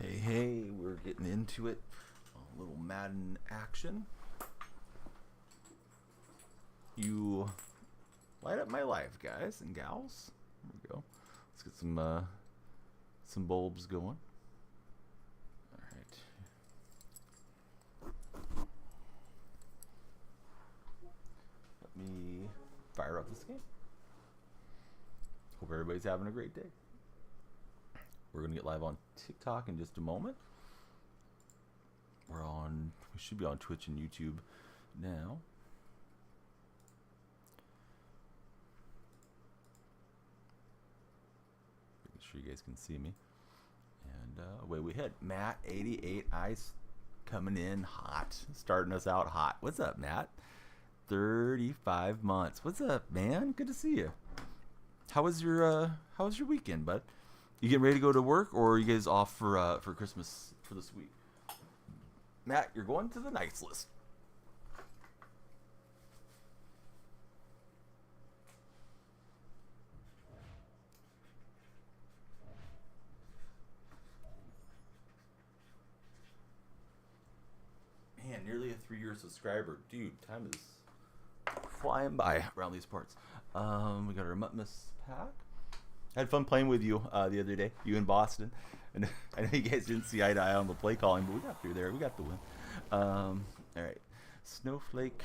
Hey, we're getting into it. A little Madden action. You light up my life, guys and gals. There we go. Let's get some bulbs going. All right. Let me fire up this game. Hope everybody's having a great day. We're gonna get live on TikTok in just a moment. We should be on Twitch and YouTube now. Making sure you guys can see me. And away we head. Matt 88 Ice coming in hot, starting us out hot. What's up, Matt? 35 months. What's up, man? Good to see you. How was your weekend, bud? You getting ready to go to work, or are you guys off for Christmas for this week? Matt, you're going to the nice list. Man, nearly a 3-year subscriber. Dude, time is flying by around these parts. We got our Mutmus pack. I had fun playing with you the other day, you in Boston. And I know you guys didn't see eye to eye on the play calling, but we got through there. We got the win. All right. Snowflake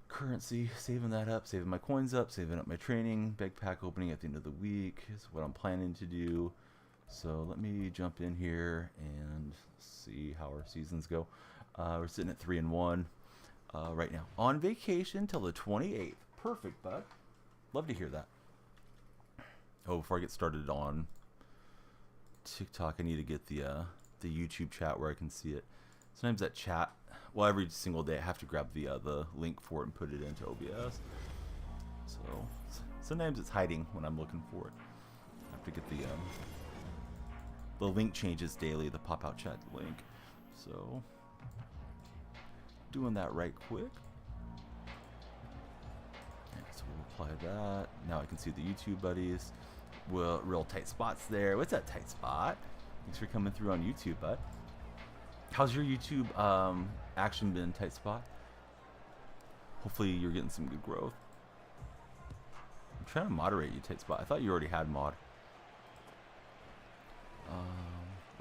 currency, saving that up, saving my coins up, saving up my training. Big pack opening at the end of the week is what I'm planning to do. So let me jump in here and see how our seasons go. We're sitting at 3-1 right now. On vacation till the 28th. Perfect, bud. Love to hear that. Oh, before I get started on TikTok, I need to get the YouTube chat where I can see it. Sometimes that chat, well, every single day I have to grab the link for it and put it into OBS. So sometimes it's hiding when I'm looking for it. I have to get the link changes daily, the pop-out chat link. So doing that right quick. Okay, so we'll apply that. Now I can see the YouTube buddies. Well, real tight spots there. What's that tight spot? Thanks for coming through on YouTube, bud. How's your YouTube action been, tight spot? Hopefully you're getting some good growth. I'm trying to moderate you, tight spot. I thought you already had mod.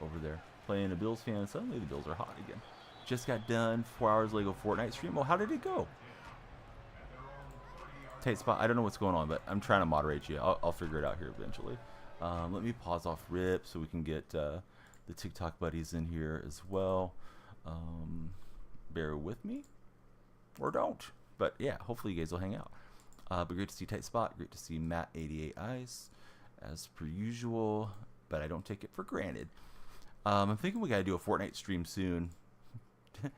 Over there. Playing a Bills fan. Suddenly the Bills are hot again. Just got done. 4 hours Lego Fortnite stream. Well, how did it go? Tight spot. I don't know what's going on, but I'm trying to moderate you. I'll figure it out here eventually. Let me pause off RIP so we can get the TikTok buddies in here as well. Bear with me, or don't. But yeah, hopefully you guys will hang out. But great to see tight spot. Great to see Matt 88 Ice, as per usual. But I don't take it for granted. I'm thinking we gotta do a Fortnite stream soon.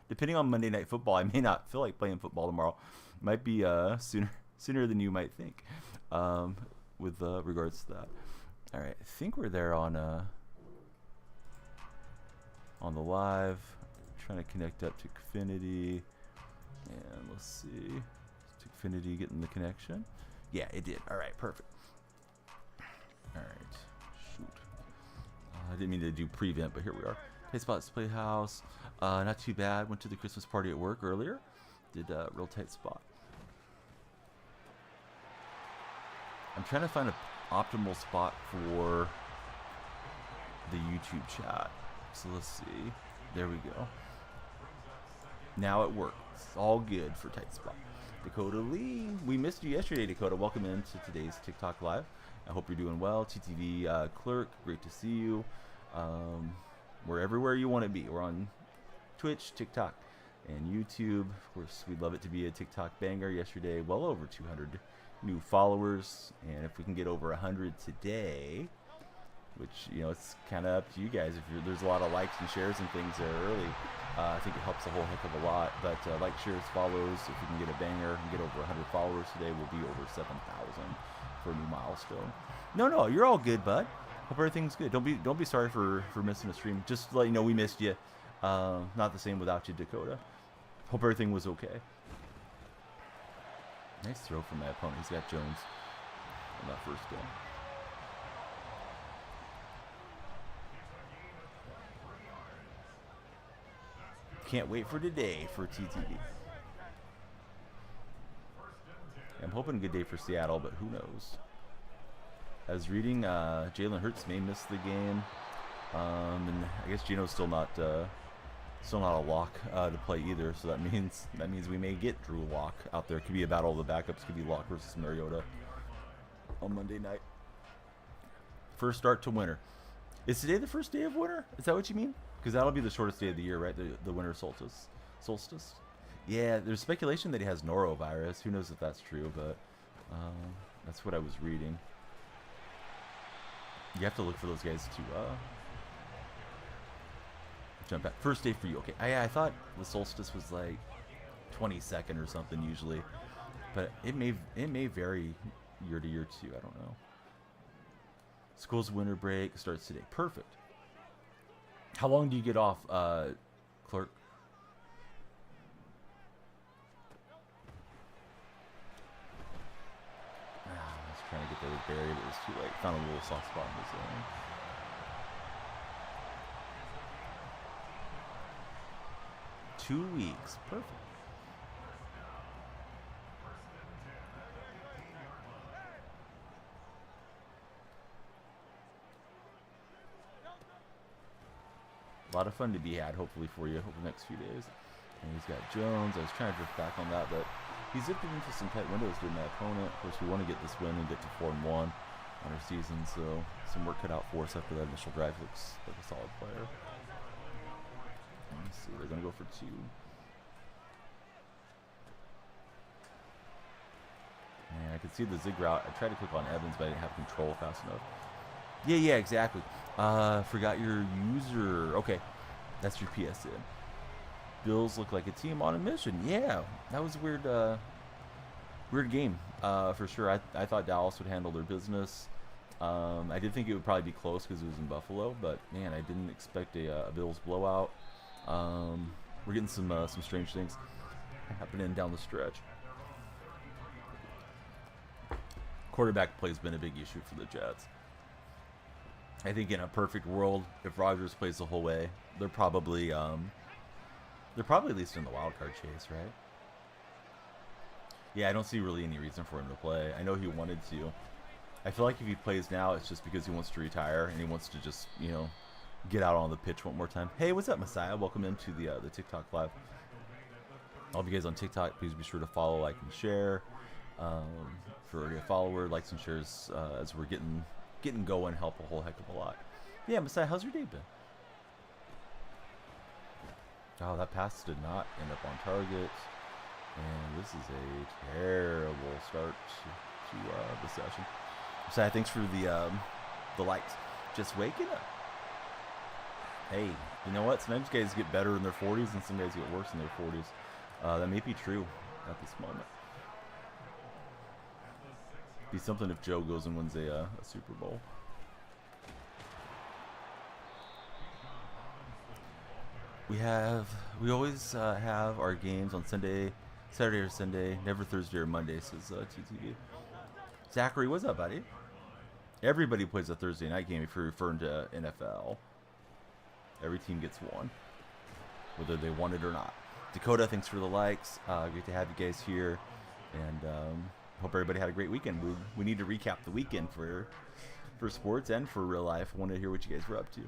Depending on Monday Night Football, I may not feel like playing football tomorrow. Might be sooner than you might think, with regards to that. All right, I think we're there on the live. Trying to connect up to Xfinity, and let's see, is Xfinity getting the connection? Yeah, it did. All right, perfect. All right, shoot. I didn't mean to do prevent, but here we are. Tight spots Playhouse. Not too bad. Went to the Christmas party at work earlier. Did a real tight spot. I'm trying to find an optimal spot for the YouTube chat. So let's see. There we go. Now it works. It's all good for tight spot. Dakota Lee, we missed you yesterday, Dakota. Welcome into today's TikTok live. I hope you're doing well. TTV Clerk, great to see you. We're everywhere you want to be. We're on Twitch, TikTok, and YouTube. Of course, we'd love it to be a TikTok banger. Yesterday, well over 200 new followers, and if we can get over 100 today, which, you know, it's kind of up to you guys. If there's a lot of likes and shares and things there early, I think it helps a whole heck of a lot. But like, shares, follows, if we can get a banger and get over 100 followers today, we'll be over 7,000 for a new milestone. No, you're all good, bud. Hope everything's good. Don't be sorry for missing a stream. Just to let you know, we missed you. Not the same without you, Dakota. Hope everything was okay. Nice throw from my opponent. He's got Jones on that first game. Can't wait for today for TTV. I'm hoping a good day for Seattle, but who knows? I was reading Jalen Hurts may miss the game, and I guess Geno's still not a lock to play either. So that means we may get Drew Lock out there. Could be a battle of the backups. Could be Lock versus Mariota on Monday night. First start to winter. Is today the first day of winter? Is that what you mean? Because that'll be the shortest day of the year, right? The winter solstice. Yeah, there's speculation that he has norovirus. Who knows if that's true, but that's what I was reading. You have to look for those guys to jump back. First day for you. Okay, I thought the solstice was like 22nd or something usually, but it may vary year to year too. I don't know. School's winter break starts today. Perfect. How long do you get off, Clerk? I was trying to get there with Barry, but it was too late. Found a little soft spot in the zone. Two weeks. Perfect. A lot of fun to be had, hopefully, for you over the next few days. And he's got Jones. I was trying to drift back on that, but he zipped it into some tight windows with my opponent. Of course, we want to get this win and get to 4-1 on our season, so some work cut out for us after that initial drive. Looks like a solid player. Let's see, they're going to go for 2. And I could see the zig route. I tried to click on Evans, but I didn't have control fast enough. Yeah, exactly. Forgot your user. Okay, that's your PSN. Bills look like a team on a mission. Yeah, that was a weird game for sure. I thought Dallas would handle their business. I did think it would probably be close because it was in Buffalo, but man, I didn't expect a Bills blowout. We're getting some strange things happening down the stretch. Quarterback play has been a big issue for the Jets. I think in a perfect world, if Rodgers plays the whole way, they're probably at least in the wild card chase, right? Yeah, I don't see really any reason for him to play. I know he wanted to. I feel like if he plays now, it's just because he wants to retire and he wants to just, get out on the pitch one more time. Hey, what's up, Messiah? Welcome into the TikTok live. All of you guys on TikTok, please be sure to follow, like, and share. For a follower, likes and shares as we're getting going help a whole heck of a lot. Yeah, Messiah, how's your day been? Oh, that pass did not end up on target. And this is a terrible start to the session. Messiah, thanks for the likes. Just waking up. Hey, you know what? Sometimes guys get better in their 40s and some guys get worse in their 40s. That may be true at this moment. Be something if Joe goes and wins a Super Bowl. We always have our games on Saturday or Sunday, never Thursday or Monday, says TTV. Zachary, what's up, buddy? Everybody plays a Thursday night game if you're referring to NFL. Every team gets one, whether they want it or not. Dakota, thanks for the likes. Great to have you guys here, and hope everybody had a great weekend. We need to recap the weekend for sports and for real life. I want to hear what you guys were up to.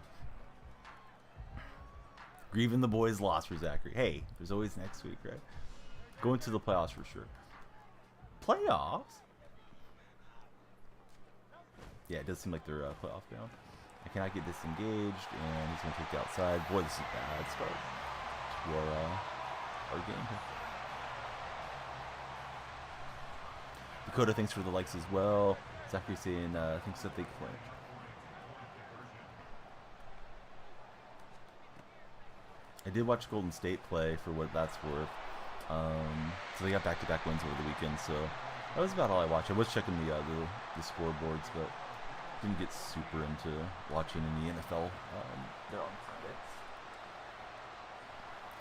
Grieving the boys' loss for Zachary. Hey, there's always next week, right? Going to the playoffs for sure. Playoffs? Yeah, it does seem like they're playoff bound. I cannot get disengaged, and he's going to take the outside. Boy, this is a bad start to our game here. Dakota, thanks for the likes as well. Zachary saying thinks that they clinch. I did watch Golden State play for what that's worth. So they got back-to-back wins over the weekend, so that was about all I watched. I was checking the scoreboards, but didn't get super into watching any NFL there on Friday.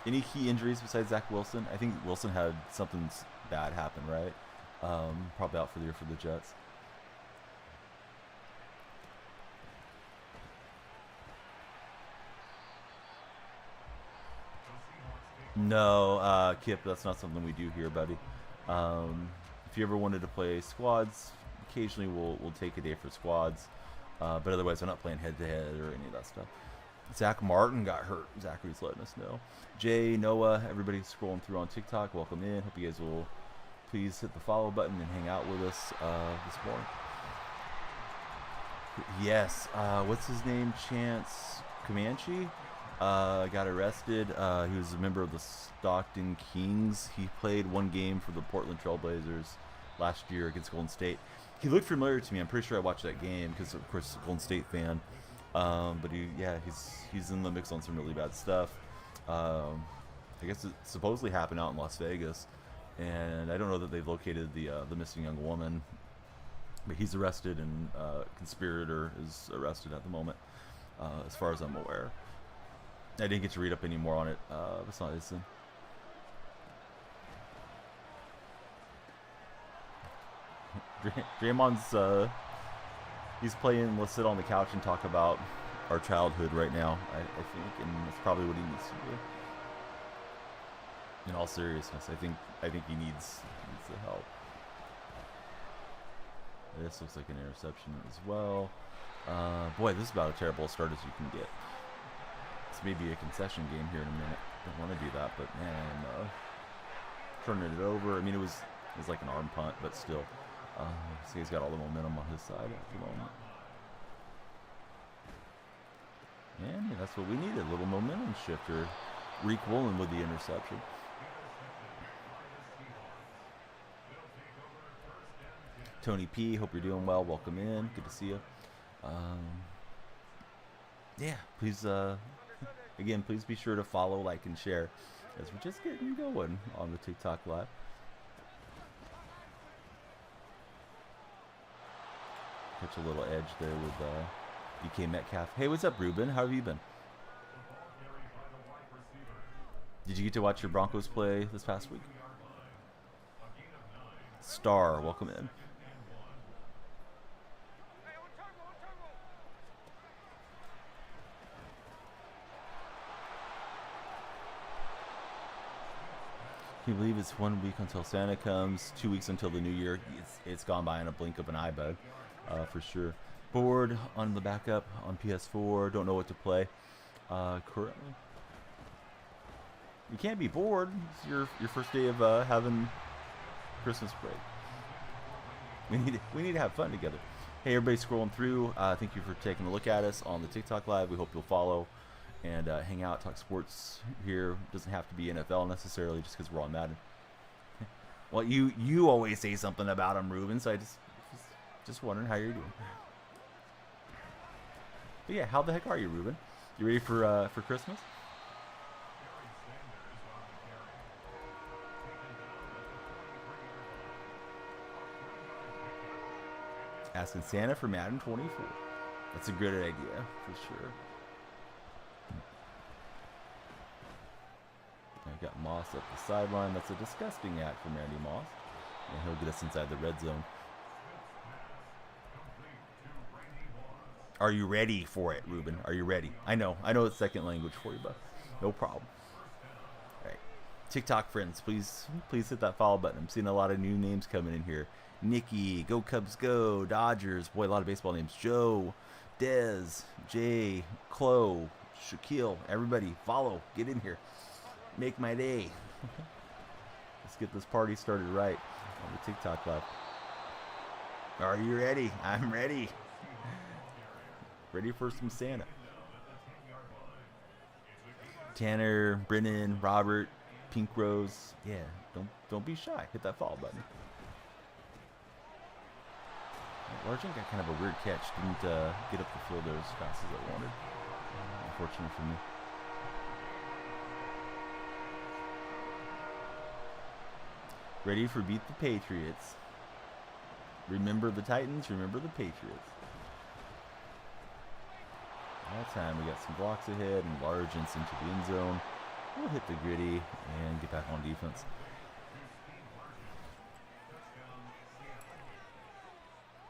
Any key injuries besides Zach Wilson? I think Wilson had something bad happen, right? Probably out for the year for the Jets. No, Kip, that's not something we do here, buddy. If you ever wanted to play squads, occasionally we'll take a day for squads. But otherwise, I'm not playing head-to-head or any of that stuff. Zach Martin got hurt. Zachary's letting us know. Jay, Noah, everybody scrolling through on TikTok, welcome in. Hope you guys will please hit the follow button and hang out with us this morning. Yes, what's his name? Chance Comanche got arrested. He was a member of the Stockton Kings. He played one game for the Portland Trailblazers last year against Golden State. He looked familiar to me. I'm pretty sure I watched that game because, of course, a Golden State fan. But he's in the mix on some really bad stuff. I guess it supposedly happened out in Las Vegas, and I don't know that they've located the missing young woman. But he's arrested, and conspirator is arrested at the moment, as far as I'm aware. I didn't get to read up any more on it. It's not listen. Draymond's he's playing. Let's sit on the couch and talk about our childhood right now. I think, and that's probably what he needs to do. In all seriousness, I think he needs the help. This looks like an interception as well. Boy, this is about as terrible a start as you can get. This may be a concession game here in a minute. Don't want to do that, but man, turning it over. I mean, it was like an arm punt, but still. So he's got all the momentum on his side at the moment. And yeah, that's what we needed, a little momentum shifter. Reek Woolen with the interception. Tony P, hope you're doing well. Welcome in. Good to see you. Yeah, please, again, please be sure to follow, like, and share as we're just getting going on the TikTok Live. Catch a little edge there with DK Metcalf. Hey, what's up, Ruben? How have you been? Did you get to watch your Broncos play this past week? Star, welcome in. Can you believe it's 1 week until Santa comes, 2 weeks until the new year? It's gone by in a blink of an eye, bud, for sure. Bored on the backup on PS4. Don't know what to play currently. You can't be bored. It's your first day of having Christmas break. We need to have fun together. Hey, everybody scrolling through. Thank you for taking a look at us on the TikTok Live. We hope you'll follow and hang out, talk sports here. Doesn't have to be NFL necessarily, just because we're on Madden. Well, you always say something about them, Ruben. So I just wondering how you're doing. But yeah, how the heck are you, Ruben? You ready for Christmas? Asking Santa for Madden 24. That's a good idea, for sure. I got Moss up the sideline. That's a disgusting act from Randy Moss. And he'll get us inside the red zone. Are you ready for it, Ruben? Are you ready? I know it's second language for you, but no problem. All right. TikTok friends, please hit that follow button. I'm seeing a lot of new names coming in here. Nikki, Go Cubs Go, Dodgers. Boy, a lot of baseball names. Joe, Dez, Jay, Chloe, Shaquille. Everybody, follow. Get in here. Make my day. Let's get this party started right on the TikTok Live. Are you ready? I'm ready. Ready for some Santa. Tanner, Brennan, Robert, Pink Rose. Yeah, don't be shy. Hit that follow button. Largent got kind of a weird catch. Didn't get up the field there as fast as I wanted. Unfortunate for me. Ready for Beat the Patriots. Remember the Titans, remember the Patriots. All time we got some blocks ahead and Largents into the end zone. We'll hit the gritty and get back on defense.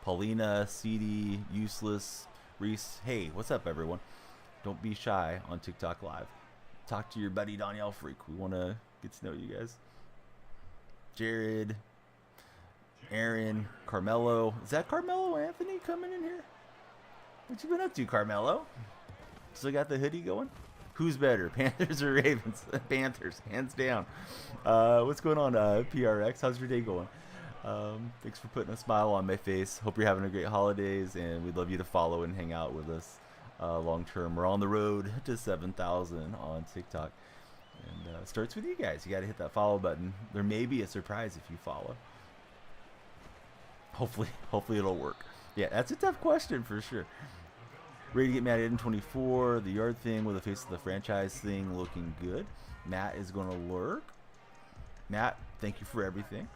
Paulina, CD, Useless, Reese. Hey, what's up, everyone? Don't be shy on TikTok Live. Talk to your buddy Danielle Freak. We want to Get to know you guys. Jared, Aaron, Carmelo. Is that Carmelo Anthony coming in here? What you been up to, Carmelo? Still got the hoodie going? Who's better, Panthers or Ravens? Panthers, hands down. What's going on, PRX? How's your day going? Thanks for putting a smile on my face. Hope you're having a great holidays, and we'd love you to follow and hang out with us long term. We're on the road to 7,000 on TikTok, and it starts with you guys. You got to hit that follow button. There may be a surprise if you follow. Hopefully it'll work. Yeah, that's a tough question for sure. Ready to get Matt in 24. The yard thing with the face of the franchise thing looking good. Matt is going to lurk. Matt, thank you for everything.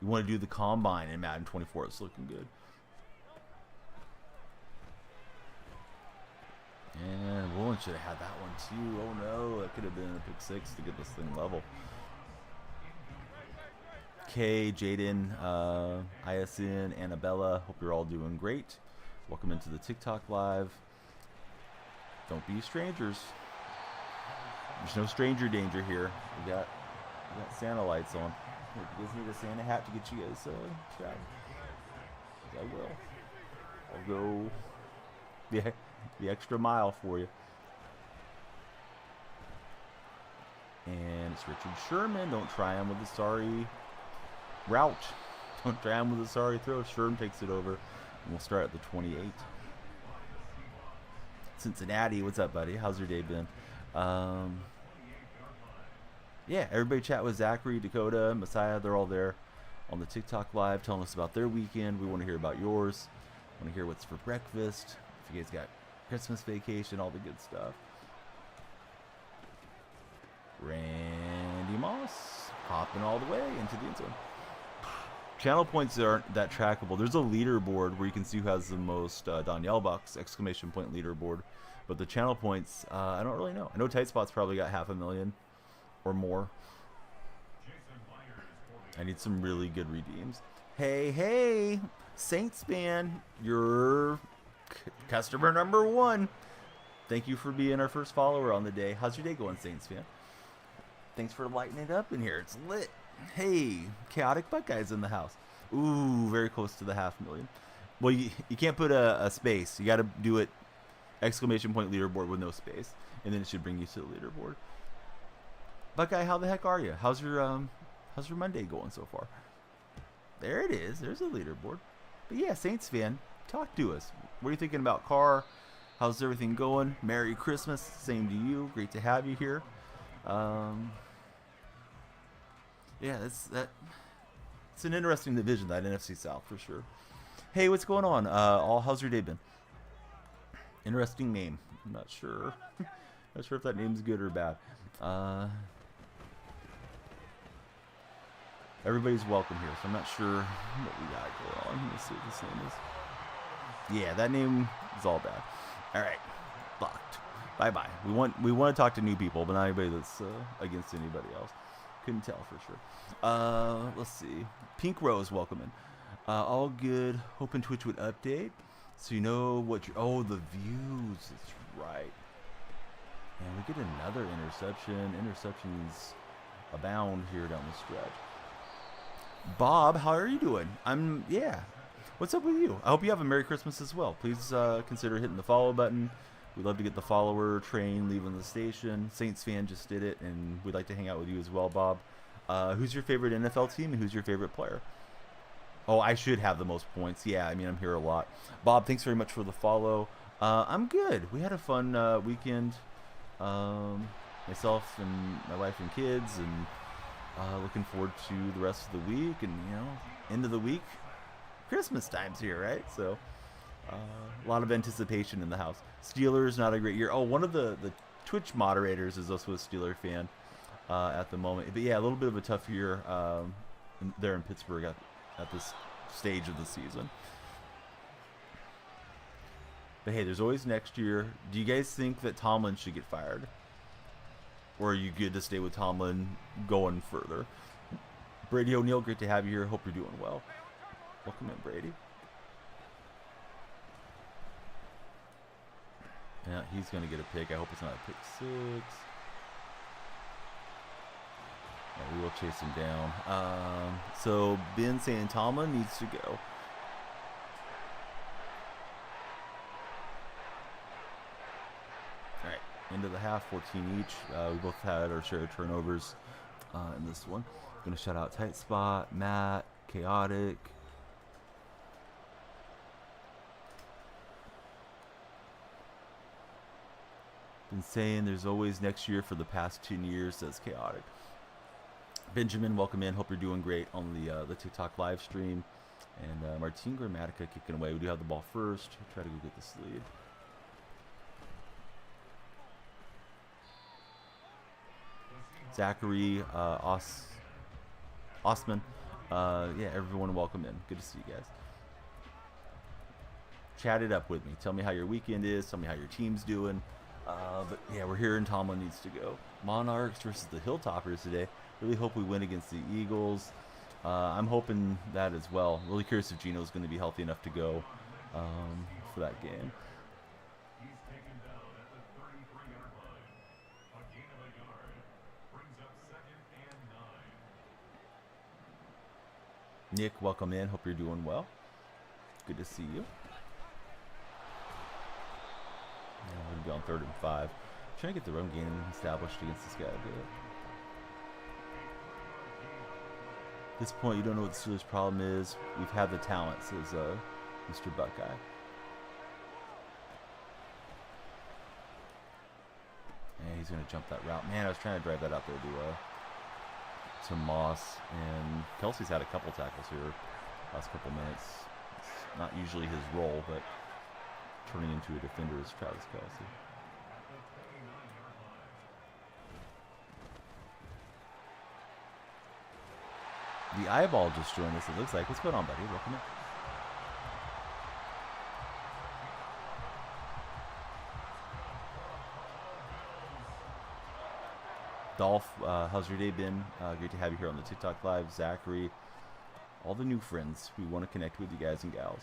You want to do the combine in Madden 24. It's looking good. And Woolen should have had that one too. Oh no, that could have been a pick 6 to get this thing level. Kay, Jaden, ISN, Annabella, hope you're all doing great. Welcome into the TikTok live. Don't be strangers. There's no stranger danger here. We got Santa lights on. If you guys need a Santa hat to get you guys shot, I will. I'll go the extra mile for you. And it's Richard Sherman. Don't try him with the sorry route. Don't try him with a sorry throw. Sherman takes it over, and we'll start at the 28. Cincinnati, what's up, buddy? How's your day been? Yeah, everybody chat with Zachary, Dakota, Messiah. They're all there on the TikTok live telling us about their weekend. We want to hear about yours. Want to hear what's for breakfast. If you guys got Christmas vacation, all the good stuff. Randy Moss hopping all the way into the end zone. Channel points aren't that trackable. There's a leaderboard where you can see who has the most Danielle bucks, exclamation point leaderboard. But the channel points, I don't really know. I know Tight Spot's probably got 500,000 or more. I need some really good redeems. Hey, Saints fan, you're customer number 1. Thank you for being our first follower on the day. How's your day going, Saints fan? Thanks for lighting it up in here. It's lit. Hey, Chaotic Buckeyes in the house. Ooh, very close to the 500,000. Well, you can't put a space. You got to do it exclamation point leaderboard with no space, and then it should bring you to the leaderboard. Buckeye, how the heck are you? How's your Monday going so far? There it is. There's a leaderboard. But yeah, Saints fan, talk to us. What are you thinking about Carr? How's everything going? Merry Christmas. Same to you. Great to have you here. Yeah, it's an interesting division, that NFC South for sure. Hey, what's going on? How's your day been? Interesting name. I'm not sure. Not sure if that name's good or bad. Everybody's welcome here, so I'm not sure what we got going on. Let's see what this name is. Yeah, that name is all bad. All right, blocked. Bye-bye. We want to talk to new people, but not anybody that's against anybody else. Couldn't tell for sure. Let's see. Pink Rose, welcome in. All good. Hoping Twitch would update, so you know what you're. Oh, the views. That's right. And we get another interception. Interceptions abound here down the stretch. Bob, how are you doing? Yeah. What's up with you? I hope you have a Merry Christmas as well. Please consider hitting the follow button. We'd love to get the follower train leaving the station. Saints fan just did it, and we'd like to hang out with you as well, Bob. Who's your favorite NFL team, and who's your favorite player? Oh, I should have the most points. Yeah, I mean, I'm here a lot. Bob, thanks very much for the follow. I'm good. We had a fun weekend. Myself and my wife and kids, and looking forward to the rest of the week. And, end of the week, Christmas time's here, right? So a lot of anticipation in the house. Steelers, not a great year. Oh, one of the Twitch moderators is also a Steeler fan at the moment. But yeah, a little bit of a tough year there in Pittsburgh at this stage of the season. But hey, there's always next year. Do you guys think that Tomlin should get fired? Or are you good to stay with Tomlin going further? Brady O'Neill, great to have you here. Hope you're doing well. Welcome in, Brady. Yeah, he's going to get a pick. I hope it's not a pick 6. Yeah, we will chase him down. So Ben Santama needs to go. All right, end of the half, 14 each. We both had our share of turnovers in this one. Going to shout out Tight Spot, Matt, Chaotic. Been saying there's always next year for the past 10 years, says Chaotic. Benjamin, welcome in. Hope you're doing great on the TikTok live stream. And Martin Grammatica kicking away. We do have the ball first. Try to go get this lead. Zachary, Osman. Yeah, everyone welcome in. Good to see you guys. Chat it up with me. Tell me how your weekend is. Tell me how your team's doing. But yeah, we're here and Tomlin needs to go. Monarchs versus the Hilltoppers today. Really hope we win against the Eagles. I'm hoping that as well. Really curious if Gino's going to be healthy enough to go for that game. Nick, welcome in. Hope you're doing well. Good to see you. Yeah, we're going to be on 3rd and 5. Trying to get the run game established against this guy a bit. At this point, you don't know what the Steelers' problem is. We've had the talent, says Mr. Buckeye. And he's going to jump that route. Man, I was trying to drive that out there to Moss. And Kelsey's had a couple tackles here last couple minutes. It's not usually his role, but turning into a defender is Travis Kelsey. The eyeball just joined us, it looks like. What's going on, buddy? Welcome in. Dolph, how's your day been? Great to have you here on the TikTok Live. Zachary, all the new friends. We want to connect with you guys and gals.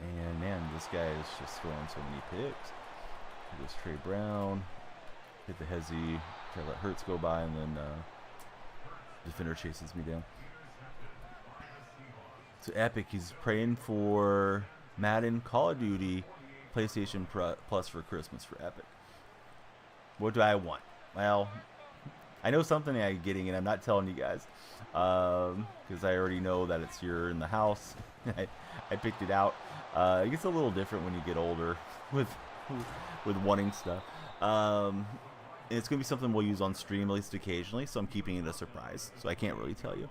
And man, this guy is just throwing so many picks. Here goes Trey Brown. Hit the hezzy. Try to let Hurts go by, and then defender chases me down. So Epic, he's praying for Madden, Call of Duty, PlayStation Plus for Christmas for Epic. What do I want? Well, I know something I'm getting, and I'm not telling you guys because I already know that it's here in the house. I picked it out. It gets a little different when you get older with wanting stuff. It's going to be something we'll use on stream at least occasionally, so I'm keeping it a surprise. So I can't really tell you.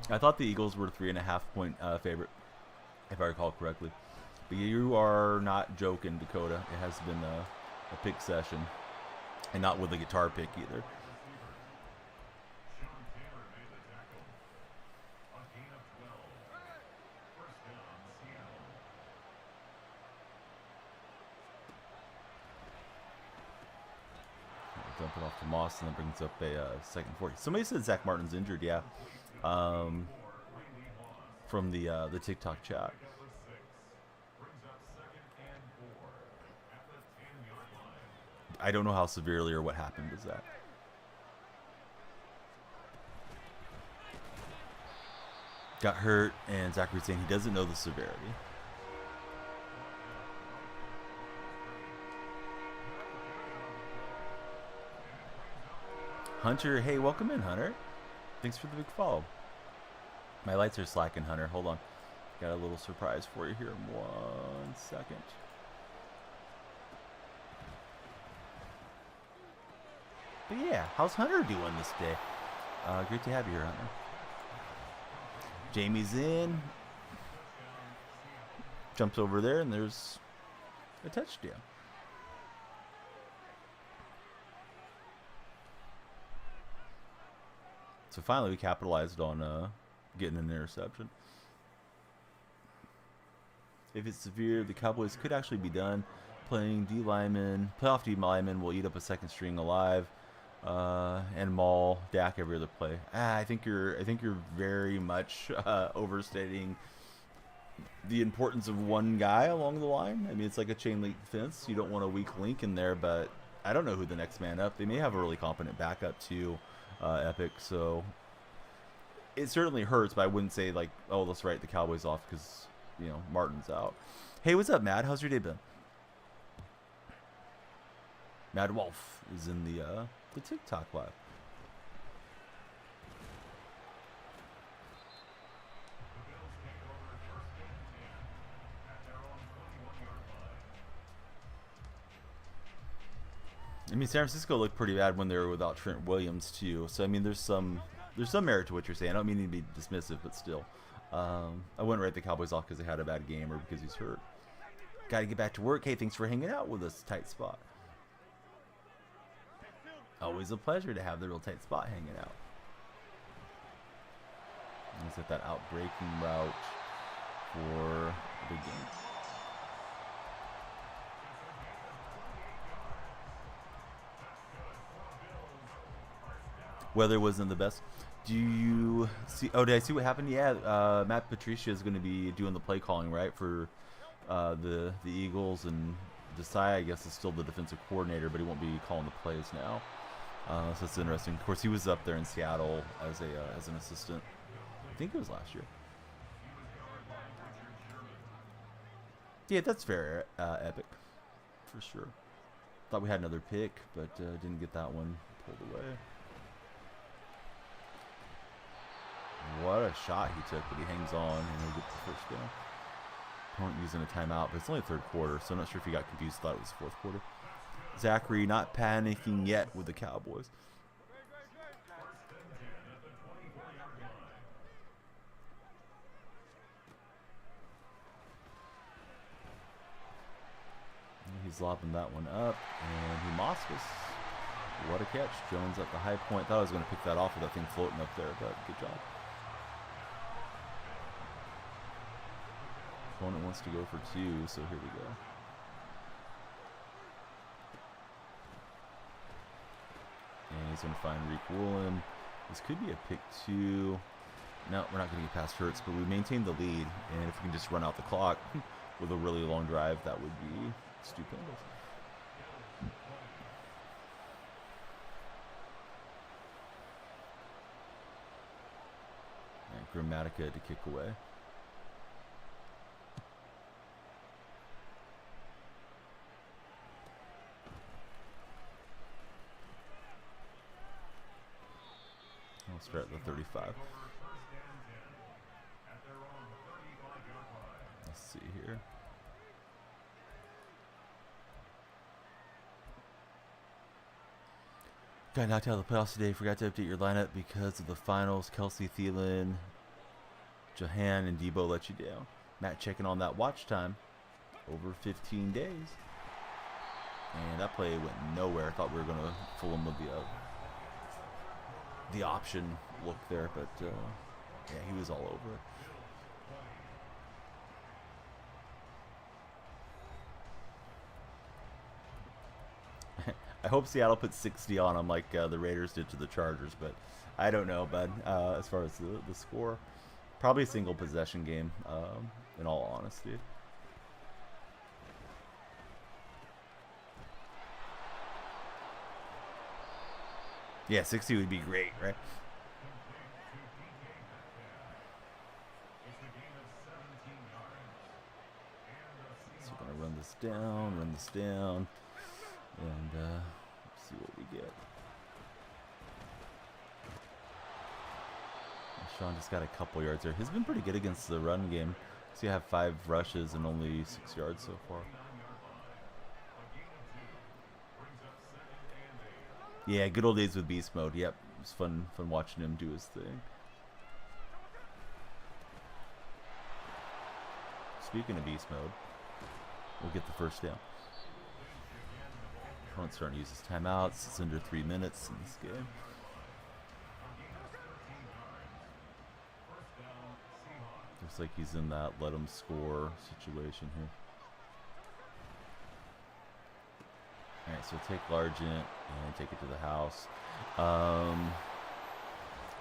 I thought the Eagles were a 3.5-point favorite, if I recall correctly. But you are not joking, Dakota. It has been a pick session, and not with a guitar pick either. Dump it off to Moss, and then brings up a second 40. Somebody said Zach Martin's injured, yeah, from the TikTok chat. I don't know how severely or what happened with that. Got hurt, and Zachary's saying he doesn't know the severity. Hunter, hey, welcome in, Hunter. Thanks for the big follow. My lights are slacking, Hunter. Hold on. Got a little surprise for you here in 1 second. But yeah, how's Hunter doing this day? Great to have you here, Hunter. Jamie's in. Jumps over there, and there's a touchdown. So finally, we capitalized on getting an interception. If it's severe, the Cowboys could actually be done. Playing D lineman, playoff D lineman will eat up a second string alive, and maul Dak every other play. I think you're very much overstating the importance of one guy along the line. I mean, it's like a chain link fence. You don't want a weak link in there, but I don't know who the next man up. They may have a really competent backup to Epic, so it certainly hurts, but I wouldn't say like, oh, let's write the Cowboys off because, you know, Martin's out. Hey, what's up, Matt? How's your day been? Mad Wolf is in the TikTok live. I mean, San Francisco looked pretty bad when they were without Trent Williams too. So I mean, there's some merit to what you're saying. I don't mean to be dismissive, but still, I wouldn't write the Cowboys off because they had a bad game or because he's hurt. Got to get back to work. Hey, thanks for hanging out with us. Tight spot. Always a pleasure to have the real tight spot hanging out. He's at that outbreaking route for the big game. Weather wasn't the best. Do you see? Oh, did I see what happened? Yeah, Matt Patricia is going to be doing the play calling, right, for the Eagles, and Desai, I guess, is still the defensive coordinator, but he won't be calling the plays now. So it's interesting. Of course, he was up there in Seattle as an assistant. I think it was last year. Yeah, that's fair, Epic, for sure. Thought we had another pick, but didn't get that one pulled away. What a shot he took, but he hangs on and he'll get the first down. Opponent using a timeout, but it's only third quarter, so I'm not sure if he got confused, thought it was fourth quarter. Zachary not panicking yet with the Cowboys. He's lobbing that one up, and he Moskos. What a catch. Jones at the high point. Thought I was going to pick that off with that thing floating up there, but good job. Opponent wants to go for two, so here we go. And he's going to find Reek Woolen. This could be a pick two. No, we're not going to get past Hurts, but we maintain the lead. And if we can just run out the clock with a really long drive, that would be stupendous. And Grammatica to kick away. I'll start at the 35. Let's see here. Got knocked out of the playoffs today. Forgot to update your lineup because of the finals. Kelsey, Thielen, Jahan, and Debo let you down. Matt checking on that watch time. Over 15 days. And that play went nowhere. I thought we were going to fool him with the option look there, but yeah, he was all over it. I hope Seattle puts 60 on them like the Raiders did to the Chargers, but I don't know, bud. As far as the score, probably a single possession game, in all honesty. Yeah, 60 would be great, right? So we're going to run this down, and see what we get. Sean just got a couple yards there. He's been pretty good against the run game. So you have 5 rushes and only 6 yards so far. Yeah, good old days with beast mode. Yep, it was fun watching him do his thing. Speaking of beast mode, we'll get the first down. Opponent's starting to use his timeouts. It's under 3 minutes in this game. Looks like he's in that let him score situation here. Alright, so take Largent and take it to the house.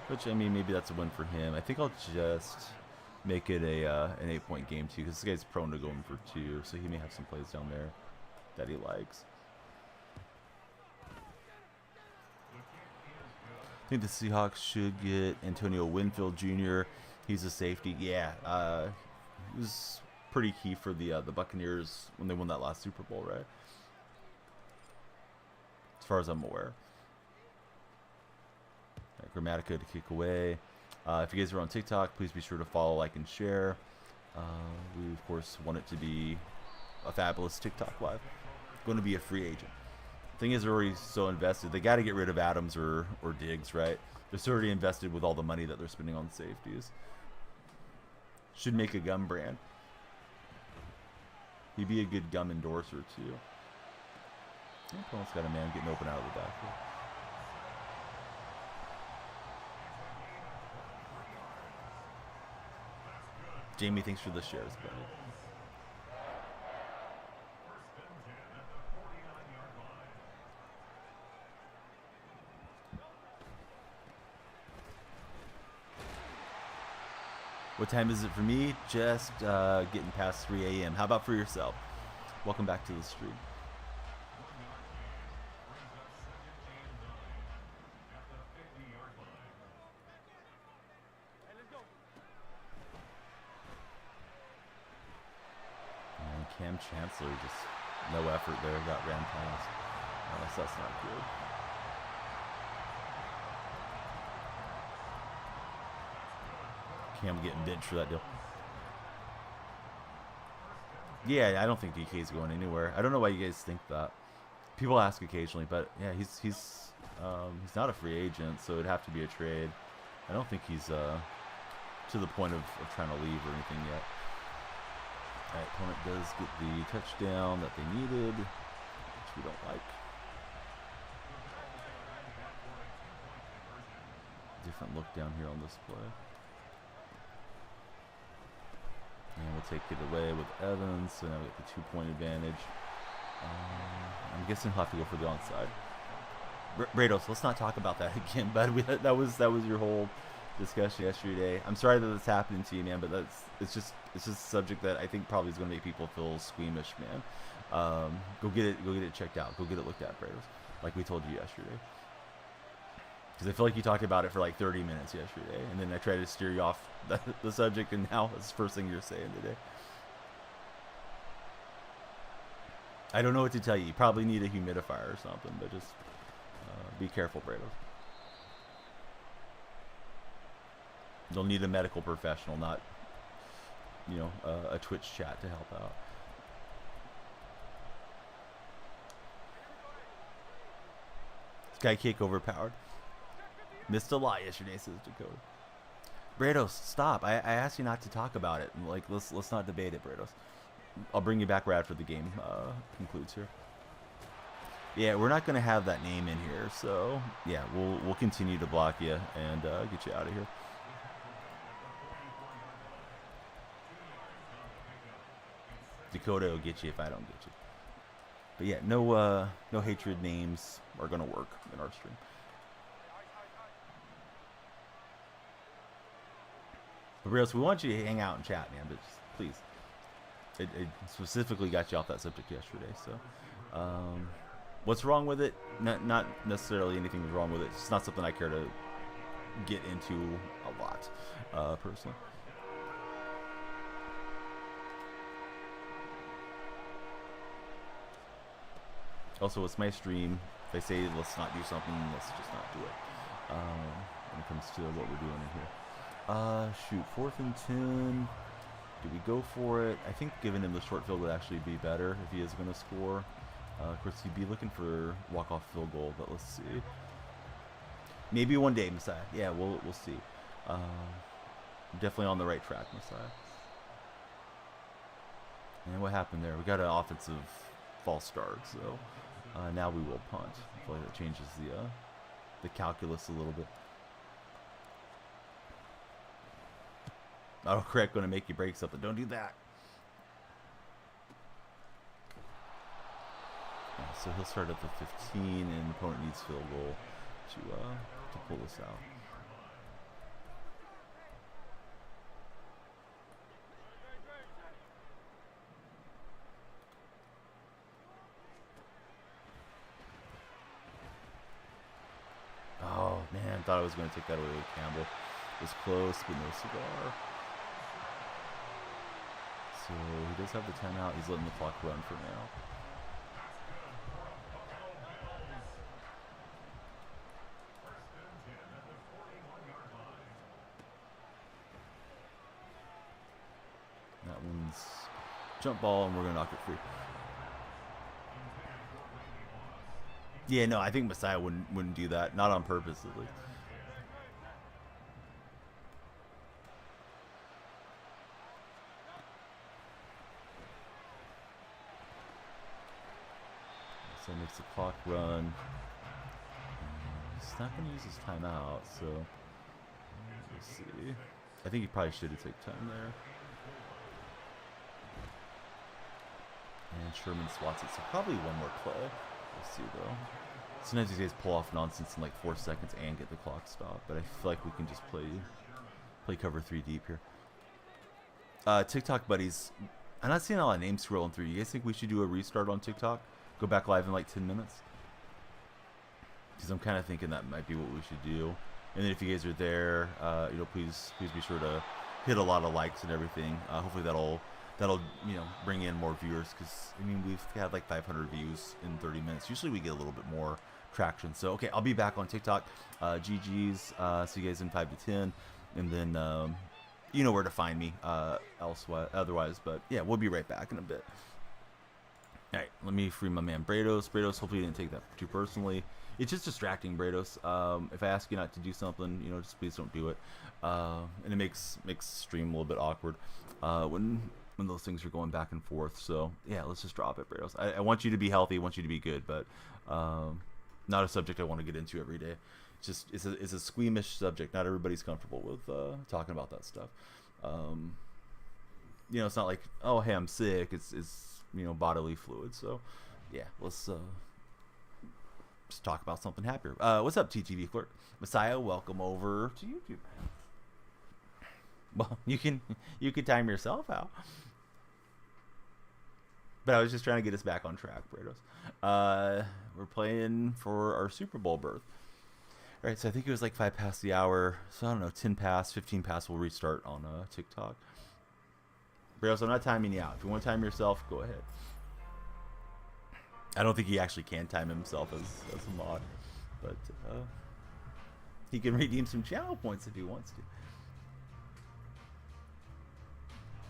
Which, I mean, maybe that's a win for him. I think I'll just make it an 8-point game too, because this guy's prone to going for 2, so he may have some plays down there that he likes. I think the Seahawks should get Antonio Winfield Jr. He's a safety. Yeah, he was pretty key for the Buccaneers when they won that last Super Bowl, right? As far as I'm aware. Right, Grammatica to kick away. If you guys are on TikTok, please be sure to follow, like, and share. We, of course, want it to be a fabulous TikTok live. Going to be a free agent. Thing is, they're already so invested. They got to get rid of Adams or Diggs, right? They're so already invested with all the money that they're spending on safeties. Should make a gum brand. He'd be a good gum endorser, too. Opponent's got a man getting open out of the backfield. Jamie, thanks for the shares, buddy. What time is it for me? Just getting past 3 a.m. How about for yourself? Welcome back to the stream. And Cam Chancellor, just no effort there, got ran past. So that's not good. Cam getting benched for that deal. Yeah, I don't think DK's going anywhere. I don't know why you guys think that. People ask occasionally, but yeah, he's not a free agent, so it'd have to be a trade. I don't think he's to the point of trying to leave or anything yet. All right, opponent does get the touchdown that they needed, which we don't like. Different look down here on this play. And we'll take it away with Evans, so now we get the 2-point advantage. I'm guessing he'll have to go for the onside. Brados, let's not talk about that again, bud. That was your whole discussion yesterday. I'm sorry that that's happening to you, man, but it's just a subject that I think probably is going to make people feel squeamish, man. Go get it checked out. Go get it looked at, Brados, like we told you yesterday. Because I feel like you talked about it for like 30 minutes yesterday, and then I tried to steer you off the subject, and now it's the first thing you're saying today. I don't know what to tell you. You probably need a humidifier or something, but just be careful, Brados. You'll need a medical professional, not, a Twitch chat to help out. Sky Cake overpowered. Missed a lot yesterday, says Dakota. Brados, stop. I asked you not to talk about it. Like, let's not debate it, Brados. I'll bring you back right after the game concludes here. Yeah, we're not going to have that name in here, so yeah, we'll continue to block you and get you out of here. Dakota will get you if I don't get you. But yeah, no hatred names are going to work in our stream. But Brados, we want you to hang out and chat, man, but just, please. It specifically got you off that subject yesterday, so what's wrong with it? Not necessarily anything wrong with it. It's not something I care to get into a lot, personally. Also, it's my stream. If they say let's not do something, let's just not do it. When it comes to what we're doing in here. Shoot, 4th and 10. Do we go for it? I think giving him the short field would actually be better if he is going to score. Of course, he'd be looking for walk-off field goal, but let's see. Maybe one day, Messiah. Yeah, we'll see. Definitely on the right track, Messiah. And what happened there? We got an offensive false start, so now we will punt. I feel like that changes the calculus a little bit. Autocorrect going to make you break something. Don't do that. Yeah, so he'll start at the 15, and the opponent needs field goal to pull this out. thought I was going to take that away with Campbell. It was close, but no cigar. So he does have the timeout. He's letting the clock run for now. That one's jump ball, and we're going to knock it free. Yeah, no, I think Messiah wouldn't do that. Not on purpose, at least. So it makes the clock run. He's not going to use his timeout, so let's see. I think he probably should have taken time there. And Sherman swats it, so probably one more play. We'll see, though. Sometimes these guys pull off nonsense in like 4 seconds and get the clock stopped, but I feel like we can just play cover 3 deep here. TikTok buddies, I'm not seeing a lot of names scrolling through. You guys think we should do a restart on TikTok? Go back live in like 10 minutes? Because I'm kind of thinking that might be what we should do. And then if you guys are there, you know, please be sure to hit a lot of likes and everything. Hopefully that'll bring in more viewers, because I mean we've had like 500 views in 30 minutes. Usually we get a little bit more traction. So okay, I'll be back on TikTok. GG's. See you guys in 5 to 10, and then you know where to find me otherwise. But yeah, we'll be right back in a bit. All right, let me free my man Brados. Brados, hopefully you didn't take that too personally. It's just distracting, Brados. If I ask you not to do something, you know, just please don't do it. And it makes stream a little bit awkward when those things are going back and forth. So yeah, let's just drop it, Brados. I want you to be healthy, I want you to be good, but not a subject I want to get into every day. It's a squeamish subject. Not everybody's comfortable with talking about that stuff. You know, it's not like, oh hey, I'm sick. It's you know, bodily fluid. So yeah, let's just talk about something happier. What's up, TTV clerk? Messiah, welcome over to YouTube. Well, you can time yourself out. But I was just trying to get us back on track, Brados. We're playing for our Super Bowl berth. All right, so I think it was like 5 past the hour. So I don't know, 10 past, 15 past, we'll restart on TikTok. Brados, I'm not timing you out. If you want to time yourself, go ahead. I don't think he actually can time himself as a mod, but he can redeem some channel points if he wants to.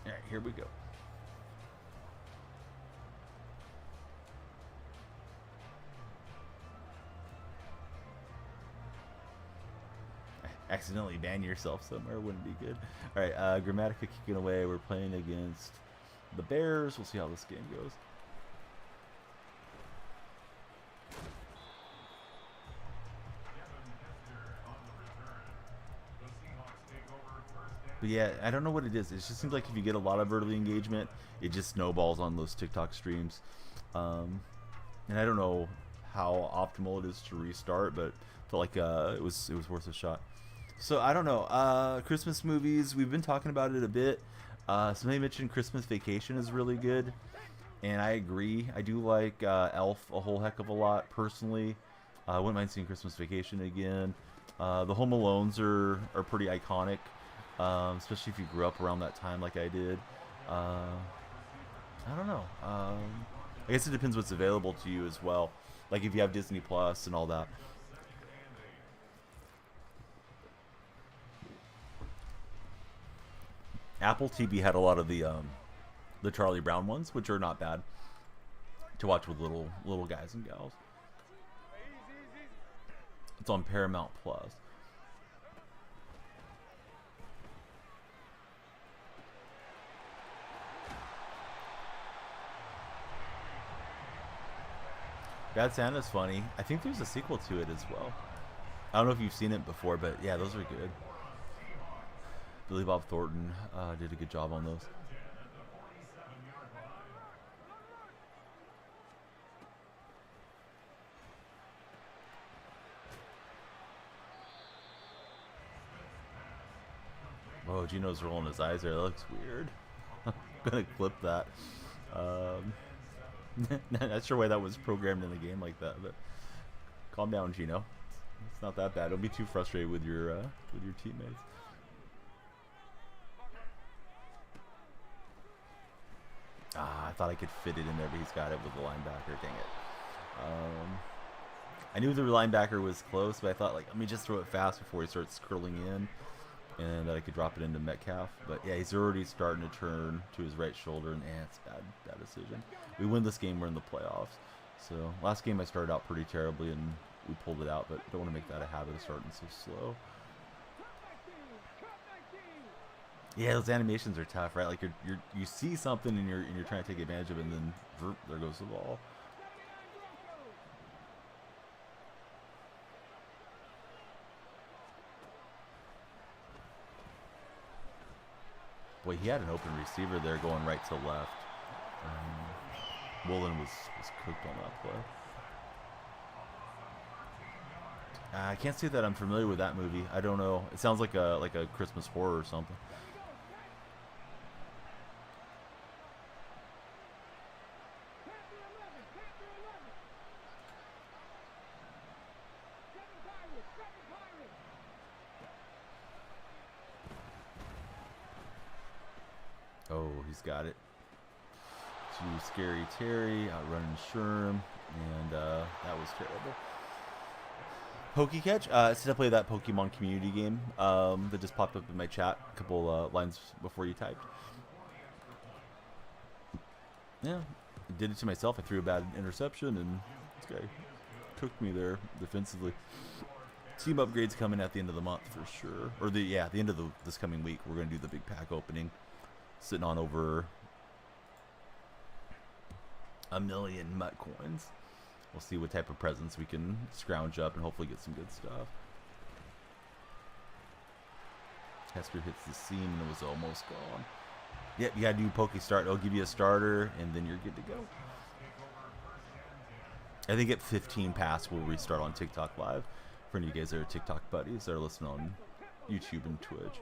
All right, here we go. Accidentally ban yourself somewhere wouldn't be good. All right, Grammatica kicking away. We're playing against the Bears. We'll see how this game goes. But yeah, I don't know what it is. It just seems like if you get a lot of early engagement, it just snowballs on those TikTok streams. And I don't know how optimal it is to restart, but I felt like it was worth a shot. So I don't know. Christmas movies, we've been talking about it a bit. Somebody mentioned Christmas Vacation is really good, and I agree. I do like Elf a whole heck of a lot personally. I wouldn't mind seeing Christmas Vacation again. The Home Alones are pretty iconic. Especially if you grew up around that time like I did. I don't know. I guess it depends what's available to you as well. Like if you have Disney Plus and all that. Apple TV had a lot of the Charlie Brown ones, which are not bad to watch with little guys and gals. It's on Paramount Plus. Bad Santa's funny. I think there's a sequel to it as well. I don't know if you've seen it before, but yeah, those are good. Billy Bob Thornton did a good job on those. Whoa, Gino's rolling his eyes there. That looks weird. I'm gonna clip that. Not sure why that was programmed in the game like that, but calm down, Gino. It's not that bad. Don't be too frustrated with your teammates. I thought I could fit it in there, but he's got it with the linebacker. Dang it. I knew the linebacker was close, but I thought, like, let me just throw it fast before he starts curling in, and I could drop it into Metcalf. But yeah, he's already starting to turn to his right shoulder, and it's bad decision. We win this game, we're in the playoffs. So last game I started out pretty terribly, and we pulled it out, but don't want to make that a habit of starting so slow. Yeah, those animations are tough, right? Like you see something and you're trying to take advantage of it, and then there goes the ball. Boy, he had an open receiver there going right to left. Woolen was cooked on that play. I can't say that I'm familiar with that movie. I don't know. It sounds like a Christmas horror or something. Oh, he's got it. To Scary Terry, outrunning Sherm, and that was terrible. Pokecatch. Since I played that Pokemon community game that just popped up in my chat a couple lines before you typed. Yeah, I did it to myself. I threw a bad interception, and this guy cooked me there defensively. Team upgrades coming at the end of the month for sure, or the end of this coming week. We're gonna do the big pack opening, sitting on over 1 million MUT coins. We'll see what type of presents we can scrounge up and hopefully get some good stuff. Hester hits the seam and it was almost gone. Yep, you gotta do Poke Start. It'll give you a starter and then you're good to go. I think at 15 past we'll restart on TikTok Live. For any of you guys that are TikTok buddies that are listening on YouTube and Twitch.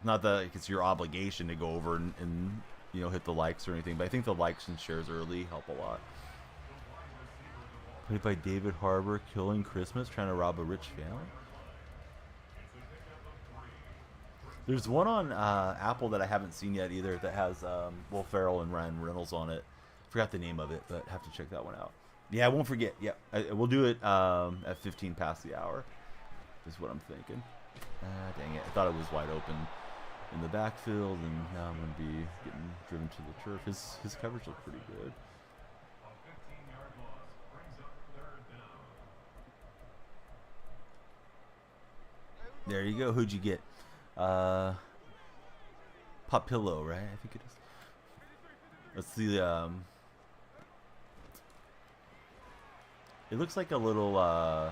Not that it's your obligation to go over and you know, hit the likes or anything, but I think the likes and shares early help a lot. Played by David Harbour, killing Christmas, trying to rob a rich family. There's one on Apple that I haven't seen yet either that has Will Ferrell and Ryan Reynolds on it. Forgot the name of it, but have to check that one out. Yeah, I won't forget. Yeah, we'll do it at 15 past the hour. Is what I'm thinking. Dang it! I thought it was wide open in the backfield, and now I'm going to be getting driven to the turf. His coverage looked pretty good. There you go. Who'd you get? Pop Pillow, right? I think it is. Let's see. It looks like a little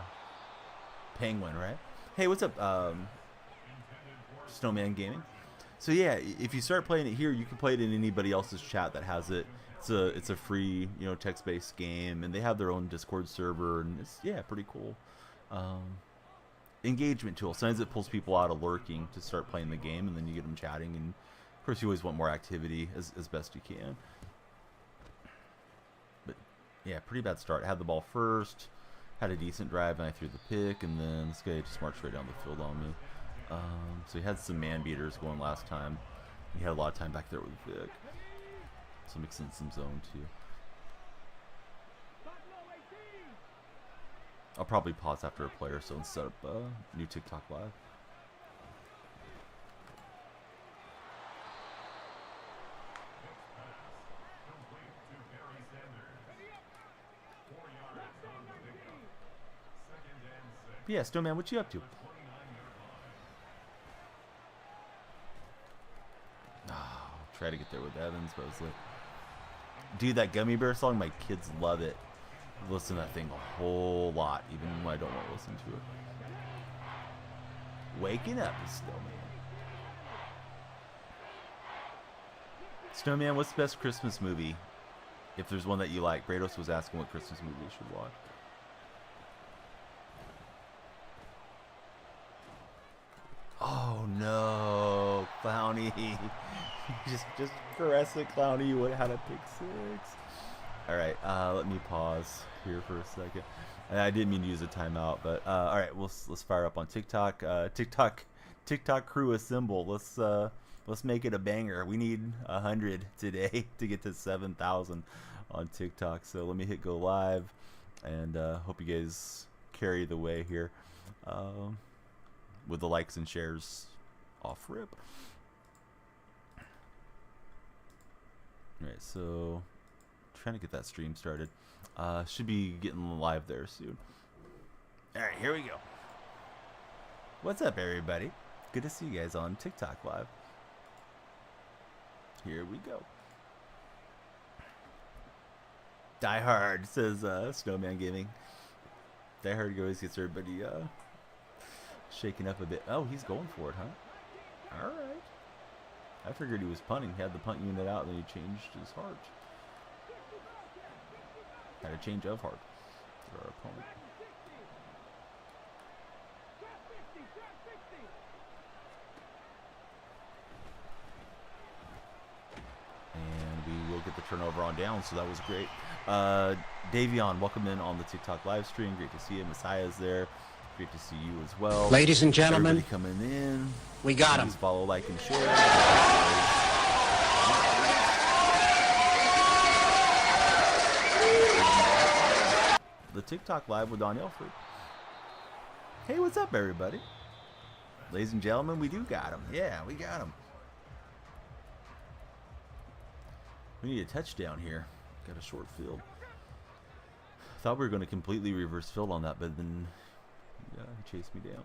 penguin, right? Hey, what's up, Snowman Gaming? So yeah, if you start playing it here, you can play it in anybody else's chat that has it. It's a free, you know, text-based game, and they have their own Discord server, and it's pretty cool. Engagement tool. Sometimes it pulls people out of lurking to start playing the game, and then you get them chatting, and of course you always want more activity as best you can. But yeah, pretty bad start. I had the ball first, had a decent drive, and I threw the pick, and then this guy just marched right down the field on me. So he had some man beaters going last time. He had a lot of time back there with Vic. So mixing some zone too. I'll probably pause after a play or so and set up new TikTok Live. But yeah, Snowman, what you up to? Try to get there with Evans, but I was like, dude, that Gummy Bear song, my kids love it. I listen to that thing a whole lot, even when I don't want to listen to it. Waking up is Snowman. Snowman, what's the best Christmas movie? If there's one that you like. Brados was asking what Christmas movie you should watch. Oh no, Clowny. just caress it, Clowny. You would have had a pick six. All right, let me pause here for a second. I didn't mean to use a timeout, but all right, let's fire up on TikTok. TikTok crew assemble. Let's make it a banger. We need 100 today to get to 7,000 on TikTok. So let me hit go live, and hope you guys carry the way here with the likes and shares off rip. All right, so trying to get that stream started. Should be getting live there soon. All right, here we go. What's up, everybody? Good to see you guys on TikTok live. Here we go. Die Hard, says Snowman Gaming. Die Hard always gets everybody shaking up a bit. Oh, he's going for it, huh? All right. I figured he was punting. He had the punt unit out, and then he changed his heart. Had a change of heart for our opponent. And we will get the turnover on down, so that was great. Davion, welcome in on the TikTok live stream. Great to see you. Messiah's there. Great to see you as well. Ladies and gentlemen, everybody coming in. We got him. Please follow, like, and share. The TikTok live with Don Elford. Hey, what's up, everybody? Ladies and gentlemen, we do got him. Yeah, we got him. We need a touchdown here. Got a short field. Thought we were going to completely reverse field on that, but then he chased me down.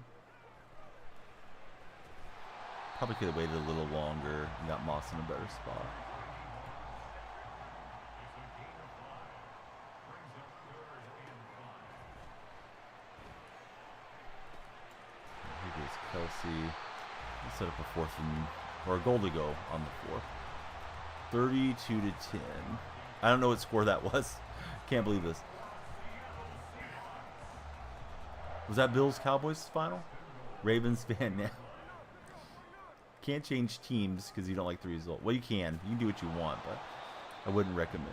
Probably could have waited a little longer and got Moss in a better spot. Here goes Kelsey. Let's set up a fourth and, or a goal to go on the fourth. 32-10. I don't know what score that was. Can't believe this. Was that Bills Cowboys final? Ravens fan now. Can't change teams because you don't like the result. Well, you can. You can do what you want, but I wouldn't recommend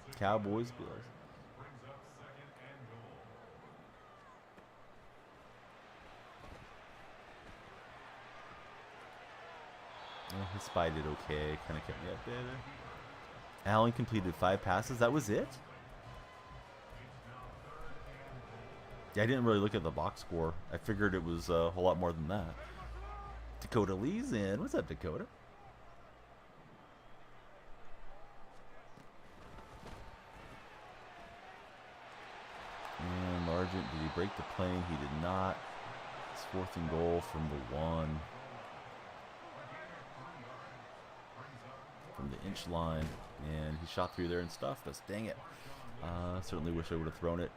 it. Cowboys, Bills. Oh, his spy did okay. Kind of kept me up there. Allen completed 5 passes. That was it? Yeah, I didn't really look at the box score. I figured it was a whole lot more than that. Dakota Lee's in. What's up, Dakota? And Largent, did he break the plane? He did not. It's 4th and goal from the 1. From the inch line. And he shot through there and stuff, but dang it. Certainly wish I would have thrown it,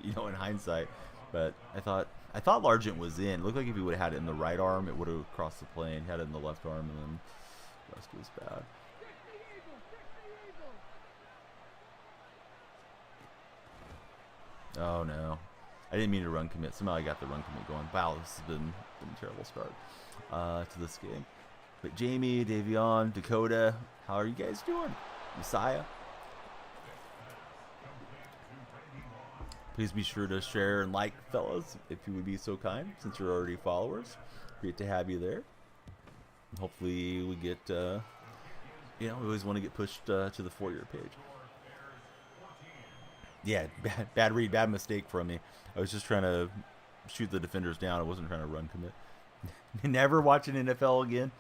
you know, in hindsight. But I thought Largent was in. It looked like if he would have had it in the right arm, it would have crossed the plane. He had it in the left arm, and then the rest was bad. Oh no, I didn't mean to run commit. Somehow I got the run commit going. Wow, this has been a terrible start to this game. But Jamie, Davion, Dakota, how are you guys doing? Messiah. Please be sure to share and like, fellas, if you would be so kind, since you're already followers. Great to have you there. And hopefully we get, you know, we always want to get pushed to the for-your page. Yeah, bad read, bad mistake from me. I was just trying to shoot the defenders down. I wasn't trying to run commit. Never watch an NFL again.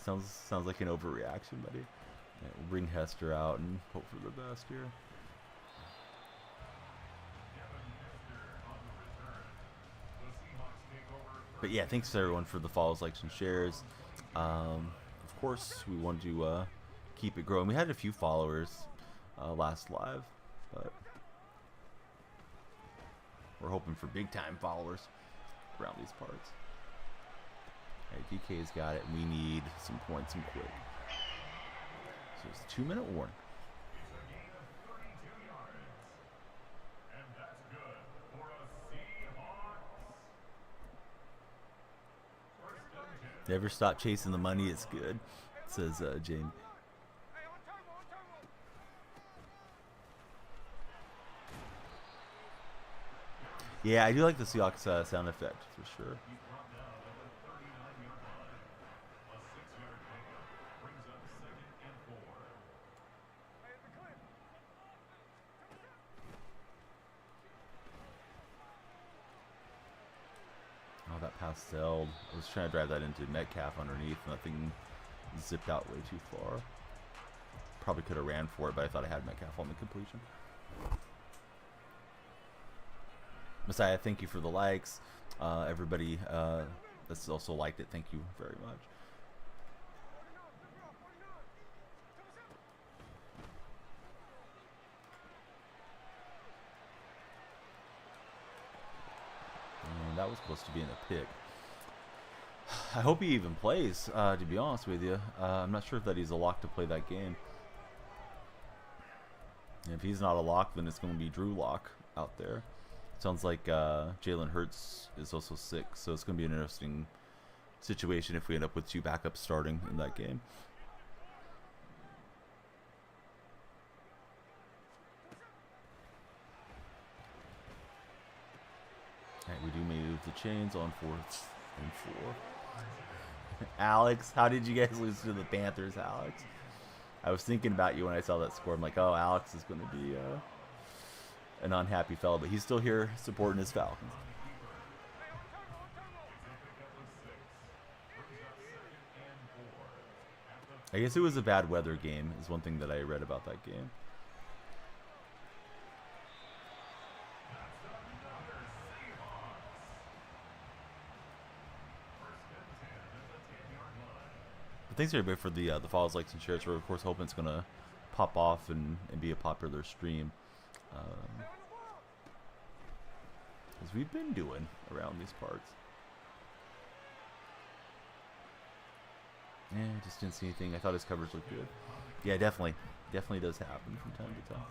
Sounds like an overreaction, buddy. Yeah, we'll bring Hester out and hope for the best here. But yeah, thanks to everyone for the follows, likes, and shares. Of course, we want to keep it growing. We had a few followers last live, but we're hoping for big-time followers around these parts. All right, DK's got it, and we need some points and quick. So it's a 2-minute warning. Never stop chasing the money. It's good, says Jamie. Yeah, I do like the Seahawks sound effect for sure. Oh, that pass sailed. I was trying to drive that into Metcalf underneath. Nothing zipped out way too far. Probably could have ran for it, but I thought I had Metcalf on the completion. Messiah, thank you for the likes. Everybody that's also liked it, thank you very much. And that was supposed to be in a pick. I hope he even plays, to be honest with you. I'm not sure that he's a lock to play that game. And if he's not a lock, then it's going to be Drew Lock out there. Sounds like Jalen Hurts is also sick, so it's going to be an interesting situation if we end up with 2 backups starting in that game. All right, we do move the chains on 4th and 4. Alex, how did you guys lose to the Panthers, Alex? I was thinking about you when I saw that score. I'm like, oh, Alex is going to be an unhappy fellow, but he's still here supporting his Falcons. I guess it was a bad weather game is one thing that I read about that game. But thanks everybody for the follows, likes, and shares. We're of course hoping it's gonna pop off and be a popular stream, as we've been doing around these parts. Yeah, just didn't see anything. I thought his covers looked good. Yeah, definitely does happen from time to time.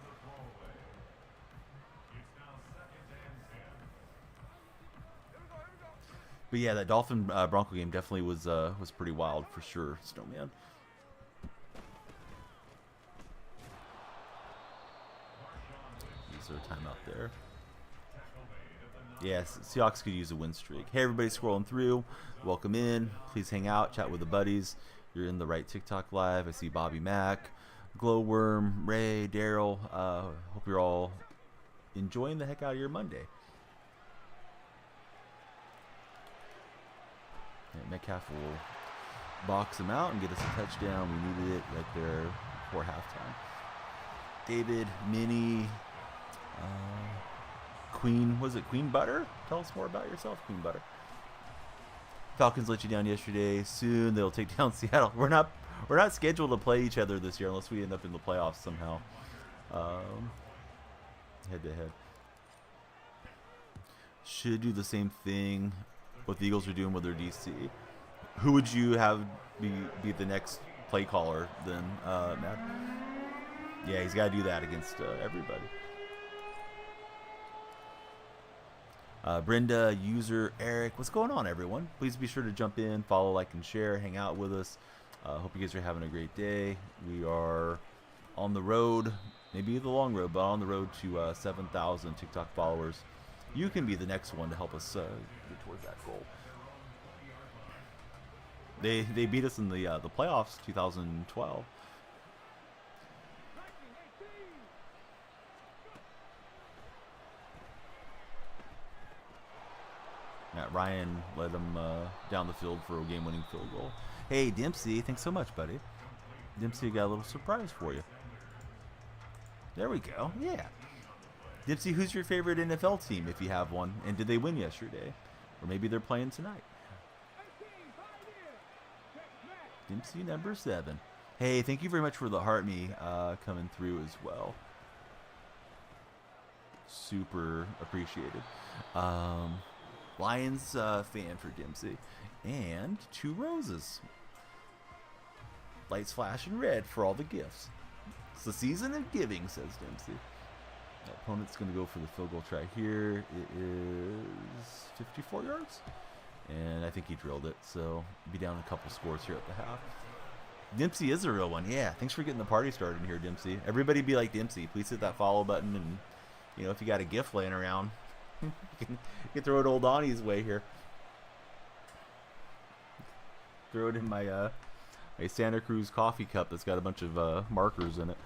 But yeah, that Dolphin Bronco game definitely was pretty wild for sure, Snowman. Use our timeout there. Yes, Seahawks could use a win streak. Hey, everybody scrolling through. Welcome in. Please hang out, chat with the buddies. You're in the right TikTok live. I see Bobby Mack, Glowworm, Ray, Daryl. Hope you're all enjoying the heck out of your Monday. Yeah, Metcalf will box him out and get us a touchdown. We needed it right there before halftime. David, Minnie, Queen, was it Queen Butter? Tell us more about yourself, Queen Butter. Falcons let you down yesterday. Soon they'll take down Seattle. We're not scheduled to play each other this year unless we end up in the playoffs somehow. Head to head. Should do the same thing what the Eagles are doing with their DC. Who would you have be the next play caller then, Matt? Yeah, he's got to do that against everybody. Brenda, user, Eric, what's going on, everyone? Please be sure to jump in, follow, like, and share, hang out with us. Hope you guys are having a great day. We are on the road, maybe the long road, but on the road to 7,000 TikTok followers. You can be the next one to help us get towards that goal. They beat us in the playoffs 2012. Matt Ryan led them down the field for a game-winning field goal. Hey, Dempsey, thanks so much, buddy. Dempsey got a little surprise for you. There we go. Yeah. Dempsey, who's your favorite NFL team if you have one? And did they win yesterday? Or maybe they're playing tonight. Dempsey number 7. Hey, thank you very much for the heart me coming through as well. Super appreciated. Lions fan for Dempsey. And 2 roses. Lights flashing red for all the gifts. It's the season of giving, says Dempsey. The opponent's going to go for the field goal try here. It is 54 yards. And I think he drilled it. So be down a couple scores here at the half. Dempsey is a real one. Yeah, thanks for getting the party started here, Dempsey. Everybody be like Dempsey. Please hit that follow button. And, you know, if you got a gift laying around, you can throw it old Donnie's way here. Throw it in my my Santa Cruz coffee cup that's got a bunch of markers in it.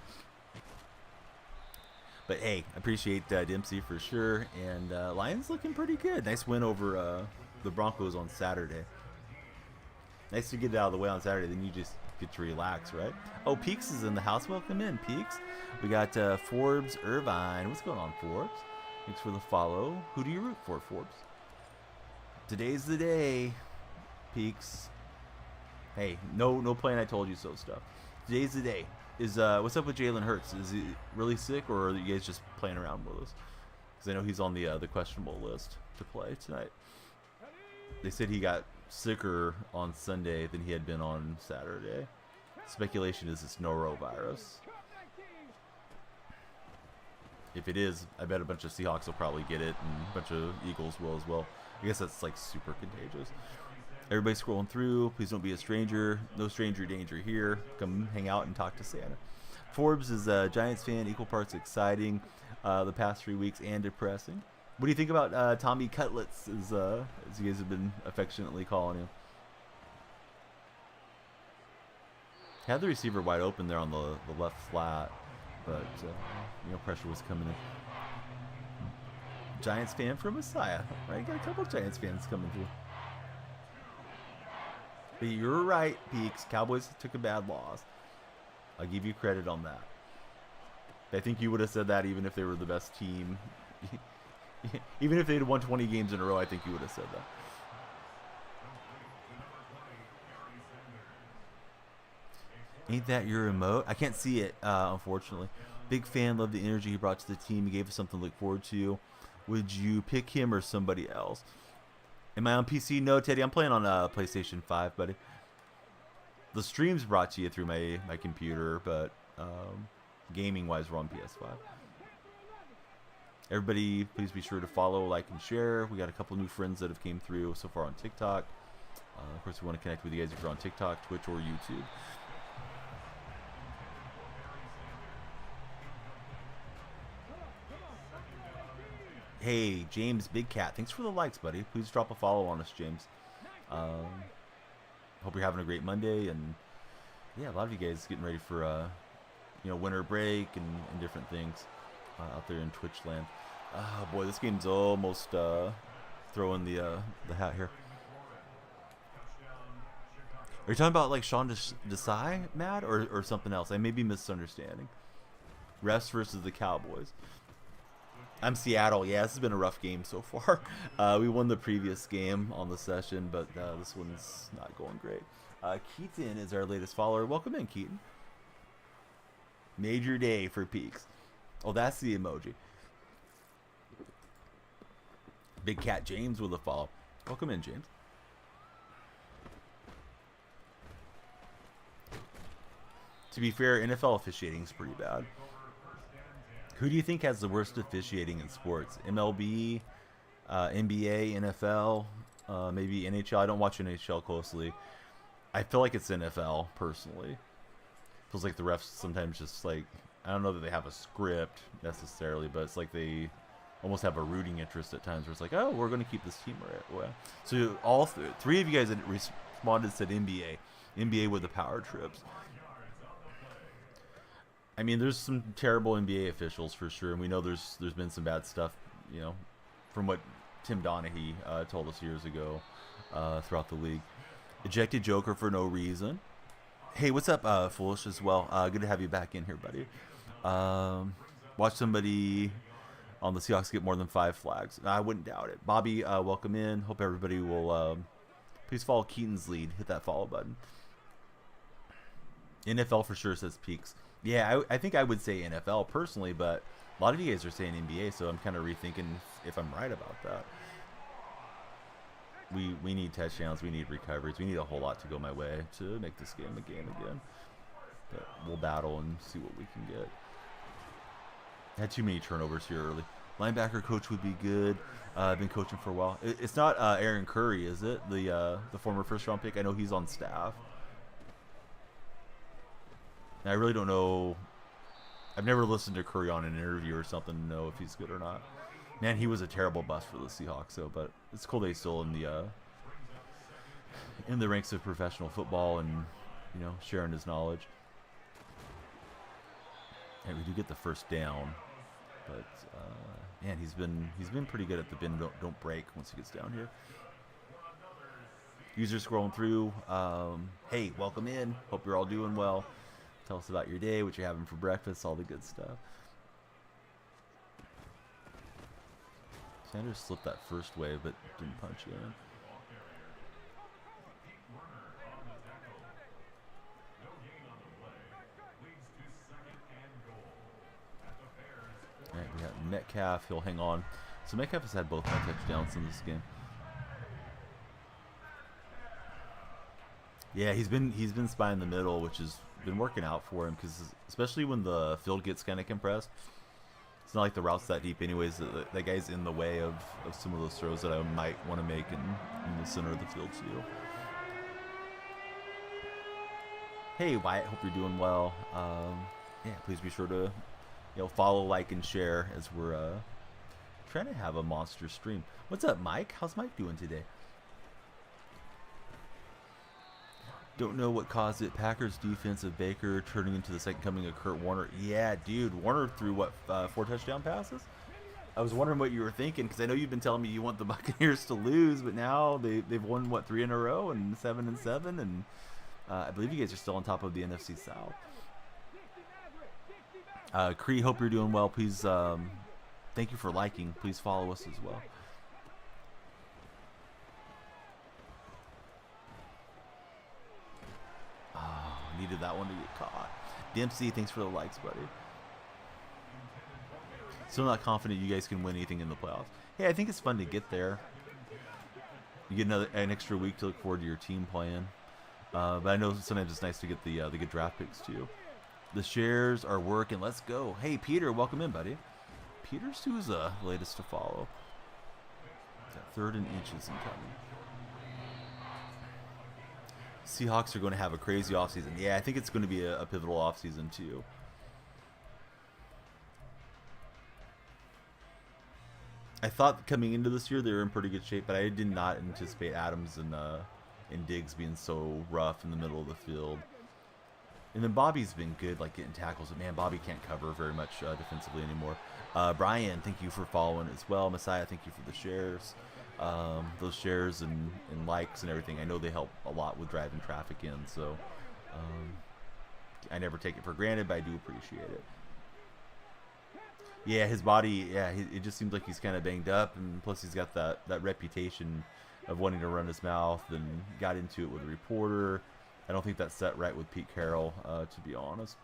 But hey, I appreciate Dempsey for sure. And Lions looking pretty good. Nice win over the Broncos on Saturday. Nice to get it out of the way on Saturday. Then you just get to relax, right? Oh, Peaks is in the house. Welcome in, Peaks. We got Forbes Irvine. What's going on, Forbes? Thanks for the follow. Who do you root for, Forbes? Today's the day, Peaks. Hey, no playing I told you so stuff. Today's the day. Is what's up with Jalen Hurts? Is he really sick, or are you guys just playing around with us? Because I know he's on the questionable list to play tonight. They said he got sicker on Sunday than he had been on Saturday. Speculation is it's norovirus. If it is, I bet a bunch of Seahawks will probably get it, and a bunch of Eagles will as well. I guess that's like super contagious. Everybody scrolling through. Please don't be a stranger. No stranger danger here. Come hang out and talk to Santa. Forbes is a Giants fan, equal parts exciting the past 3 weeks and depressing. What do you think about Tommy Cutlets, as you guys have been affectionately calling him? Had the receiver wide open there on the left flat, but pressure was coming in. Giants fan for Messiah, right? Got a couple Giants fans coming through. But you're right, Peaks. Cowboys took a bad loss. I'll give you credit on that. I think you would have said that even if they were the best team. Even if they'd won 20 games in a row, I think you would have said that. Ain't that your remote? I can't see it, unfortunately. Big fan, love the energy he brought to the team. He gave us something to look forward to. Would you pick him or somebody else? Am I on PC? No, Teddy. I'm playing on PlayStation 5, buddy. The stream's brought to you through my computer, but gaming-wise, we're on PS5. Everybody, please be sure to follow, like, and share. We got a couple new friends that have came through so far on TikTok. Of course, we want to connect with you guys if you're on TikTok, Twitch, or YouTube. Hey, James Big Cat. Thanks for the likes, buddy. Please drop a follow on us, James. Hope you're having a great Monday. And, yeah, a lot of you guys getting ready for, winter break and different things out there in Twitch land. Oh, boy, this game's almost throwing the hat here. Are you talking about, like, Sean Desai, Matt, or something else? I may be misunderstanding. Refs versus the Cowboys. I'm Seattle. Yeah, this has been a rough game so far. We won the previous game on the session, but this one's not going great. Keaton is our latest follower. Welcome in, Keaton. Major day for Peaks. Oh, that's the emoji. Big Cat James with a follow. Welcome in, James. To be fair, NFL officiating is pretty bad. Who do you think has the worst officiating in sports? MLB, NBA, NFL, maybe NHL? I don't watch NHL closely. I feel like it's NFL, personally. Feels like the refs sometimes just like, I don't know that they have a script necessarily, but it's like they almost have a rooting interest at times where it's like, oh, we're going to keep this team right away. So all three of you guys that responded said NBA with the power trips. I mean, there's some terrible NBA officials for sure, and we know there's been some bad stuff, from what Tim Donaghy told us years ago throughout the league. Ejected Joker for no reason. Hey, what's up, Foolish, as well? Good to have you back in here, buddy. Watch somebody on the Seahawks get more than 5 flags. I wouldn't doubt it. Bobby, welcome in. Hope everybody will please follow Keaton's lead. Hit that follow button. NFL for sure, says Peaks. Yeah, I think I would say NFL personally, but a lot of you guys are saying NBA, so I'm kind of rethinking if I'm right about that. We need touchdowns, we need recoveries, we need a whole lot to go my way to make this game a game again. But we'll battle and see what we can get. Had too many turnovers here early. Linebacker coach would be good. I've been coaching for a while. It's not Aaron Curry, is it? The former first-round pick. I know he's on staff. And I really don't know. I've never listened to Curry on an interview or something to know if he's good or not. Man, he was a terrible bust for the Seahawks, though. But it's cool that he's still in the ranks of professional football and sharing his knowledge. And we do get the first down, but man, he's been pretty good at the bend don't break once he gets down here. Users scrolling through. Hey, welcome in. Hope you're all doing well. Tell us about your day, what you're having for breakfast, all the good stuff. Sanders slipped that first wave, but didn't punch in. All right, we got Metcalf. He'll hang on. So Metcalf has had both my touchdowns in this game. Yeah, he's been spying the middle, which has been working out for him, because especially when the field gets kind of compressed, it's not like the route's that deep anyways. That guy's in the way of some of those throws that I might want to make in the center of the field too. Hey Wyatt, hope you're doing well. Yeah, please be sure to follow, like, and share as we're trying to have a monster stream. What's up, Mike? How's Mike doing today? Don't know what caused it. Packers defense of Baker turning into the second coming of Kurt Warner. Yeah, dude. Warner threw, what, 4 touchdown passes? I was wondering what you were thinking, because I know you've been telling me you want the Buccaneers to lose, but now they've won, what, 3 in a row and 7-7, and I believe you guys are still on top of the NFC South. Cree, hope you're doing well. Please, thank you for liking. Please follow us as well. Needed that one to get caught. Dempsey, thanks for the likes, buddy. Still not confident you guys can win anything in the playoffs. Hey, I think it's fun to get there. You get an extra week to look forward to your team playing. But I know sometimes it's nice to get the good draft picks too. The shares are working. Let's go. Hey, Peter, welcome in, buddy. Peter Souza, latest to follow. Got 3rd and inches incoming. Seahawks are going to have a crazy offseason. Yeah, I think it's going to be a pivotal offseason too. I thought coming into this year they were in pretty good shape, but I did not anticipate Adams and Diggs being so rough in the middle of the field. And then Bobby's been good, like getting tackles, but man, Bobby can't cover very much defensively anymore. Brian, thank you for following as well. Messiah, thank you for the shares. Those shares and likes and everything, I know they help a lot with driving traffic in, so I never take it for granted, but I do appreciate it. Yeah, his body, it just seems like he's kind of banged up, and plus he's got that reputation of wanting to run his mouth, and got into it with a reporter. I don't think that's set right with Pete Carroll, to be honest.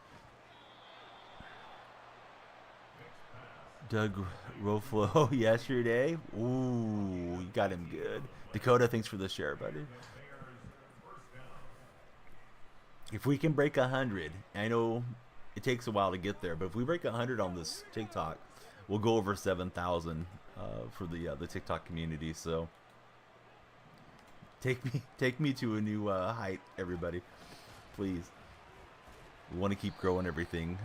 Doug Roflo yesterday. Ooh, you got him good. Dakota, thanks for the share, buddy. If we can break 100, I know it takes a while to get there, but if we break 100 on this TikTok, we'll go over 7,000 for the TikTok community. So take me to a new height, everybody, please. We want to keep growing everything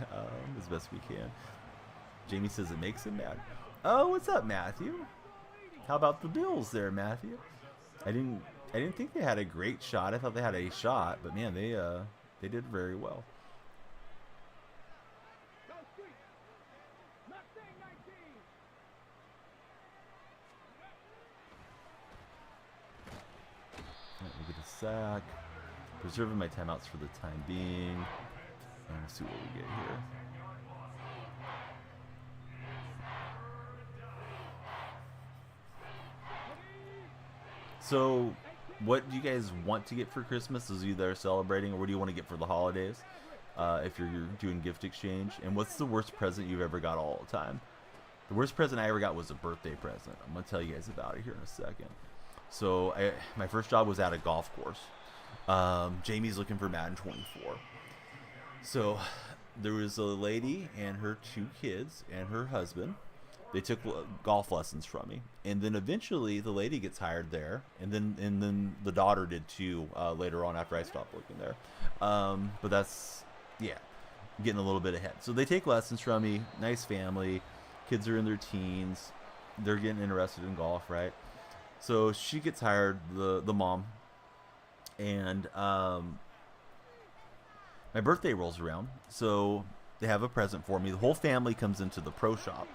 as best we can. Jamie says it makes him mad. Oh, what's up, Matthew? How about the Bills there, Matthew? I didn't think they had a great shot. I thought they had a shot, but man, they did very well. Right, we get a sack. Preserving my timeouts for the time being. And we'll see what we get here. So, what do you guys want to get for Christmas? Those of you that are celebrating, or what do you want to get for the holidays? If you're doing gift exchange, and what's the worst present you've ever got all the time? The worst present I ever got was a birthday present. I'm gonna tell you guys about it here in a second. So, my first job was at a golf course. Jamie's looking for Madden 24. So, there was a lady and her 2 kids and her husband. They took golf lessons from me, and then eventually the lady gets hired there, and then the daughter did too later on after I stopped working there. But that's, yeah, getting a little bit ahead. So they take lessons from me. Nice family, kids are in their teens. they're getting interested in golf, right? So she gets hired, the mom, and my birthday rolls around, so they have a present for me. The whole family comes into the pro shop,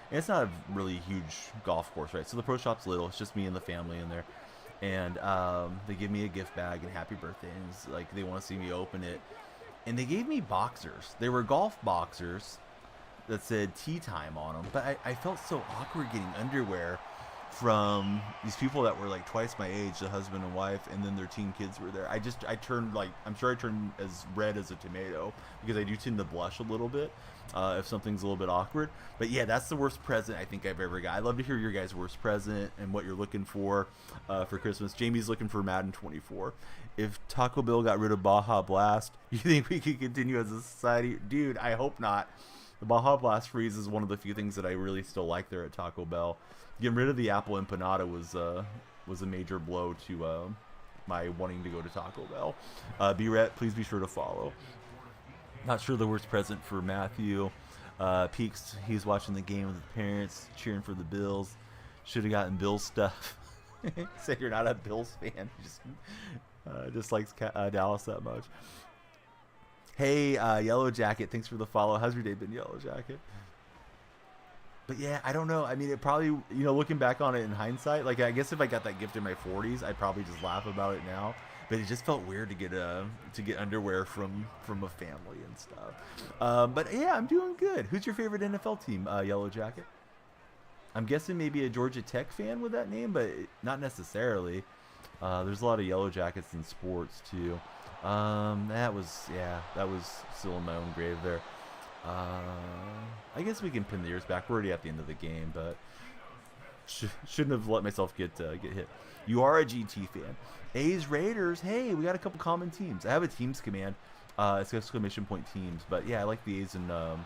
and it's not a really huge golf course, right? So the pro shop's little. It's just me and the family in there, and they give me a gift bag and happy birthday, and it's like they want to see me open it, and they gave me boxers. They were golf boxers that said tea time on them, but I felt so awkward getting underwear from these people that were like twice my age, the husband and wife, and then their teen kids were there. I turned like, I'm sure I turned as red as a tomato, because I do tend to blush a little bit if something's a little bit awkward. But yeah, that's the worst present I think I've ever got. I'd love to hear your guys' worst present and what you're looking for Christmas. Jamie's looking for Madden 24. If Taco Bell got rid of Baja Blast, you think we could continue as a society? Dude, I hope not. The Baja Blast freeze is one of the few things that I really still like there at Taco Bell. Getting rid of the apple empanada was a major blow to my wanting to go to Taco Bell. B-Ret, please be sure to follow. Not sure the worst present for Matthew. Peaks, he's watching the game with his parents, cheering for the Bills. Should have gotten Bills stuff. Said you're not a Bills fan. He just likes Dallas that much. Hey, Yellow Jacket, thanks for the follow. How's your day been, Yellow Jacket? But yeah, I don't know. I mean, it probably, looking back on it in hindsight, like I guess if I got that gift in my 40s, I'd probably just laugh about it now. But it just felt weird to get underwear from a family and stuff. But yeah, I'm doing good. Who's your favorite NFL team, Yellow Jacket? I'm guessing maybe a Georgia Tech fan with that name, but not necessarily. There's a lot of Yellow Jackets in sports too. That was still in my own grave there. I guess we can pin the ears back. We're already at the end of the game, but shouldn't have let myself get hit. You are a GT fan. A's Raiders. Hey, we got a couple common teams. I have a teams command. It's exclamation point teams. But yeah, I like the A's, and I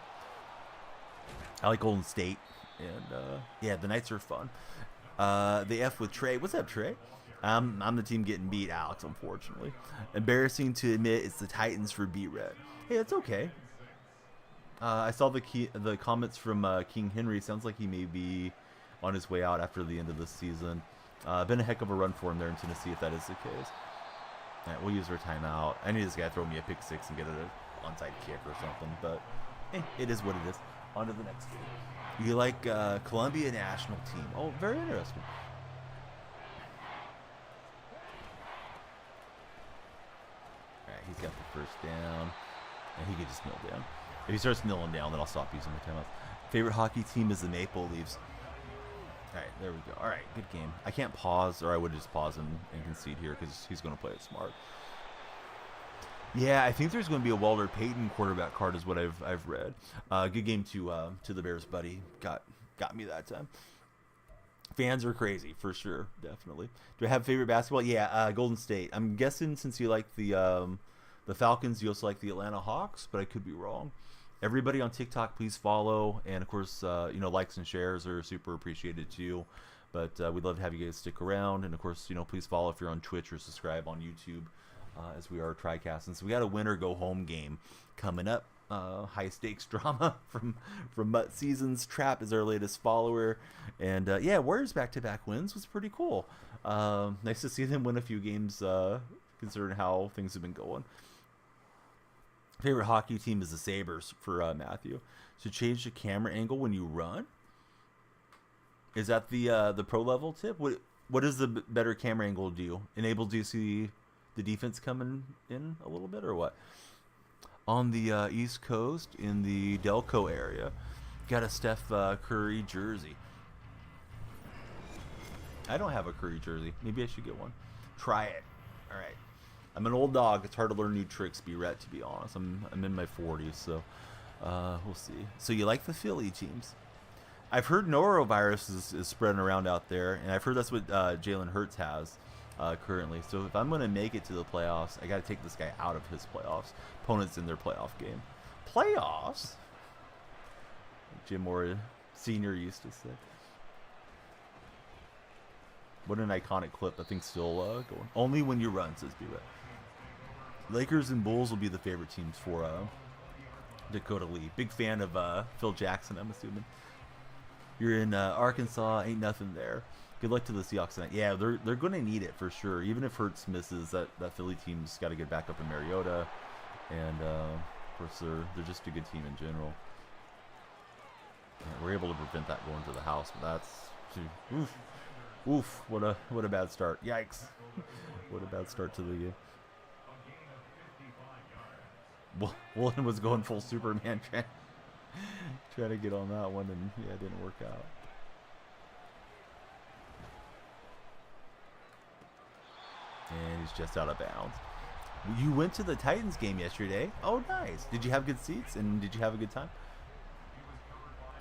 like Golden State. And yeah, the Knights are fun. The F with Trey. What's up, Trey? I'm the team getting beat, Alex, unfortunately. Embarrassing to admit, it's the Titans for B-Red. Hey, it's okay. I saw the comments from King Henry. Sounds like he may be on his way out after the end of the season. Been a heck of a run for him there in Tennessee, if that is the case. All right, we'll use our timeout. I need this guy to throw me a pick six and get an onside kick or something, but it is what it is. On to the next game. You like Columbia National Team. Oh, very interesting. All right, he's got the first down, and he could just kneel down. If he starts kneeling down, then I'll stop using my timeouts. Favorite hockey team is the Maple Leafs. All right, there we go. All right, good game. I can't pause, or I would just pause and concede here because he's going to play it smart. Yeah, I think there's going to be a Walter Payton quarterback card is what I've read. Good game to the Bears, buddy. Got me that time. Fans are crazy, for sure, definitely. Do I have favorite basketball? Yeah, Golden State. I'm guessing since you like the Falcons, you also like the Atlanta Hawks, but I could be wrong. Everybody on TikTok, please follow, and of course, likes and shares are super appreciated too. But we'd love to have you guys stick around, and of course, please follow if you're on Twitch or subscribe on YouTube, as we are TriCast. So we got a win or go home game coming up. High stakes drama from Mutt Seasons. Trap is our latest follower, and yeah, Warriors back-to-back wins was pretty cool. Nice to see them win a few games, considering how things have been going. Favorite hockey team is the Sabres for Matthew. So change the camera angle when you run. Is that the pro level tip? What does the better camera angle do? Enables you to see the defense coming in a little bit, or what? On the East Coast, in the Delco area, got a Steph Curry jersey. I don't have a Curry jersey. Maybe I should get one. Try it. All right. I'm an old dog. It's hard to learn new tricks, B-Ret, to be honest. I'm in my 40s, so we'll see. So you like the Philly teams. I've heard norovirus is spreading around out there, and I've heard that's what Jalen Hurts has currently. So if I'm going to make it to the playoffs, I got to take this guy out of his playoffs. Opponents in their playoff game. Playoffs? Jim Moore Sr. used to say. What an iconic clip. I think still going. Only when you run, says B-Ret. Lakers and Bulls will be the favorite teams for Dakota Lee. Big fan of Phil Jackson, I'm assuming. You're in Arkansas. Ain't nothing there. Good luck to the Seahawks tonight. Yeah, they're going to need it for sure. Even if Hurts misses, that Philly team's got to get back up in Mariota, and of course they're just a good team in general. Yeah, we're able to prevent that going to the house, but that's oof. What a bad start. Yikes. What a bad start to the game. Woolen was going full Superman trying to get on that one, and yeah, it didn't work out. And he's just out of bounds. You went to the Titans game yesterday. Oh, nice. Did you have good seats, and did you have a good time?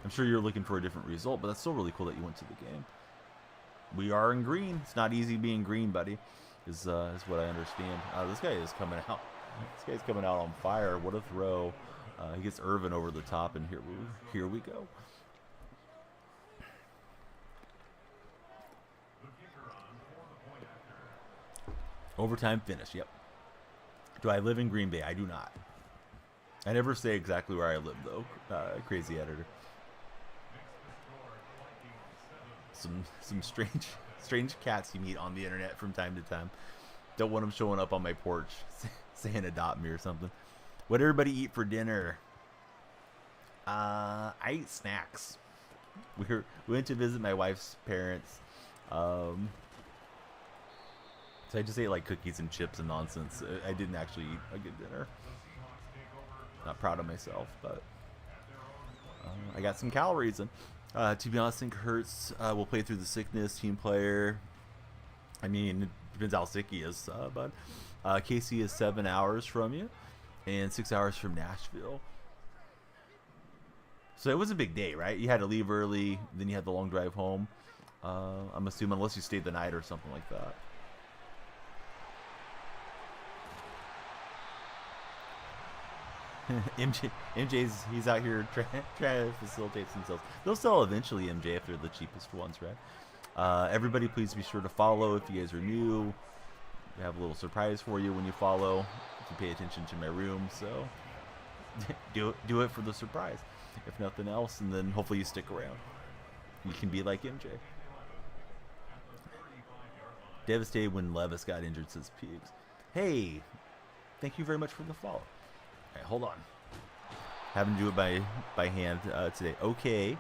I'm sure you're looking for a different result, but that's still really cool that you went to the game. We are in green. It's not easy being green, buddy, is what I understand. This guy is coming out. This guy's coming out on fire. What a throw. He gets Irvin over the top, and here we go. Overtime finish, yep. Do I live in Green Bay? I do not. I never say exactly where I live, though. Crazy editor. Some strange cats you meet on the internet from time to time. Don't want them showing up on my porch saying adopt me or something. What did everybody eat for dinner? I ate snacks. We went to visit my wife's parents. So I just ate like cookies and chips and nonsense. I didn't actually eat a good dinner. Not proud of myself, but I got some calories in. To be honest, I think Hurts will play through the sickness. Team player. I mean, it depends how sick he is, bud. Casey is 7 hours from you, and 6 hours from Nashville. So it was a big day, right? You had to leave early, then you had the long drive home. I'm assuming, unless you stayed the night or something like that. He's out here trying to facilitate some sales. They'll sell eventually, MJ, if they're the cheapest ones, right? Everybody, please be sure to follow if you guys are new. I have a little surprise for you when you follow. If you pay attention to my room, so do it for the surprise, if nothing else, and then hopefully you stick around. You can be like MJ. Devastated when Levis got injured, says Peegs. Hey, thank you very much for the follow. All right, hold on. Having to do it by hand today. Okay.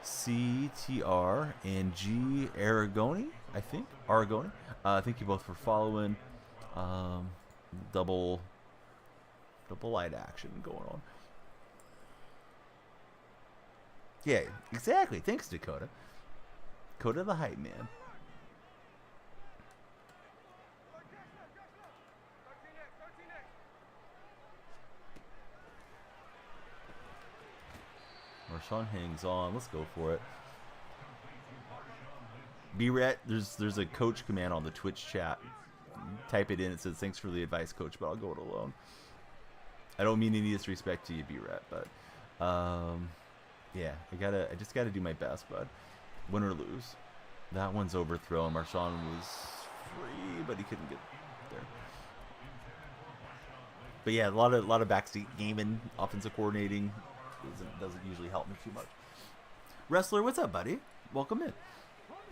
CTR and G Aragoni, I think. Aragoni. Thank you both for following. Double light action going on. Yeah, exactly. Thanks, Dakota. Dakota the hype man. Marshawn hangs on. Let's go for it. B-Ret, there's a coach command on the Twitch chat. Type it in. It says, thanks for the advice, coach, but I'll go it alone. I don't mean any disrespect to you, B-Ret, but yeah, I just gotta do my best, bud. Win or lose. That one's overthrown. Marshawn was free, but he couldn't get there. But yeah, a lot of backseat gaming, offensive coordinating doesn't usually help me too much. Wrestler, what's up, buddy? Welcome in.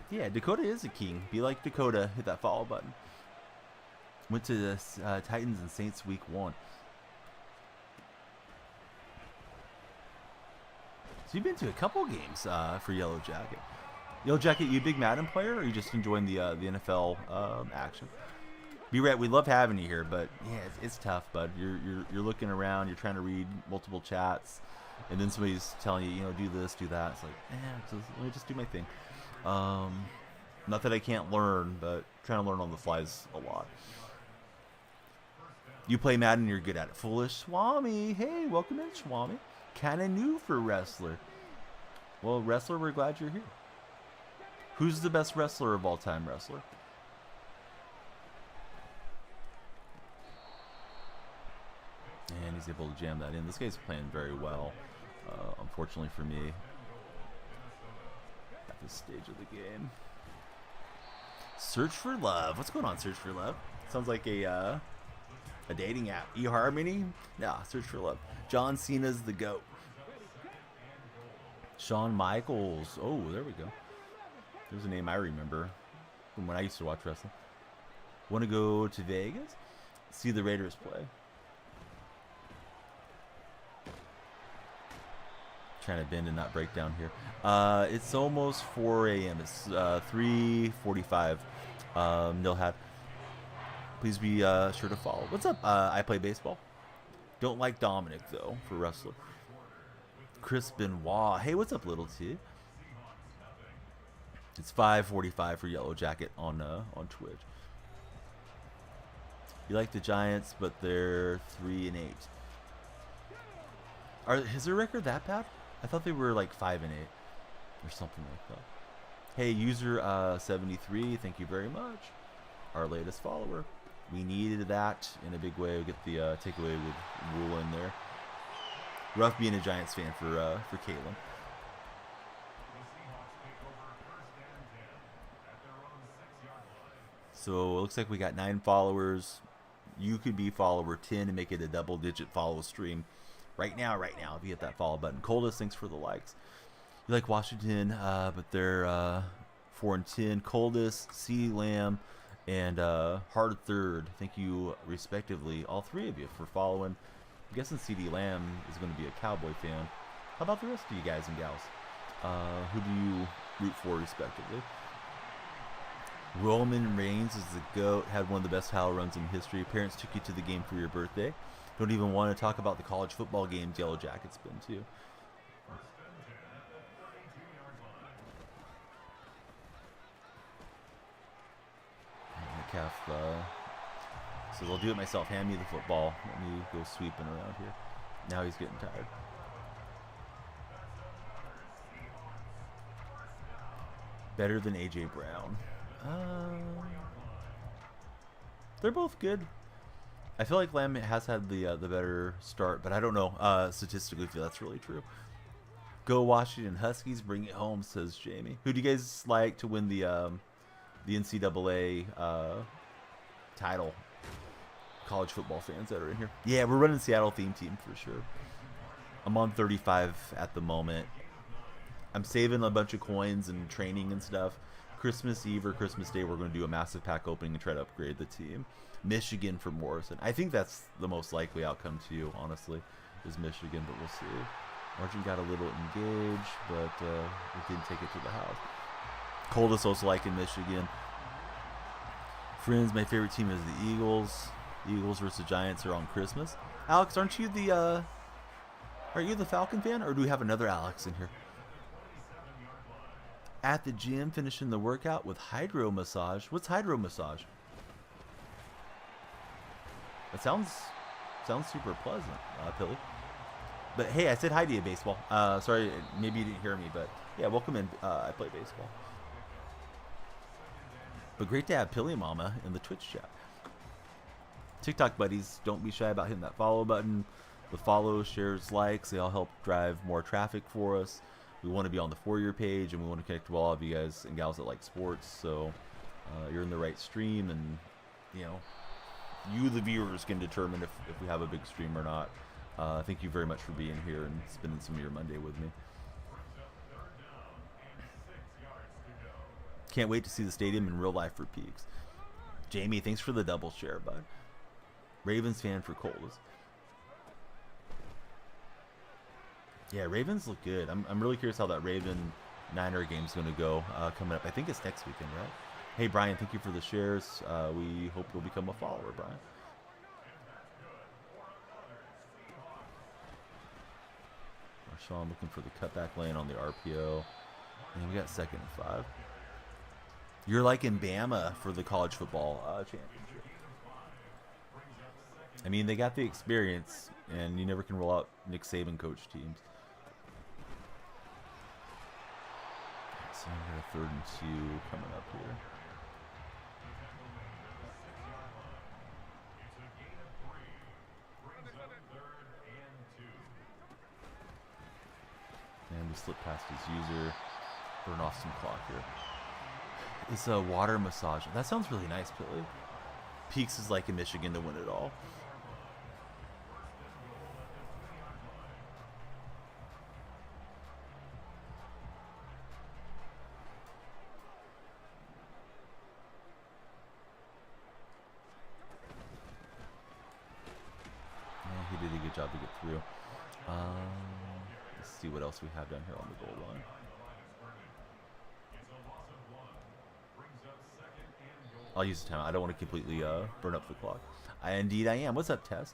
Yeah, Dakota is a king. Be like Dakota. Hit that follow button. Went to the Titans and Saints week 1. So you've been to a couple games for Yellow Jacket. Yellow Jacket, you a big Madden player, or are you just enjoying the NFL action? B-Rat, we love having you here, but yeah, it's tough, bud. You're looking around, you're trying to read multiple chats, and then somebody's telling you, do this, do that. It's like, let me just do my thing. Not that I can't learn, but trying to learn on the flies a lot. You play Madden, you're good at it. Foolish Swami, hey, welcome in, Swami. Kind of new for Wrestler. Well, Wrestler, we're glad you're here. Who's the best wrestler of all time, Wrestler? And he's able to jam that in. This guy's playing very well, unfortunately for me, at this stage of the game. Search for Love. What's going on, Search for Love? Sounds like a dating app. eHarmony? Nah, Search for Love. John Cena's the GOAT. Shawn Michaels. Oh, there we go. There's a name I remember from when I used to watch wrestling. Want to go to Vegas? See the Raiders play. Trying to bend and not break down here. It's almost 4 a.m. It's 3:45. Nilhad. Please be sure to follow. What's up? I play baseball. Don't like Dominic though for wrestler. Chris Benoit. Hey, what's up, Little T? It's 5:45 for Yellow Jacket on Twitch. You like the Giants, but they're 3-8. Is their record that bad? I thought they were like 5-8 or something like that. Hey, user 73, thank you very much. Our latest follower. We needed that in a big way. We get the takeaway with Rule in there. Rough being a Giants fan for Caitlin. So it looks like we got 9 followers. You could be follower 10 and make it a double-digit follow stream right now. If you hit that follow button. Coldest, thanks for the likes. You like Washington, but they're 4-10. Coldest, CeeDee Lamb, and Hard Third. Thank you, respectively, all 3 of you for following. I'm guessing CeeDee Lamb is going to be a Cowboy fan. How about the rest of you guys and gals? Who do you root for, respectively? Roman Reigns is the GOAT, had one of the best title runs in history. Parents took you to the game for your birthday. Don't even want to talk about the college football games Yellow Jackets been to. Metcalf says, I'll do it myself. Hand me the football. Let me go sweeping around here. Now he's getting tired. Better than A.J. Brown. They're both good. I feel like Lamb has had the better start, but I don't know statistically if that's really true. Go Washington Huskies, bring it home, says Jamie. Who do you guys like to win the NCAA title? College football fans that are in here. Yeah, we're running Seattle theme team for sure. I'm on 35 at the moment. I'm saving a bunch of coins and training and stuff. Christmas Eve or Christmas Day, we're going to do a massive pack opening and try to upgrade the team. Michigan for Morrison. I think that's the most likely outcome to you, honestly, is Michigan, but we'll see. Arjun got a little engaged, but we didn't take it to the house. Coldest also like in Michigan. Friends, my favorite team is the Eagles. Eagles versus Giants are on Christmas. Alex, aren't you the Falcon fan, or do we have another Alex in here? At the gym, finishing the workout with hydro massage. What's hydro massage? That sounds super pleasant, Pilly. But hey, I said hi to you, baseball. Sorry, maybe you didn't hear me, but yeah, welcome in. I play baseball. But great to have Pilly Mama in the Twitch chat. TikTok buddies, don't be shy about hitting that follow button. The follows, shares, likes, they all help drive more traffic for us. We want to be on the For You page, and we want to connect with all of you guys and gals that like sports. So you're in the right stream, and you, the viewers, can determine if we have a big stream or not. Thank you very much for being here and spending some of your Monday with me. Can't wait to see the stadium in real life for Peaks. Jamie, thanks for the double share, bud. Ravens fan for Coles. Yeah, Ravens look good. I'm really curious how that Raven-Niner game's going to go coming up. I think it's next weekend, right? Hey, Brian, thank you for the shares. We hope you'll become a follower, Brian. Marshawn looking for the cutback lane on the RPO. And we got 2nd and 5. You're liking Bama for the college football championship. I mean, they got the experience, and you never can roll out Nick Saban coach teams. So we got a 3rd and 2 coming up here. And we slip past his user. Burn off some clock here. It's a water massage. That sounds really nice, Billy. Peaks is like in Michigan to win it all. job to get through. Let's see what else we have down here on the goal line. I'll use the time. I don't want to completely burn up the clock. Indeed I am. What's up, Tess?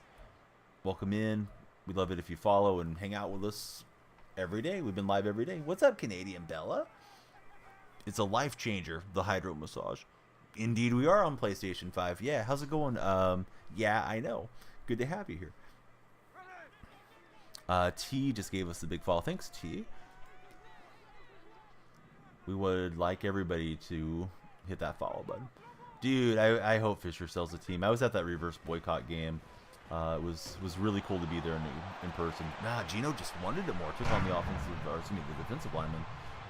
Welcome in. We love it if you follow and hang out with us every day. We've been live every day. What's up, Canadian Bella? It's a life changer, the hydro massage. Indeed we are on PlayStation 5. Yeah, how's it going? Yeah, I know. Good to have you here. T just gave us the big follow. Thanks, T. We would like everybody to hit that follow button. Dude, I hope Fisher sells a team. I was at that reverse boycott game. It was really cool to be there in person. Nah, Gino just wanted it more. Took on the offensive, or excuse me, the defensive lineman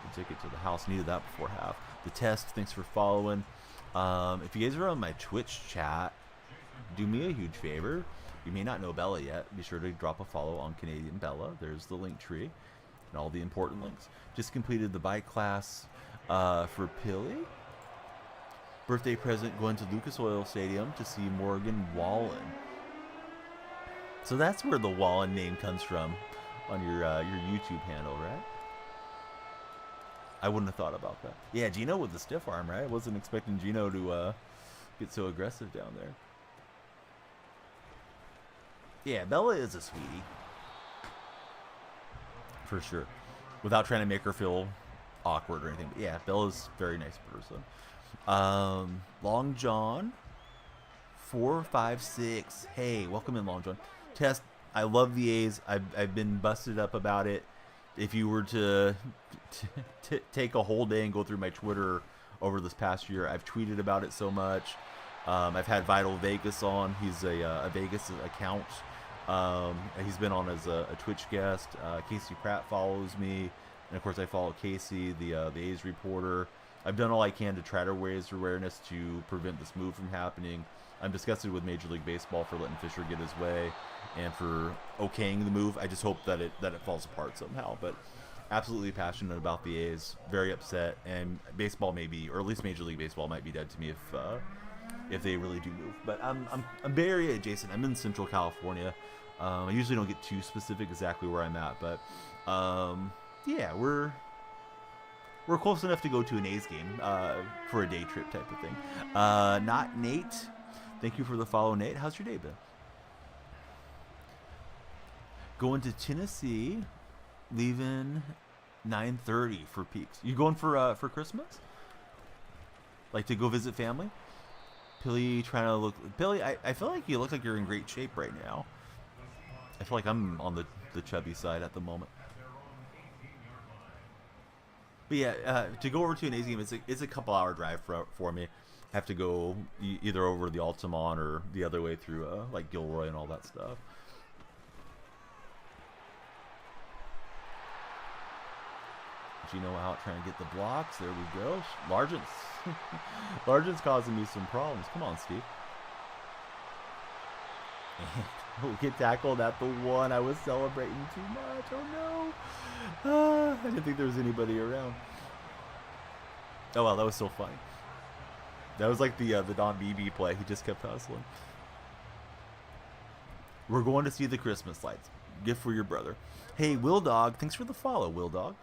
to take it to the house. Needed that before half. The test. Thanks for following. If you guys are on my Twitch chat, do me a huge favor. You may not know Bella yet. Be sure to drop a follow on Canadian Bella. There's the link tree and all the important links. Just completed the bike class for Pilly. Birthday present going to Lucas Oil Stadium to see Morgan Wallen. So that's where the Wallen name comes from on your YouTube handle, right? I wouldn't have thought about that. Yeah, Gino with the stiff arm, right? I wasn't expecting Gino to get so aggressive down there. Yeah, Bella is a sweetie. For sure. Without trying to make her feel awkward or anything. But yeah, Bella's a very nice person. Long John 456. Hey, welcome in, Long John. Test. I love the A's. I've been busted up about it. If you were to take a whole day and go through my Twitter over this past year, I've tweeted about it so much. I've had Vital Vegas on. He's a Vegas account. He's been on as a Twitch guest. Casey Pratt follows me, and of course I follow Casey, the A's reporter. I've done all I can to try to raise awareness to prevent this move from happening. I'm disgusted with Major League Baseball for letting Fisher get his way and for okaying the move. I just hope that it falls apart somehow. But absolutely passionate about the A's, very upset, and baseball may be, or at least Major League Baseball might be dead to me if they really do move. But I'm Bay Area adjacent. I'm in Central California. I usually don't get too specific exactly where I'm at, but yeah, we're close enough to go to an A's game for a day trip type of thing. Not Nate. Thank you for the follow, Nate. How's your day been? Going to Tennessee, leaving 9:30 for Peaks. You going for Christmas? Like to go visit family? Pilly trying to look. Pilly, I feel like you look like you're in great shape right now. I feel like I'm on the chubby side at the moment. But yeah, to go over to an A's game, it's a couple hour drive for me. I have to go either over the Altamont or the other way through like Gilroy and all that stuff. Gino out trying to get the blocks. There we go. Largent's causing me some problems. Come on, Steve. And we get tackled at the one. I was celebrating too much. Oh no. I didn't think there was anybody around. Oh well, that was so funny. That was like the Don Beebe play. He just kept hustling. We're going to see the Christmas lights. Gift for your brother. Hey, Will Dog. Thanks for the follow, Will Dog.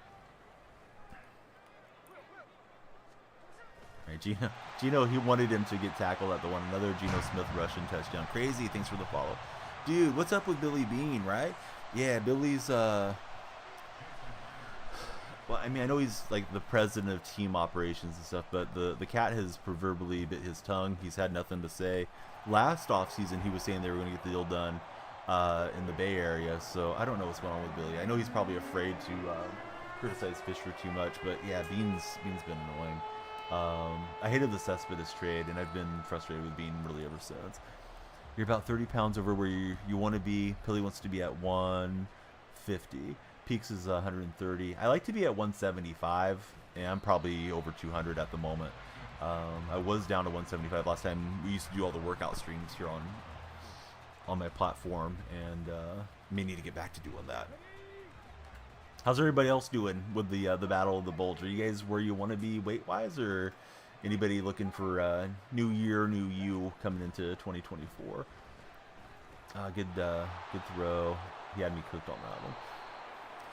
All right, Gino, he wanted him to get tackled at the one. Another Geno Smith Russian touchdown. Crazy. Thanks for the follow. Dude, what's up with Billy Bean, right? Yeah, Billy's, well, I mean, I know he's like the president of team operations and stuff, but the cat has proverbially bit his tongue. He's had nothing to say. Last offseason, he was saying they were going to get the deal done in the Bay Area, so I don't know what's going on with Billy. I know he's probably afraid to criticize Fisher too much, but yeah, Bean's been annoying. I hated the Cespedes trade, and I've been frustrated with Bean really ever since. You're about 30 pounds over where you want to be. Pilly wants to be at 150. Peaks is 130. I like to be at 175, and I'm probably over 200 at the moment. I was down to 175 last time. We used to do all the workout streams here on my platform, and may need to get back to doing that. How's everybody else doing with the Battle of the Bulge? Are you guys where you want to be weight-wise, or anybody looking for new year, new you coming into 2024? Good throw. He had me cooked on that one.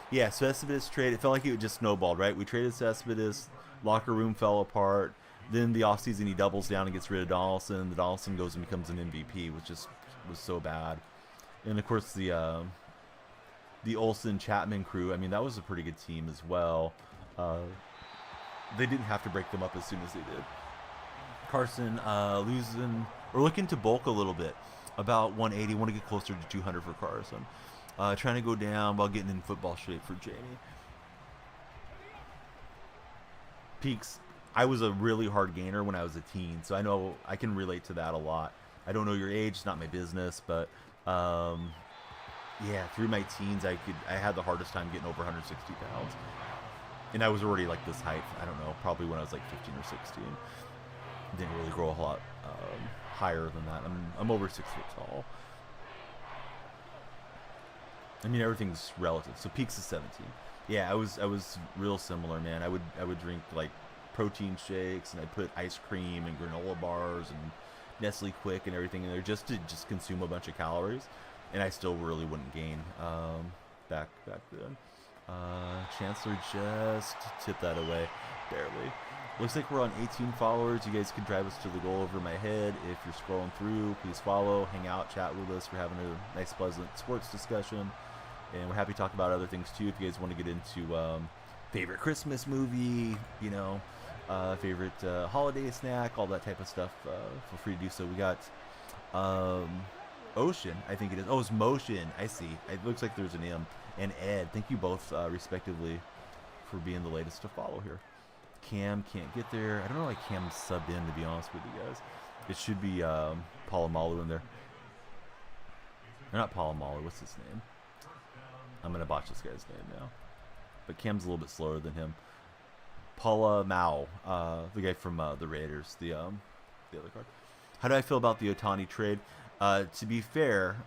Yeah, Cespedes trade. It felt like it just snowballed, right? We traded Cespedes. Locker room fell apart. Then the offseason, he doubles down and gets rid of Donaldson. The Donaldson goes and becomes an MVP, which just was so bad. And of course, the Olsen Chapman crew. I mean, that was a pretty good team as well. They didn't have to break them up as soon as they did. Carson losing or looking to bulk a little bit, about 180. Want to get closer to 200 for Carson. Trying to go down while getting in football shape for Jamie. Peaks. I was a really hard gainer when I was a teen, so I know I can relate to that a lot. I don't know your age; it's not my business, but yeah, through my teens, I had the hardest time getting over 160 pounds, and I was already like this height. I don't know, probably when I was like 15 or 16. Didn't really grow a whole lot higher than that. I'm over 6 foot tall. I mean, everything's relative. So Peaks is 17. Yeah, I was real similar, man. I would drink like protein shakes, and I put ice cream and granola bars and Nestle Quick and everything in there just to consume a bunch of calories, and I still really wouldn't gain back then. Chancellor just tipped that away, barely. Looks like we're on 18 followers. You guys can drive us to the goal over my head. If you're scrolling through, please follow, hang out, chat with us. We're having a nice, pleasant sports discussion, and we're happy to talk about other things too. If you guys want to get into favorite Christmas movie, you know, favorite holiday snack, all that type of stuff, feel free to do so. We got Ocean, I think it is. Oh, it's Motion. I see. It looks like there's an M. And Ed. Thank you both, respectively, for being the latest to follow here. Cam can't get there. I don't know why Cam's subbed in, to be honest with you guys. It should be Palomalu in there. Or not Palomalu. What's his name? I'm going to botch this guy's name now. But Cam's a little bit slower than him. Paula Mao, the guy from the Raiders, the other card. How do I feel about the Ohtani trade? To be fair,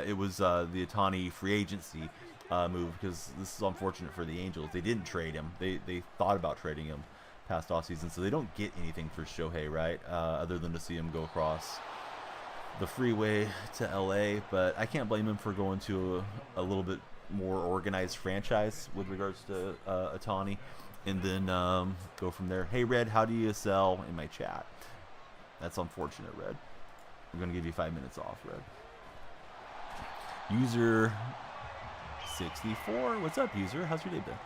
it was the Ohtani free agency move, because this is unfortunate for the Angels. They didn't trade him. They thought about trading him past offseason, so they don't get anything for Shohei, right? Other than to see him go across the freeway to LA. But I can't blame him for going to a little bit more organized franchise with regards to Ohtani, and then go from there. Hey Red, how do you sell in my chat? That's unfortunate, Red. I'm gonna give you 5 minutes off, Red. User 64. What's up, user? How's your day been?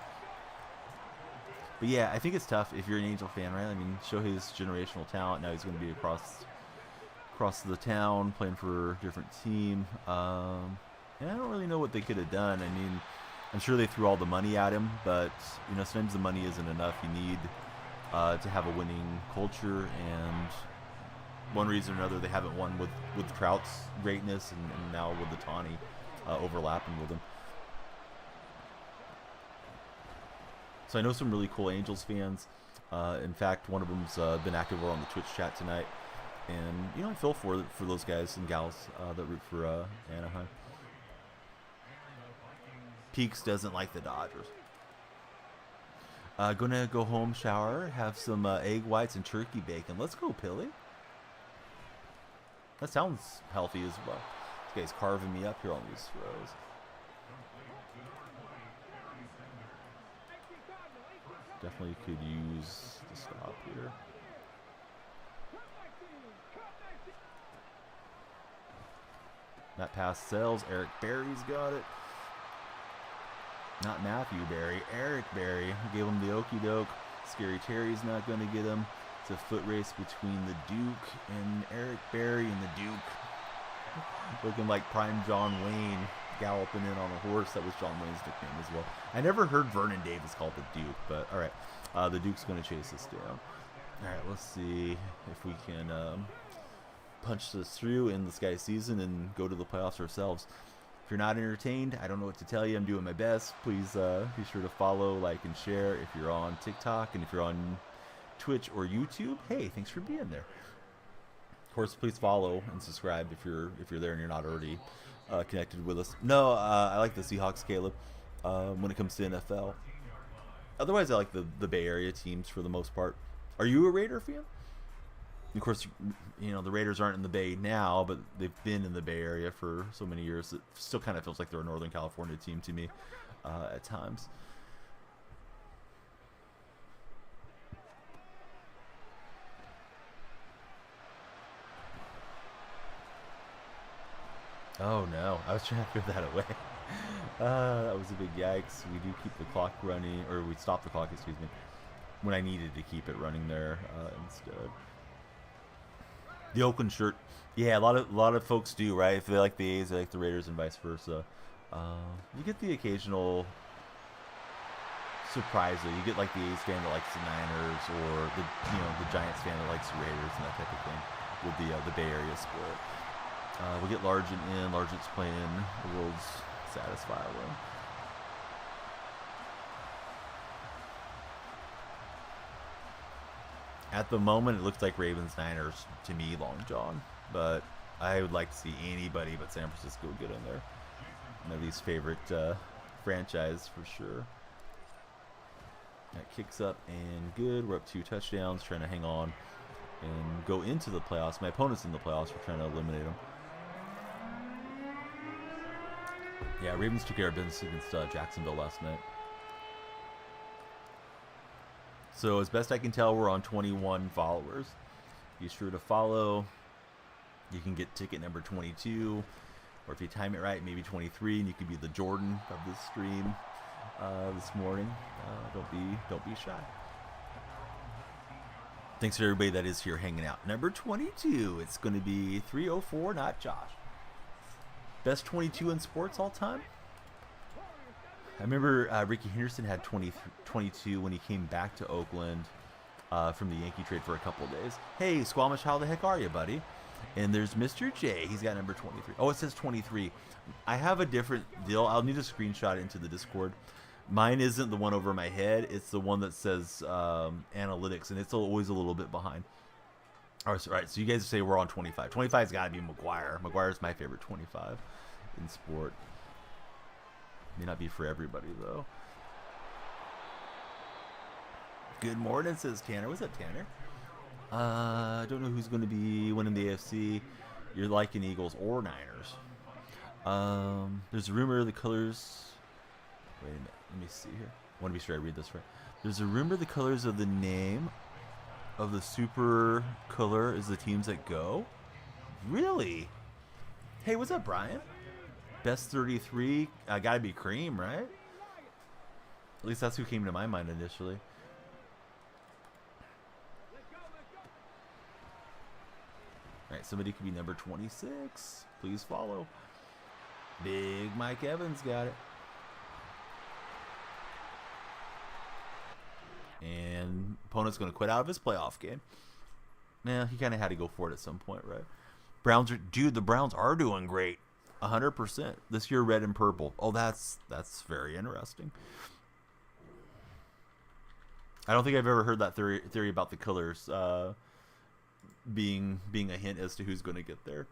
But yeah, I think it's tough if you're an Angel fan, right? I mean, Shohei's generational talent. Now he's going to be across the town playing for a different team. And I don't really know what they could have done. I mean, I'm sure they threw all the money at him, but you know, sometimes the money isn't enough. You need to have a winning culture, and one reason or another they haven't won with Trout's greatness, and now with Ohtani overlapping with him. So I know some really cool Angels fans. In fact, one of them's been active over on the Twitch chat tonight, and you know, I feel for those guys and gals that root for Anaheim. Peaks doesn't like the Dodgers. Gonna go home, shower, have some egg whites and turkey bacon. Let's go, Pilly. That sounds healthy as well. This guy's carving me up here on these throws. Definitely could use the stop here. That pass sells. Eric Berry's got it. Not Matthew Berry. Eric Berry. Gave him the okie doke. Scary Terry's not going to get him. It's a foot race between the Duke and Eric Berry, and the Duke looking like prime John Wayne galloping in on a horse. That was John Wayne's nickname as well. I never heard Vernon Davis called the Duke, but all right. The Duke's going to chase us down. All right, let's see if we can punch this through in this guy's season and go to the playoffs ourselves. If you're not entertained, I don't know what to tell you. I'm doing my best. Please be sure to follow, like, and share if you're on TikTok, and if you're on Twitch or YouTube. Hey, thanks for being there. Of course, please follow and subscribe if you're there and you're not already connected with us. No, I like the Seahawks, Caleb, when it comes to NFL. Otherwise, I like the Bay Area teams for the most part. Are you a Raider fan? Of course, you know, the Raiders aren't in the Bay now, but they've been in the Bay Area for so many years. It still kind of feels like they're a Northern California team to me at times. Oh no, I was trying to clear that away. That was a big yikes. We do keep the clock running, or we stop the clock, excuse me, when I needed to keep it running there instead. The Oakland shirt, yeah, a lot of folks do, right? If they like the A's, they like the Raiders, and vice versa. You get the occasional surprise, though. You get like the A's fan that likes the Niners, or the Giants fan that likes the Raiders, and that type of thing with the Bay Area split. We'll get Largent in. Largent's playing the world's saddest violin. At the moment, it looks like Ravens-Niners to me, Long John. But I would like to see anybody but San Francisco get in there. My least favorite franchise for sure. That kicks up and good. We're up 2 touchdowns, trying to hang on and go into the playoffs. My opponent's in the playoffs. We're trying to eliminate them. Yeah, Ravens took care of business against Jacksonville last night. So as best I can tell, we're on 21 followers. Be sure to follow. You can get ticket number 22, or if you time it right, maybe 23, and you could be the Jordan of this stream this morning. Don't be shy. Thanks to everybody that is here hanging out. Number 22, it's going to be 304, not Josh. Best 22 in sports all time? I remember Ricky Henderson had 22 when he came back to Oakland from the Yankee trade for a couple of days. Hey, Squamish, how the heck are you, buddy? And there's Mr. J. He's got number 23. Oh, it says 23. I have a different deal. I'll need to screenshot it into the Discord. Mine isn't the one over my head. It's the one that says analytics, and it's always a little bit behind. All right, so you guys say we're on 25. 25's got to be McGuire. McGuire's my favorite 25 in sport. May not be for everybody, though. Good morning, says Tanner. What's up, Tanner? I don't know who's going to be winning the AFC. You're liking Eagles or Niners. There's a rumor the colors... Wait a minute. Let me see here. I want to be sure I read this right. There's a rumor the colors of the name of the super color is the teams that go. Really? Hey, what's up, Brian? Best 33. Gotta be Cream, right? At least that's who came to my mind initially. All right, somebody could be number 26. Please follow. Big Mike Evans got it. And opponent's going to quit out of his playoff game. Nah, he kind of had to go for it at some point, right? The Browns are doing great. 100%. This year, red and purple. Oh, that's very interesting. I don't think I've ever heard that theory about the colors being a hint as to who's going to get there.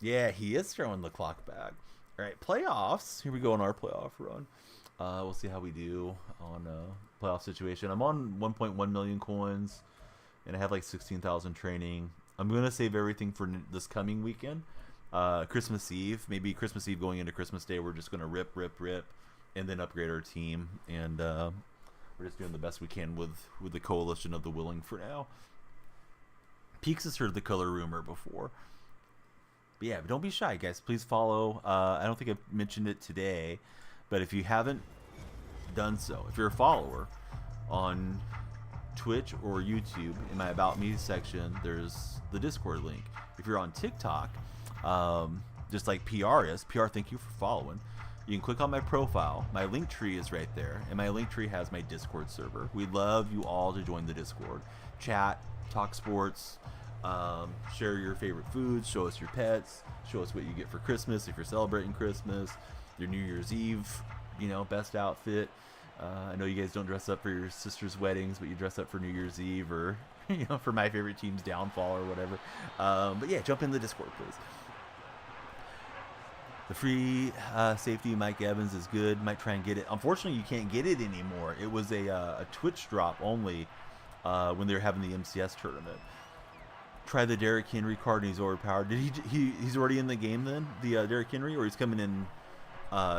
Yeah, he is throwing the clock back. All right, playoffs. Here we go on our playoff run. We'll see how we do on playoff situation. I'm on 1.1 million coins, and I have like 16,000 training. I'm going to save everything for this coming weekend. Christmas Eve, maybe Christmas Eve going into Christmas Day, we're just going to rip, and then upgrade our team. And we're just doing the best we can with the coalition of the willing for now. Peaks has heard the color rumor before. But yeah, don't be shy, guys. Please follow. I don't think I've mentioned it today, but if you haven't done so, if you're a follower on Twitch or YouTube, in my About Me section, there's the Discord link. If you're on TikTok, just like PR is, PR, thank you for following. You can click on my profile. My link tree is right there, and my link tree has my Discord server. We'd love you all to join the Discord. Chat, talk sports, share your favorite foods, show us your pets, show us what you get for Christmas if you're celebrating Christmas, your New Year's Eve, best outfit. I know you guys don't dress up for your sister's weddings, but you dress up for New Year's Eve or, for my favorite team's downfall or whatever. But yeah, jump in the Discord, please. The free safety Mike Evans is good. Might try and get it. Unfortunately, you can't get it anymore. It was a Twitch drop only when they were having the MCS tournament. try the Derrick Henry card and he's overpowered. Did he's already in the game then? The Derrick Henry, or he's coming in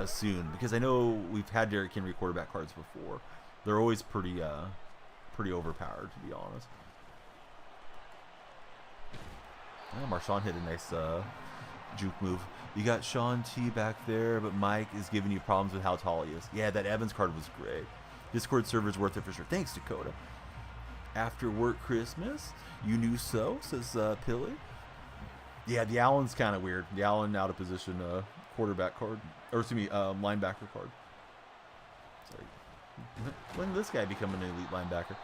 soon? Because I know we've had Derrick Henry quarterback cards before. They're always pretty overpowered, to be honest. Oh, Marshawn hit a nice juke move. You got Sean T back there, but Mike is giving you problems with how tall he is. Yeah, that Evans card was great. Discord server's worth it for sure. Thanks, Dakota. After work Christmas, you knew so, says Pilly. Yeah, the Allen's kind of weird. The Allen out of position quarterback card, or excuse me, linebacker card. Sorry. When did this guy become an elite linebacker?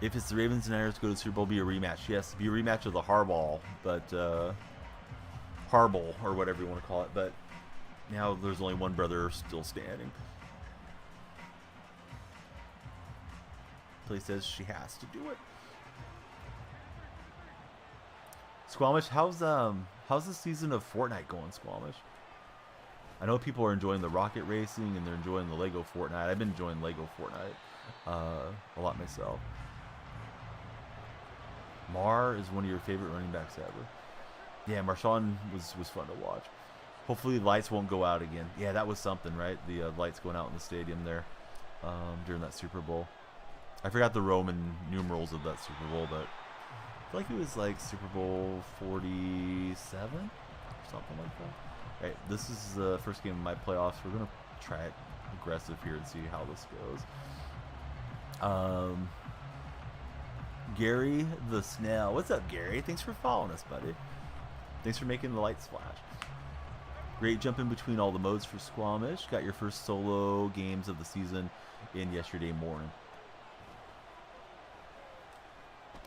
If it's the Ravens and Niners go to the Super Bowl, be a rematch. Yes, be a rematch of the Harbaugh, but Harbaugh or whatever you want to call it. But now there's only one brother still standing. Play says she has to do it. Squamish, how's the season of Fortnite going, Squamish? I know people are enjoying the rocket racing and they're enjoying the Lego Fortnite. I've been enjoying Lego Fortnite a lot myself. Mar is one of your favorite running backs ever. Yeah, Marshawn was fun to watch. Hopefully lights won't go out again. Yeah, that was something, right? The lights going out in the stadium there during that Super Bowl. I forgot the Roman numerals of that Super Bowl, but I feel like it was like Super Bowl 47 or something like that. All right, this is the first game of my playoffs. We're going to try it aggressive here and see how this goes. Gary the Snail. What's up, Gary? Thanks for following us, buddy. Thanks for making the lights flash. Great jump in between all the modes for Squamish. Got your first solo games of the season in yesterday morning.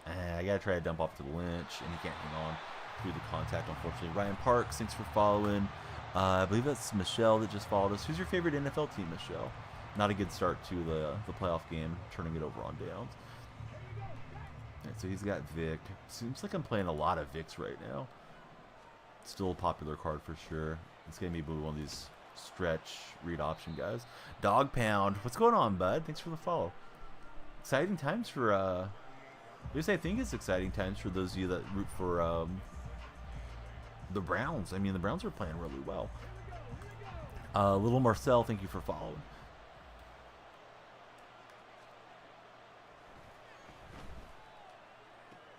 I gotta try to dump off to the Lynch, and he can't hang on through the contact, unfortunately. Ryan Parks, thanks for following. I believe that's Michelle that just followed us. Who's your favorite NFL team, Michelle? Not a good start to the playoff game, turning it over on downs. Right, so he's got Vic. Seems like I'm playing a lot of Vics right now. Still a popular card for sure. It's gonna be one of these stretch read option guys. Dog Pound, what's going on, bud? Thanks for the follow. Exciting times for at least I think it's exciting times for those of you that root for the Browns. I mean, the Browns are playing really well. Little Marcel, thank you for following.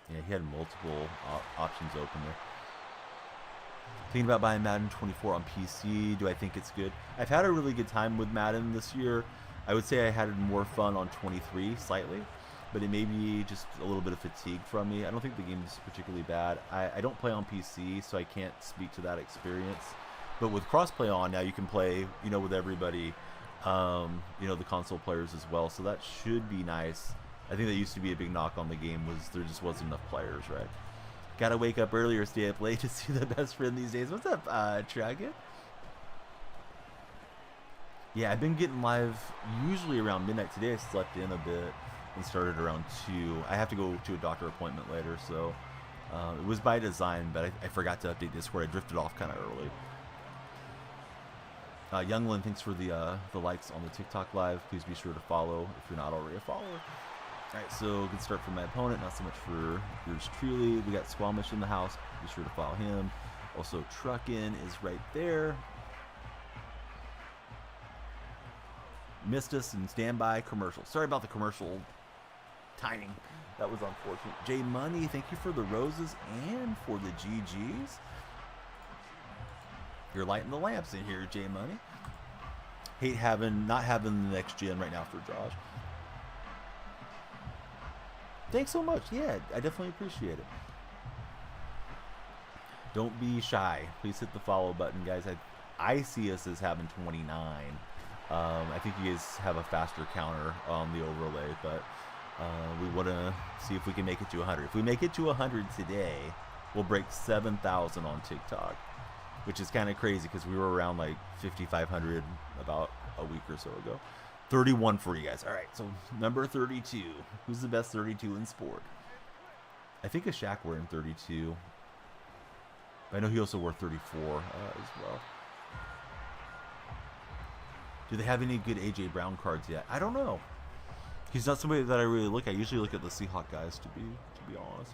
Yeah, he had multiple options open there. Thinking about buying Madden 24 on PC. Do I think it's good? I've had a really good time with Madden this year. I would say I had more fun on 23 slightly, but it may be just a little bit of fatigue from me. I don't think the game is particularly bad. I don't play on PC, so I can't speak to that experience. But with crossplay on now, you can play, you know, with everybody, you know, the console players as well. So that should be nice. I think that used to be a big knock on the game, was there just wasn't enough players, right? Gotta wake up early or stay up late to see the best friend these days. What's up, Traggett? Yeah, I've been getting live usually around midnight. Today I slept in a bit and started around 2. I have to go to a doctor appointment later, so it was by design, but I forgot to update Discord. I drifted off kind of early. Youngland, thanks for the likes on the TikTok live. Please be sure to follow if you're not already a follower. All right, so good start for my opponent, not so much for yours truly. We got Squamish in the house. Be sure to follow him. Also, Truckin is right there. Missed us in standby commercial. Sorry about the commercial timing. That was unfortunate. J Money, thank you for the roses and for the GGs. You're lighting the lamps in here, J Money. Hate not having the next gen right now for Josh. Thanks so much. Yeah, I definitely appreciate it. Don't be shy. Please hit the follow button, guys. I see us as having 29. I think you guys have a faster counter on the overlay, but we want to see if we can make it to 100. If we make it to 100 today, we'll break 7,000 on TikTok, which is kind of crazy because we were around like 5,500 about a week or so ago. 31 for you guys. All right, so number 32. Who's the best 32 in sport? I think a Shaq wearing 32. I know he also wore 34 as well. Do they have any good AJ Brown cards yet? I don't know. He's not somebody that I really look at. I usually look at the Seahawk guys, to be honest.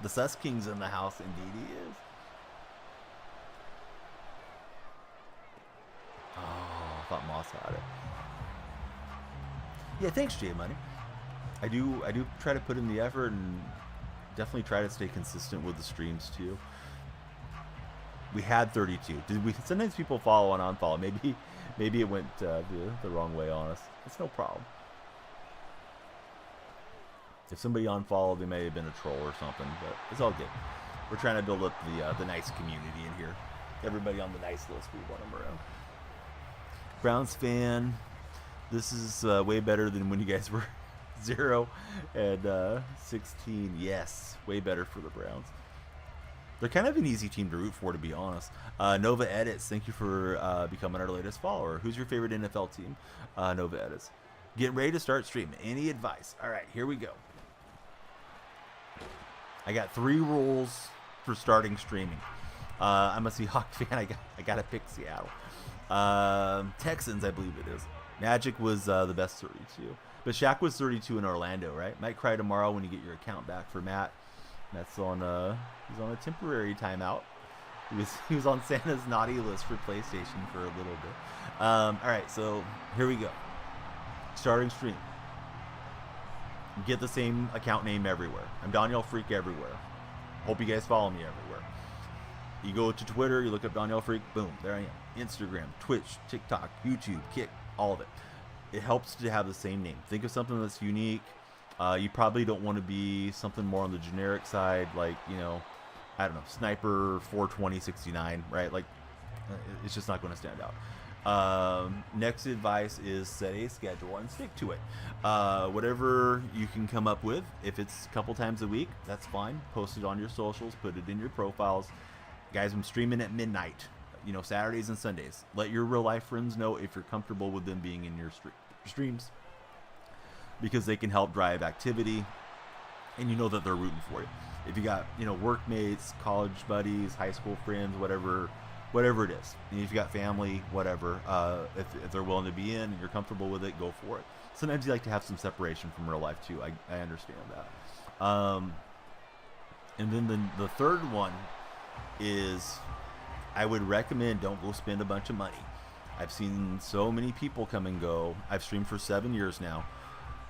The Sus King's in the house, indeed he is. Oh, I thought Moss had it. Yeah, thanks, J Money. I do try to put in the effort and definitely try to stay consistent with the streams too. We had 32. Did we? Sometimes people follow and unfollow. Maybe it went the wrong way on us. It's no problem. If somebody unfollowed, they may have been a troll or something, but it's all good. We're trying to build up the nice community in here. Everybody on the nice list, we want them around. Browns fan. This is way better than when you guys were 0 and 16. Yes, way better for the Browns. They're kind of an easy team to root for, to be honest. Nova Edits, thank you for becoming our latest follower. Who's your favorite NFL team? Nova Edits. Getting ready to start streaming. Any advice? All right, here we go. I got 3 rules for starting streaming. I'm a Seahawks fan. I got to pick Seattle. Texans, I believe it is. Magic was the best 32. But Shaq was 32 in Orlando, right? Might cry tomorrow when you get your account back for Matt. That's on he's on a temporary timeout. He was on Santa's naughty list for PlayStation for a little bit. All right, so here we go. Starting stream. Get the same account name everywhere. I'm Daniel Freak everywhere. Hope you guys follow me everywhere. You go to Twitter, you look up Daniel Freak, boom, there I am. Instagram, Twitch, TikTok, YouTube, Kick, all of it. It helps to have the same name. Think of something that's unique. You probably don't want to be something more on the generic side, like, you know, I don't know, Sniper 42069, right? Like, it's just not going to stand out. Next advice is set a schedule and stick to it. Whatever you can come up with, if it's a couple times a week, that's fine. Post it on your socials, put it in your profiles. Guys, I'm streaming at midnight, you know, Saturdays and Sundays. Let your real life friends know if you're comfortable with them being in your streams, because they can help drive activity, and you know that they're rooting for you. If you got, you know, workmates, college buddies, high school friends, whatever it is. And if you got family, whatever, if they're willing to be in and you're comfortable with it, go for it. Sometimes you like to have some separation from real life too. I understand that. And then the third one is, I would recommend don't go spend a bunch of money. I've seen so many people come and go. I've streamed for 7 years now.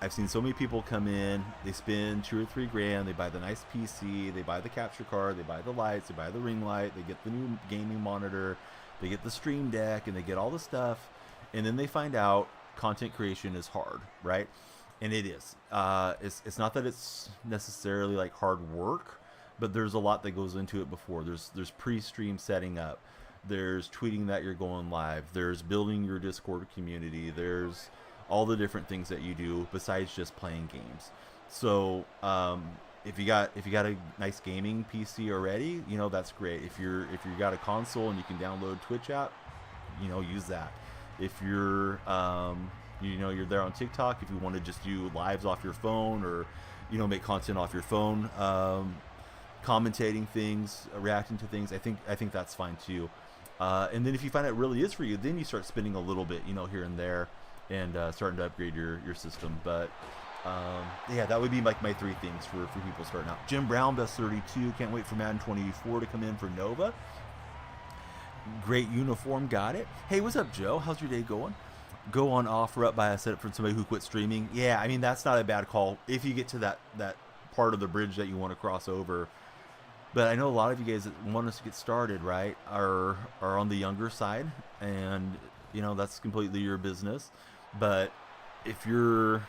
I've seen so many people come in, they spend $2 or $3 grand, they buy the nice PC, they buy the capture card, they buy the lights, they buy the ring light, they get the new gaming monitor, they get the stream deck, and they get all the stuff, and then they find out content creation is hard, right? And it is. It's not that it's necessarily like hard work, but there's a lot that goes into it before. There's pre-stream setting up, there's tweeting that you're going live, there's building your Discord community, there's all the different things that you do besides just playing games. So if you got a nice gaming PC already, you know, that's great. If you got a console and you can download Twitch app, you know, use that. If you're you know, you're there on TikTok, if you want to just do lives off your phone, or, you know, make content off your phone, commentating things, reacting to things, I think that's fine too. And then if you find it really is for you, then you start spending a little bit, you know, here and there, and starting to upgrade your system. But yeah, that would be like my 3 things for people starting out. Jim Brown, best 32. Can't wait for Madden 24 to come in for Nova. Great uniform, got it. Hey, what's up, Joe? How's your day going? Go on offer up by a setup for somebody who quit streaming. Yeah, I mean, that's not a bad call if you get to that part of the bridge that you want to cross over. But I know a lot of you guys that want us to get started, right, are on the younger side, and, you know, that's completely your business. But if you're,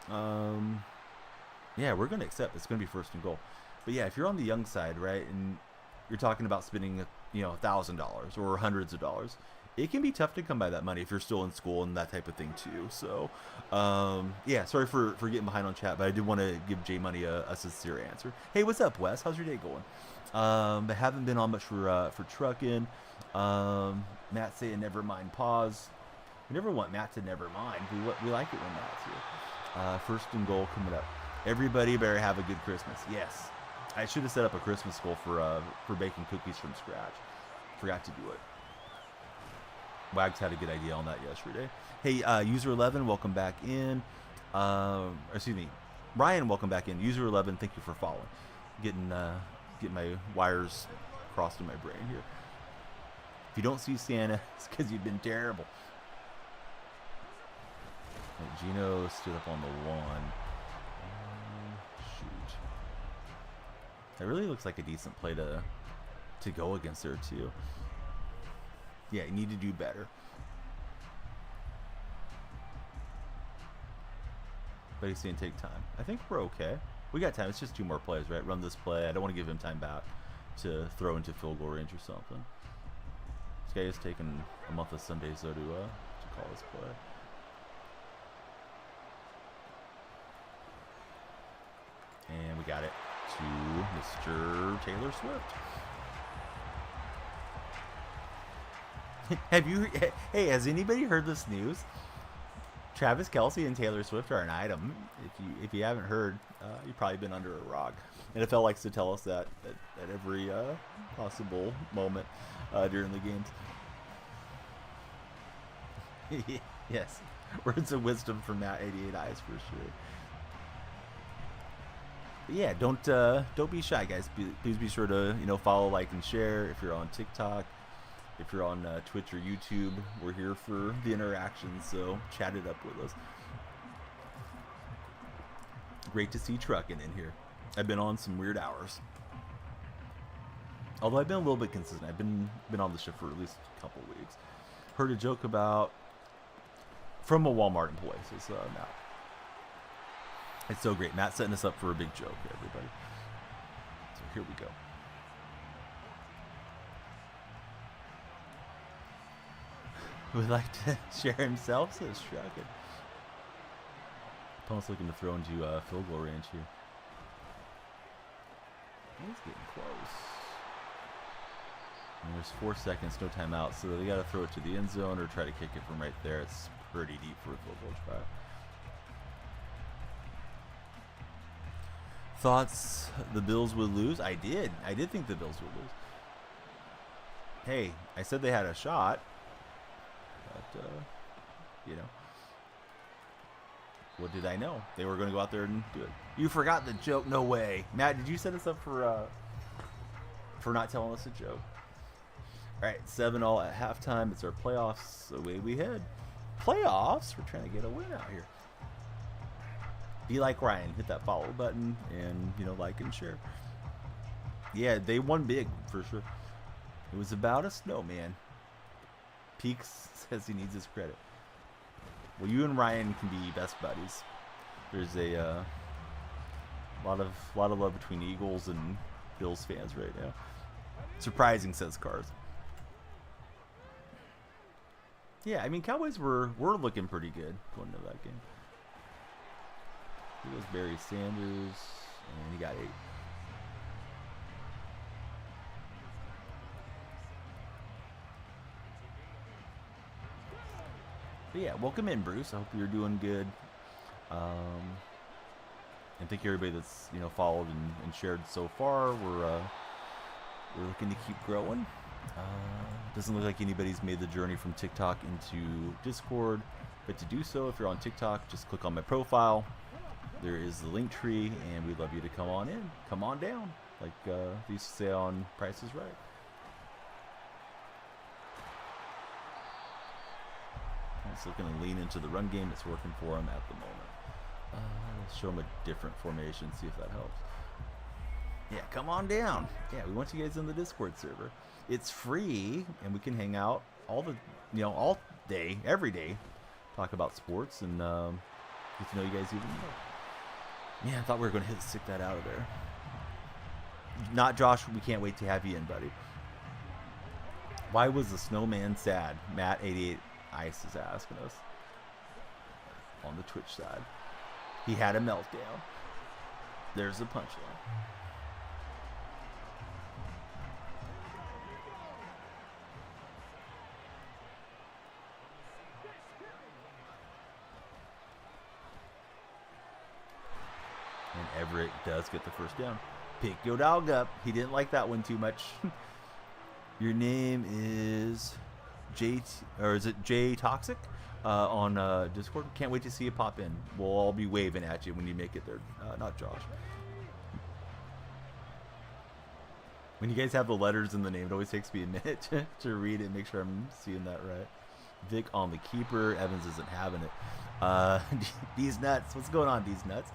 yeah, we're going to accept it's going to be first and goal. But yeah, if you're on the young side, right, and you're talking about spending, you know, $1,000 or hundreds of dollars, it can be tough to come by that money if you're still in school and that type of thing too. So, yeah, sorry for getting behind on chat, but I did want to give J Money a sincere answer. Hey, what's up, Wes? How's your day going? But haven't been on much for trucking. Matt saying never mind, pause. We never want Matt to never mind. We like it when Matt's here. First and goal coming up. Everybody better have a good Christmas. Yes, I should have set up a Christmas goal for baking cookies from scratch. Forgot to do it. Wags had a good idea on that yesterday. Hey, user 11, welcome back in. Excuse me, Ryan, welcome back in. User 11, thank you for following. Getting my wires crossed in my brain here. If you don't see Santa, it's because you've been terrible. And Gino stood up on the 1. Shoot. That really looks like a decent play to go against there too. Yeah, you need to do better. But he's saying take time. I think we're okay. We got time. It's just 2 more plays, right? Run this play. I don't want to give him time back to throw into field goal range or something. This guy has taken a month of Sundays though to call this play. And we got it to Mr. Taylor Swift. Hey, has anybody heard this news? Travis Kelce and Taylor Swift are an item. If you haven't heard, you've probably been under a rock. NFL likes to tell us that at every possible moment during the games. Yes, words of wisdom from Matt 88 Eyes for sure. But yeah, don't be shy, guys. Please be sure to follow, like, and share. If you're on TikTok, if you're on Twitch or YouTube, we're here for the interaction. So chat it up with us. Great to see Truckin' in here. I've been on some weird hours. Although I've been a little bit consistent. I've been on the shift for at least a couple weeks. Heard a joke from a Walmart employee. So Matt. It's so great. Matt setting us up for a big joke, everybody. So here we go. Would like to share himself, says Truckin'. Opponent's looking to throw into field goal range here. He's getting close. And there's 4 seconds, no timeout, so they got to throw it to the end zone or try to kick it from right there. It's pretty deep for a field goal try. Thoughts the Bills would lose? I did think the Bills would lose. Hey, I said they had a shot, but what did I know? They were going to go out there and do it. You forgot the joke? No way. Matt, did you set us up for not telling us a joke? All right, 7-all at halftime. It's our playoffs. Away we head. Playoffs? We're trying to get a win out here. Be like Ryan. Hit that follow button and, like and share. Yeah, they won big for sure. It was about a snowman. Peaks says he needs his credit. Well, you and Ryan can be best buddies. There's a lot of love between Eagles and Bills fans right now. Surprising, says Cars. Yeah, I mean, Cowboys were looking pretty good going into that game. Here goes Barry Sanders, and he got 8. But yeah, welcome in, Bruce. I hope you're doing good. And thank you everybody that's followed and shared so far. We're looking to keep growing. Doesn't look like anybody's made the journey from TikTok into Discord, but to do so, if you're on TikTok, just click on my profile. There is the link tree, and we'd love you to come on in, come on down, like they used to say on Price is Right. He's looking to lean into the run game. It's working for him at the moment. Let's show him a different formation, see if that helps. Yeah, come on down. Yeah, we want you guys in the Discord server. It's free, and we can hang out all all day, every day, talk about sports and get to know you guys even more. Yeah, I thought we were going to stick that out of there. Not Josh. We can't wait to have you in, buddy. Why was the snowman sad? Matt 88 Ice is asking us on the Twitch side. He had a meltdown. There's the punchline. And Everett does get the first down. Pick your dog up. He didn't like that one too much. Your name is or is it J Toxic on Discord? Can't wait to see you pop in. We'll all be waving at you when you make it there. Not Josh. When you guys have the letters in the name, it always takes me a minute to read it and make sure I'm seeing that right. Vic on the keeper. Evans isn't having it. D's Nuts. What's going on, D's Nuts?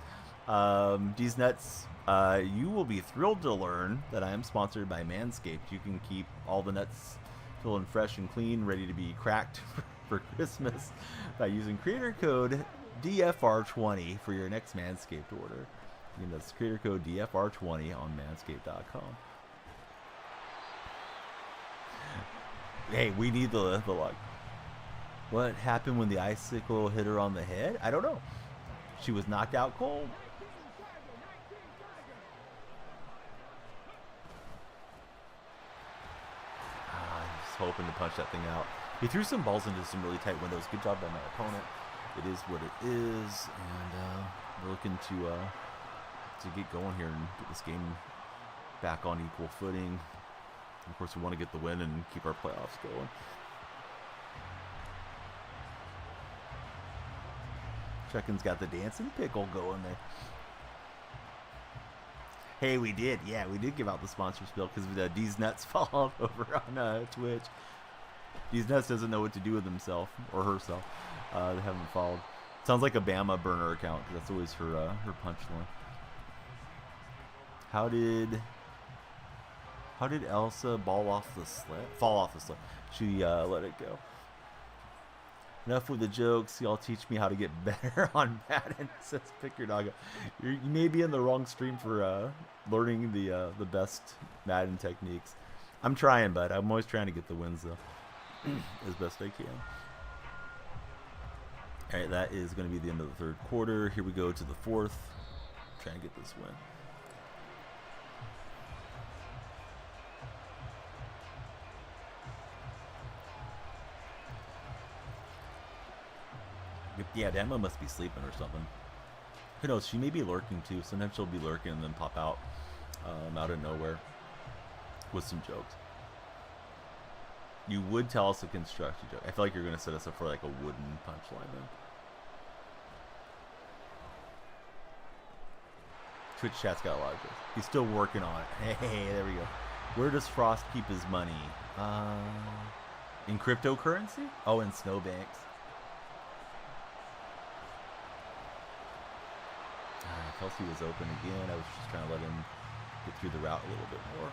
D's Nuts, you will be thrilled to learn that I am sponsored by Manscaped. You can keep all the nuts feeling fresh and clean, ready to be cracked for Christmas by using creator code DFR20 for your next Manscaped order. Again, that's creator code DFR20 on manscaped.com. Hey, we need the luck. What happened when the icicle hit her on the head? I don't know. She was knocked out cold. Just hoping to punch that thing out. He threw some balls into some really tight windows. Good job by my opponent. It is what it is, and we're looking to get going here and get this game back on equal footing. Of course, we want to get the win and keep our playoffs going. Checkin's got the dancing pickle going there. Hey, we did. Yeah, we did give out the sponsor spiel because D's Nuts followed over on Twitch. D's Nuts doesn't know what to do with himself or herself. They haven't followed. Sounds like a Bama burner account because that's always her punchline. How did Elsa fall off the sled? She let it go. Enough with the jokes. Y'all teach me how to get better on Madden. Says pick your dog up. You may be in the wrong stream for learning the best Madden techniques. I'm trying, bud. I'm always trying to get the wins though, as best I can. All right, that is going to be the end of the third quarter. Here we go to the fourth. Trying to get this win. Yeah, Dama must be sleeping or something. Who knows? She may be lurking too. Sometimes she'll be lurking and then pop out out of nowhere with some jokes. You would tell us a construction joke. I feel like you're going to set us up for like a wooden punchline then. Twitch chat's got a lot of jokes. He's still working on it. Hey, there we go. Where does Frost keep his money? In cryptocurrency? Oh, in snowbanks. Kelsey was open again. I was just trying to let him get through the route a little bit more.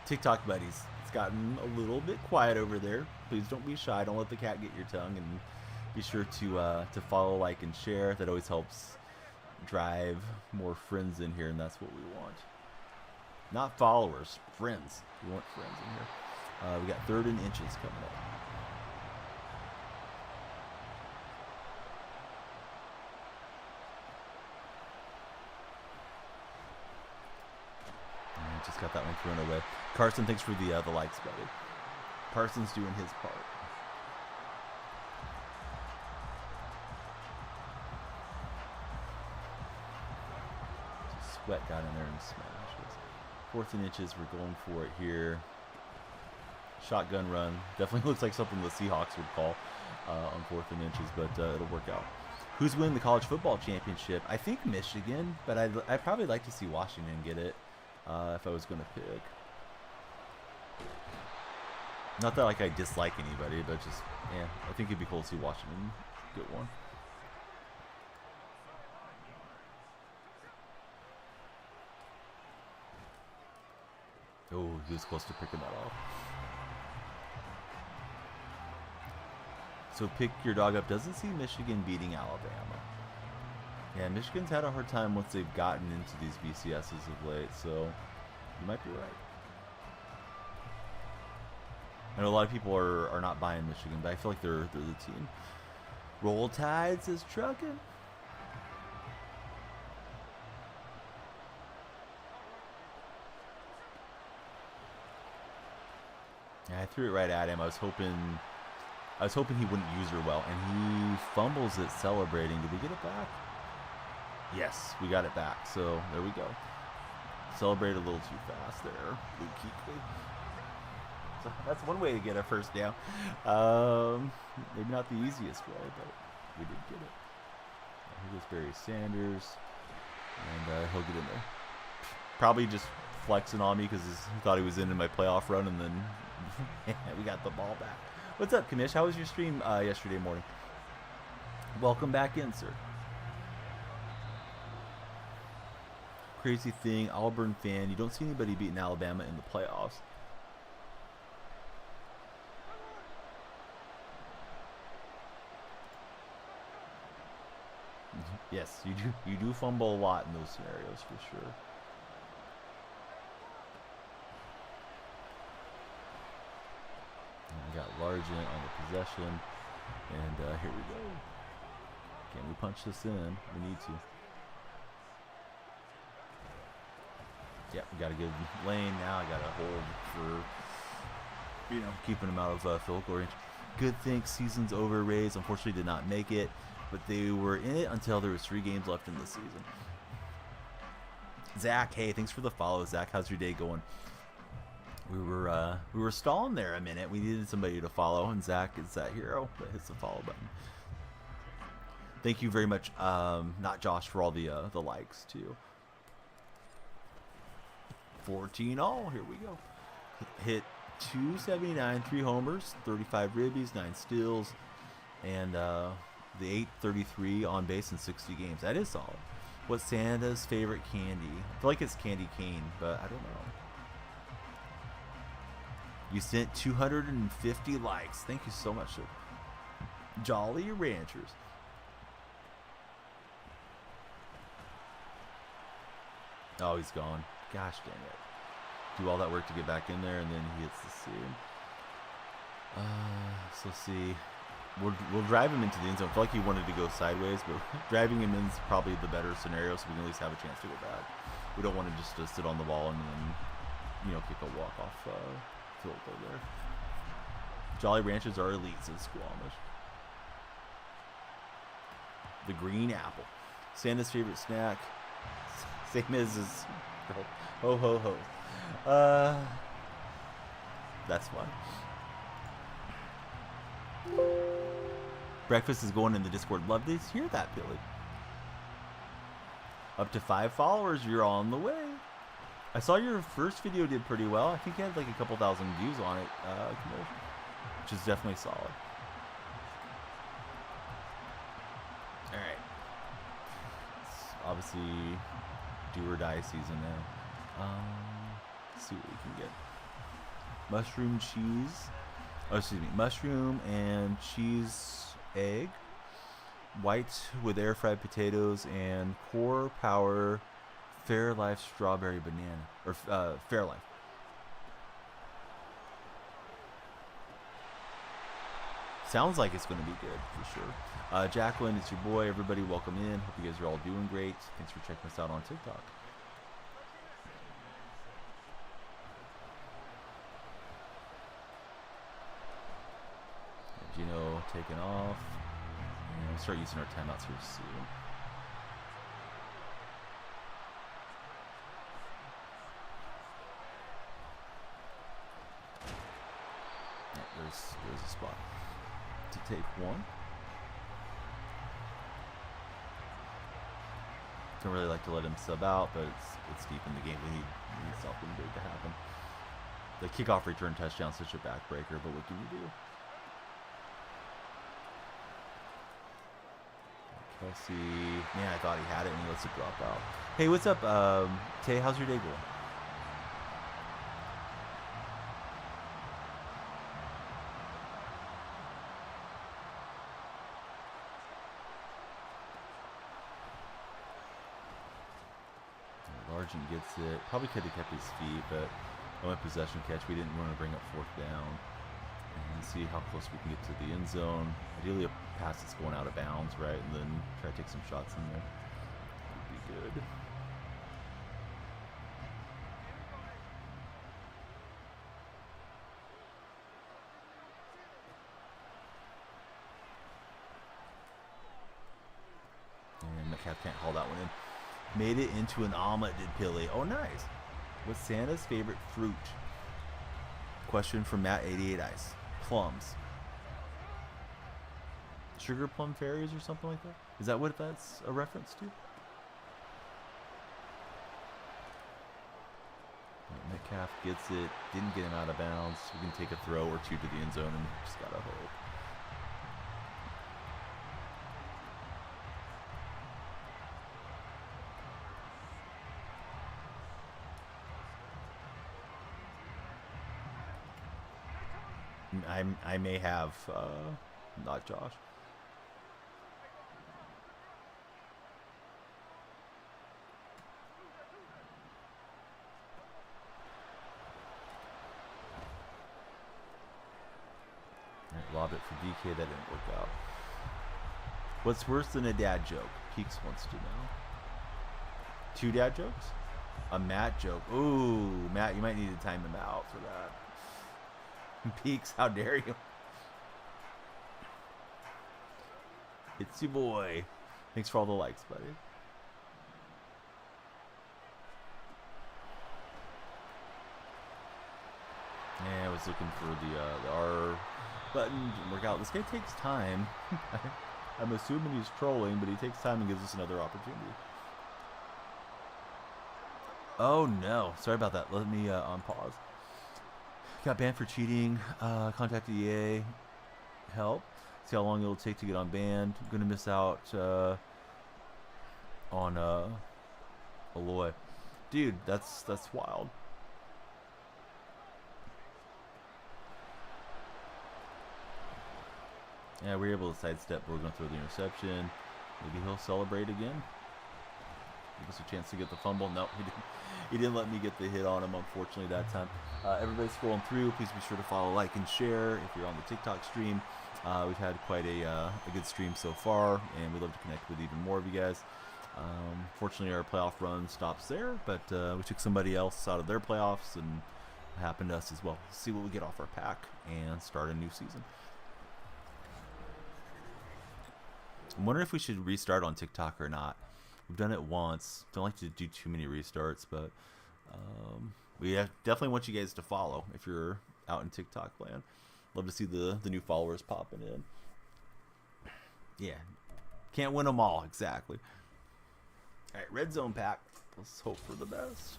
TikTok buddies, it's gotten a little bit quiet over there. Please don't be shy. Don't let the cat get your tongue, and be sure to follow, like, and share. That always helps drive more friends in here, and that's what we want. Not followers, friends. We want friends in here. We got 3rd and inches coming up. Just got that one thrown away. Carson, thanks for the likes, buddy. Carson's doing his part. Sweat got in there and smashes. 4th and inches, we're going for it here. Shotgun run. Definitely looks like something the Seahawks would call on 4th and inches, but it'll work out. Who's winning the college football championship? I think Michigan, but I'd probably like to see Washington get it. If I was going to pick. Not that like I dislike anybody, but just, yeah, I think it'd be cool to see Washington get one. Oh, he was close to picking that off. So pick your dog up. Doesn't see Michigan beating Alabama. Yeah, Michigan's had a hard time once they've gotten into these BCSs of late, so you might be right. I know a lot of people are not buying Michigan, but I feel like they're the team. Roll Tide says trucking. Yeah, I threw it right at him. I was hoping he wouldn't use her well, and he fumbles it celebrating. Did we get it back? Yes, we got it back, so there we go. Celebrate a little too fast there, Luke Kuechly. That's one way to get a first down. Maybe not the easiest way, but we did get it. Here goes Barry Sanders, and he'll get in there. Probably just flexing on me because he thought he was in my playoff run, and then we got the ball back. What's up, Kamish? How was your stream yesterday morning? Welcome back in, sir. Crazy thing, Auburn fan, you don't see anybody beating Alabama in the playoffs. Yes, you do fumble a lot in those scenarios for sure. And we got Largent on the possession, and here we go. Can we punch this in? We need to. Yeah, we got a good lane now. I got a hold for, keeping them out of field goal range. Good thing season's over. Rays unfortunately did not make it, but they were in it until there was 3 games left in the season. Zach, hey, thanks for the follow. Zach, how's your day going? We were stalling there a minute. We needed somebody to follow, and Zach is that hero that hits the follow button. Thank you very much, not Josh, for all the likes too. 14-0. Here we go. Hit 279, 3 homers, 35 ribbies, 9 steals, and the 833 on base in 60 games. That is solid. What's Santa's favorite candy? I feel like it's candy cane, but I don't know. You sent 250 likes. Thank you so much, sir. Jolly Ranchers. Oh, he's gone. Gosh dang it. Do all that work to get back in there, and then he hits the seam. So let's see. We'll drive him into the end zone. I feel like he wanted to go sideways, but driving him in is probably the better scenario, so we can at least have a chance to go back. We don't want to just sit on the ball and then, kick a walk-off field goal there. Jolly Ranchers are elite, says Squamish. The green apple. Santa's favorite snack. Same as his ho ho ho. That's fun. Breakfast is going in the Discord. Love to hear that, Billy. Up to 5 followers, you're on the way. I saw your first video did pretty well. I think you had like a couple thousand views on it, which is definitely solid. All right. It's obviously do or die season now. Let's see what we can get. Mushroom cheese. Oh, excuse me. Mushroom and cheese egg. White with air fried potatoes and Core Power Fairlife strawberry banana. Or Fairlife. Sounds like it's going to be good for sure. Jacqueline, it's your boy. Everybody, welcome in. Hope you guys are all doing great. Thanks for checking us out on TikTok. Gino taking off. And we'll start using our timeouts here soon. Yeah, there's a spot to take one. Don't really like to let him sub out, but it's deep in the game. We need something big to happen. The kickoff return touchdown is such a backbreaker, but what can you do? Kelsey, man, I thought he had it and he lets it drop out. Hey, what's up, Tay? How's your day going? Largent gets it. Probably could have kept his feet, but on a possession catch, we didn't want to bring up 4th down. And see how close we can get to the end zone. Ideally, a pass that's going out of bounds, right? And then try to take some shots in there. Would be good. And Metcalf can't haul that one in. Made it into an omelet, did Pilly. Oh, nice. What's Santa's favorite fruit? ? question from Matt88 Ice. Plums. Sugar plum fairies or something like that? Is that what that's a reference to? Metcalf gets it. Didn't get him out of bounds. We can take a throw or two to the end zone and just gotta hope. I may have, not Josh. Lob it for DK. That didn't work out. What's worse than a dad joke? Peaks wants to know. 2 dad jokes? A Matt joke. Ooh, Matt, you might need to time him out for that. Peaks, how dare you? It's your boy. Thanks for all the likes, buddy. Yeah, I was looking for the R button. Didn't work out. This guy takes time. I'm assuming he's trolling, but he takes time and gives us another opportunity. Oh no, sorry about that. Let me on pause. Got banned for cheating. Contact EA. Help. See how long it'll take to get on banned. I'm gonna miss out on Aloy. Dude, that's wild. Yeah, we were able to sidestep. We're gonna throw the interception. Maybe he'll celebrate again. Give us a chance to get the fumble. No, he didn't. He didn't let me get the hit on him, unfortunately, that time. Everybody scrolling through, please be sure to follow, like, and share if you're on the TikTok stream. We've had quite a good stream so far, and we'd love to connect with even more of you guys. Fortunately, our playoff run stops there, but we took somebody else out of their playoffs, and it happened to us as well. See what we get off our pack and start a new season. I'm wondering if we should restart on TikTok or not. We've done it once. Don't like to do too many restarts, but we definitely want you guys to follow if you're out in TikTok land. Love to see the new followers popping in. Yeah, can't win them all, exactly. All right, red zone pack. Let's hope for the best.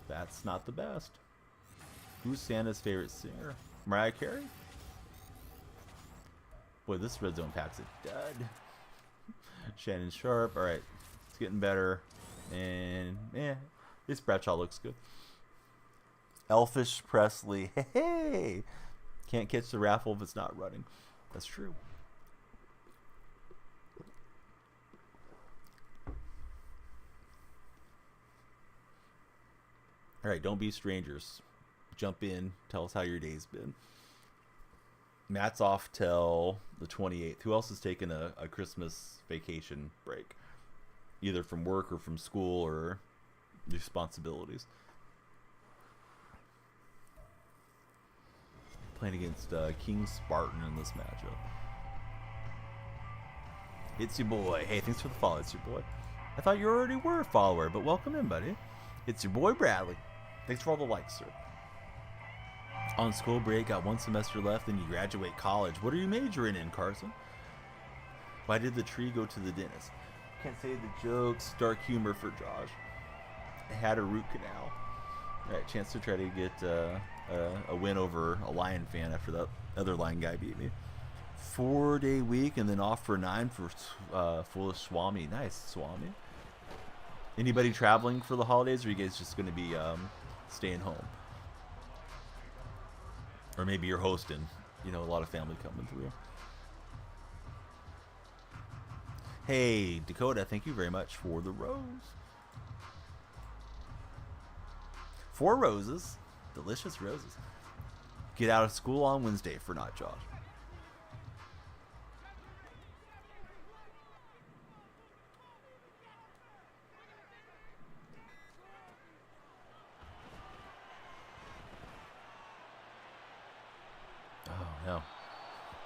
That's not the best. Who's Santa's favorite singer? Mariah Carey? Boy, this red zone pack's a dud. Shannon Sharp. All right, it's getting better. And, this Bradshaw looks good. Elfish Presley. Hey! Can't catch the raffle if it's not running. That's true. All right, don't be strangers. Jump in. Tell us how your day's been. Matt's off till the 28th. Who else is taking a Christmas vacation break? Either from work or from school or responsibilities. Playing against King Spartan in this matchup. It's your boy. Hey, thanks for the follow. It's your boy. I thought you already were a follower, but welcome in, buddy. It's your boy, Bradley. Thanks for all the likes, sir. On school break, got 1 semester left, then you graduate college. What are you majoring in, Carson? Why did the tree go to the dentist? Can't say the jokes. Dark humor for Josh. I had a root canal. All right, chance to try to get a win over a Lion fan after that other Lion guy beat me. 4-day week and then off for 9 for Foolish Swami. Nice, Swami. Anybody traveling for the holidays, or are you guys just going to be staying home? Or maybe you're hosting. You know, a lot of family coming through. Hey, Dakota, thank you very much for the rose. 4 roses. Delicious roses. Get out of school on Wednesday for not Josh. No.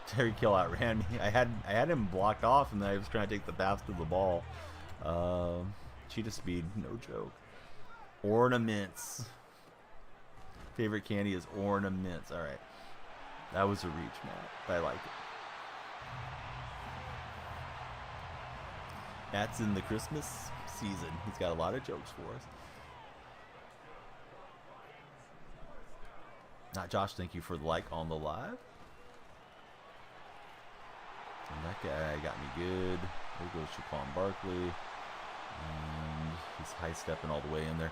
Tyreek Hill outran me. I had him blocked off, and then I was trying to take the pass to the ball. Cheetah speed, no joke. Ornaments. Favorite candy is ornaments. All right. That was a reach, man. I like it. That's in the Christmas season. He's got a lot of jokes for us. Not Josh, thank you for the like on the live. And that guy got me good. There goes Shaquan Barkley. And he's high-stepping all the way in there.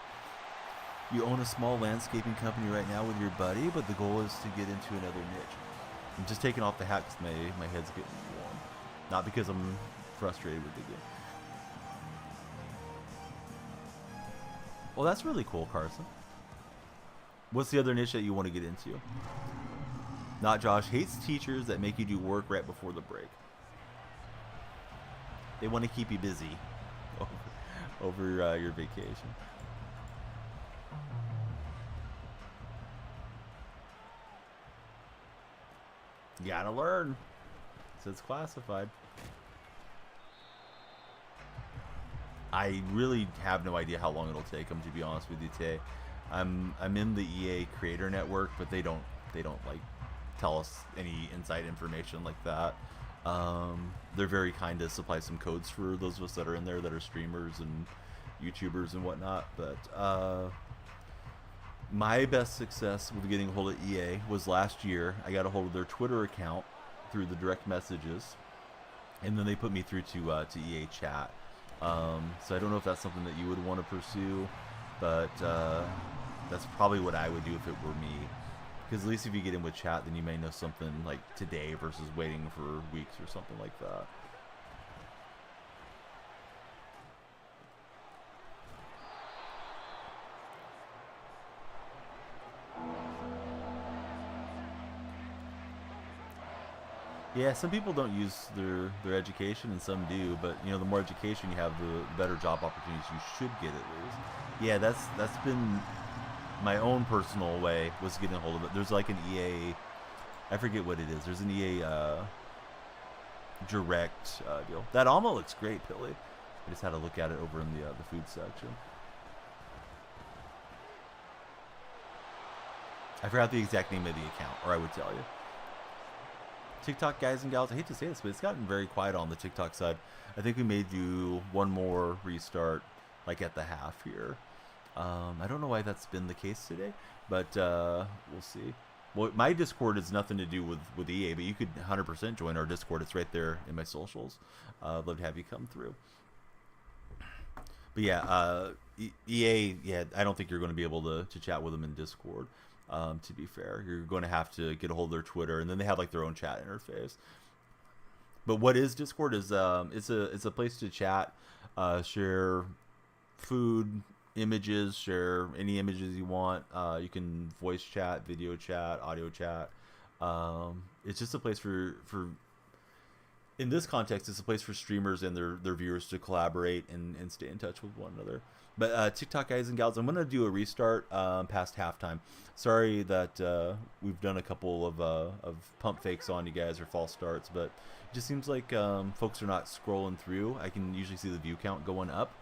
You own a small landscaping company right now with your buddy, but the goal is to get into another niche. I'm just taking off the hat because my head's getting warm. Not because I'm frustrated with the game. Well, that's really cool, Carson. What's the other niche that you want to get into? Not Josh. Hates teachers that make you do work right before the break. They want to keep you busy over your vacation. You gotta learn. It says classified. I really have no idea how long it'll take them, to be honest with you today. I'm in the EA Creator Network, but they don't like tell us any inside information like that. They're very kind to supply some codes for those of us that are in there that are streamers and YouTubers and whatnot. But my best success with getting a hold of EA was last year. I got a hold of their Twitter account through the direct messages, and then they put me through to EA Chat. So I don't know if that's something that you would want to pursue, but that's probably what I would do if it were me. Because at least if you get in with chat, then you may know something like today versus waiting for weeks or something like that. Yeah, some people don't use their education and some do, but you know, the more education you have, the better job opportunities you should get at least. Yeah, that's been my own personal way, was getting a hold of it. There's like an EA, I forget what it is. There's an EA direct deal. That Alma looks great, Pilly. I just had to look at it over in the food section. I forgot the exact name of the account, or I would tell you. TikTok guys and gals, I hate to say this, but it's gotten very quiet on the TikTok side. I think we may do one more restart, like at the half here. I don't know why that's been the case today, but we'll see. Well, my Discord has nothing to do with EA, but you could 100% join our Discord. It's right there in my socials. I'd love to have you come through. But yeah, EA, yeah, I don't think you're going to be able to chat with them in Discord. To be fair, you're going to have to get a hold of their Twitter, and then they have like their own chat interface. But what is Discord is it's a place to chat, share food, images, share any images you want. You can voice chat, video chat, audio chat. It's just a place for in this context, it's a place for streamers and their viewers to collaborate and stay in touch with one another. But TikTok guys and gals, I'm going to do a restart past halftime. Sorry that we've done a couple of pump fakes on you guys or false starts, but it just seems like folks are not scrolling through. I can usually see the view count going up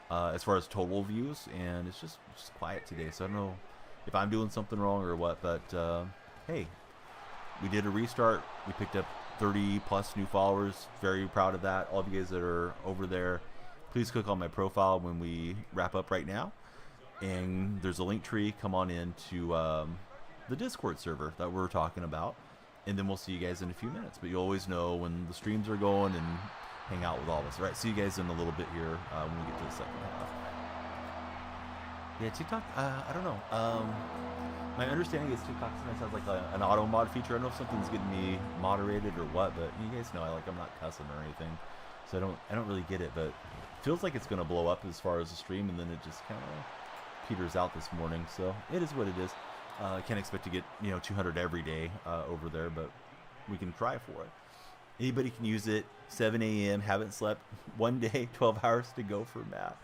as far as total views, and it's just quiet today. So I don't know if I'm doing something wrong or what, but hey, we did a restart. We picked up 30 plus new followers. Very proud of that. All of you guys that are over there, please click on my profile when we wrap up right now, and there's a link tree. Come on in to the Discord server that we're talking about, and then we'll see you guys in a few minutes. But you always know when the streams are going and hang out with all of us. All right, see you guys in a little bit here when we get to the second half. Yeah, TikTok, I don't know. My understanding is TikTok sometimes has like an auto mod feature. I don't know if something's getting me moderated or what, but you guys know I'm not cussing or anything, so I don't really get it. But it feels like it's gonna blow up as far as the stream, and then it just kind of peters out this morning. So it is what it is. Can't expect to get 200 every day over there, but we can try for it. Anybody can use it. 7 a.m. Haven't slept one day. 12 hours to go for Matt.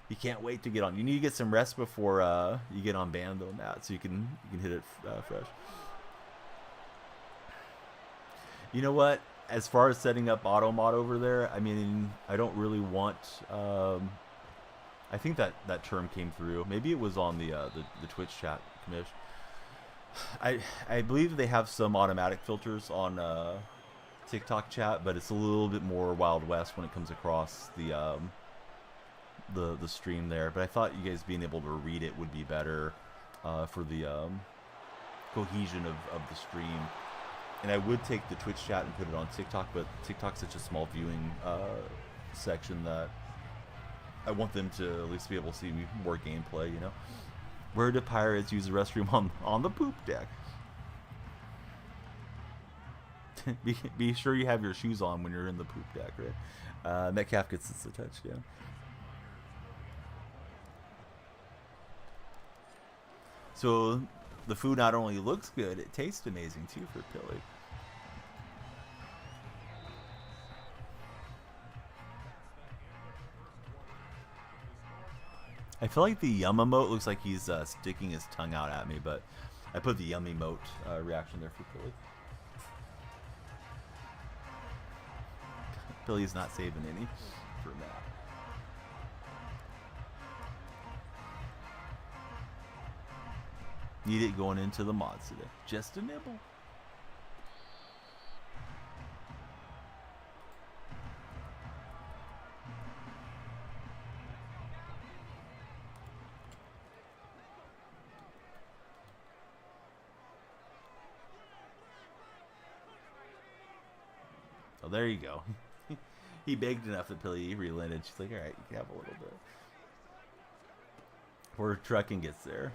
You can't wait to get on. You need to get some rest before you get on band though, Matt, so you can hit it fresh. You know what? As far as setting up auto mod over there, I mean, I don't really want I think that term came through. Maybe it was on the Twitch chat, Kamish. I believe they have some automatic filters on TikTok chat, but it's a little bit more Wild West when it comes across the stream there. But I thought you guys being able to read it would be better for the cohesion of the stream. And I would take the Twitch chat and put it on TikTok, but TikTok's such a small viewing section that I want them to at least be able to see more gameplay, you know? Where do pirates use the restroom on the poop deck? be sure you have your shoes on when you're in the poop deck, right? Metcalf gets us a touchdown. So the food not only looks good, it tastes amazing too for Pilly. I feel like the yum emote looks like he's sticking his tongue out at me, but I put the yum emote reaction there for Pilly. Pilly's not saving any for that. Need it going into the mods today. Just a nibble. Oh, there you go. He begged enough that Pilly relented. She's like, all right, you can have a little bit. Before trucking gets there.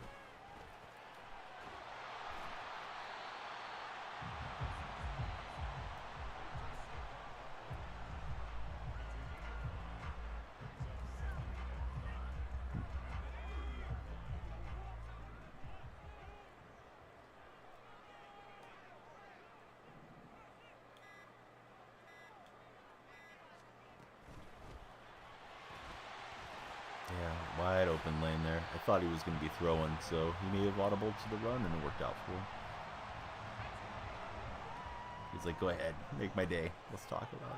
Wide open lane there. I thought he was going to be throwing, so he may have audible to the run, and it worked out for him. He's like, go ahead, make my day. Let's talk about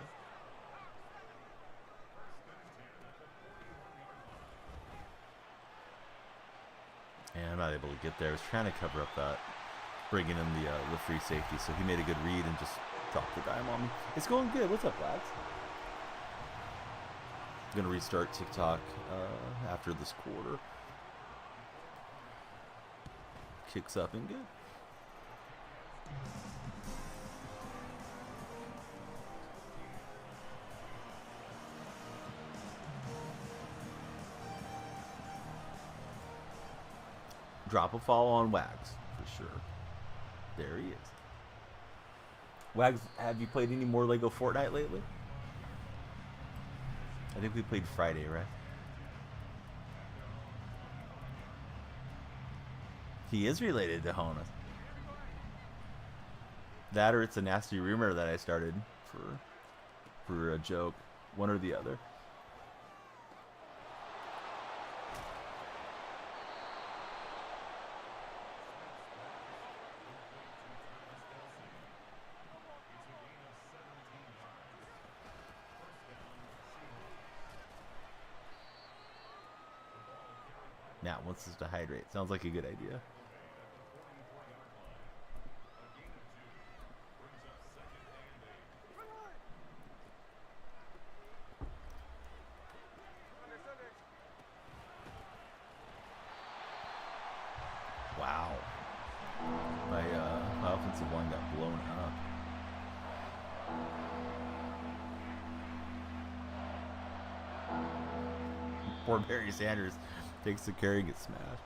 it. And I'm not able to get there. I was trying to cover up that, bringing in the free safety, so he made a good read and just dropped the dime on me. It's going good. What's up, lads? Gonna restart TikTok after this quarter. Kicks up and good. Drop a follow on Wags for sure. There he is. Wags, have you played any more Lego Fortnite lately? I think we played Friday, right? He is related to Honus. That or it's a nasty rumor that I started for a joke. One or the other. Now, wants us to hydrate. Sounds like a good idea. Wow. My offensive line got blown up. Poor Barry Sanders. Takes the carry and gets smashed.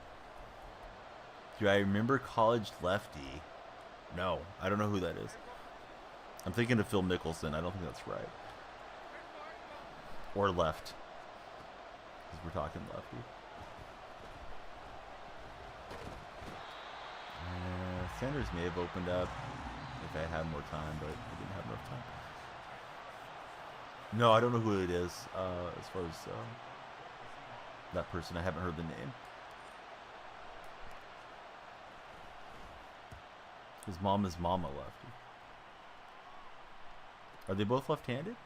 Do I remember College Lefty? No, I don't know who that is. I'm thinking of Phil Mickelson. I don't think that's right. Or left. Because we're talking lefty. Sanders may have opened up if I had more time, but I didn't have enough time. No, I don't know who it is as far as... that person, I haven't heard the name. His mom is Mama Lefty. Are they both left-handed?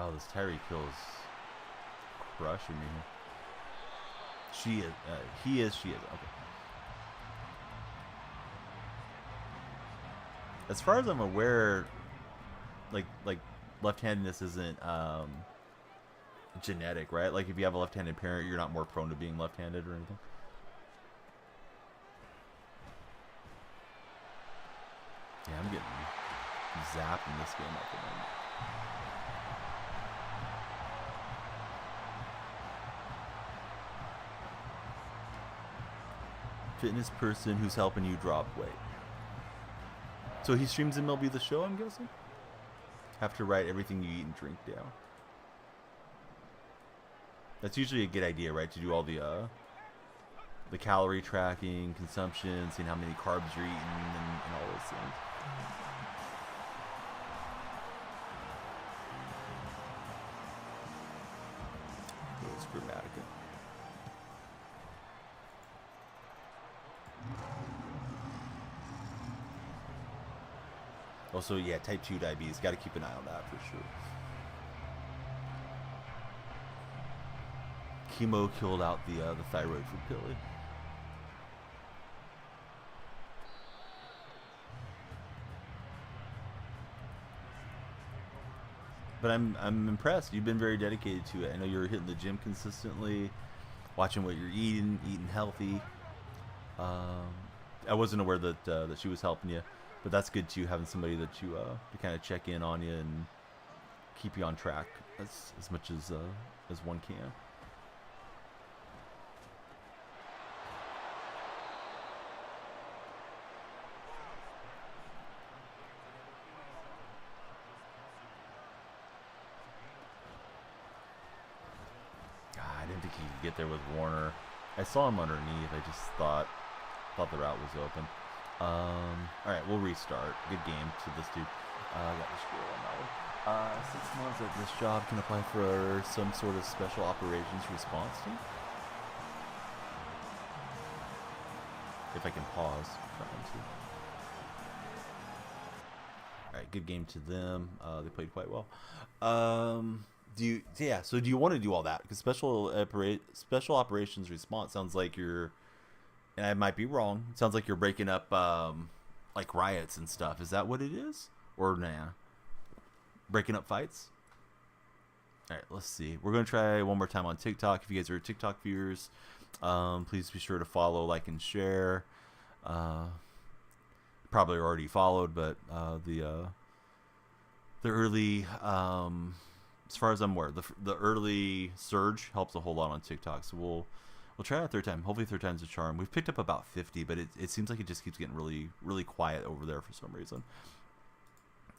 Oh, this Tyreek Hill is crushing me. She is. He is. She is. Okay. As far as I'm aware, like left-handedness isn't genetic, right? Like if you have a left-handed parent, you're not more prone to being left-handed or anything. Yeah, I'm getting zapped in this game at the moment. Fitness person who's helping you drop weight. So he streams MLB The Show, I'm guessing? Have to write everything you eat and drink down. That's usually a good idea, right? To do all the calorie tracking, consumption, seeing how many carbs you're eating, and all those things. It's Grammatica. Also, yeah, type 2 diabetes. Got to keep an eye on that for sure. Chemo killed out the thyroid for Pilly. But I'm impressed. You've been very dedicated to it. I know you're hitting the gym consistently, watching what you're eating healthy. I wasn't aware that that she was helping you, but that's good too, having somebody that you to kind of check in on you and keep you on track as much as one can. I didn't think he could get there with Warner. I saw him underneath. I just thought the route was open. All right, we'll restart. Good game to this dude. I got the score on that one. 6 months at this job, can apply for some sort of special operations response team. If I can pause. All right, good game to them. They played quite well. Do you want to do all that? Because special operations response sounds like you're, and I might be wrong, it sounds like you're breaking up like riots and stuff. Is that what it is? Or nah? Breaking up fights? All right, let's see. We're going to try one more time on TikTok. If you guys are TikTok viewers, please be sure to follow, like, and share. Probably already followed, but the early, as far as I'm aware, the early surge helps a whole lot on TikTok. So we'll try it a third time. Hopefully third time's a charm. We've picked up about 50, but it seems like it just keeps getting really, really quiet over there for some reason.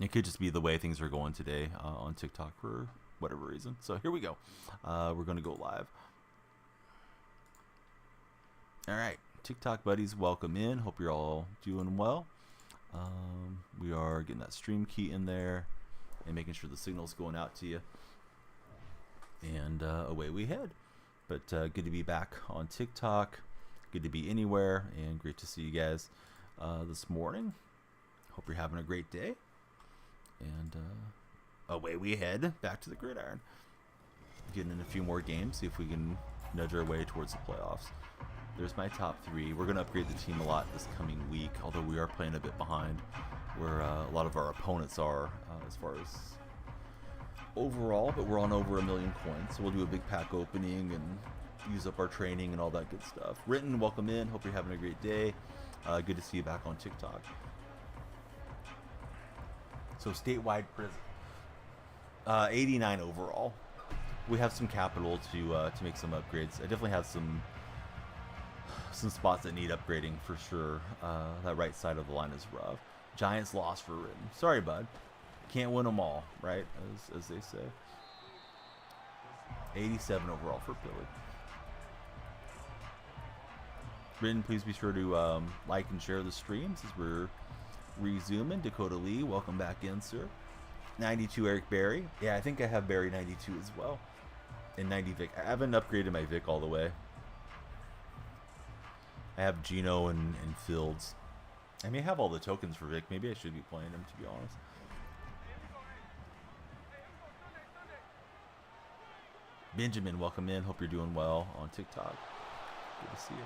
It could just be the way things are going today on TikTok for whatever reason. So here we go. We're going to go live. All right. TikTok buddies, welcome in. Hope you're all doing well. We are getting that stream key in there and making sure the signal's going out to you. And away we head. But good to be back on TikTok. Good to be anywhere. And great to see you guys this morning. Hope you're having a great day. And away we head back to the gridiron. Getting in a few more games. See if we can nudge our way towards the playoffs. There's my top 3. We're going to upgrade the team a lot this coming week, although we are playing a bit behind where a lot of our opponents are as far as overall, but we're on over 1 million coins, so we'll do a big pack opening and use up our training and all that good stuff. Written, welcome in. Hope you're having a great day. Good to see you back on TikTok. So statewide prison, 89 overall. We have some capital to make some upgrades. I definitely have some spots that need upgrading for sure. That right side of the line is rough. Giants lost for Written. Sorry, bud. Can't win them all, right? As they say. 87 overall for Billy. Written, please be sure to like and share the streams as we're resuming. Dakota Lee, welcome back in, sir. 92 Eric Berry. Yeah, I think I have Berry 92 as well. And 90 Vic. I haven't upgraded my Vic all the way. I have Gino and Fields. I may have all the tokens for Vic. Maybe I should be playing him, to be honest. Benjamin, welcome in. Hope you're doing well on TikTok. Good to see you.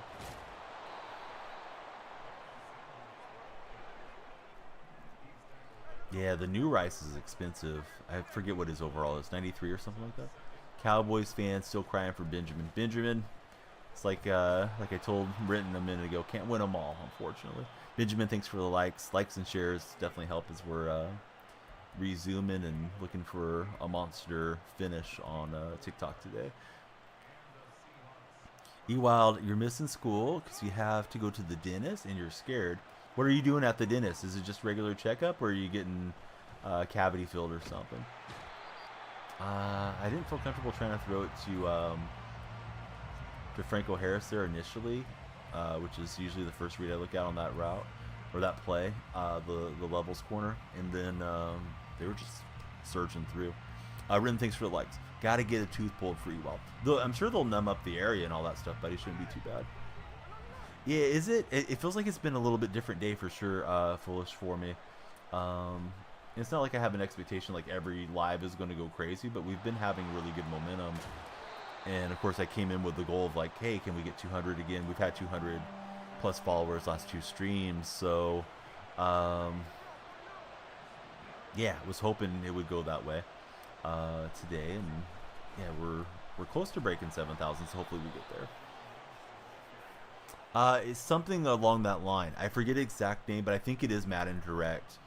Yeah, the new rice is expensive. I forget what his overall is, 93 or something like that. Cowboys fans still crying for Benjamin. Benjamin, it's like I told Brenton a minute ago, can't win them all, unfortunately. Benjamin, thanks for the likes. Likes and shares definitely help as we're resuming and looking for a monster finish on TikTok today. Ewild, you're missing school because you have to go to the dentist and you're scared. What are you doing at the dentist? Is it just regular checkup or are you getting cavity filled or something? I didn't feel comfortable trying to throw it to Franco Harris there initially, which is usually the first read I look at on that route or that play, the levels corner, and then they were just surging through. Rin, thanks for the likes. Got to get a tooth pulled for Ewald. I'm sure they'll numb up the area and all that stuff, but it shouldn't be too bad. Yeah, is it? It feels like it's been a little bit different day for sure, Foolish, for me. It's not like I have an expectation like every live is going to go crazy, but we've been having really good momentum. And of course, I came in with the goal of like, hey, can we get 200 again? We've had 200 plus followers last 2 streams, so yeah, was hoping it would go that way today, and yeah, we're close to breaking 7,000, so hopefully we get there. It's something along that line. I forget the exact name, but I think it is Madden Direct.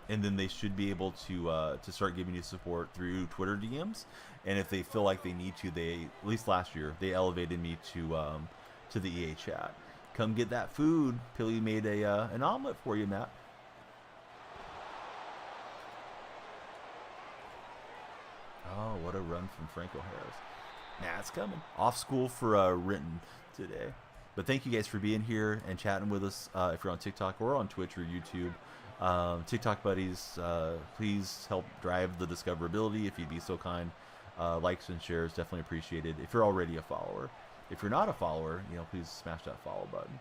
And then they should be able to start giving you support through Twitter DMs. And if they feel like they need to, at least last year, they elevated me to the EA chat. Come get that food. Pilly made an omelet for you, Matt. Oh, what a run from Franco Harris. Nah, it's coming. Off school for Renton today. But thank you guys for being here and chatting with us. If you're on TikTok or on Twitch or YouTube. TikTok buddies, please help drive the discoverability if you'd be so kind. Likes and shares, definitely appreciated. If you're already a follower. If you're not a follower, please smash that follow button.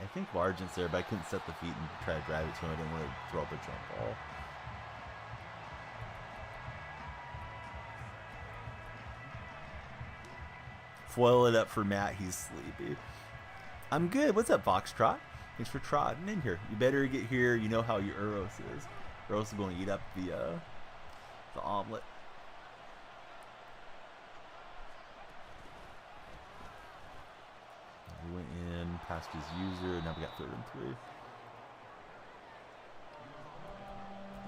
I think Largent's there, but I couldn't set the feet and try to drive it to him. I didn't want to throw up a jump ball. Foil it up for Matt. He's sleepy. I'm good. What's up, Foxtrot? Thanks for trotting in here. You better get here. You know how your Uros is. Uros is going to eat up the omelet. We went in past his user. Now we got 3rd and 3.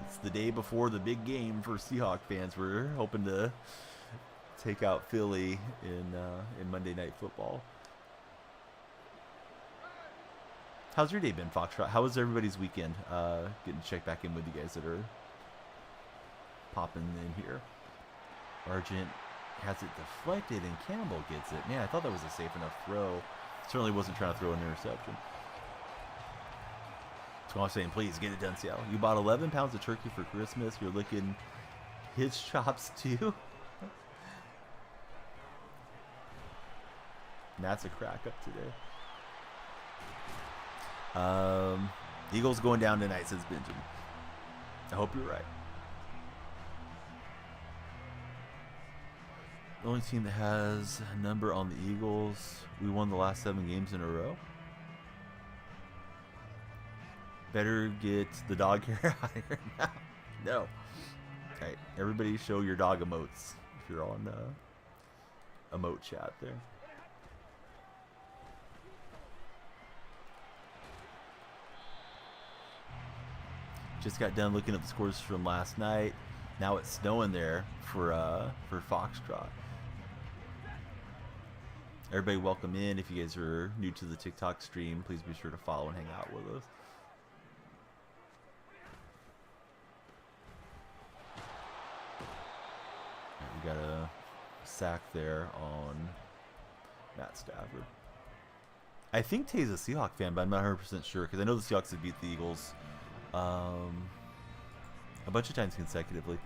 It's the day before the big game for Seahawk fans. We're hoping to take out Philly in Monday Night Football. How's your day been, Foxtrot? How was everybody's weekend? Getting to check back in with you guys that are popping in here. Argent has it deflected and Campbell gets it. Man, I thought that was a safe enough throw. Certainly wasn't trying to throw an interception. So I'm saying, please get it done, Seattle. You bought 11 pounds of turkey for Christmas. You're licking his chops too. That's a crack up today. Eagles going down tonight, says Benjamin. I hope you're right. The only team that has a number on the Eagles. We won the last 7 games in a row. Better get the dog hair out of here now. No. Alright, everybody show your dog emotes if you're on emote chat there. Just got done looking at the scores from last night. Now it's snowing there for Foxtrot. Everybody welcome in. If you guys are new to the TikTok stream, please be sure to follow and hang out with us. Right, we got a sack there on Matt Stafford. I think Tay's a Seahawk fan, but I'm not 100% sure because I know the Seahawks have beat the Eagles a bunch of times consecutively.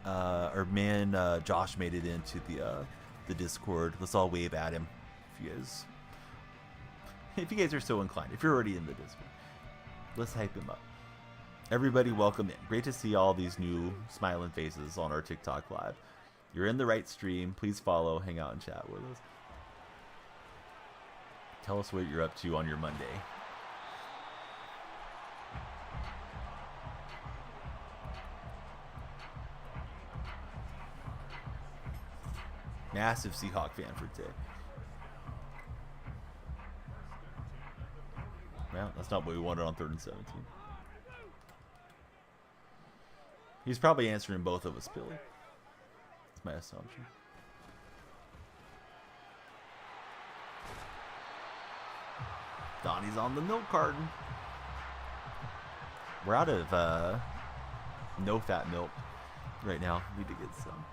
Josh made it into the Discord. Let's all wave at him if you guys are so inclined. If you're already in the Discord, let's hype him up. Everybody welcome in. Great to see all these new smiling faces on our TikTok live. You're in the right stream. Please follow, hang out, and chat with us. Tell us what you're up to on your Monday. Massive Seahawk fan for today. Well, that's not what we wanted on 3rd and 17. He's probably answering both of us, Billy. That's my assumption. Donnie's on the milk carton. We're out of no-fat milk right now. Need to get some.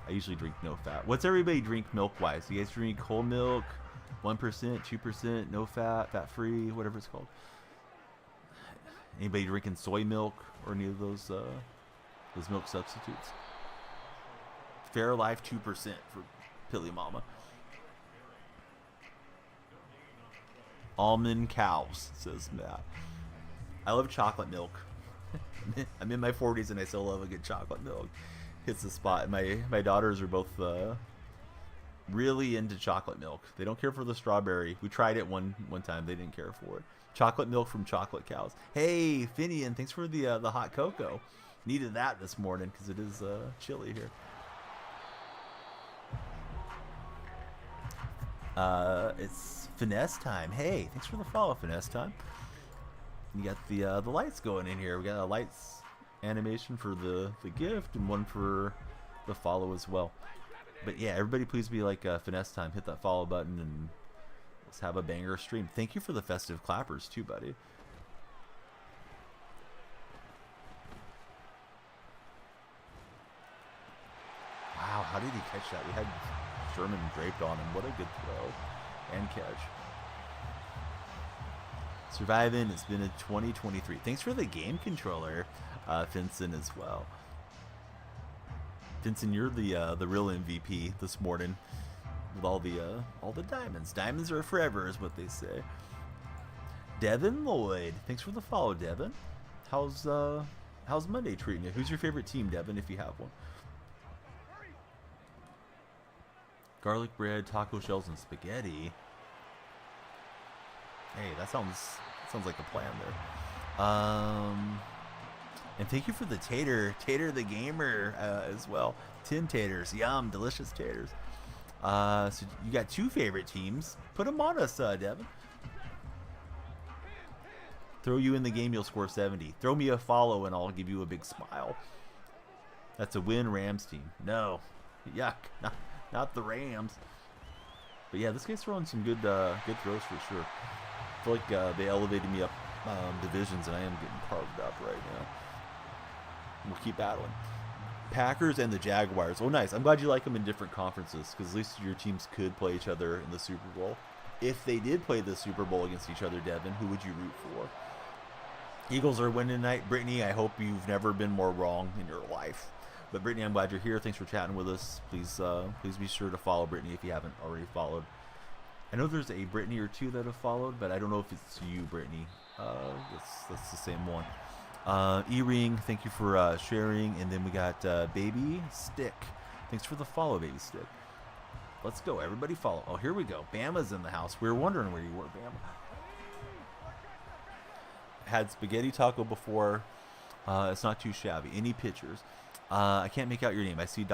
I usually drink no-fat. What's everybody drink milk-wise? You guys drink whole milk, 1%, 2%, no-fat, fat-free, whatever it's called? Anybody drinking soy milk or any of those milk substitutes? Fairlife 2% for Pilly Mama. Almond cows, says Matt. I love chocolate milk. I'm in my 40s and I still love a good chocolate milk. Hits the spot. My daughters are both really into chocolate milk. They don't care for the strawberry. We tried it one time. They didn't care for it. Chocolate milk from chocolate cows. Hey, Finian, thanks for the hot cocoa. Needed that this morning because it is chilly here. It's finesse time. Hey, thanks for the follow, finesse time. You got the lights going in here. We got a lights animation for the gift and one for the follow as well. But yeah, everybody please be like finesse time. Hit that follow button and let's have a banger stream. Thank you for the festive clappers too, buddy. Wow, how did he catch that? We had Sherman draped on him. What a good throw and catch. Surviving. It's been a 2023. Thanks for the game controller, Vincent, as well. Vincent, you're the real MVP this morning with all the diamonds. Diamonds are forever, is what they say. Devin Lloyd, thanks for the follow, Devin. How's Monday treating you? Who's your favorite team, Devin, if you have one? Garlic bread, taco shells, and spaghetti. Hey, that sounds like a plan there. And thank you for the Tater the Gamer as well. 10 taters, yum, delicious taters. So you got 2 favorite teams. Put them on us, Devin. Throw you in the game, you'll score 70. Throw me a follow and I'll give you a big smile. That's a win, Rams team. No, yuck, not the Rams. But yeah, this guy's throwing some good throws for sure. I feel like they elevated me up divisions, and I am getting carved up right now. We'll keep battling. Packers and the Jaguars. Oh, nice. I'm glad you like them in different conferences, because at least your teams could play each other in the Super Bowl. If they did play the Super Bowl against each other, Devin, who would you root for? Eagles are winning tonight. Brittany, I hope you've never been more wrong in your life. But Brittany, I'm glad you're here. Thanks for chatting with us. Please be sure to follow Brittany if you haven't already followed. I know there's a Brittany or 2 that have followed, but I don't know if it's you, Brittany. That's the same one. E-Ring, thank you for sharing. And then we got Baby Stick. Thanks for the follow, Baby Stick. Let's go. Everybody follow. Oh, here we go. Bama's in the house. We were wondering where you were, Bama. Had spaghetti taco before. It's not too shabby. Any pictures? I can't make out your name. I see ...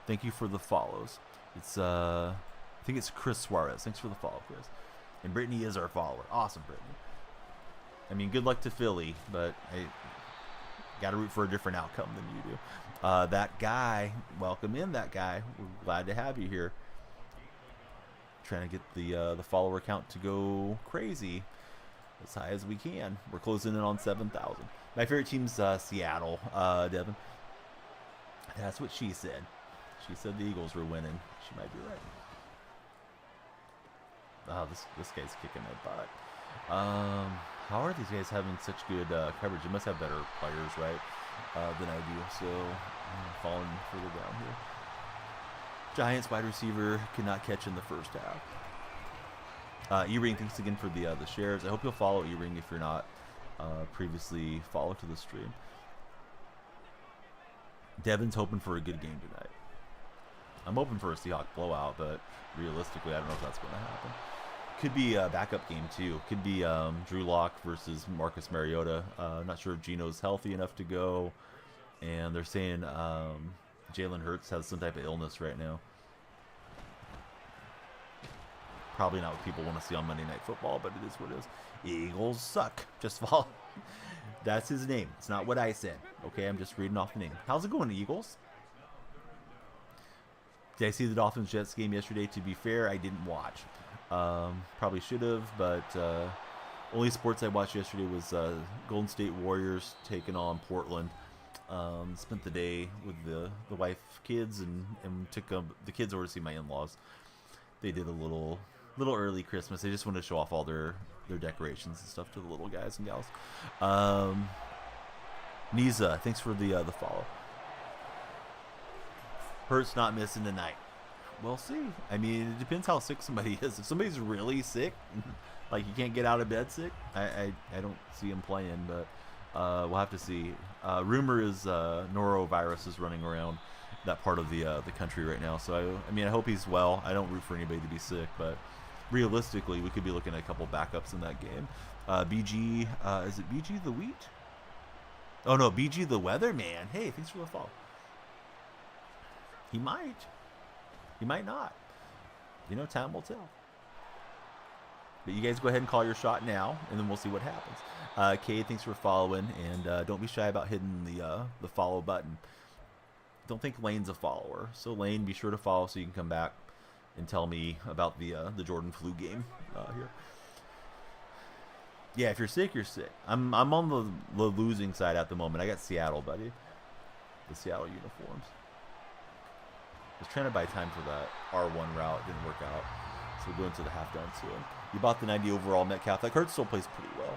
Thank you for the follows. It's I think it's Chris Suarez. Thanks for the follow, Chris. And Brittany is our follower. Awesome, Brittany. I mean, good luck to Philly, but I got to root for a different outcome than you do. That guy, welcome in that guy. We're glad to have you here. Trying to get the follower count to go crazy as high as we can. We're closing in on 7,000. My favorite team's Seattle, Devin. That's what she said. She said the Eagles were winning. She might be right. Oh, this guy's kicking my butt. How are these guys having such good coverage? They must have better players, right, than I do. So I'm falling further down here. Giants wide receiver could not catch in the first half. E-Ring, thanks again for the shares. I hope you'll follow E-Ring if you're not previously followed to the stream. Devin's hoping for a good game tonight. I'm hoping for a Seahawk blowout, but realistically, I don't know if that's going to happen. Could be a backup game too. Could be Drew Lock versus Marcus Mariota. Not sure if Gino's healthy enough to go, and they're saying Jalen Hurts has some type of illness right now. Probably not what people want to see on Monday Night Football, but it is what it is. Eagles suck. Just follow. That's his name. It's not what I said. Okay, I'm just reading off the name. How's it going, Eagles? Did I see the Dolphins-Jets game yesterday? To be fair, I didn't watch. Probably should have, but only sports I watched yesterday was Golden State Warriors taking on Portland. Spent the day with the wife, kids, and took the kids over to see my in-laws. They did a little early Christmas. They just wanted to show off all their decorations and stuff to the little guys and gals. Niza, thanks for the follow. Hurts not missing tonight. We'll see. I mean, it depends how sick somebody is. If somebody's really sick, like you can't get out of bed sick, I don't see him playing, but we'll have to see. Rumor is norovirus is running around that part of the country right now. So, I mean, I hope he's well. I don't root for anybody to be sick, but realistically, we could be looking at a couple backups in that game. BG, is it BG the Wheat? Oh, no, BG the Weatherman. Hey, thanks for the follow. He might. He might not. You know, time will tell. But you guys go ahead and call your shot now, and then we'll see what happens. Kay, thanks for following, and don't be shy about hitting the follow button. Don't think Lane's a follower. So, Lane, be sure to follow so you can come back and tell me about the Jordan flu game here. Yeah, if you're sick, you're sick. I'm on the losing side at the moment. I got Seattle, buddy. The Seattle uniforms. I was trying to buy time for that R1 route. Didn't work out. So we'll go into the half done soon. You bought the 90 overall Metcalf. That card still plays pretty well.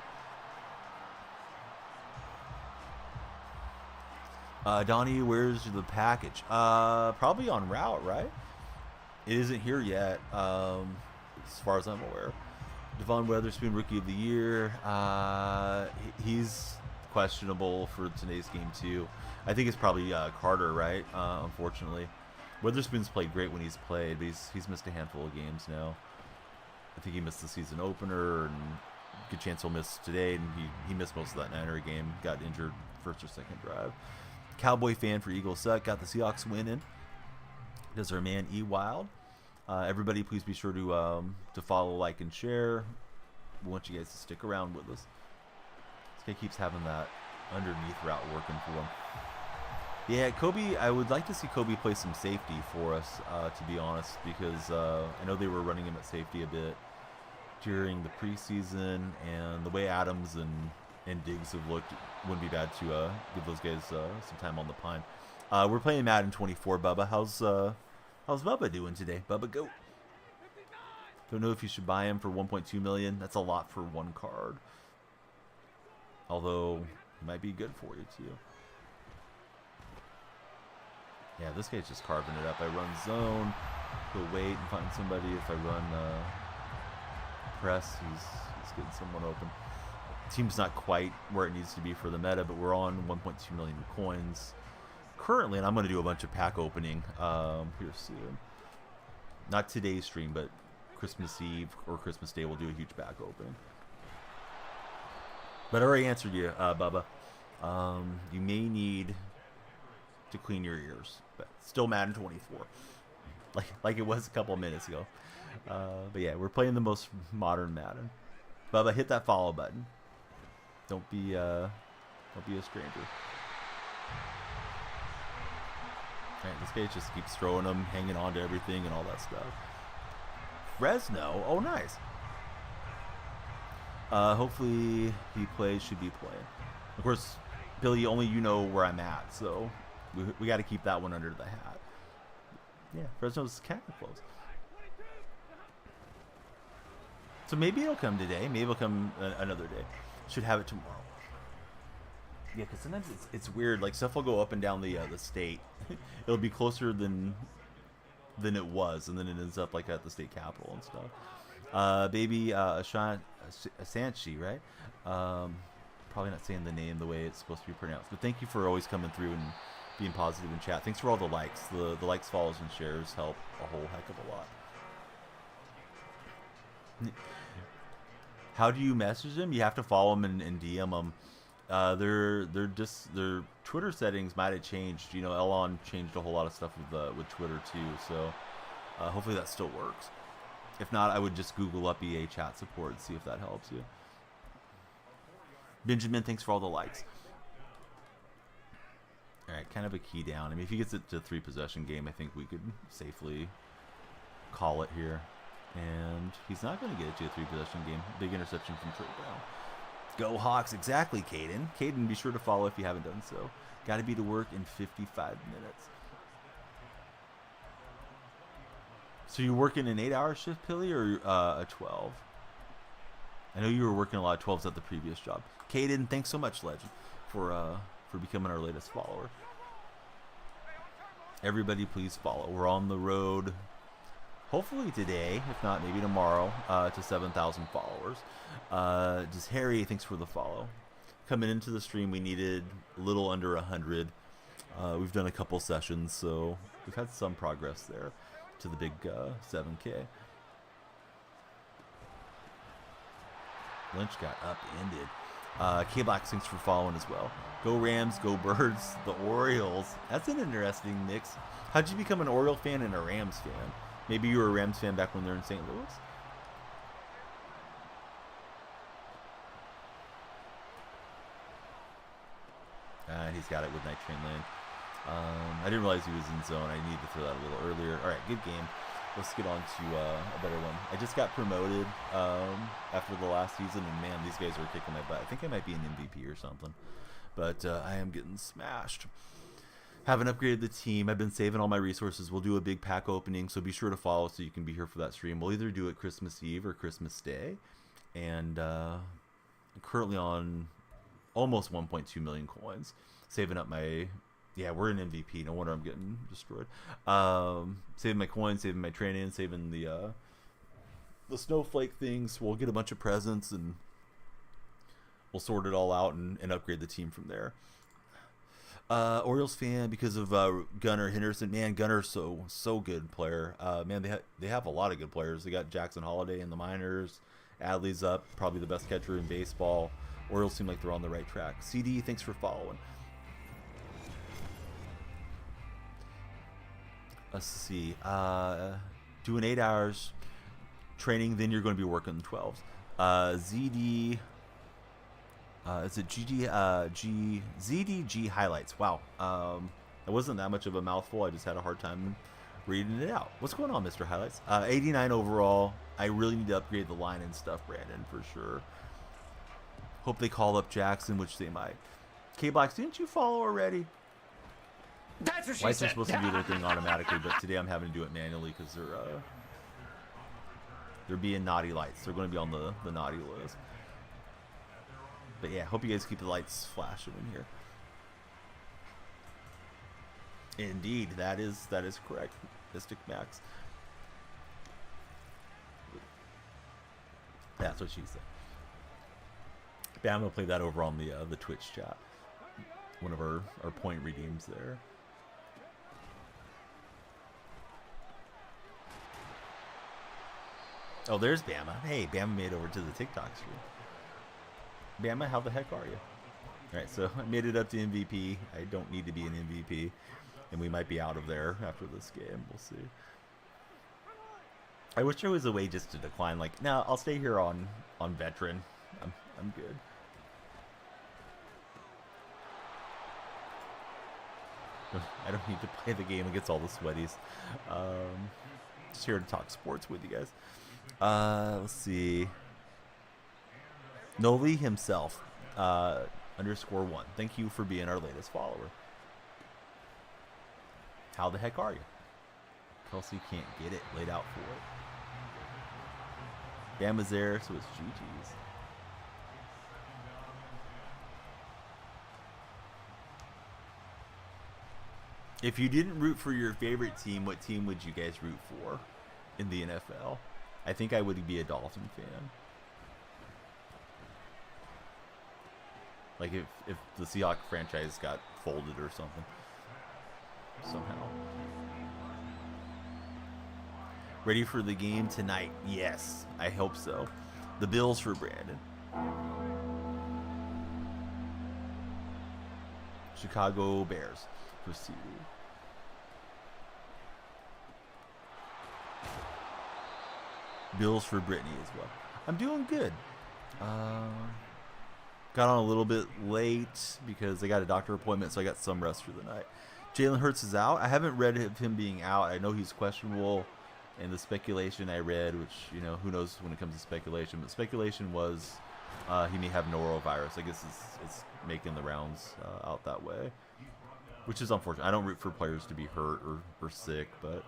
Donnie, where's the package? Probably on route, right? It isn't here yet, as far as I'm aware. Devon Witherspoon, Rookie of the Year. He's questionable for today's game, too. I think it's probably Carter, right? Unfortunately. Witherspoon's played great when he's played, but he's missed a handful of games now. I think he missed the season opener, and good chance he'll miss today. And he missed most of that Niner game. Got injured first or second drive. Cowboy fan for Eagles Suck. Got the Seahawks winning. Does our man E Wild. Everybody, please be sure to follow, like, and share. We want you guys to stick around with us. This guy keeps having that underneath route working for him. Yeah, Kobe, I would like to see Kobe play some safety for us, to be honest, because I know they were running him at safety a bit during the preseason, and the way Adams and Diggs have looked, it wouldn't be bad to give those guys some time on the pine. We're playing Madden 24, Bubba. How's Bubba doing today? Bubba Goat. Don't know if you should buy him for $1.2 million. That's a lot for one card. Although, it might be good for you, too. Yeah, this guy's just carving it up. I run zone, go wait and find somebody. If I run press, he's getting someone open. Team's not quite where it needs to be for the meta, but we're on 1.2 million coins currently, and I'm going to do a bunch of pack opening here soon. Not today's stream, but Christmas Eve or Christmas Day, we'll do a huge pack opening. But I already answered you, Bubba. You may need to clean your ears, but still Madden 24, like it was a couple of minutes ago. But yeah, we're playing the most modern Madden. Bubba, hit that follow button. Don't be a stranger. All right, this guy just keeps throwing them, hanging on to everything, and all that stuff. Fresno, oh nice. Hopefully he plays. Should be playing. Of course, Billy, only you know where I'm at, so we got to keep that one under the hat. Yeah, Fresno's kind of close. So maybe it'll come today. Maybe it'll come another day. Should have it tomorrow. Yeah, because sometimes it's weird. Like, stuff will go up and down the state. It'll be closer than it was, and then it ends up like at the state capitol and stuff. Baby Asanchi, right? Probably not saying the name the way it's supposed to be pronounced. But thank you for always coming through being positive in chat. Thanks for all the likes. The likes, follows, and shares help a whole heck of a lot. How do you message them? You have to follow them and DM them. Their Twitter settings might have changed. You know, Elon changed a whole lot of stuff with Twitter too. So hopefully that still works. If not, I would just Google up EA chat support and see if that helps you. Benjamin, thanks for all the likes. All right, kind of a key down. I mean, if he gets it to a 3-possession game, I think we could safely call it here. And he's not going to get it to a 3-possession game. Big interception from Trey Brown. Go Hawks, exactly, Caden. Caden, be sure to follow if you haven't done so. Got to be to work in 55 minutes. So you're working an 8-hour shift, Pilly, or a 12? I know you were working a lot of 12s at the previous job. Caden, thanks so much, Legend, for becoming our latest follower. Everybody, please follow. We're on the road, hopefully today, if not maybe tomorrow, to 7,000 followers. Just Harry, thanks for the follow. Coming into the stream, we needed a little under 100. We've done a couple sessions, so we've had some progress there to the big 7K. Lynch got upended. K-Black, thanks for following as well. Go Rams, go Birds, the Orioles. That's an interesting mix. How'd you become an Oriole fan and a Rams fan? Maybe you were a Rams fan back when they were in St. Louis? He's got it with Night Train Lane. I didn't realize he was in zone. I needed to throw that a little earlier. All right, good game. Let's get on to a better one. I just got promoted after the last season, and man, these guys are kicking my butt. I think I might be an MVP or something, but I am getting smashed. Haven't upgraded the team. I've been saving all my resources. We'll do a big pack opening, so be sure to follow so you can be here for that stream. We'll either do it Christmas Eve or Christmas Day, and I'm currently on almost 1.2 million coins. Saving up my... Yeah, we're an MVP. No wonder I'm getting destroyed. Saving my coins, saving my training, saving the snowflake things. We'll get a bunch of presents, and we'll sort it all out and upgrade the team from there. Orioles fan because of Gunnar Henderson. Man, Gunner's so good player. Man, they have a lot of good players. They got Jackson Holiday in the minors. Adley's up, probably the best catcher in baseball. Orioles seem like they're on the right track. CD, thanks for following. Let's see. Doing 8 hours training, then you're going to be working the 12s. ZD. Is it ZDG highlights? Wow. It wasn't that much of a mouthful. I just had a hard time reading it out. What's going on, Mr. Highlights? 89 overall. I really need to upgrade the line and stuff, Brandon, for sure. Hope they call up Jackson, which they might. K-Blacks, didn't you follow already? That's what she Lights said. are supposed to do their thing automatically, but today I'm having to do it manually because they're being naughty lights. They're going to be on the naughty list. But yeah, hope you guys keep the lights flashing in here. Indeed, that is correct, Mystic Max. That's what she said. Yeah, I'm gonna play that over on the Twitch chat. One of our point redeems there. Oh, there's Bama. Hey, Bama made it over to the TikTok stream. Bama, how the heck are you? Alright, so I made it up to MVP. I don't need to be an MVP. And we might be out of there after this game. We'll see. I wish there was a way just to decline. Like, no, I'll stay here on veteran. I'm good. I don't need to play the game against all the sweaties. Just here to talk sports with you guys. Let's see. Noli himself, _1. Thank you for being our latest follower. How the heck are you? Kelsey can't get it laid out for it. Bama's there, so it's GG's. If you didn't root for your favorite team, what team would you guys root for in the NFL? I think I would be a Dolphin fan. Like if the Seahawks franchise got folded or something. somehow. Ready for the game tonight? Yes, I hope so. The Bills for Brandon. Chicago Bears for CD. Bills for Brittany as well. I'm doing good. Got on a little bit late because I got a doctor appointment, so I got some rest for the night. Jalen Hurts is out. I haven't read of him being out. I know he's questionable, and the speculation I read, which, you know, who knows when it comes to speculation, but speculation was he may have norovirus. I guess it's making the rounds out that way, which is unfortunate. I don't root for players to be hurt or sick, but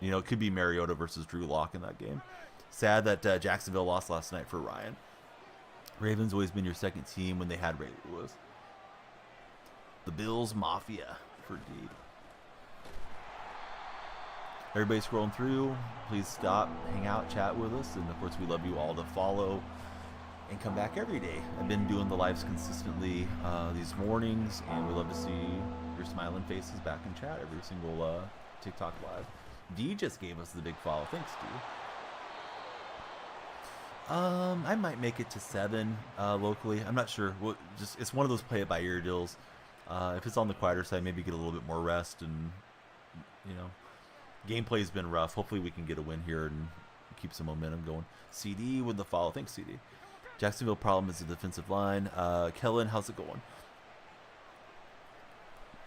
you know, it could be Mariota versus Drew Lock in that game. Sad that Jacksonville lost last night for Ryan. Ravens always been your second team when they had Ray Lewis. The Bills Mafia for D. Everybody scrolling through, please stop, hang out, chat with us, and of course we love you all to follow and come back every day. I've been doing the lives consistently these mornings, and we love to see your smiling faces back in chat every single TikTok live. D just gave us the big follow. Thanks, D. I might make it to 7 locally. I'm not sure. Just it's one of those play it by ear deals. If it's on the quieter side, maybe get a little bit more rest, and you know, gameplay's been rough. Hopefully we can get a win here and keep some momentum going. CD with the follow. Thanks, CD. Jacksonville problem is the defensive line. Kellen, how's it going?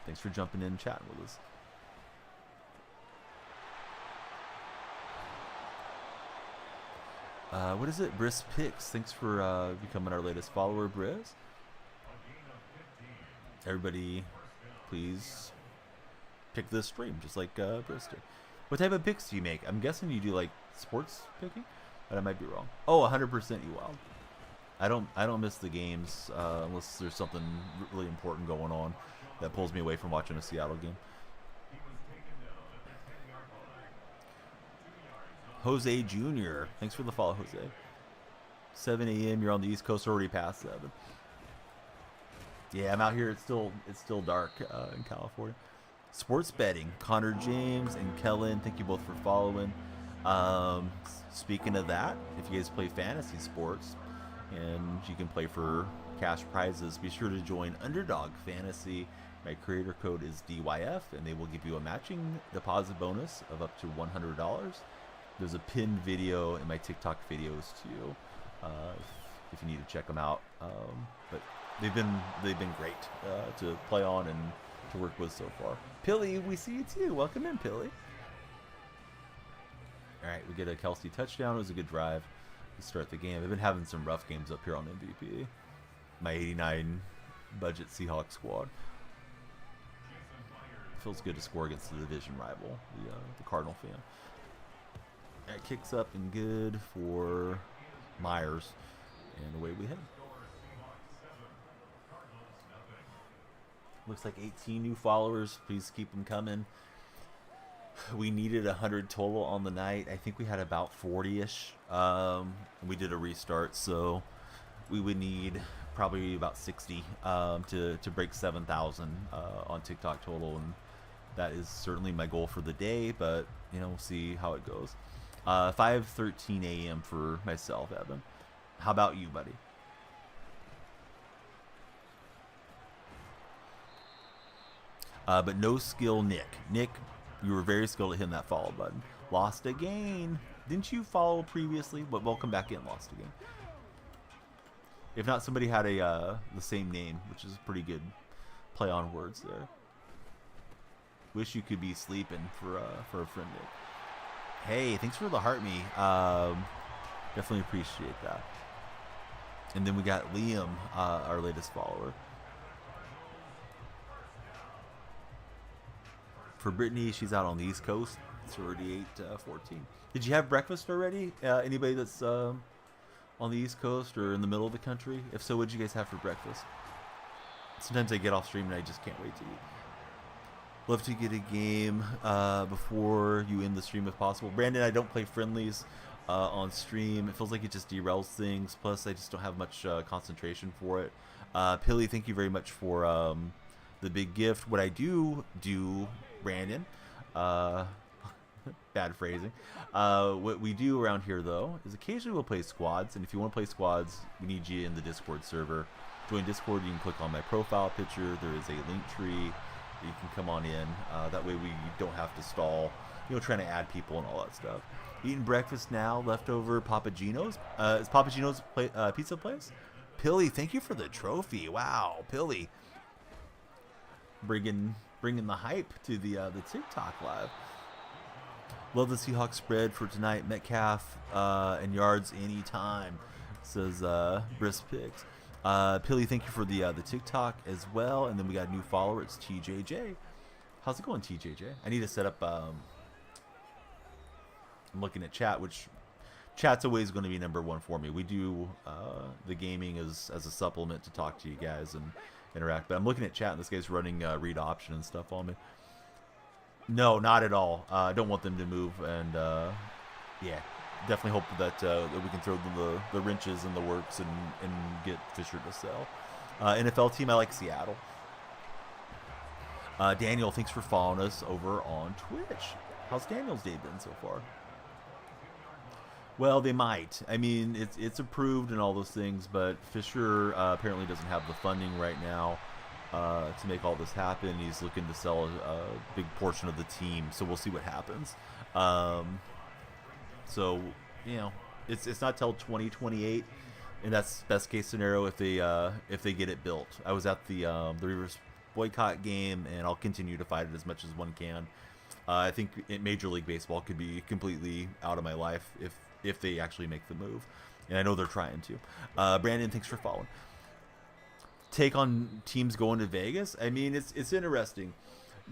Thanks for jumping in and chatting with us. What is it? Briss Picks. Thanks for becoming our latest follower, Briss. Everybody, please pick this stream, just like Briss did. What type of picks do you make? I'm guessing you do like sports picking, but I might be wrong. Oh, 100% you wild. I don't miss the games unless there's something really important going on that pulls me away from watching a Seattle game. Jose Jr. Thanks for the follow, Jose. 7 a.m. You're on the East Coast, already past 7. Yeah, I'm out here. It's still dark in California. Sports betting. Connor James and Kellen, thank you both for following. Speaking of that, if you guys play fantasy sports and you can play for cash prizes, be sure to join Underdog Fantasy. My creator code is DYF, and they will give you a matching deposit bonus of up to $100. There's a pinned video in my TikTok videos too, if you need to check them out. But they've been great to play on and to work with so far. Pilly, we see you too. Welcome in, Pilly. All right, we get a Kelsey touchdown. It was a good drive to start the game. I've been having some rough games up here on MVP. My 89 budget Seahawks squad. Feels good to score against the division rival, the Cardinal fan. That kicks up and good for Myers, and away we head. Looks like 18 new followers. Please keep them coming. We needed 100 total on the night. I think we had about 40-ish. We did a restart, so we would need probably about 60 to break 7,000 on TikTok total, and that is certainly my goal for the day. But you know, we'll see how it goes. 5:13 a.m. for myself, Evan. How about you, buddy? But no skill, Nick. Nick, you were very skilled at hitting that follow button. Lost again. Didn't you follow previously? But welcome back in. Lost again. If not, somebody had the same name, which is a pretty good play on words there. Wish you could be sleeping for a friend, Nick. Hey, thanks for the heart me. Definitely appreciate that. And then we got Liam, our latest follower. For Brittany, she's out on the East Coast. It's already 8:14. Did you have breakfast already? Anybody that's on the East Coast or in the middle of the country? If so, what'd you guys have for breakfast? Sometimes I get off stream and I just can't wait to eat. Love to get a game before you end the stream if possible. Brandon, I don't play friendlies on stream. It feels like it just derails things. Plus, I just don't have much concentration for it. Pilly, thank you very much for the big gift. What I do, Brandon, bad phrasing. What we do around here, though, is occasionally we'll play squads. And if you want to play squads, we need you in the Discord server. Join Discord. You can click on my profile picture. There is a link tree. You can come on in. That way we don't have to stall, trying to add people and all that stuff. Eating breakfast now. Leftover Papa Gino's. Is Papa Gino's pizza place? Pilly, thank you for the trophy. Wow, Pilly, bringing the hype to the TikTok live. Love the Seahawks spread for tonight. Metcalf and yards anytime, says Brisk Picks. Pilly, thank you for the TikTok as well. And then we got a new follower. It's TJJ. How's it going, TJJ? I need to set up. I'm looking at chat, which chat's always going to be number one for me. We do the gaming as a supplement to talk to you guys and interact. But I'm looking at chat, and this guy's running read option and stuff on me. No, not at all. I don't want them to move, and yeah, definitely hope that we can throw the wrenches in the works and get Fisher to sell. NFL team, I like Seattle. Daniel, thanks for following us over on Twitch. How's Daniel's day been so far? Well, they might. I mean, it's approved and all those things, but Fisher apparently doesn't have the funding right now to make all this happen. He's looking to sell a big portion of the team, so we'll see what happens. So, it's not till 2028, and that's best case scenario if they get it built. I was at the reverse boycott game, and I'll continue to fight it as much as one can. I think Major League Baseball could be completely out of my life if they actually make the move, and I know they're trying to. Brandon, thanks for following. Take on teams going to Vegas. I mean, it's interesting.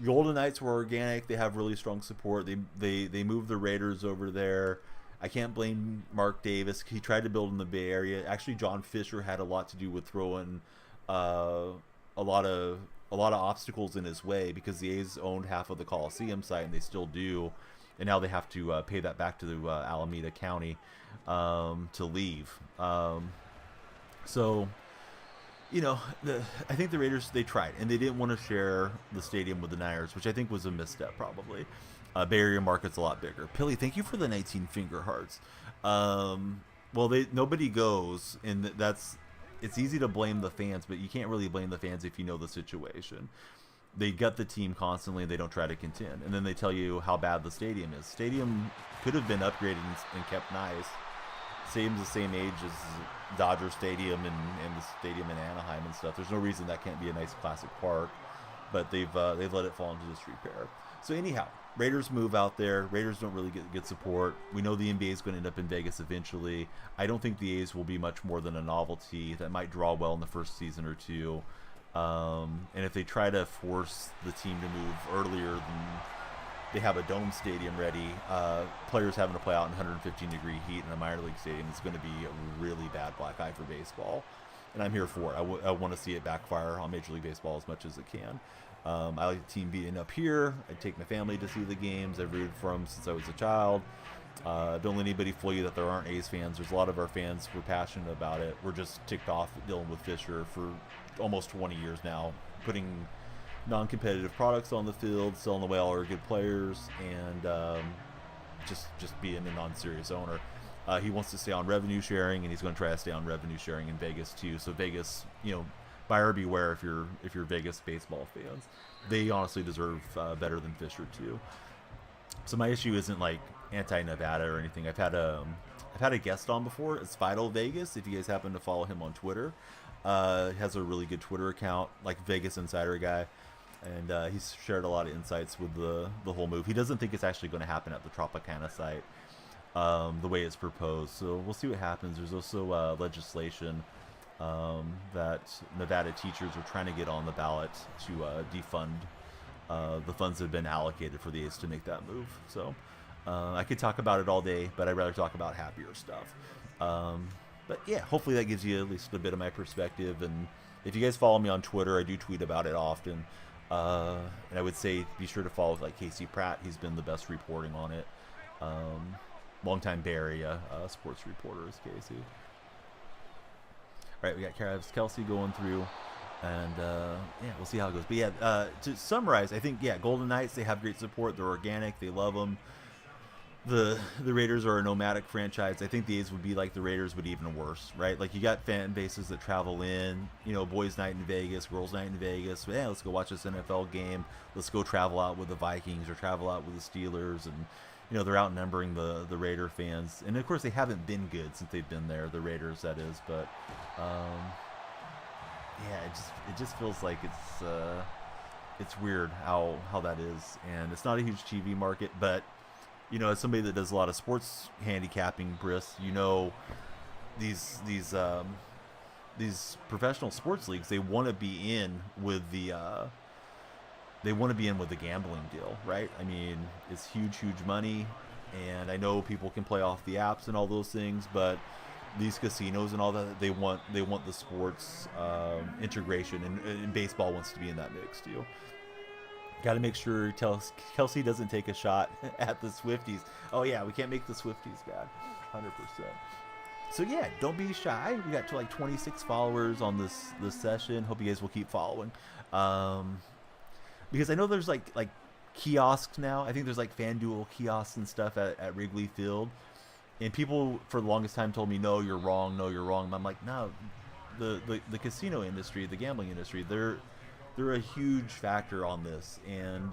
Golden Knights were organic. They have really strong support. They moved the Raiders over there. I can't blame Mark Davis. He tried to build in the Bay Area. Actually, John Fisher had a lot to do with throwing a lot of obstacles in his way, because the A's owned half of the Coliseum site, and they still do. And now they have to pay that back to Alameda County to leave. So, I think the Raiders, they tried, and they didn't want to share the stadium with the Niners, which I think was a misstep probably. Bay Area market's a lot bigger. Pilly, thank you for the 19 finger hearts. Well, nobody goes, and it's easy to blame the fans, but you can't really blame the fans if you know the situation. They gut the team constantly, and they don't try to contend. And then they tell you how bad the stadium is. Stadium could have been upgraded and kept nice. Stadium's the same age as Dodger Stadium and the stadium in Anaheim and stuff. There's no reason that can't be a nice classic park, but they've let it fall into disrepair. So anyhow, Raiders move out there. Raiders don't really get support. We know the NBA is going to end up in Vegas eventually. I don't think the A's will be much more than a novelty that might draw well in the first season or two. And if they try to force the team to move earlier than they have a dome stadium ready, players having to play out in 115-degree heat in a minor league stadium is going to be a really bad black eye for baseball. And I'm here for it. I want to see it backfire on Major League Baseball as much as it can. I like the team being up here. I take my family to see the games. I've rooted for them since I was a child. Don't let anybody fool you that there aren't A's fans. There's a lot of our fans who are passionate about it. We're just ticked off dealing with Fisher for almost 20 years now, putting non-competitive products on the field, selling away all our good players, and just being a non-serious owner. He wants to stay on revenue sharing, and he's going to try to stay on revenue sharing in Vegas too. So Vegas, buyer beware if you're Vegas baseball fans. They honestly deserve better than Fisher too. So my issue isn't like anti-Nevada or anything. I've had a guest on before. It's Vital Vegas. If you guys happen to follow him on Twitter, he has a really good Twitter account, like Vegas Insider guy, and he's shared a lot of insights with the whole move. He doesn't think it's actually going to happen at the Tropicana site the way it's proposed. So we'll see what happens. There's also legislation that Nevada teachers are trying to get on the ballot to defund the funds that have been allocated for the A's to make that move. So I could talk about it all day, but I'd rather talk about happier stuff. But yeah, hopefully that gives you at least a bit of my perspective. And if you guys follow me on Twitter, I do tweet about it often. And I would say be sure to follow like Casey Pratt. He's been the best reporting on it. Longtime Bay Area sports reporter is Casey. All right, we got Travis Kelce going through. And yeah, we'll see how it goes. But yeah, to summarize, I think Golden Knights, they have great support. They're organic. They love them. The Raiders are a nomadic franchise. I think the A's would be like the Raiders, but even worse, right? Like you got fan bases that travel in, boys' night in Vegas, girls' night in Vegas. Yeah, let's go watch this NFL game. Let's go travel out with the Vikings or travel out with the Steelers, and they're outnumbering the Raider fans. And of course, they haven't been good since they've been there, the Raiders, that is. But yeah, it just feels like it's weird how that is, and it's not a huge TV market, but. As somebody that does a lot of sports handicapping, Briss, these professional sports leagues, they want to be in with the gambling deal, right? I mean, it's huge money, and I know people can play off the apps and all those things, but these casinos and all that, they want the sports integration, and baseball wants to be in that mix too. Got to make sure Kelsey doesn't take a shot at the Swifties. Oh yeah, we can't make the Swifties bad, 100%. So yeah, don't be shy. We got to like 26 followers on this session. Hope you guys will keep following, because I know there's like kiosks now. I think there's like FanDuel kiosks and stuff at Wrigley Field, and people for the longest time told me, no, you're wrong. I'm like, no, the casino industry, the gambling industry, they're a huge factor on this, and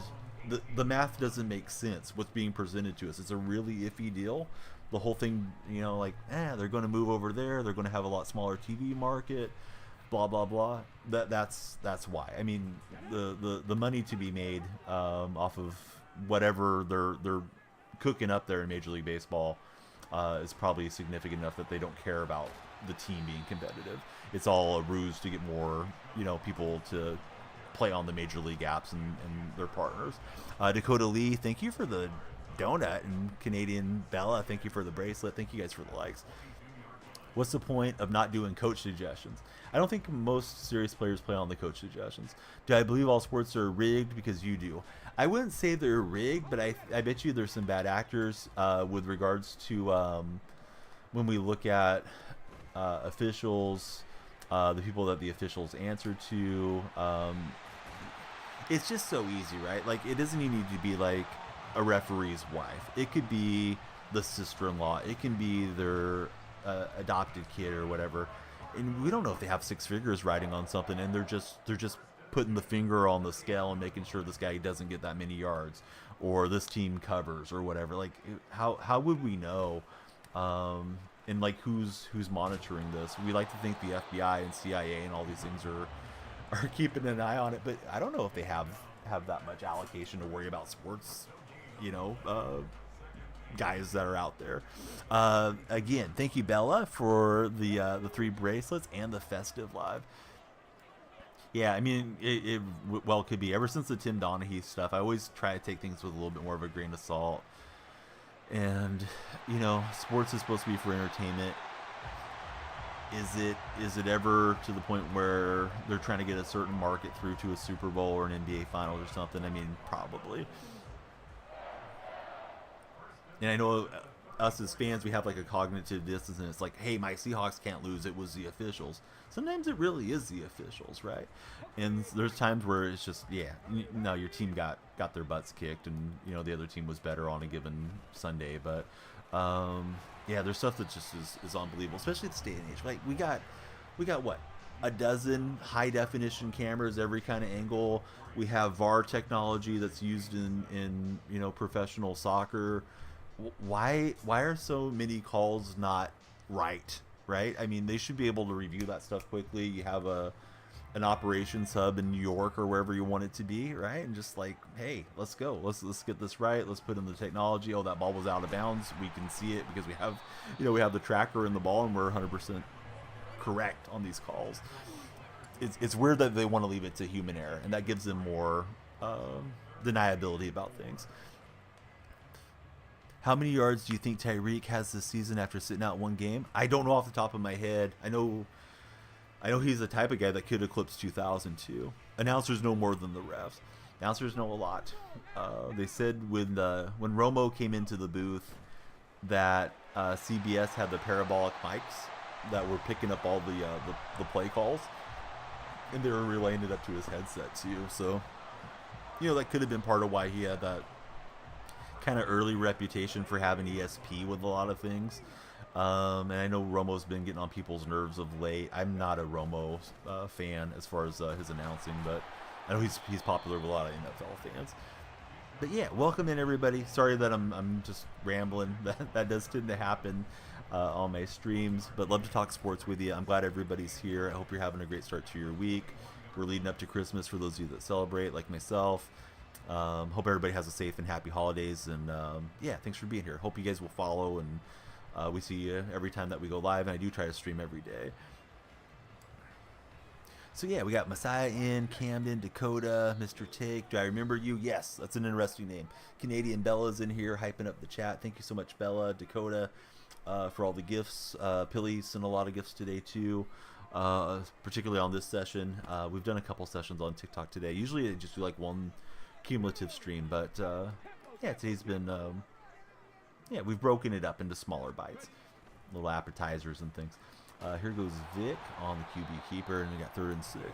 the math doesn't make sense. What's being presented to us, it's a really iffy deal. The whole thing, they're going to move over there. They're going to have a lot smaller TV market, blah blah blah. That's why. I mean, the money to be made off of whatever they're cooking up there in Major League Baseball is probably significant enough that they don't care about the team being competitive. It's all a ruse to get more people to play on the Major League apps and their partners. Dakota Lee, thank you for the donut, and Canadian Bella, thank you for the bracelet. Thank you guys for the likes. What's the point of not doing coach suggestions? I don't think most serious players play on the coach suggestions. Do I believe all sports are rigged? Because you do. I wouldn't say they're rigged, but I bet you there's some bad actors with regards to when we look at officials, the people that the officials answer to. It's just so easy, right? Like, it doesn't even need to be like a referee's wife. It could be the sister-in-law. It can be their adopted kid or whatever. And we don't know if they have six figures riding on something, and they're just putting the finger on the scale and making sure this guy doesn't get that many yards, or this team covers or whatever. Like, how would we know? And like, who's monitoring this? We like to think the FBI and CIA and all these things are keeping an eye on it, but I don't know if they have that much allocation to worry about sports, guys that are out there. Again, thank you, Bella, for the 3 bracelets and the festive live. Yeah, I mean, it well could be. Ever since the Tim Donaghy stuff, I always try to take things with a little bit more of a grain of salt. And sports is supposed to be for entertainment. Is it ever to the point where they're trying to get a certain market through to a Super Bowl or an NBA Finals or something? I mean, probably. And I know us as fans, we have like a cognitive distance, and it's like, hey, my Seahawks can't lose. It was the officials. Sometimes it really is the officials, right? And there's times where it's just, no, your team got their butts kicked, and the other team was better on a given Sunday, but. There's stuff that just is unbelievable, especially at this day and age. Like, we got what, a dozen high definition cameras, every kind of angle. We have VAR technology that's used in professional soccer. Why are so many calls not right? I mean, they should be able to review that stuff quickly. You have an operations hub in New York or wherever you want it to be, right? And just like, hey, let's go. Let's get this right. Let's put in the technology. Oh, that ball was out of bounds. We can see it because we have the tracker in the ball, and we're 100% correct on these calls. It's weird that they want to leave it to human error, and that gives them more deniability about things. How many yards do you think Tyreek has this season after sitting out one game? I don't know off the top of my head. I know he's the type of guy that could eclipse 2,000 too. Announcers know more than the refs. Announcers know a lot. They said when Romo came into the booth that CBS had the parabolic mics that were picking up all the play calls. and they were relaying it up to his headset too. So, you know, that could have been part of why he had that kind of early reputation for having ESP with a lot of things. And I know Romo's been getting on people's nerves of late. I'm not a Romo fan as far as his announcing, but I know he's popular with a lot of NFL fans. But yeah, welcome in everybody. Sorry that I'm just rambling. That does tend to happen on my streams, but love to talk sports with you. I'm glad everybody's here. I hope you're having a great start to your week. We're leading up to Christmas for those of you that celebrate, like myself. Hope everybody has a safe and happy holidays, and yeah, thanks for being here. Hope you guys will follow, and we see you every time that we go live, and I do try to stream every day. So yeah, we got Messiah in, Camden, Dakota, Mr. Take. Do I remember you? Yes, that's an interesting name. Canadian Bella's in here hyping up the chat. Thank you so much, Bella, Dakota, for all the gifts. Pilly sent a lot of gifts today too, particularly on this session. We've done a couple sessions on TikTok today. Usually I just do like one cumulative stream, but yeah, today's been yeah, we've broken it up into smaller bites, little appetizers and things. Here goes Vic on the QB keeper, and we got 3rd and 6.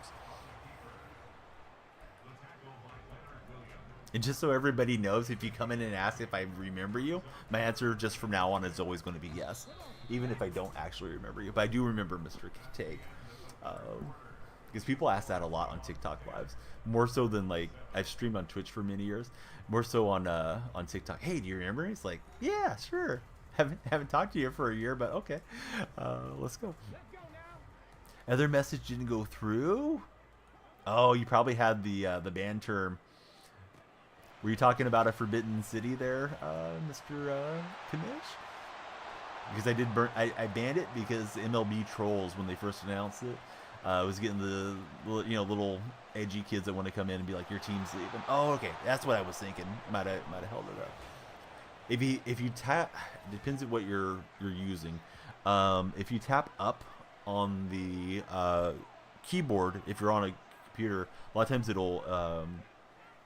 And just so everybody knows, if you come in and ask if I remember you, my answer just from now on is always going to be yes, even if I don't actually remember you. But I do remember Mr. Take, because people ask that a lot on TikTok lives, more so than like I've streamed on Twitch for many years, more so on TikTok. Hey, do you remember me? It's like, yeah, sure. Haven't talked to you for a year, but okay. Let's go. Other message didn't go through. Oh, you probably had the ban term. Were you talking about a forbidden city there, Mr. Kamish? Because I did burn. I banned it because MLB trolls, when they first announced it, was getting the little edgy kids that want to come in and be like, your team's leaving. Oh, okay, that's what I was thinking. Might have held it up. If you tap, depends on what you're using. If you tap up on the keyboard, if you're on a computer, a lot of times it'll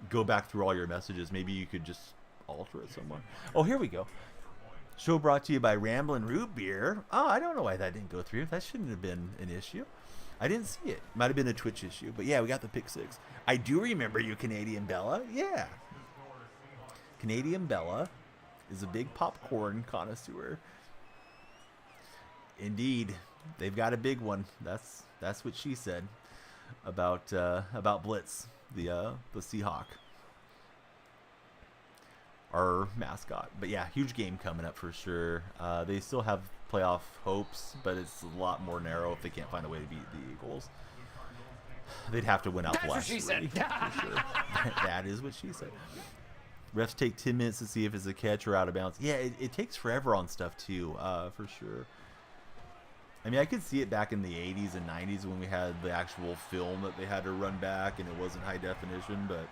go back through all your messages. Maybe you could just alter it somewhere. Oh, here we go. Show brought to you by Ramblin' Root Beer. Oh, I don't know why that didn't go through. That shouldn't have been an issue. I didn't see it. Might have been a Twitch issue. But yeah, we got the pick 6. I do remember you, Canadian Bella. Yeah. Canadian Bella is a big popcorn connoisseur. Indeed, they've got a big one. That's what she said about Blitz, the Seahawk, our mascot. But yeah, huge game coming up for sure. They still have playoff hopes, but it's a lot more narrow if they can't find a way to beat the Eagles. They'd have to win out the last 3 for sure. That is what she said. Refs take 10 minutes to see if it's a catch or out of bounds. Yeah, it takes forever on stuff too, for sure. I mean, I could see it back in the 80s and 90s when we had the actual film that they had to run back and it wasn't high definition. But,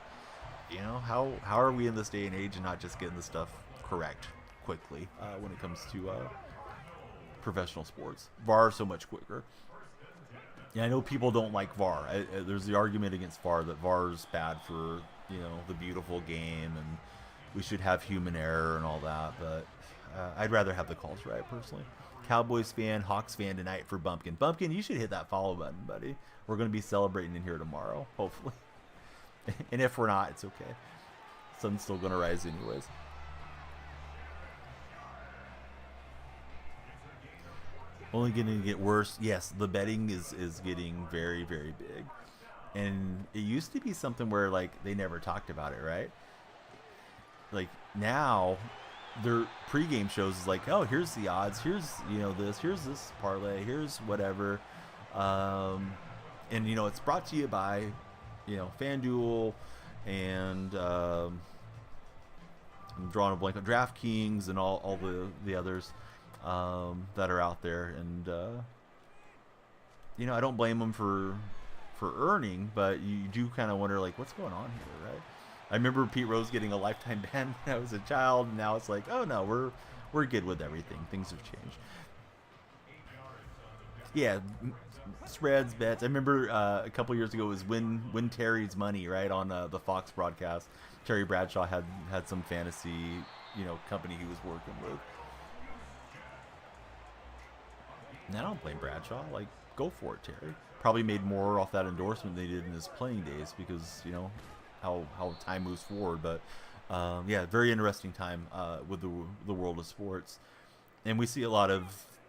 you know, how are we in this day and age and not just getting the stuff correct quickly when it comes to professional sports? VAR is so much quicker. Yeah, I know people don't like VAR. There's the argument against VAR that VAR is bad for, you know, the beautiful game and we should have human error and all that, but I'd rather have the calls right, personally. Cowboys fan, Hawks fan tonight for Bumpkin. Bumpkin, you should hit that follow button, buddy. We're going to be celebrating in here tomorrow, hopefully. And if we're not, it's okay. Sun's still going to rise anyways. Only going to get worse. Yes, the betting is getting very, very big. And it used to be something where, like, they never talked about it, right? Like, now, their pregame shows is like, oh, here's the odds. Here's, you know, here's this parlay. Here's whatever. And, you know, it's brought to you by, you know, FanDuel and I'm drawing a blank on DraftKings and all the others that are out there. And, you know, I don't blame them for earning, but you do kind of wonder, like, what's going on here, right? I remember Pete Rose getting a lifetime ban when I was a child, and now it's like, oh no, we're good with everything. Things have changed. Yeah, spreads, bets. I remember a couple years ago it was Win Terry's Money, right, on the Fox broadcast. Terry Bradshaw had some fantasy, you know, company he was working with. And I don't blame Bradshaw. Like, go for it, Terry. probably made more off that endorsement than he did in his playing days because, you know, how time moves forward. But yeah, very interesting time with the world of sports. And we see a lot of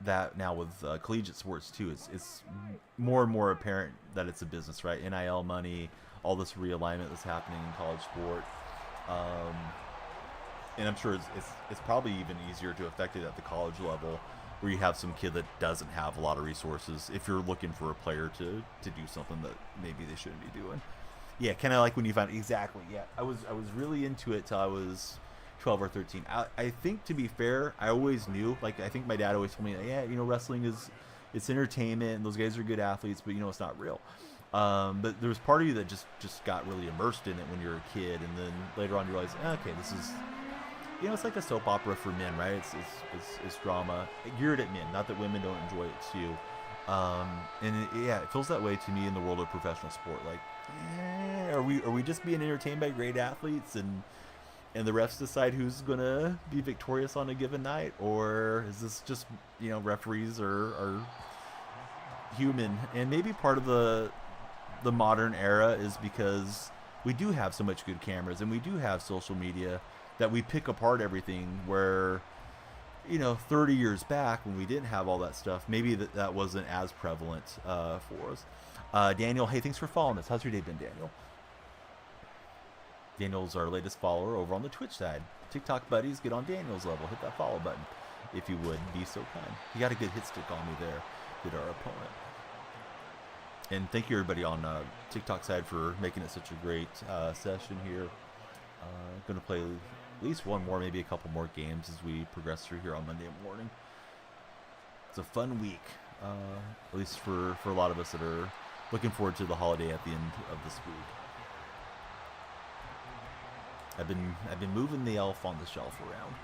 that now with collegiate sports too. It's more and more apparent that it's a business, right? NIL money, all this realignment that's happening in college sport. And I'm sure it's probably even easier to affect it at the college level, where you have some kid that doesn't have a lot of resources. If you're looking for a player to do something that maybe they shouldn't be doing, yeah, kind of like when you find exactly. Yeah, I was really into it till I was 12 or 13. I think, to be fair, I always knew. Like, I think my dad always told me, yeah, you know, wrestling it's entertainment and those guys are good athletes, but you know, it's not real. But there was part of you that just got really immersed in it when you're a kid, and then later on you realize, okay, this is, you know, it's like a soap opera for men, right? It's drama geared at men. Not that women don't enjoy it too. And it feels that way to me in the world of professional sport. Like, are we just being entertained by great athletes, and the refs decide who's gonna be victorious on a given night, or is this just, you know, referees are human? And maybe part of the modern era is because we do have so much good cameras and we do have social media that we pick apart everything, where, you know, 30 years back when we didn't have all that stuff, maybe that wasn't as prevalent for us. Daniel, hey, thanks for following us. How's your day been, Daniel? Daniel's our latest follower over on the Twitch side. TikTok buddies, get on Daniel's level. Hit that follow button if you would be so kind. He got a good hit stick on me there, did our opponent. And thank you, everybody on TikTok side, for making it such a great session here. Going to play at least one more, maybe a couple more games as we progress through here on Monday morning. It's a fun week, at least for a lot of us that are looking forward to the holiday at the end of this week. I've been moving the elf on the shelf around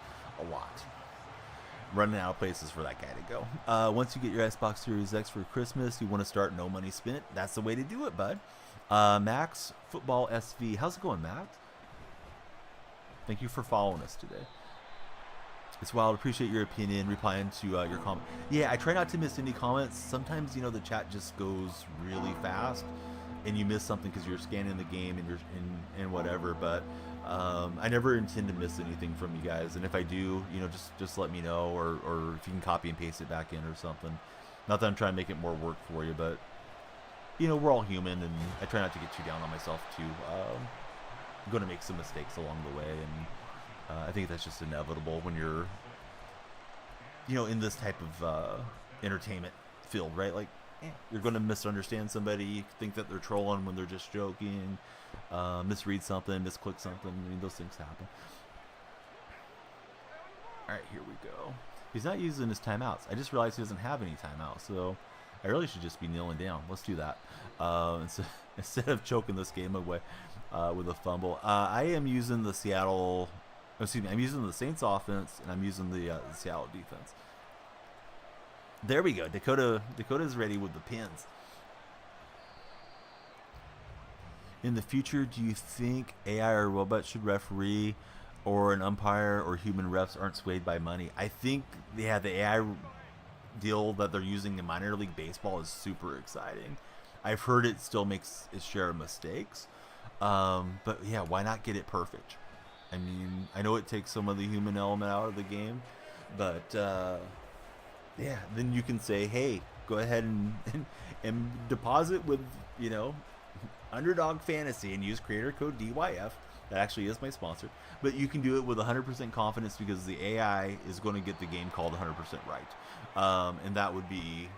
a lot. Running out of places for that guy to go. Once you get your Xbox Series X for Christmas, you want to start no money spent. That's the way to do it, bud. Max Football SV. How's it going, Max? Thank you for following us today. It's wild. Appreciate your opinion, replying to your comment. Yeah, I try not to miss any comments. Sometimes, you know, the chat just goes really fast, and you miss something because you're scanning the game and you're and whatever. But I never intend to miss anything from you guys, and if I do, you know, just let me know, or if you can copy and paste it back in or something. Not that I'm trying to make it more work for you, but, you know, we're all human, and I try not to get too down on myself too. I'm going to make some mistakes along the way, and I think that's just inevitable when you're, you know, in this type of entertainment field, right? Like, you're going to misunderstand somebody, think that they're trolling when they're just joking, misread something, misclick something. I mean, those things happen. All right, here we go. He's not using his timeouts. I just realized he doesn't have any timeouts, so I really should just be kneeling down. Let's do that. Instead of choking this game away with a fumble. I am using the I'm using the Saints offense, and I'm using the Seattle defense. There we go. Dakota's ready with the pins. In the future, do you think AI or robot should referee, or an umpire or human refs aren't swayed by money? I think the AI deal that they're using in minor league baseball is super exciting. I've heard it still makes its share of mistakes. But yeah, why not get it perfect? I mean, I know it takes some of the human element out of the game, but yeah, then you can say, hey, go ahead and deposit with, you know, Underdog Fantasy and use creator code DYF. That actually is my sponsor. But you can do it with 100% confidence because the AI is going to get the game called 100% right. And that would be,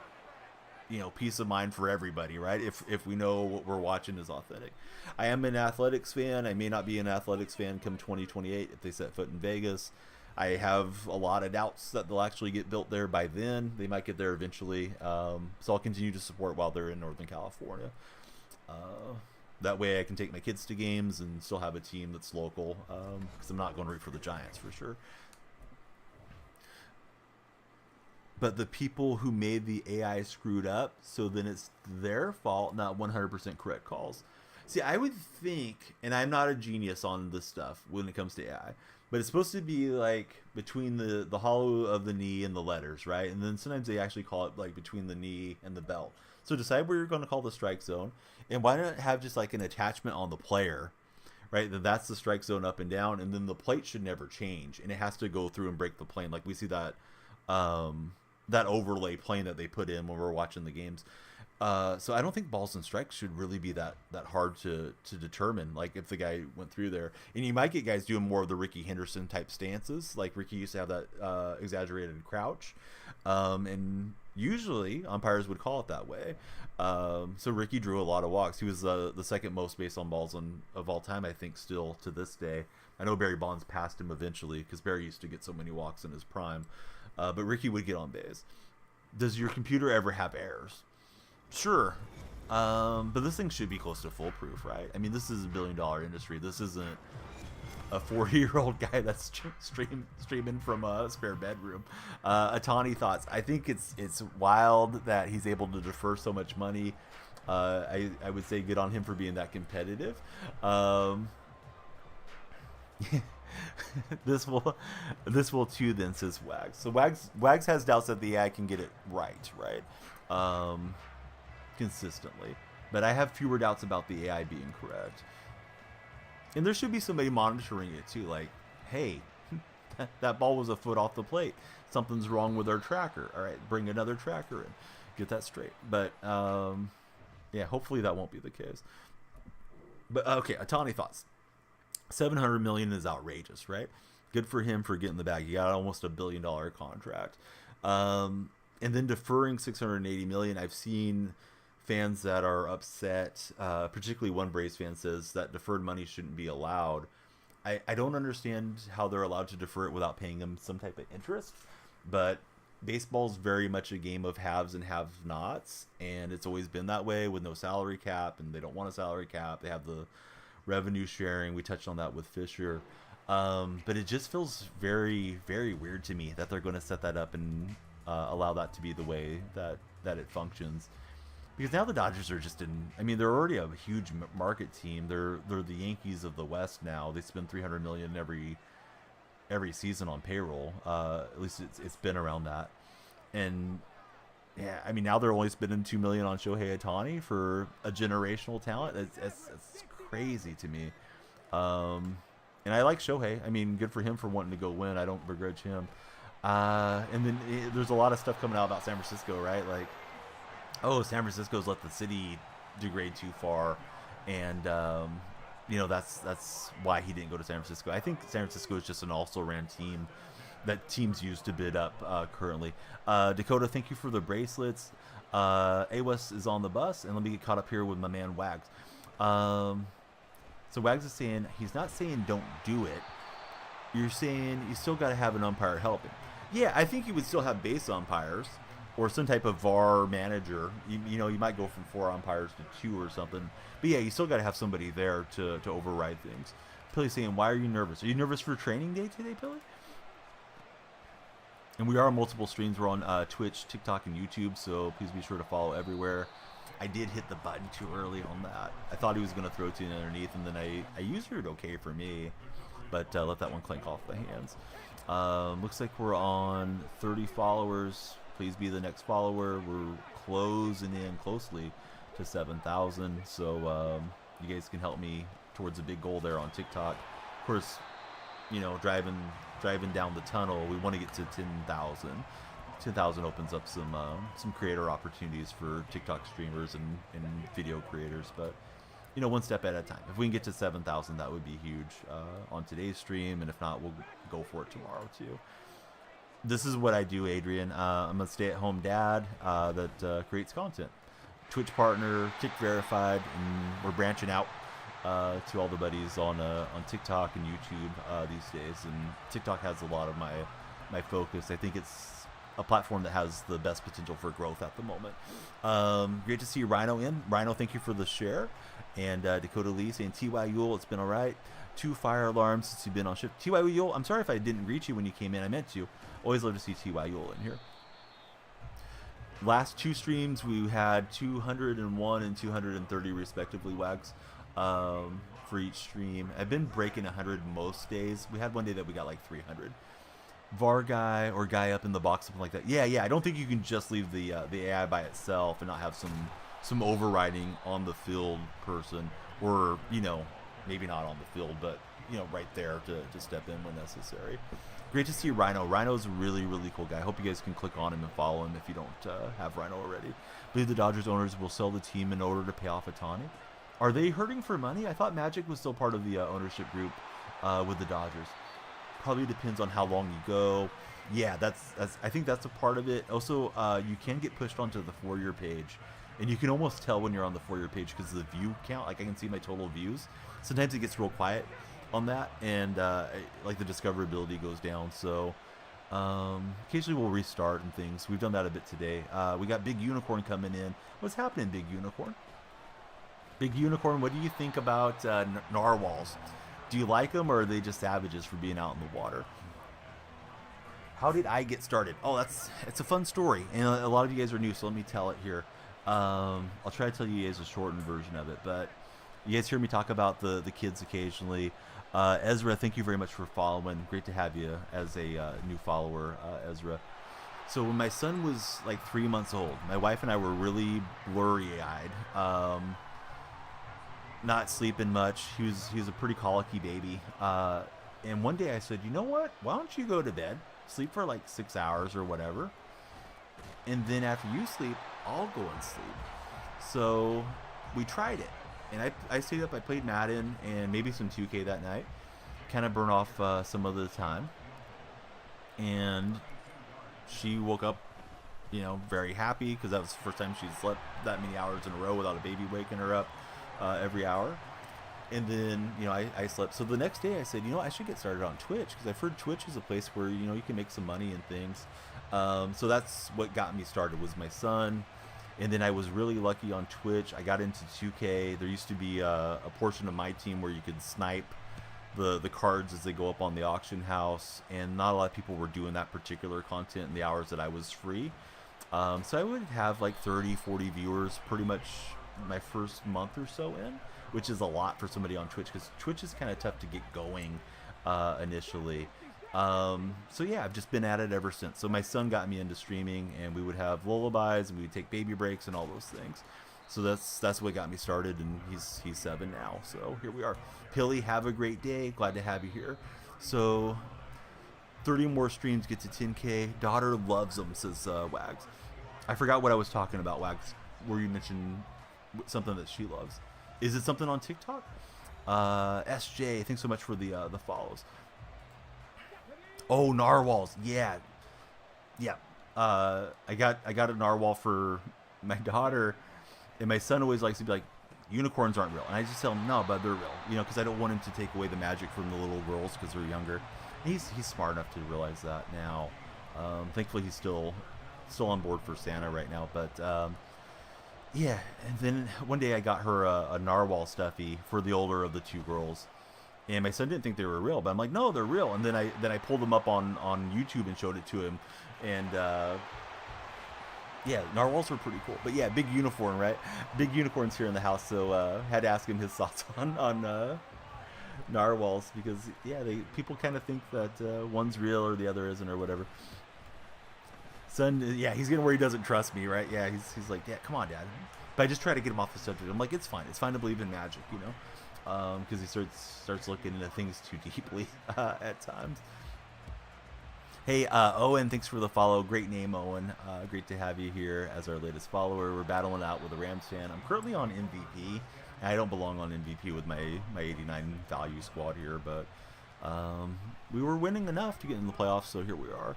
you know, peace of mind for everybody, right? If we know what we're watching is authentic. I am an athletics fan. I may not be an athletics fan come 2028 if they set foot in Vegas. I have a lot of doubts that they'll actually get built there by then. They might get there eventually. So I'll continue to support while they're in Northern California. That way I can take my kids to games and still have a team that's local, because I'm not going to root for the Giants for sure. But the people who made the AI screwed up, so then it's their fault, not 100% correct calls. See, I would think, and I'm not a genius on this stuff when it comes to AI, but it's supposed to be like between the hollow of the knee and the letters, right? And then sometimes they actually call it like between the knee and the belt. So decide where you're going to call the strike zone, and why not have just like an attachment on the player, right? That's the strike zone up and down, and then the plate should never change, and it has to go through and break the plane. Like we see that that overlay plane that they put in when we're watching the games. So I don't think balls and strikes should really be that hard to determine. Like if the guy went through there, and you might get guys doing more of the Ricky Henderson type stances. Like Ricky used to have that exaggerated crouch, and usually umpires would call it that way. So Ricky drew a lot of walks. He was the second most base on balls of all time, I think, still to this day. I know Barry Bonds passed him eventually because Barry used to get so many walks in his prime, but Ricky would get on base. Does your computer ever have errors? Sure. But this thing should be close to foolproof, right? I mean, this is $1 billion industry. This isn't a 40-year-old guy that's streaming from a spare bedroom. Ohtani thoughts. I think it's wild that he's able to defer so much money. I would say good on him for being that competitive. This will too, then, says Wags. So Wags has doubts that the AI can get it right? Consistently, but I have fewer doubts about the AI being correct. And there should be somebody monitoring it too, like, hey, that ball was a foot off the plate, something's wrong with our tracker. All right, bring another tracker in, get that straight. But yeah, hopefully that won't be the case. But okay, Ohtani thoughts. $700 million is outrageous, right? Good for him for getting the bag. He got almost $1 billion contract, and then deferring $680 million. I've seen fans that are upset, particularly one Braves fan says that deferred money shouldn't be allowed. I don't understand how they're allowed to defer it without paying them some type of interest, but baseball's very much a game of haves and have-nots, and it's always been that way with no salary cap, and they don't want a salary cap. They have the revenue sharing. We touched on that with Fisher. But it just feels very, very weird to me that they're going to set that up and allow that to be the way that it functions. Because now the Dodgers are just I mean, they're already a huge market team. They're the Yankees of the West now. They spend $300 million every season on payroll. At least it's been around that. And yeah, I mean, now they're only spending $2 million on Shohei Ohtani for a generational talent. It's crazy to me. And I like Shohei. I mean, good for him for wanting to go win. I don't begrudge him. And then there's a lot of stuff coming out about San Francisco, right? Like, oh, San Francisco's let the city degrade too far, and that's why he didn't go to San Francisco. I think San Francisco is just an also-ran team that teams use to bid up currently. Dakota, thank you for the bracelets. AWS is on the bus, and let me get caught up here with my man Wags. So Wags is saying, he's not saying don't do it. You're saying you still got to have an umpire helping. Yeah, I think you would still have base umpires or some type of VAR manager. You might go from 4 umpires to 2 or something. But yeah, you still got to have somebody there to override things. Pilly's saying, why are you nervous? Are you nervous for training day today, Pilly? And we are on multiple streams. We're on Twitch, TikTok, and YouTube, so please be sure to follow everywhere. I did hit the button too early on that. I thought he was going to throw to underneath, and then I used it okay for me, but let that one clink off the hands. Looks like we're on 30 followers. Please be the next follower. We're closing in closely to 7,000, so you guys can help me towards a big goal there on TikTok. Of course, driving down the tunnel, we want to get to 10,000. 10,000 opens up some creator opportunities for TikTok streamers and video creators, but one step at a time. If we can get to 7,000, that would be huge on today's stream, and if not, we'll go for it tomorrow too. This is what I do, Adrian. I'm a stay-at-home dad that creates content. Twitch partner, Tick verified, and we're branching out to all the buddies on TikTok and YouTube these days. And TikTok has a lot of my focus. I think it's a platform that has the best potential for growth at the moment. Great to see Rhino in. Rhino, thank you for the share. And Dakota Lee saying, T.Y. Yule, it's been all right. 2 fire alarms since you've been on shift. T.Y. Yule, I'm sorry if I didn't reach you when you came in. I meant to. Always love to see T.Y. Yule in here. Last 2 streams, we had 201 and 230 respectively, Wags, for each stream. I've been breaking 100 most days. We had one day that we got like 300. VAR guy or guy up in the box, something like that. Yeah. I don't think you can just leave the AI by itself and not have some overriding on the field person, or maybe not on the field, but right there to step in when necessary. Great to see Rhino. Rhino's a really, really cool guy. I hope you guys can click on him and follow him if you don't have Rhino already. I believe the Dodgers owners will sell the team in order to pay off Ohtani. Are they hurting for money? I thought Magic was still part of the ownership group with the Dodgers. Probably depends on how long you go. Yeah, that's I think that's a part of it. Also, you can get pushed onto the For Your page, and you can almost tell when you're on the For Your page because of the view count. Like I can see my total views. Sometimes it gets real quiet on that, and like the discoverability goes down. So occasionally we'll restart and things. We've done that a bit today. We got Big Unicorn coming in. What's happening, Big Unicorn? Big Unicorn, what do you think about narwhals? Do you like them, or are they just savages for being out in the water? How did I get started? Oh, it's a fun story, and a lot of you guys are new, so let me tell it here. I'll try to tell you guys a shortened version of it, but you guys hear me talk about the kids occasionally. Ezra, thank you very much for following. Great to have you as a new follower, Ezra. So when my son was like 3 months old, my wife and I were really blurry-eyed. Not sleeping much. He was a pretty colicky baby. And one day I said, you know what? Why don't you go to bed, sleep for like 6 hours or whatever, and then after you sleep, I'll go and sleep. So we tried it, and I stayed up. I played Madden and maybe some 2K that night, kind of burn off some of the time. And she woke up, very happy because that was the first time she'd slept that many hours in a row without a baby waking her up every hour. And then I slept. So the next day I said, I should get started on Twitch, because I've heard Twitch is a place where you can make some money and things. So that's what got me started, was my son. And then I was really lucky on Twitch. I got into 2K. There used to be a portion of my team where you could snipe the cards as they go up on the auction house, and not a lot of people were doing that particular content in the hours that I was free. So I would have like 30-40 viewers pretty much my first month or so in, which is a lot for somebody on Twitch, because Twitch is kind of tough to get going initially. So yeah, I've just been at it ever since. So my son got me into streaming, and we would have lullabies and we would take baby breaks and all those things. So that's what got me started, and he's 7 now. So here we are. Pilly, have a great day. Glad to have you here. So 30 more streams, get to 10K. Daughter loves them, says Wags. I forgot what I was talking about, Wags, where you mentioned something that she loves. Is it something on TikTok? SJ, thanks so much for the follows. Oh, narwhals. Yeah. I got a narwhal for my daughter, and my son always likes to be like, unicorns aren't real. And I just tell him, no, but they're real. Because I don't want him to take away the magic from the little girls because they're younger. He's smart enough to realize that now. Thankfully, he's still on board for Santa right now. But yeah, and then one day I got her a narwhal stuffy for the older of the two girls. And my son didn't think they were real, but I'm like, no, they're real. And then I pulled them up on YouTube and showed it to him. And yeah, narwhals were pretty cool. But yeah, big unicorn, right? Big unicorn's here in the house, so had to ask him his thoughts on narwhals, because yeah, people kind of think that one's real or the other isn't or whatever. Son, yeah, he's getting where he doesn't trust me, right? Yeah, he's like, yeah, come on, Dad. But I just try to get him off the subject. I'm like, it's fine to believe in magic, because he starts looking into things too deeply at times. Hey, Owen, thanks for the follow. Great name, Owen. Great to have you here as our latest follower. We're battling out with a Rams fan. I'm currently on MVP. I don't belong on MVP with my 89 value squad here, but we were winning enough to get in the playoffs, so here we are.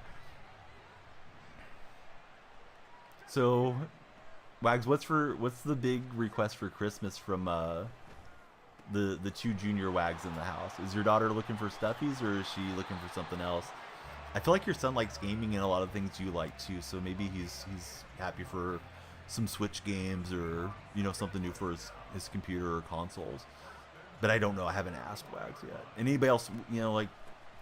So, Wags, what's the big request for Christmas from the two junior Wags in the house? Is your daughter looking for stuffies, or is she looking for something else? I feel like your son likes gaming and a lot of things you like too, so maybe he's happy for some Switch games or something new for his computer or consoles. But I don't know. I haven't asked Wags yet. Anybody else? Like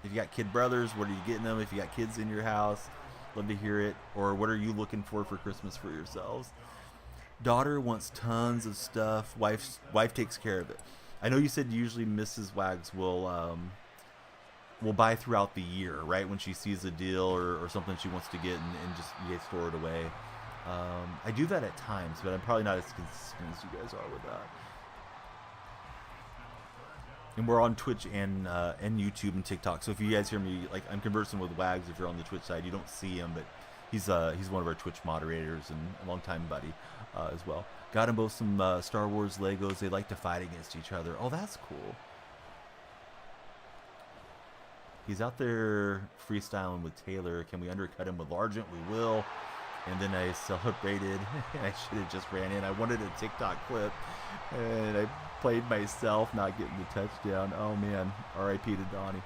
if you got kid brothers, what are you getting them? If you got kids in your house, love to hear it. Or what are you looking for Christmas for yourselves? Daughter wants tons of stuff. Wife takes care of it. I know you said usually Mrs. Wags will will buy throughout the year, right? When she sees a deal or something she wants to get and just store it away. I do that at times, but I'm probably not as consistent as you guys are with that. And we're on Twitch and YouTube and TikTok. So if you guys hear me, like I'm conversing with Wags, if you're on the Twitch side, you don't see him, but he's one of our Twitch moderators and a longtime buddy as well. Got him both some Star Wars Legos. They like to fight against each other. Oh, that's cool. He's out there freestyling with Taylor. Can we undercut him with Argent? We will. And then I celebrated. I should have just ran in. I wanted a TikTok clip, and I played myself not getting the touchdown. Oh man, R.I.P. to Donnie.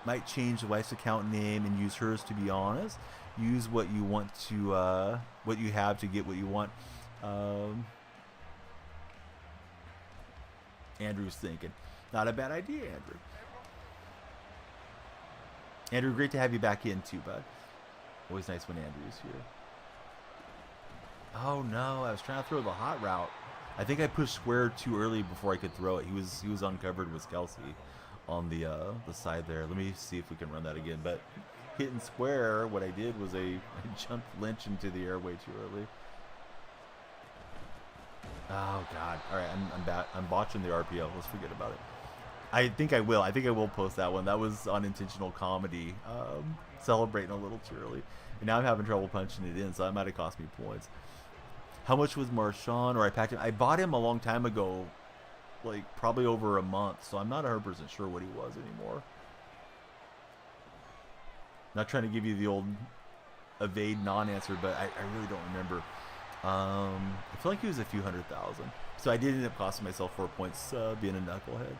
Might change the wife's account name and use hers. To be honest, use what you want to, what you have to get what you want. Andrew's thinking, not a bad idea, Andrew. Andrew, great to have you back in too, bud. Always nice when Andrew's here. Oh no, I was trying to throw the hot route. I think I pushed square too early before I could throw it. He was uncovered with Kelsey on the side there. Let me see if we can run that again. But hitting square, what I did was I jumped Lynch into the air way too early. Oh god. All right, I'm botching the RPO. Let's forget about it. I think I will post that one. That was unintentional comedy. Celebrating a little too early. And now I'm having trouble punching it in, so that might have cost me points. How much was Marshawn? Or I packed him. I bought him a long time ago, like probably over a month, so I'm not 100% sure what he was anymore. Not trying to give you the old evade non-answer, but I really don't remember. I feel like he was a few $100,000. So I did end up costing myself 4 points being a knucklehead.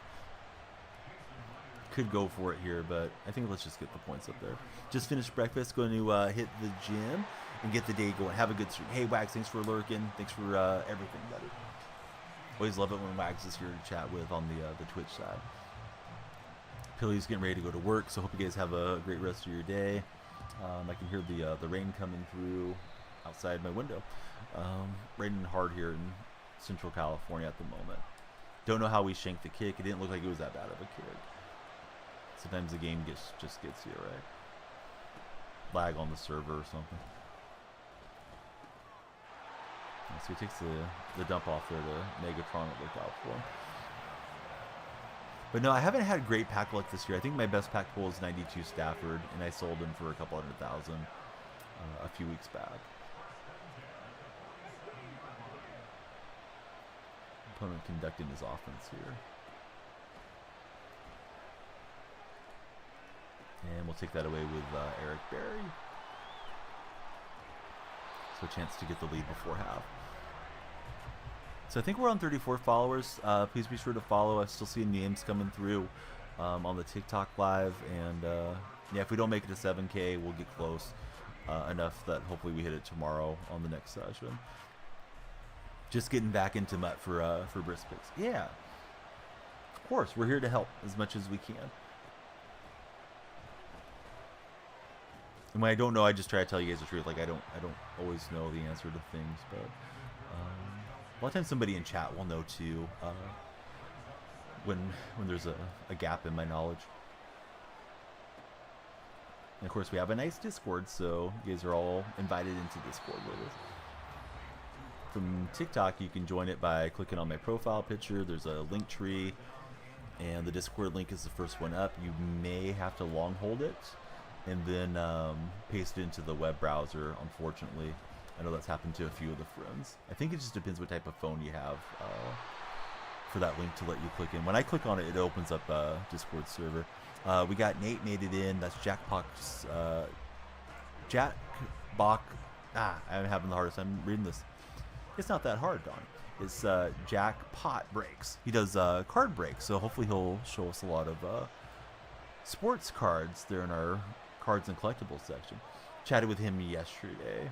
Could go for it here, but I think let's just get the points up there. Just finished breakfast, going to hit the gym and get the day going. Have a good stream. Hey Wags, thanks for lurking. Thanks for everything, buddy. Always love it when Wags is here to chat with on the Twitch side. Pilly's getting ready to go to work, so hope you guys have a great rest of your day. I can hear the rain coming through outside my window. Raining hard here in Central California at the moment. Don't know how we shanked the kick. It didn't look like it was that bad of a kick. Sometimes the game just gets you, right? Lag on the server or something. Yeah, so he takes the dump off there to Megatron it worked out for him. But no, I haven't had great pack luck this year. I think my best pack pull is 92 Stafford, and I sold him for a couple $100,000 a few weeks back. Opponent conducting his offense here. And we'll take that away with Eric Berry. So a chance to get the lead before half. So I think we're on 34 followers. Please be sure to follow. I'm still seeing names coming through on the TikTok live. And yeah, if we don't make it to 7K, we'll get close enough that hopefully we hit it tomorrow on the next session. Just getting back into Mutt for Brisk Picks. Yeah, of course, we're here to help as much as we can. And when I don't know, I just try to tell you guys the truth. Like I don't always know the answer to things, but a lot of times somebody in chat will know too. When there's a gap in my knowledge. And of course, we have a nice Discord, so you guys are all invited into Discord with us. From TikTok, you can join it by clicking on my profile picture. There's a link tree, and the Discord link is the first one up. You may have to long hold it and then paste it into the web browser, unfortunately. I know that's happened to a few of the friends. I think it just depends what type of phone you have for that link to let you click in. When I click on it, it opens up a Discord server. We got Nate made it in. That's Jack Bach's, Jack Bach. I'm having the hardest time reading this. It's not that hard, Don. It's Jack Pot Breaks. He does card breaks, so hopefully he'll show us a lot of sports cards there in our cards and collectibles section. Chatted with him yesterday,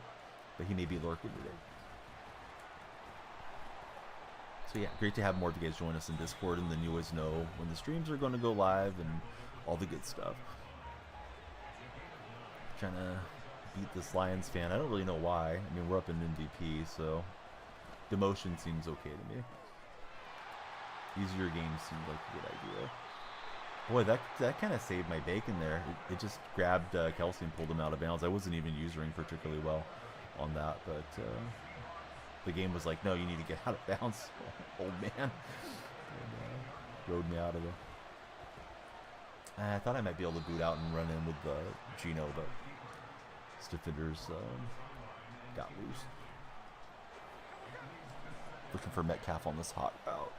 but he may be lurking today. So yeah, great to have more of you guys join us in Discord, and then you always know when the streams are going to go live and all the good stuff. Trying to beat this Lions fan. I don't really know why. I mean, we're up in MVP, so demotion seems okay to me. Easier games seems like a good idea. Boy, that kind of saved my bacon there. It just grabbed Kelsey and pulled him out of bounds. I wasn't even using particularly well on that, but the game was like, no, you need to get out of bounds, old man. And, rode me out of there. I thought I might be able to boot out and run in with Gino, but his defenders got loose. Looking for Metcalf on this hot route.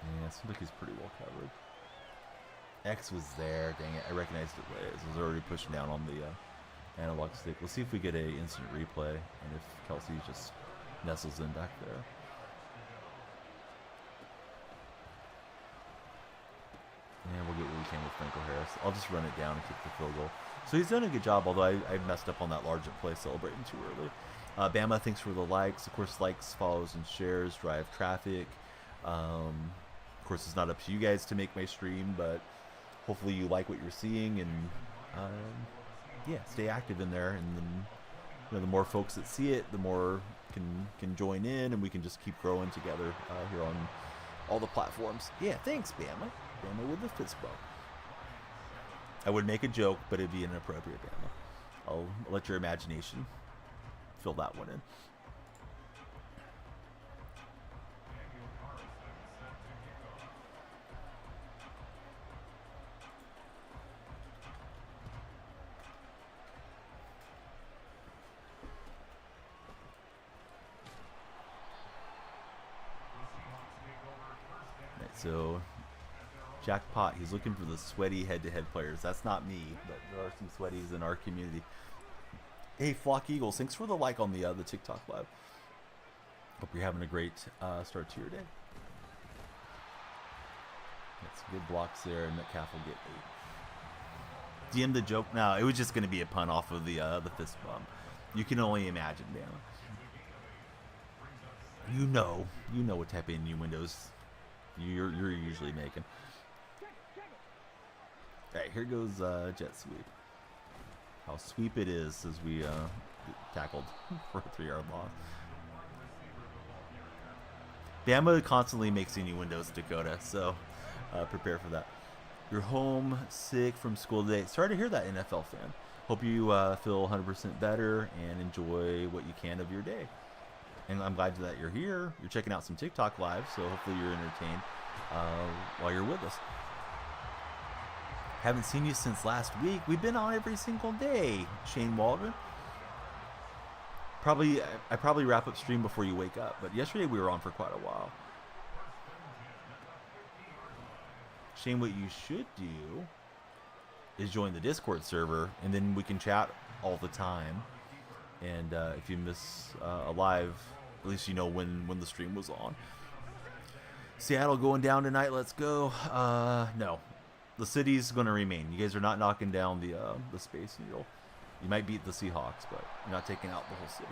Yeah, it seems like he's pretty well covered. X was there. Dang it. I recognized it late. It was already pushing down on the analog stick. Let's see if we get a instant replay and if Kelsey just nestles in back there. And we'll get what we can with Franco Harris. I'll just run it down and kick the field goal. So he's done a good job, although I messed up on that large play celebrating too early. Bama, thanks for the likes. Of course, likes, follows, and shares drive traffic. Of course, it's not up to you guys to make my stream, but hopefully you like what you're seeing, and yeah, stay active in there. And then, you know, the more folks that see it, the more can join in, and we can just keep growing together here on all the platforms. Yeah, thanks, Bama. Bama with the fist bump. I would make a joke, but it'd be inappropriate, Bama. I'll let your imagination fill that one in. So, Jackpot, he's looking for the sweaty head-to-head players. That's not me, but there are some sweaties in our community. Hey, Flock Eagles, thanks for the like on the TikTok live. Hope you're having a great start to your day. Got some good blocks there, and Metcalf will get 8. DM the joke now. It was just going to be a pun off of the fist bump. You can only imagine, man. You know what type of innuendos you're usually making. All right, here goes jet sweep. How sweep it is as we tackled for a 3-yard loss. Bama constantly makes innuendos, Dakota, so prepare for that. You're home sick from school today. Sorry to hear that, NFL fan. Hope you feel 100% better and enjoy what you can of your day. And I'm glad that you're here. You're checking out some TikTok live, so hopefully you're entertained while you're with us. Haven't seen you since last week. We've been on every single day, Shane Waldron. I probably wrap up stream before you wake up, but yesterday we were on for quite a while. Shane, what you should do is join the Discord server, and then we can chat all the time. And if you miss a live, at least you know when the stream was on. Seattle going down tonight. Let's go. No, the city's going to remain. You guys are not knocking down the Space Needle. You might beat the Seahawks, but you're not taking out the whole city.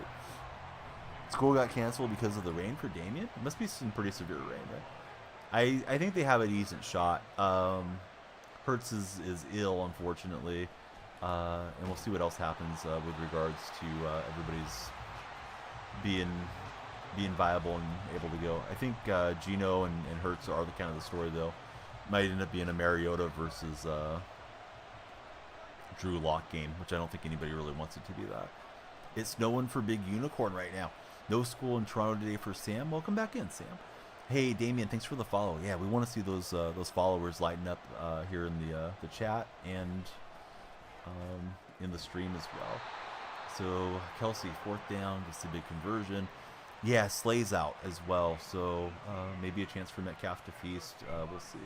School got canceled because of the rain for Damien. It must be some pretty severe rain, right? I think they have a decent shot. Hurts is ill, unfortunately. And we'll see what else happens with regards to everybody's being viable and able to go. I think Gino and Hurts are the kind of the story, though. Might end up being a Mariota versus Drew Lock game, which I don't think anybody really wants it to be that. It's snowing for Big Unicorn right now. No school in Toronto today for Sam. Welcome back in, Sam. Hey, Damien, thanks for the follow. Yeah, we want to see those followers lighten up here in the chat and in the stream as well. So Kelsey, 4th down, just a big conversion. Yeah, Slay's out as well, so maybe a chance for Metcalf to feast. We'll see,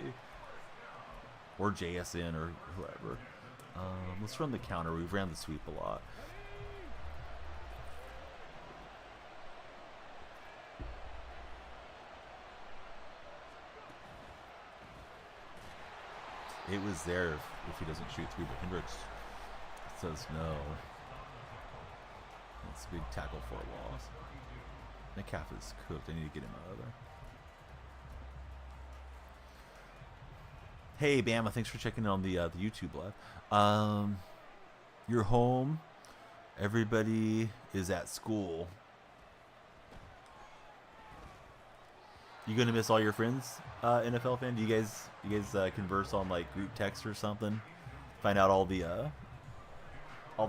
or JSN or whoever. Let's run the counter. We've ran the sweep a lot. It was there if he doesn't shoot 3, but Hendricks says no. That's a big tackle for a loss. Metcalf is cooked. I need to get him out of there. Hey, Bama, thanks for checking in on the YouTube live. You're home. Everybody is at school. You gonna miss all your friends, NFL fan? Do you guys converse on like group text or something? Find out all the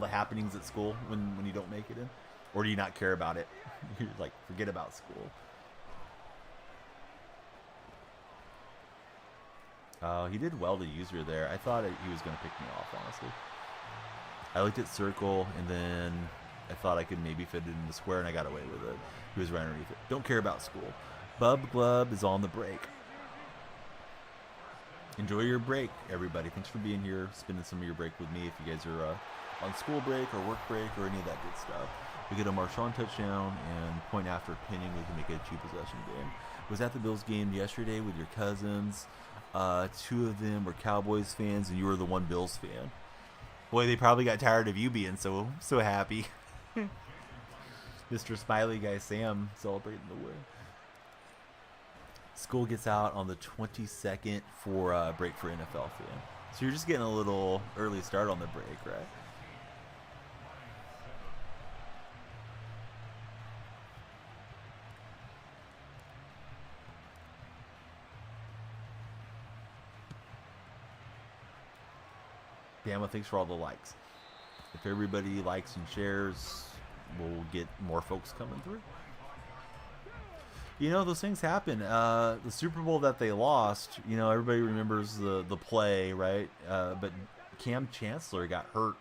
happenings at school when you don't make it in, or do you not care about it? You're like, forget about school. He did well to use her there. I thought he was gonna pick me off, honestly. I looked at circle and then I thought I could maybe fit it in the square, and I got away with it. He was right underneath it. Don't care about school. Bub Glub is on the break. Enjoy your break, everybody. Thanks for being here, spending some of your break with me. If you guys are on school break or work break or any of that good stuff, we get a Marshawn touchdown and point after pinning. We can make it a 2-possession game. Was at the Bills game yesterday with your cousins. 2 of them were Cowboys fans, and you were the one Bills fan. Boy, they probably got tired of you being so happy. Mr. Smiley Guy Sam celebrating the win. School gets out on the 22nd for break for NFL fan. So you're just getting a little early start on the break, right? Bama, thanks for all the likes. If everybody likes and shares, we'll get more folks coming through. You know, those things happen. The Super Bowl that they lost, you know, everybody remembers the play, right? But Cam Chancellor got hurt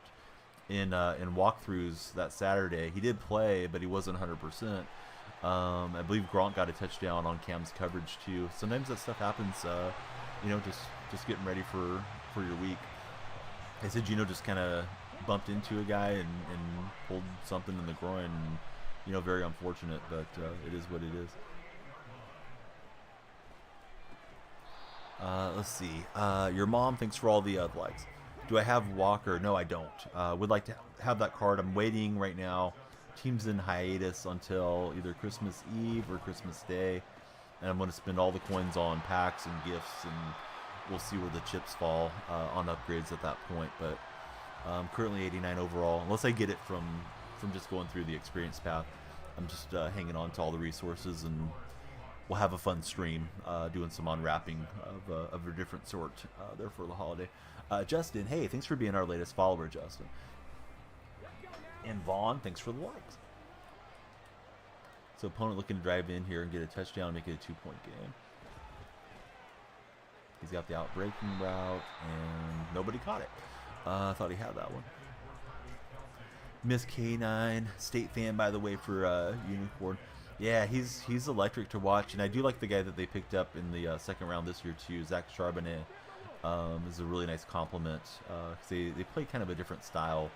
in walkthroughs that Saturday. He did play, but he wasn't 100%. I believe Gronk got a touchdown on Cam's coverage too. Sometimes that stuff happens. You know, just getting ready for your week. I said, you know, just kind of bumped into a guy and pulled something in the groin. And, you know, very unfortunate, but it is what it is. Let's see. Your mom, thanks for all the likes. Do I have Walker? No, I don't. Would like to have that card. I'm waiting right now. Team's in hiatus until either Christmas Eve or Christmas Day. And I'm going to spend all the coins on packs and gifts, and we'll see where the chips fall on upgrades at that point. But I'm currently 89 overall. Unless I get it from just going through the experience path, I'm just hanging on to all the resources, and we'll have a fun stream doing some unwrapping of a different sort there for the holiday. Justin, hey, thanks for being our latest follower, Justin. And Vaughn, thanks for the likes. So opponent looking to drive in here and get a touchdown, make it a 2-point game. He's got the out-breaking route, and nobody caught it. I thought he had that one. Miss K9, state fan, by the way, for Unicorn. Yeah, he's electric to watch, and I do like the guy that they picked up in the second round this year too. Zach Charbonnet is a really nice compliment. They play kind of a different style.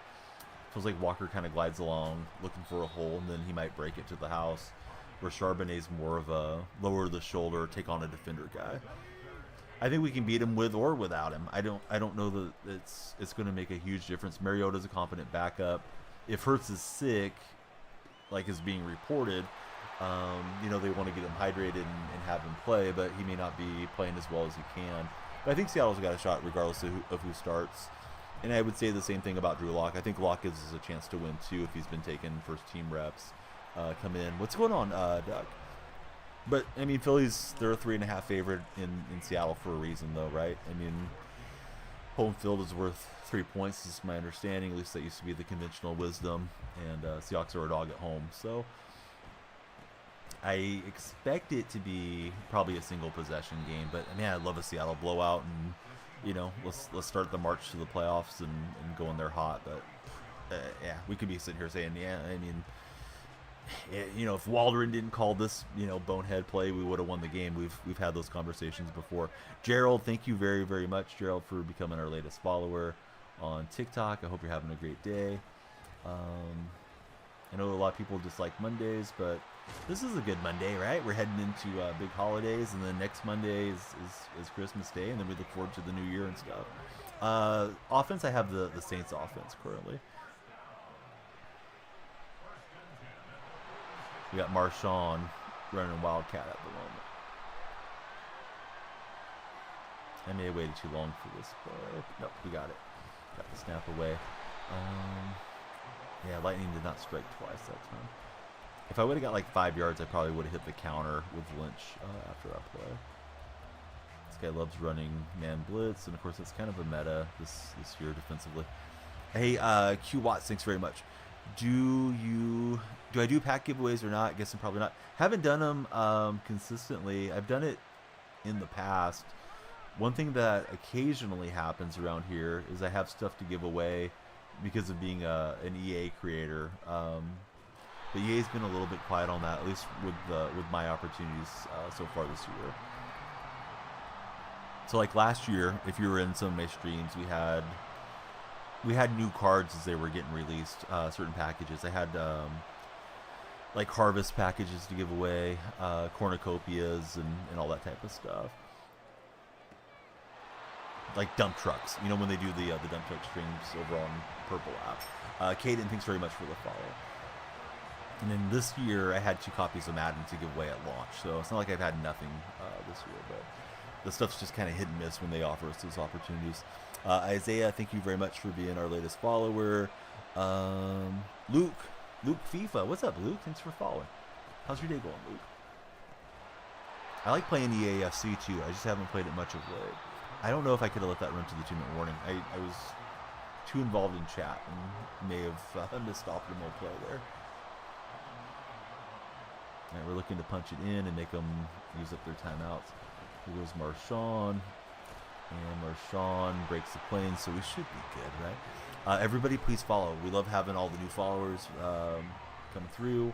Feels like Walker kind of glides along, looking for a hole, and then he might break it to the house. Where Charbonnet's more of a lower the shoulder, take on a defender guy. I think we can beat him with or without him. I don't know that it's going to make a huge difference. Mariota's a confident backup. If Hurts is sick, like is being reported, you know, they want to get him hydrated and have him play, but he may not be playing as well as he can. But I think Seattle's got a shot regardless of who starts. And I would say the same thing about Drew Lock. I think Lock gives us a chance to win too if he's been taking first team reps. Come in. What's going on, Doug? But I mean, Phillies, they're a 3.5 favorite in Seattle for a reason, though, right? I mean, home field is worth 3 points, is my understanding. At least that used to be the conventional wisdom. And Seahawks are a dog at home, so I expect it to be probably a single possession game. But man, I'd love a Seattle blowout, and you know, let's start the march to the playoffs and go in there hot. But yeah, we could be sitting here saying, yeah, I mean, you know, if Waldron didn't call this, you know, bonehead play, we would have won the game. We've had those conversations before. Gerald, thank you very, very much, Gerald, for becoming our latest follower on TikTok. I hope you're having a great day. I know a lot of people dislike Mondays, but this is a good Monday, right? We're heading into big holidays, and then next Monday is Christmas Day, and then we look forward to the new year and stuff. Offense, I have the Saints offense currently. We got Marshawn running Wildcat at the moment. I may have waited too long for this play. Nope, we got it. Got the snap away. Yeah, lightning did not strike twice that time. If I would have got like 5 yards, I probably would have hit the counter with Lynch after that play. This guy loves running man blitz, and of course that's kind of a meta this year defensively. Hey, Q Watts, thanks very much. Do I do pack giveaways or not? I guess I'm probably not. Haven't done them consistently. I've done it in the past. One thing that occasionally happens around here is I have stuff to give away because of being an EA creator. But EA's been a little bit quiet on that, at least with my opportunities so far this year. So like last year, if you were in some of my streams, we had new cards as they were getting released, certain packages. I had like harvest packages to give away, cornucopias and all that type of stuff. Like dump trucks, you know, when they do the dump truck streams over on Purple app. Kaden, thanks very much for the follow. And then this year, I had 2 copies of Madden to give away at launch, so it's not like I've had nothing this year, but the stuff's just kind of hit and miss when they offer us those opportunities. Isaiah, thank you very much for being our latest follower. Luke FIFA, what's up, Luke? Thanks for following. How's your day going, Luke? I like playing EAFC too. I just haven't played it much of late. I don't know if I could have let that run to the 2-minute warning. I was too involved in chat and may have missed optimal play there. All right, we're looking to punch it in and make them use up their timeouts. Here goes Marshawn. And Marshawn breaks the plane, so we should be good, right? Everybody, please follow. We love having all the new followers come through.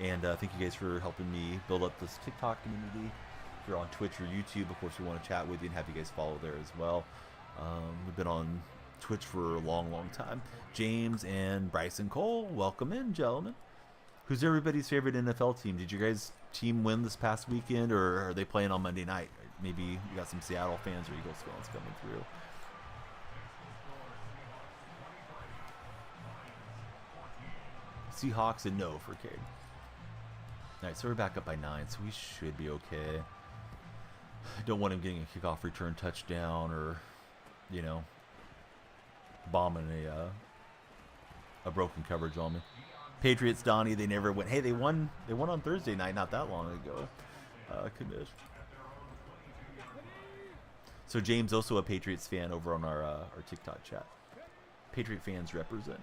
And thank you guys for helping me build up this TikTok community. If you're on Twitch or YouTube, of course, we want to chat with you and have you guys follow there as well. We've been on Twitch for a long, long time. James and Bryson Cole, welcome in, gentlemen. Who's everybody's favorite NFL team? Did you guys' team win this past weekend, or are they playing on Monday night? Maybe you got some Seattle fans or Eagles fans coming through. Seahawks and no for Cade. All right, so we're back up by 9, so we should be okay. Don't want him getting a kickoff return touchdown or, you know, bombing a broken coverage on me. Patriots, Donnie, they never went. Hey, they won on Thursday night not that long ago. Commish. So James, also a Patriots fan over on our TikTok chat. Patriot fans represent.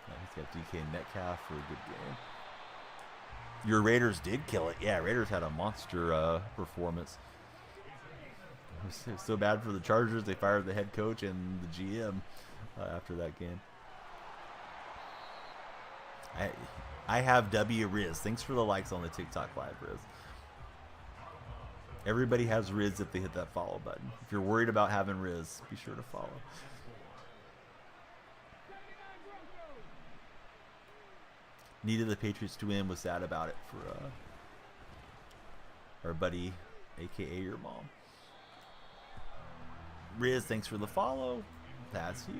He's got DK and Metcalf for a good game. Your Raiders did kill it. Yeah, Raiders had a monster performance. It was so bad for the Chargers, they fired the head coach and the GM after that game. I have W Riz. Thanks for the likes on the TikTok live, Riz. Everybody has Riz if they hit that follow button. If you're worried about having Riz, be sure to follow. Needed the Patriots to win, was sad about it for our buddy, aka your mom. Riz, thanks for the follow. That's huge.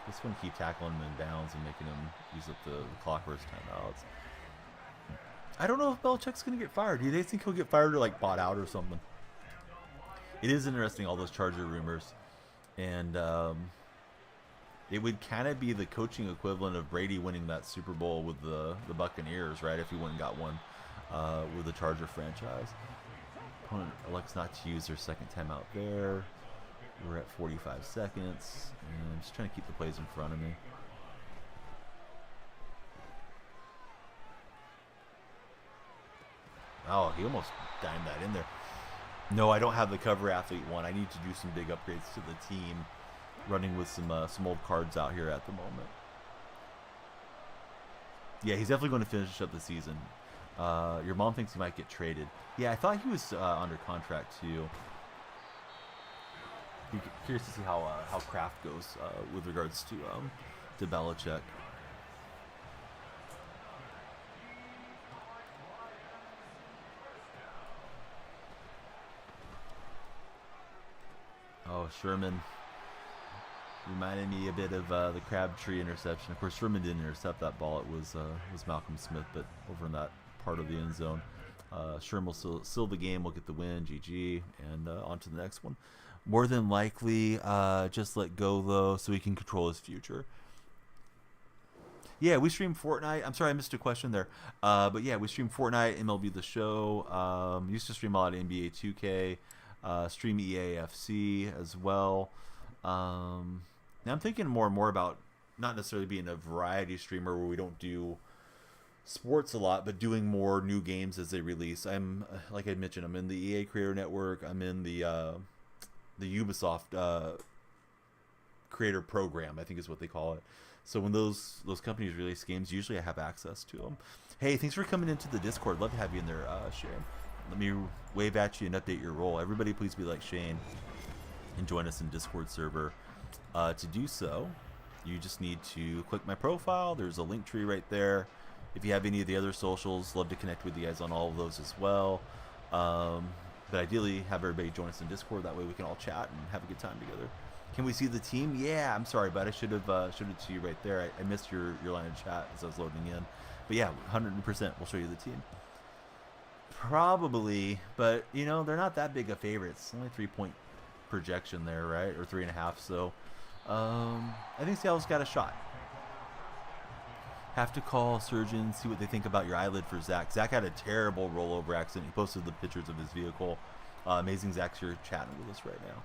Just want to keep tackling him in bounds and making him use up the clock for his timeouts. I don't know if Belichick's going to get fired. Do they think he'll get fired or like bought out or something? It is interesting, all those Charger rumors. And it would kind of be the coaching equivalent of Brady winning that Super Bowl with the Buccaneers, right? If he went and got one with the Charger franchise. Opponent elects not to use their second timeout there. We're at 45 seconds. And I'm just trying to keep the plays in front of me. Oh, he almost dimed that in there. No, I don't have the cover athlete one. I need to do some big upgrades to the team. Running with some old cards out here at the moment. Yeah, he's definitely going to finish up the season. Your mom thinks he might get traded. Yeah, I thought he was under contract too. Be curious to see how Kraft goes with regards to Belichick. Oh, Sherman. Reminded me a bit of the Crabtree interception. Of course, Sherman didn't intercept that ball. It was Malcolm Smith, but over in that part of the end zone. Sherman will seal the game. We'll get the win. GG. And on to the next one. More than likely, just let go, though, so he can control his future. Yeah, we stream Fortnite. I'm sorry, I missed a question there. But yeah, we stream Fortnite, MLB The Show. Used to stream a lot of NBA 2K. Stream EAFC as well. Now I'm thinking more and more about not necessarily being a variety streamer where we don't do sports a lot, but doing more new games as they release. I'm, like I mentioned, I'm in the EA Creator Network. I'm in the Ubisoft Creator Program, I think is what they call it. So when those companies release games, usually I have access to them. Hey, thanks for coming into the Discord. Love to have you in there, Shane. Let me wave at you and update your role. Everybody please be like Shane and join us in Discord server. To do so, you just need to click my profile. There's a link tree right there. If you have any of the other socials, love to connect with you guys on all of those as well. But ideally, have everybody join us in Discord. That way we can all chat and have a good time together. Can we see the team? Yeah, I'm sorry, but I should have showed it to you right there. I missed your line of chat as I was loading in. But yeah, 100% we'll show you the team. Probably, but you know, they're not that big of favorites. Only 3-point projection there, right? Or 3.5. So I think Seattle's got a shot. Have to call surgeon, see what they think about your eyelid for Zach. Zach had a terrible rollover accident. He posted the pictures of his vehicle. Amazing Zach's here chatting with us right now.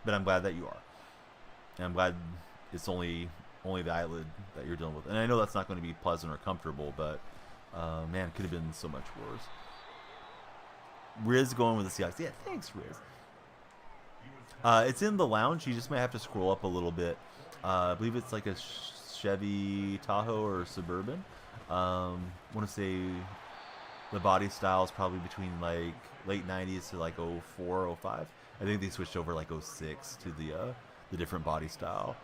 But I'm glad that you are. And I'm glad it's only the eyelid that you're dealing with. And I know that's not going to be pleasant or comfortable, but man, it could have been so much worse. Riz going with the Seahawks. Yeah, thanks, Riz. It's in the lounge. You just might have to scroll up a little bit. I believe it's like a Chevy Tahoe or Suburban. I want to say the body style is probably between like late 90s to like 04, 05. I think they switched over like 06 to the different body style.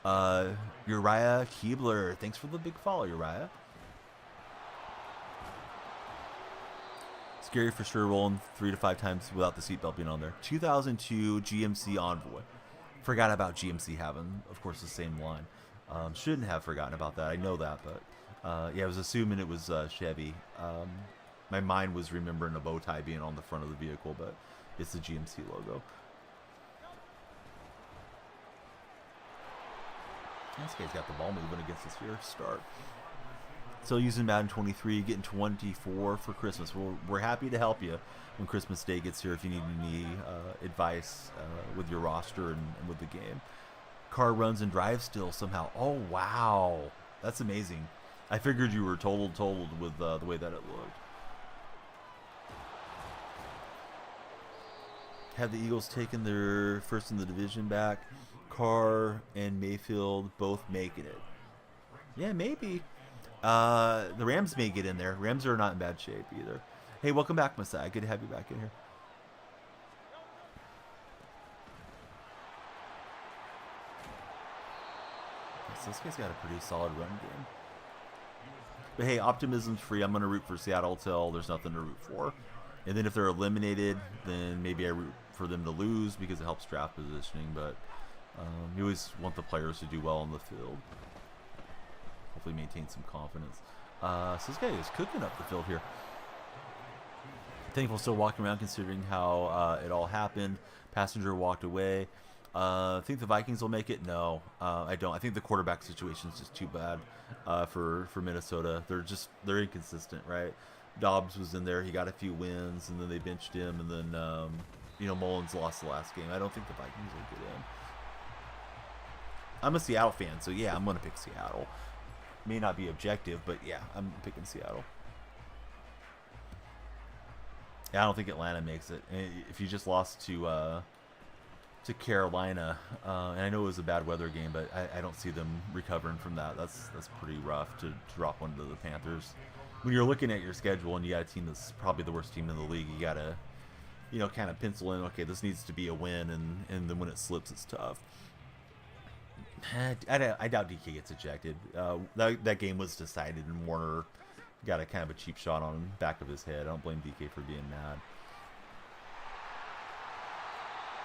Uriah Keebler, thanks for the big follow, Uriah. Scary for sure, rolling 3 to 5 times without the seatbelt being on there. 2002 GMC Envoy. Forgot about GMC having, of course, the same line. Shouldn't have forgotten about that. I know that, but yeah, I was assuming it was Chevy. My mind was remembering a bow tie being on the front of the vehicle, but it's the GMC logo. This guy's got the ball moving against us here. Start. Still using Madden 23, getting 24 for Christmas. We're happy to help you when Christmas Day gets here if you need any advice with your roster and with the game. Car runs and drives still somehow. Oh, wow. That's amazing. I figured you were totaled with the way that it looked. Have the Eagles taken their first in the division back? Carr and Mayfield both making it. Yeah, maybe. The Rams may get in there. Rams are not in bad shape either. Hey, welcome back, Messiah. Good to have you back in here. So this guy's got a pretty solid run game. But hey, optimism's free. I'm going to root for Seattle till there's nothing to root for. And then if they're eliminated, then maybe I root for them to lose because it helps draft positioning. But you always want the players to do well on the field. Hopefully maintain some confidence. So this guy is cooking up the field here. Thankful still walking around considering how it all happened. Passenger walked away. Think the Vikings will make it? No, I don't. I think the quarterback situation is just too bad for Minnesota. They're inconsistent, right? Dobbs was in there. He got a few wins, and then they benched him, and then Mullins lost the last game. I don't think the Vikings will get in. I'm a Seattle fan, so yeah, I'm going to pick Seattle. May not be objective, but yeah, I'm picking Seattle. Yeah, I don't think Atlanta makes it. If you just lost to Carolina, and I know it was a bad weather game, but I don't see them recovering from that. That's pretty rough to drop one to the Panthers. When you're looking at your schedule and you got a team that's probably the worst team in the league, you gotta, kind of pencil in, okay, this needs to be a win, and then when it slips, it's tough. I doubt DK gets ejected. That game was decided, and Warner got a kind of a cheap shot on the back of his head. I don't blame DK for being mad.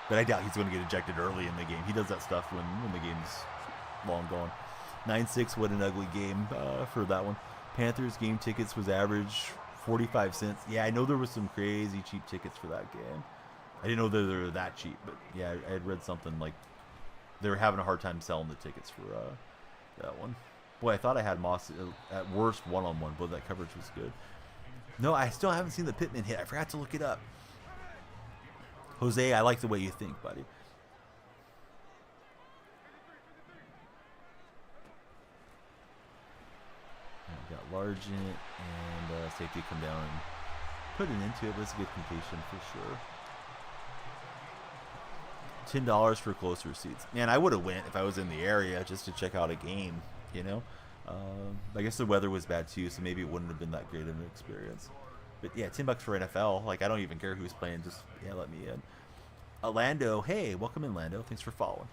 But I doubt he's going to get ejected early in the game. He does that stuff when the game's long gone. 9-6, what an ugly game for that one. Panthers game tickets was average 45 cents. Yeah, I know there was some crazy cheap tickets for that game. I didn't know that they were that cheap, but yeah, I had read something like they were having a hard time selling the tickets for that one. Boy, I thought I had Moss at worst one-on-one, but that coverage was good. No, I still haven't seen the Pittman hit. I forgot to look it up. Jose, I like the way you think, buddy. We got Largent and safety come down and put it into it, but it's a good completion for sure. $10 for closer seats. Man, I would have went if I was in the area just to check out a game, you know? I guess the weather was bad too, so maybe it wouldn't have been that great of an experience. But yeah, $10 for NFL. Like, I don't even care who's playing. Just, yeah, let me in. Lando, hey, welcome in, Lando. Thanks for following.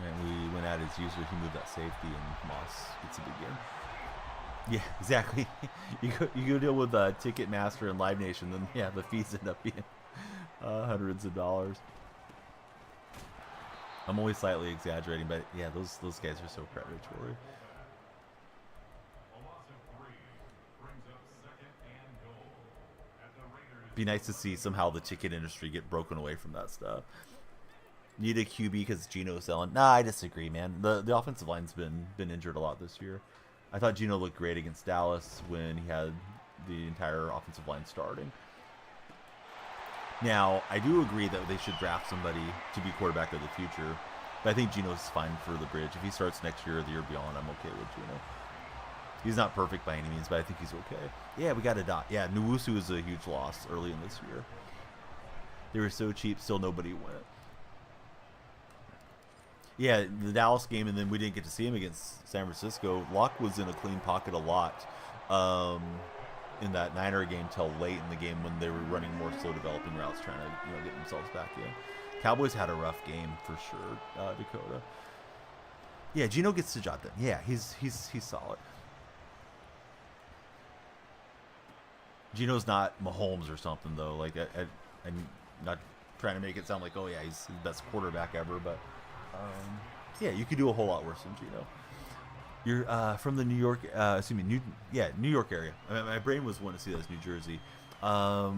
And we went at his user. He moved that safety, and Moss gets a big game. Yeah, exactly. you go deal with Ticketmaster and Live Nation, then yeah, the fees end up being hundreds of dollars. I'm only slightly exaggerating, but yeah, those guys are so predatory. Be nice to see somehow the ticket industry get broken away from that stuff. Need a QB because Geno's selling. Nah, I disagree, man. The offensive line's been injured a lot this year. I thought Geno looked great against Dallas when he had the entire offensive line starting. Now, I do agree that they should draft somebody to be quarterback of the future, but I think Geno's fine for the bridge. If he starts next year or the year beyond, I'm okay with Geno. He's not perfect by any means, but I think he's okay. Yeah, we got a dot. Yeah, Nwosu is a huge loss early in this year. They were so cheap, still nobody went. Yeah, the Dallas game, and then we didn't get to see him against San Francisco. Locke was in a clean pocket a lot in that Niner game till late in the game when they were running more slow developing routes, trying to get themselves back in. Cowboys had a rough game for sure, Dakota. Yeah, Geno gets the job done. Yeah, he's solid. Geno's not Mahomes or something though. Like I'm not trying to make it sound like, oh yeah, he's the best quarterback ever, but. Yeah, you could do a whole lot worse than Geno. You're from the New York, New York area. I mean, my brain was wanting to see that as New Jersey. To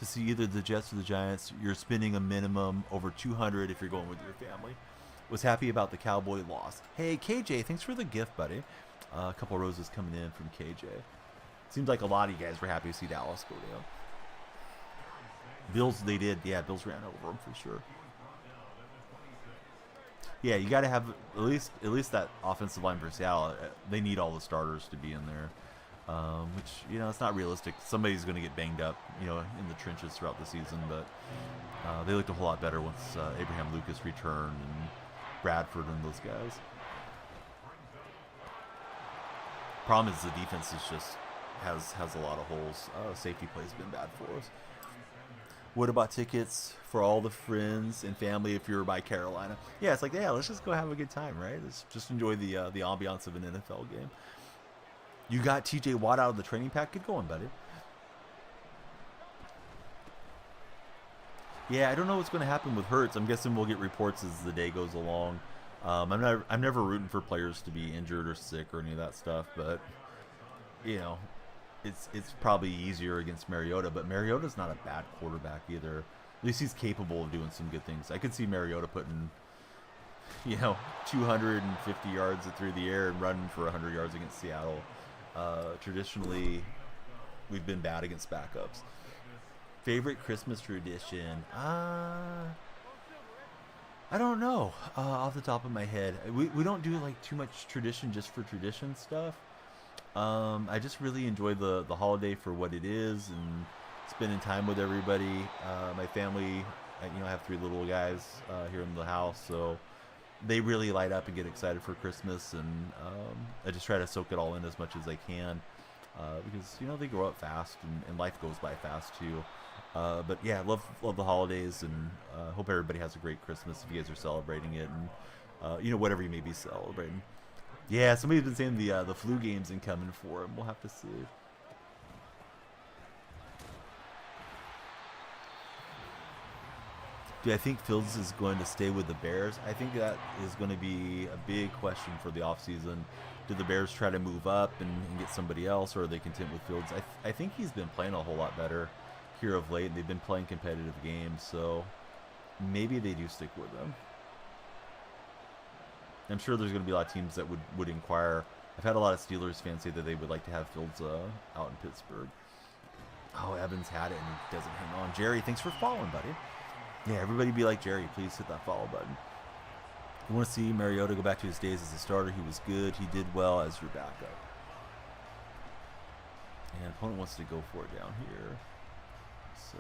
see either the Jets or the Giants, you're spending a minimum over $200 if you're going with your family. Was happy about the Cowboy loss. Hey, KJ, thanks for the gift, buddy. A couple roses coming in from KJ. Seems like a lot of you guys were happy to see Dallas go down. Bills, they did. Yeah, Bills ran over them for sure. Yeah, you got to have at least that offensive line for Seattle. They need all the starters to be in there, which it's not realistic. Somebody's going to get banged up, in the trenches throughout the season. But they looked a whole lot better once Abraham Lucas returned and Bradford and those guys. Problem is the defense is just has a lot of holes. Safety play's been bad for us. What about tickets for all the friends and family if you're by Carolina? Yeah, it's like, yeah, let's just go have a good time, right? Let's just enjoy the ambiance of an NFL game. You got TJ Watt out of the training pack? Get going, buddy. Yeah, I don't know what's going to happen with Hurts. I'm guessing we'll get reports as the day goes along. I'm never rooting for players to be injured or sick or any of that stuff, but it's probably easier against Mariota, but Mariota's not a bad quarterback either. At least he's capable of doing some good things. I could see Mariota putting, 250 yards through the air and running for 100 yards against Seattle. Traditionally, we've been bad against backups. Favorite Christmas tradition? I don't know off the top of my head. We don't do like too much tradition just for tradition stuff. I just really enjoy the holiday for what it is and spending time with everybody. My family, I have 3 little guys here in the house, so they really light up and get excited for Christmas, and I just try to soak it all in as much as I can because they grow up fast and life goes by fast too. But yeah, love the holidays, and hope everybody has a great Christmas if you guys are celebrating it, and whatever you may be celebrating. Yeah, somebody's been saying the flu game's incoming for him. We'll have to see. Do I think Fields is going to stay with the Bears? I think that is going to be a big question for the offseason. Do the Bears try to move up and get somebody else, or are they content with Fields? I think he's been playing a whole lot better here of late. They've been playing competitive games, so maybe they do stick with him. I'm sure there's going to be a lot of teams that would inquire. I've had a lot of Steelers fans say that they would like to have Fields out in Pittsburgh. Oh, Evans had it and he doesn't hang on. Jerry, thanks for following, buddy. Yeah, everybody be like Jerry. Please hit that follow button. You want to see Mariota go back to his days as a starter? He was good. He did well as your backup. And opponent wants to go for it down here. So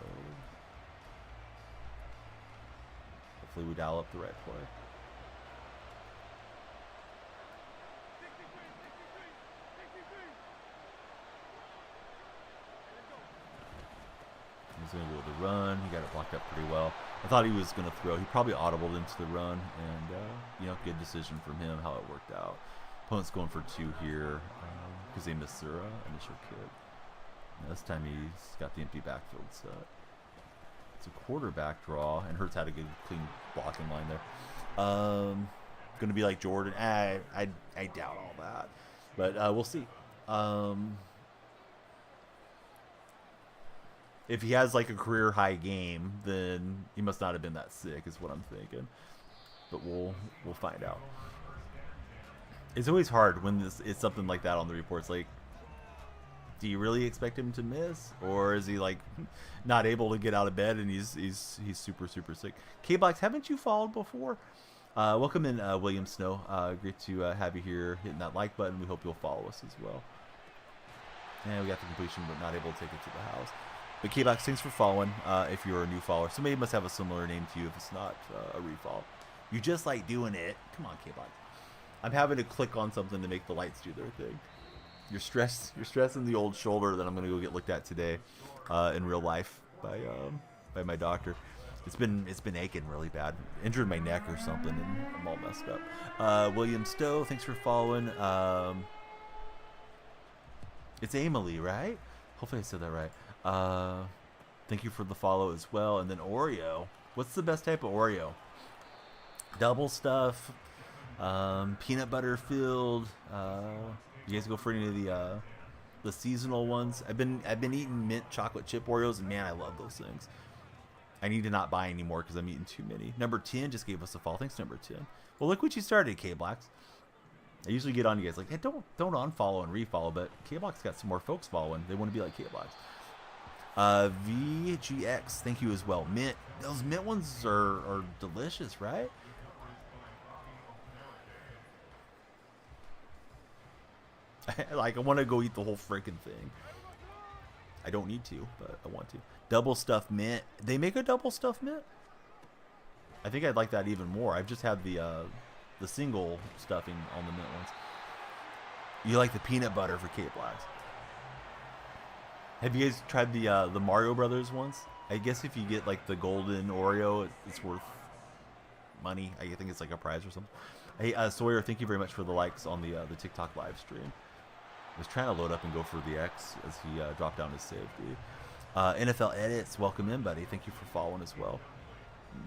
hopefully we dial up the right play. He's going to go with the run. He got it blocked up pretty well. I thought he was going to throw. He probably audibled into the run, and good decision from him how it worked out. Opponent's going for 2 here because they missed their initial kick. And this time he's got the empty backfield set. It's a quarterback draw, and Hurts had a good clean blocking line there. Going to be like Jordan. I doubt all that, but we'll see. If he has like a career high game, then he must not have been that sick, is what I'm thinking. But we'll find out. It's always hard when it's something like that on the reports. Like, do you really expect him to miss, or is he like not able to get out of bed and he's super sick? K-Blacks, haven't you followed before? Welcome in, William Snow. Great to have you here, hitting that like button. We hope you'll follow us as well. And we got the completion, but not able to take it to the house. But K-Blacks, thanks for following. If you're a new follower, somebody must have a similar name to you if it's not a refollow. You just like doing it. Come on, K-Blacks. I'm having to click on something to make the lights do their thing. You're stressing the old shoulder that I'm gonna go get looked at today, in real life by my doctor. It's been aching really bad. Injured my neck or something, and I'm all messed up. William Stowe, thanks for following. It's Emily, right? Hopefully I said that right. Thank you for the follow as well. And then Oreo. What's the best type of Oreo? Double stuff, peanut butter filled. You guys go for any of the seasonal ones? I've been eating mint chocolate chip Oreos, and man, I love those things. I need to not buy anymore because I'm eating too many. Number 10 just gave us a follow. Thanks, number 10. Well, look what you started, K-Blacks. I usually get on you guys like, hey, don't unfollow and refollow, but K-Blacks got some more folks following. They want to be like K-Blacks. VGX, thank you as well. Mint, those mint ones are delicious, right? Like, I want to go eat the whole freaking thing. I don't need to, but I want to. Double stuffed mint. They make a double stuffed mint? I think I'd like that even more. I've just had the single stuffing on the mint ones. You like the peanut butter for K-Blacks. Have you guys tried the Mario Brothers ones? I guess if you get like the golden Oreo, it's worth money. I think it's like a prize or something. Hey, Sawyer, thank you very much for the likes on the TikTok live stream. I was trying to load up and go for the X as he dropped down his safety. NFL Edits, welcome in, buddy. Thank you for following as well.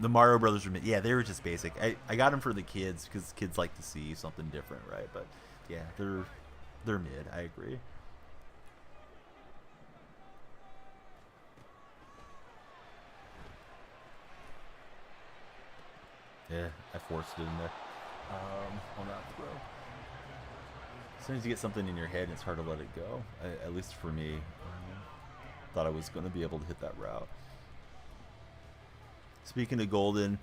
The Mario Brothers were, yeah, they were just basic. I got them for the kids because kids like to see something different, right? But yeah, they're mid. I agree. Yeah, I forced it in there on that throw. As soon as you get something in your head, it's hard to let it go. At least for me, thought I was going to be able to hit that route. Speaking of Golden,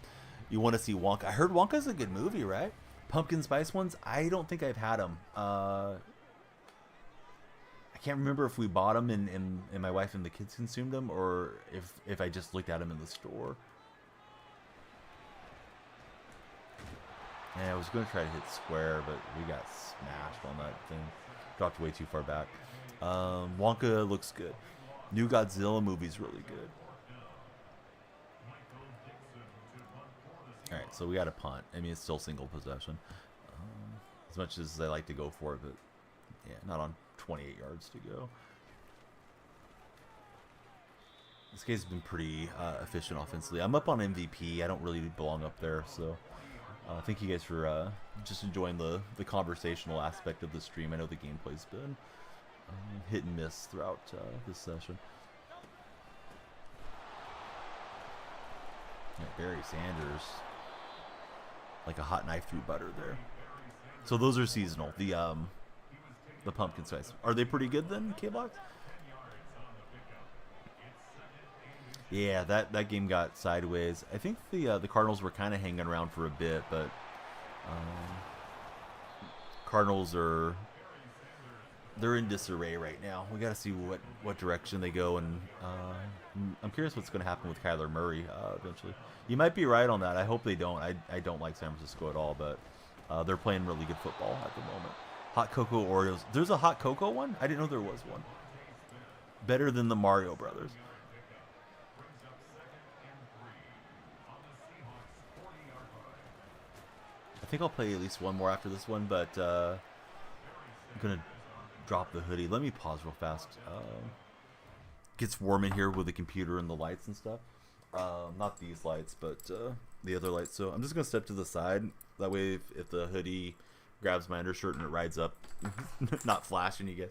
you want to see Wonka. I heard Wonka's a good movie, right? Pumpkin spice ones, I don't think I've had them. I can't remember if we bought them and my wife and the kids consumed them, or if I just looked at them in the store. Yeah, I was going to try to hit square, but we got smashed on that thing. Dropped way too far back. Wonka looks good. New Godzilla movie's really good. All right, so we got a punt. I mean, it's still single possession. As much as I like to go for it, but yeah, not on 28 yards to go. This guy's been pretty efficient offensively. I'm up on MVP. I don't really belong up there, so thank you guys for just enjoying the conversational aspect of the stream. I know the gameplay's been hit and miss throughout this session. Yeah, Barry Sanders, like a hot knife through butter there. So those are seasonal. The pumpkin spice. Are they pretty good then, K-Blox? Yeah, that game got sideways. I think the Cardinals were kind of hanging around for a bit, but Cardinals they're in disarray right now. We got to see what direction they go, and I'm curious what's going to happen with Kyler Murray eventually. You might be right on that. I hope they don't. I don't like San Francisco at all, but they're playing really good football at the moment. Hot Cocoa Oreos. There's a Hot Cocoa one? I didn't know there was one. Better than the Mario Brothers. I think I'll play at least one more after this one, but I'm going to drop the hoodie. Let me pause real fast. Gets warm in here with the computer and the lights and stuff. Not these lights, but the other lights. So I'm just going to step to the side. That way, if the hoodie grabs my undershirt and it rides up, not flashing you guys.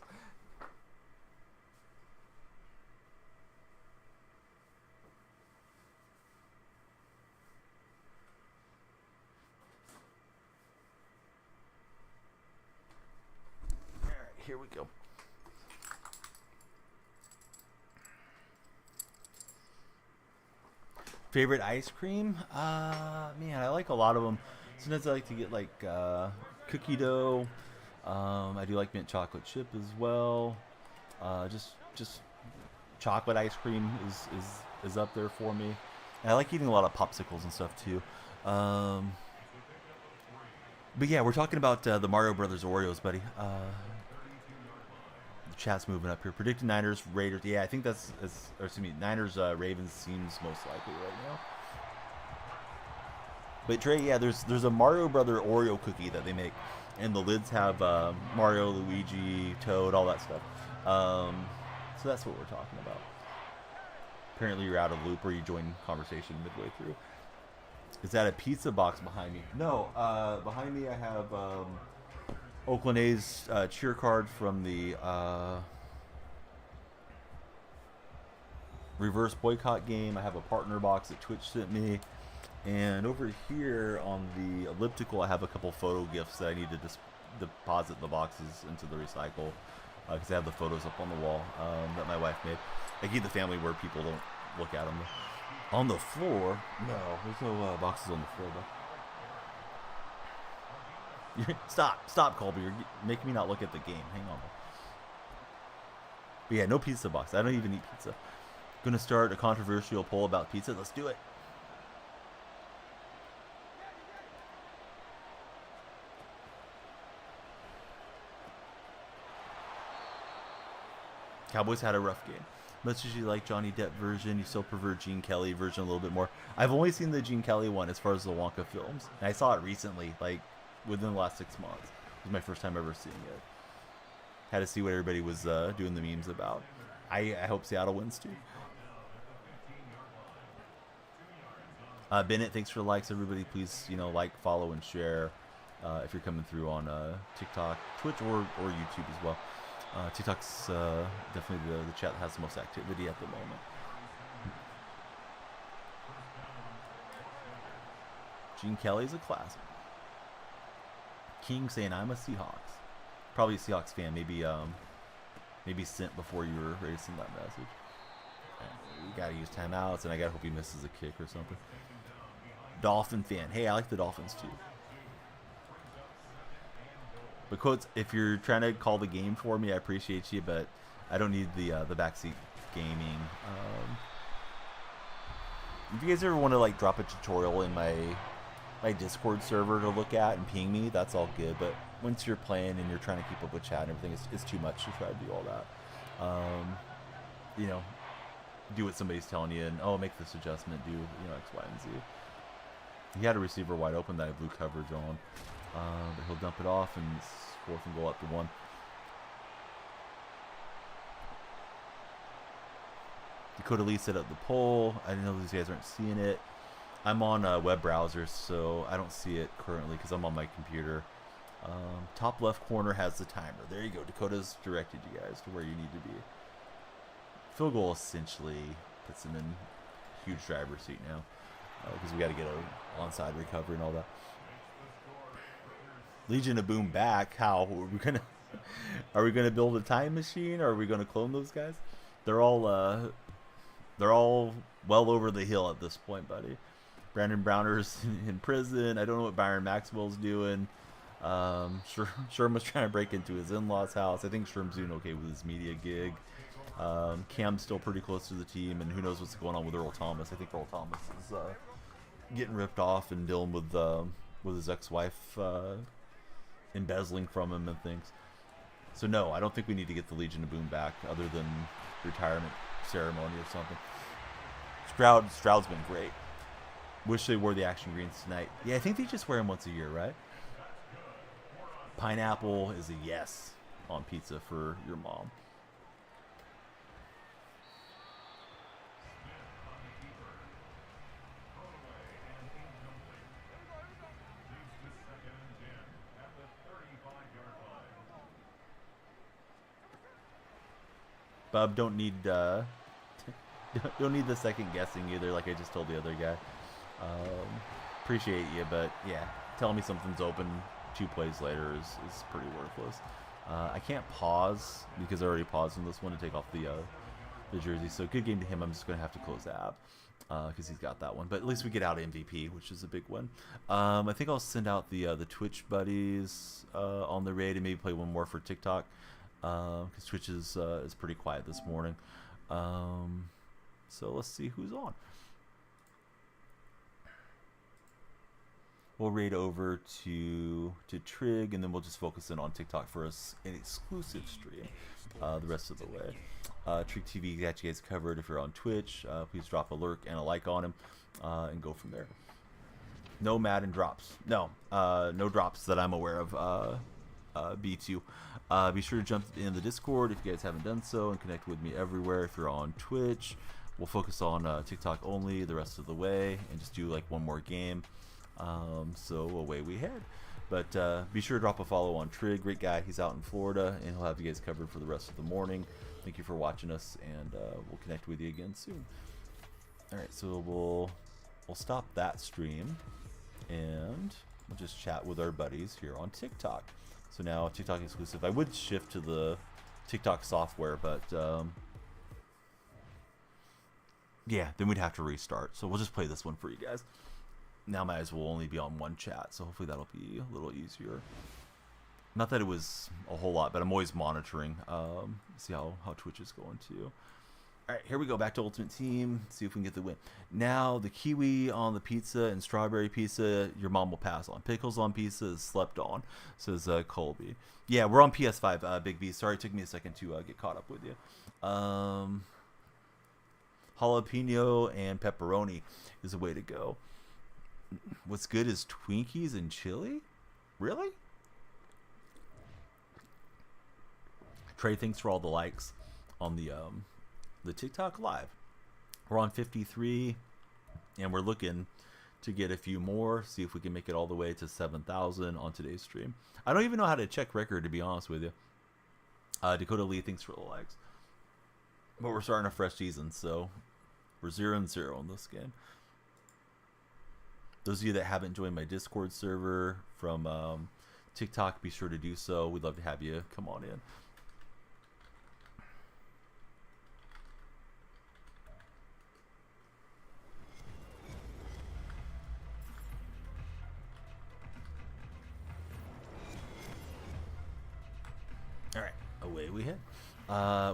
All right, here we go. Favorite ice cream? Man, I like a lot of them. Sometimes I like to get like cookie dough. I do like mint chocolate chip as well. Just chocolate ice cream is up there for me. And I like eating a lot of popsicles and stuff too. But yeah, we're talking about the Mario Brothers Oreos, buddy. The chat's moving up here. Predicted Niners, Raiders. Yeah, I think Niners, Ravens seems most likely right now. But Trey, yeah, there's a Mario Brother Oreo cookie that they make, and the lids have Mario, Luigi, Toad, all that stuff. So that's what we're talking about. Apparently you're out of loop, or you joined conversation midway through. Is that a pizza box behind me? No, behind me I have Oakland A's cheer card from the reverse boycott game. I have a partner box that Twitch sent me. And over here on the elliptical, I have a couple photo gifts that I need to deposit the boxes into the recycle, because I have the photos up on the wall that my wife made. I keep the family where people don't look at them. On the floor? No, there's no boxes on the floor, though. Stop, Colby. You're making me not look at the game. Hang on. But yeah, no pizza box. I don't even eat pizza. Gonna start a controversial poll about pizza. Let's do it. Cowboys had a rough game. Much as you like Johnny Depp version, you still prefer Gene Kelly version a little bit more. I've only seen the Gene Kelly one as far as the Wonka films. And I saw it recently, like within the last 6 months. It was my first time ever seeing it. Had to see what everybody was doing the memes about. I hope Seattle wins too. Bennett, thanks for the likes. Everybody, please, like, follow, and share if you're coming through on TikTok, Twitch, or YouTube as well. TikTok's definitely the chat that has the most activity at the moment. Gene Kelly's a classic. King saying I'm a Seahawks. Probably a Seahawks fan. Maybe sent before you were ready to send that message. We gotta use timeouts, and I gotta hope he misses a kick or something. Dolphin fan. Hey, I like the Dolphins too. But quotes, if you're trying to call the game for me, I appreciate you, but I don't need the backseat gaming. If you guys ever want to like drop a tutorial in my Discord server to look at and ping me, that's all good. But once you're playing and you're trying to keep up with chat and everything, it's too much to try to do all that. Do what somebody's telling you, and make this adjustment, do X, Y, and Z. He had a receiver wide open that I blew coverage on. But he'll dump it off, and it's 4th and goal up to 1. Dakota Lee set up the poll. I didn't know these guys aren't seeing it. I'm on a web browser, so I don't see it currently because I'm on my computer. Top left corner has the timer. There you go. Dakota's directed you guys to where you need to be. Field goal essentially puts him in huge driver's seat now because we got to get a onside recovery and all that. Legion of Boom back. How are we gonna build a time machine? Or are we gonna clone those guys? They're all well over the hill at this point, buddy. Brandon Browner's in prison. I don't know what Byron Maxwell's doing. Sherm was trying to break into his in-laws' house. I think Sherm's doing okay with his media gig. Cam's still pretty close to the team, and who knows what's going on with Earl Thomas. I think Earl Thomas is getting ripped off and dealing with his ex-wife embezzling from him and things. So no, I don't think we need to get the Legion of Boom back other than retirement ceremony or something. Stroud's been great. Wish they wore the action greens tonight. Yeah, I think they just wear them once a year, right? Pineapple is a yes on pizza for your mom. Bub, don't need the second guessing either, like I just told the other guy. Appreciate you, but yeah, telling me something's open 2 plays later is pretty worthless. I can't pause because I already paused in this one to take off the jersey. So good game to him. I'm just gonna have to close the app because he's got that one. But at least we get out MVP, which is a big win. I think I'll send out the Twitch buddies on the raid and maybe play one more for TikTok. Because Twitch is pretty quiet this morning. So let's see who's on. We'll raid over to Trig, and then we'll just focus in on TikTok for an exclusive stream the rest of the way. Trig TV got you guys covered. If you're on Twitch, please drop a lurk and a like on him, and go from there. No Madden drops. No drops that I'm aware of. B2. Be sure to jump in the Discord if you guys haven't done so, and connect with me everywhere. If you're on Twitch, we'll focus on TikTok only the rest of the way, and just do like one more game. So away we head. But be sure to drop a follow on Trig. Great guy. He's out in Florida, and he'll have you guys covered for the rest of the morning. Thank you for watching us, and we'll connect with you again soon. All right, so we'll stop that stream, and we'll just chat with our buddies here on TikTok. So now TikTok exclusive. I would shift to the TikTok software, but yeah, then we'd have to restart. So we'll just play this one for you guys. Now my eyes will only be on one chat, so hopefully that'll be a little easier. Not that it was a whole lot, but I'm always monitoring. See how Twitch is going too. All right, here we go. Back to Ultimate Team. See if we can get the win. Now, the kiwi on the pizza and strawberry pizza, your mom will pass on. Pickles on pizza is slept on, says Colby. Yeah, we're on PS5, Big B. Sorry, it took me a second to get caught up with you. Jalapeno and pepperoni is a way to go. What's good is Twinkies and chili? Really? Trey, thanks for all the likes on the TikTok live. We're on 53, and we're looking to get a few more, see if we can make it all the way to 7,000 on today's stream. I don't even know how to check record, to be honest with you. Dakota Lee, thanks for the likes. But we're starting a fresh season, so we're 0-0 in this game. Those of you that haven't joined my Discord server from TikTok, be sure to do so. We'd love to have you come on in. All right, away we head.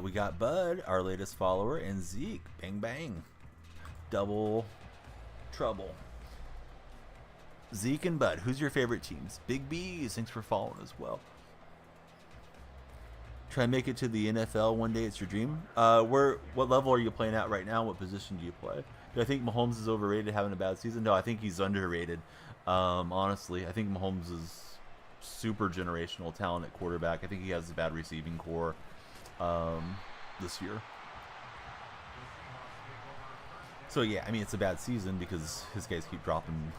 We got Bud, our latest follower, and Zeke. Bang, bang. Double trouble. Zeke and Bud, who's your favorite teams? Big B's, thanks for following as well. Try and make it to the NFL one day. It's your dream. What level are you playing at right now? What position do you play? Do I think Mahomes is overrated having a bad season? No, I think he's underrated. Honestly, I think Mahomes is super generational talent at quarterback. I think he has a bad receiving core this year. So yeah, I mean it's a bad season because his guys keep dropping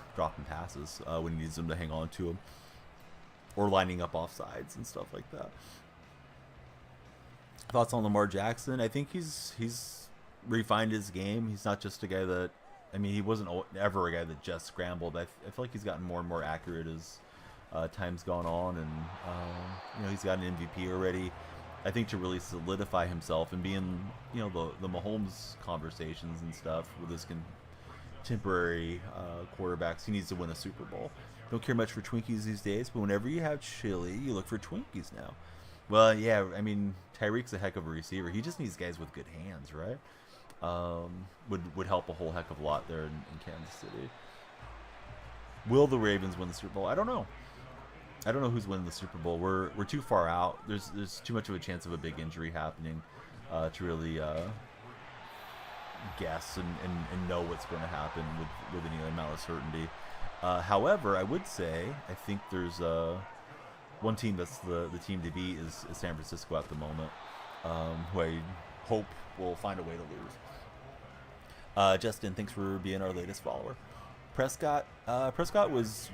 passes when he needs them to hang on to him, or lining up offsides and stuff like that. Thoughts on Lamar Jackson? I think he's refined his game. He's not just a guy that, I mean, he wasn't ever a guy that just scrambled. I feel like he's gotten more and more accurate as time's gone on, and he's got an MVP already. I think to really solidify himself and be in the Mahomes conversations and stuff with his contemporary quarterbacks, he needs to win a Super Bowl. Don't care much for Twinkies these days, but whenever you have chili, you look for Twinkies now. Well, yeah, I mean, Tyreek's a heck of a receiver. He just needs guys with good hands, right? Would help a whole heck of a lot there in Kansas City. Will the Ravens win the Super Bowl? I don't know. I don't know who's winning the Super Bowl. We're too far out. There's too much of a chance of a big injury happening to really guess and know what's going to happen with any amount of certainty. However, I would say I think there's one team that's the team to beat is San Francisco at the moment, who I hope will find a way to lose. Justin, thanks for being our latest follower. Prescott was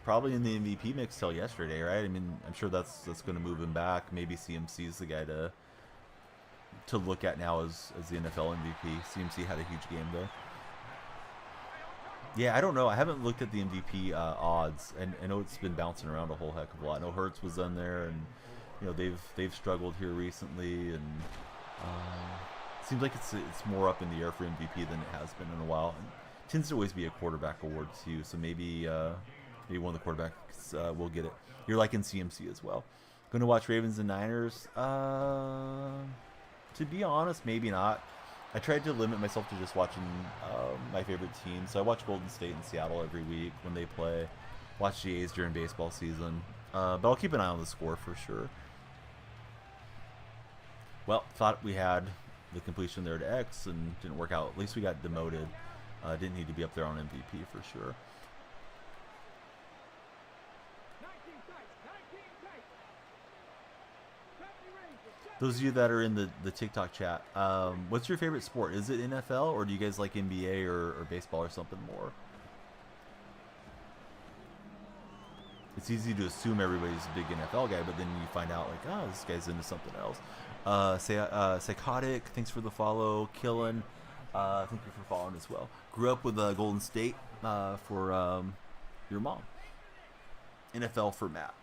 probably in the MVP mix till yesterday, right? I mean, I'm sure that's going to move him back. Maybe CMC is the guy to look at now as the NFL MVP. CMC had a huge game there. Yeah, I don't know. I haven't looked at the MVP odds, and I know it's been bouncing around a whole heck of a lot. I know Hurts was on there, and they've struggled here recently, and seems like it's more up in the air for MVP than it has been in a while. And it tends to always be a quarterback award too, so maybe one of the quarterbacks will get it. You're liking CMC as well. Going to watch Ravens and Niners? To be honest, maybe not. I tried to limit myself to just watching my favorite teams. So I watch Golden State and Seattle every week when they play. Watch the A's during baseball season. But I'll keep an eye on the score for sure. Well, thought we had the completion there to X and didn't work out. At least we got demoted. Didn't need to be up there on MVP for sure. Those of you that are in the TikTok chat, what's your favorite sport? Is it NFL, or do you guys like NBA or baseball or something more? It's easy to assume everybody's a big NFL guy, but then you find out like, oh, this guy's into something else. Psychotic, thanks for the follow. Killin, thank you for following as well. Grew up with Golden State for your mom. NFL for Matt.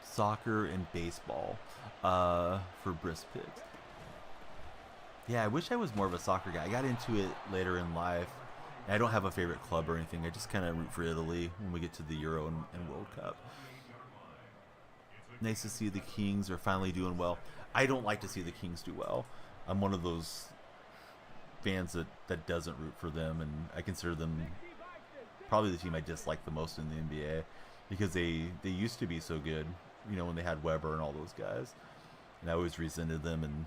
Soccer and baseball for Brisk Pigs. Yeah, I wish I was more of a soccer guy. I got into it later in life. I don't have a favorite club or anything. I just kind of root for Italy when we get to the Euro and World Cup. Nice to see the Kings are finally doing well. I don't like to see the Kings do well. I'm one of those fans that doesn't root for them, and I consider them probably the team I dislike the most in the NBA because they used to be so good, when they had Weber and all those guys. And I always resented them and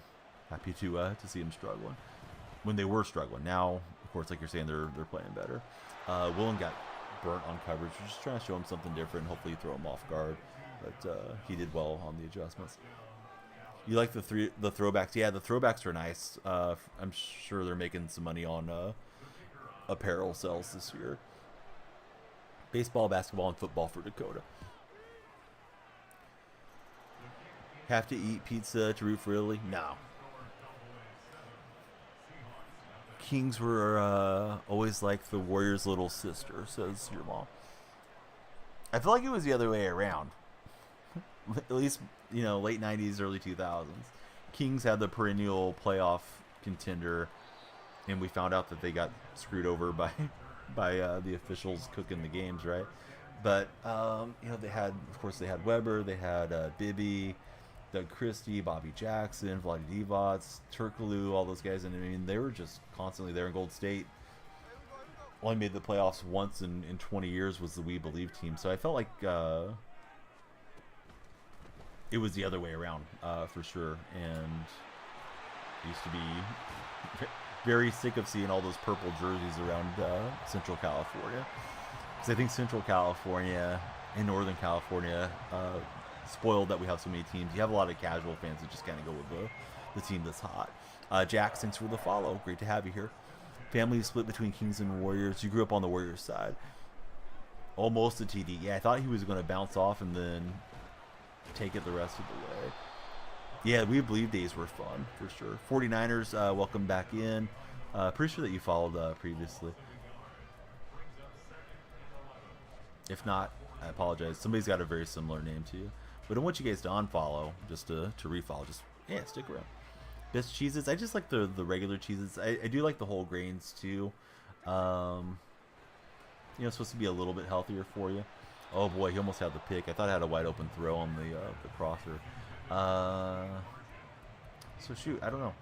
happy to see them struggling when they were struggling. Now, of course, like you're saying, they're playing better. Willen got burnt on coverage. We're just trying to show him something different, and hopefully throw him off guard. But he did well on the adjustments. You like the throwbacks? Yeah, the throwbacks are nice. I'm sure they're making some money on apparel sales this year. Baseball, basketball, and football for Dakota. Have to eat pizza to root for Italy? No. Kings were always like the Warriors' little sister, says your mom. I feel like it was the other way around. At least, late 90s, early 2000s. Kings had the perennial playoff contender, and we found out that they got screwed over by the officials cooking the games, right? But, they had Weber, they had Bibby, Doug Christie, Bobby Jackson, Vlade Divac, Turkoglu, all those guys. And I mean, they were just constantly there in Gold State. Only made the playoffs once in 20 years was the We Believe team. So I felt like it was the other way around for sure. And Used to be very sick of seeing all those purple jerseys around Central California. Because I think Central California and Northern California spoiled that we have so many teams. You have a lot of casual fans that just kind of go with the team that's hot. Jax, thanks for the follow. Great to have you here. Family split between Kings and Warriors. You grew up on the Warriors side. Almost a TD. Yeah, I thought he was going to bounce off and then take it the rest of the way. Yeah, We Believe days were fun, for sure. 49ers, welcome back in. Pretty sure that you followed previously. If not, I apologize. Somebody's got a very similar name to you. But I don't want you guys to unfollow, just to refollow. Just, yeah, stick around. Best cheeses. I just like the regular cheeses. I do like the whole grains, too. You know, it's supposed to be a little bit healthier for you. Oh, boy, he almost had the pick. I thought I had a wide open throw on the crosser. So, shoot, I don't know.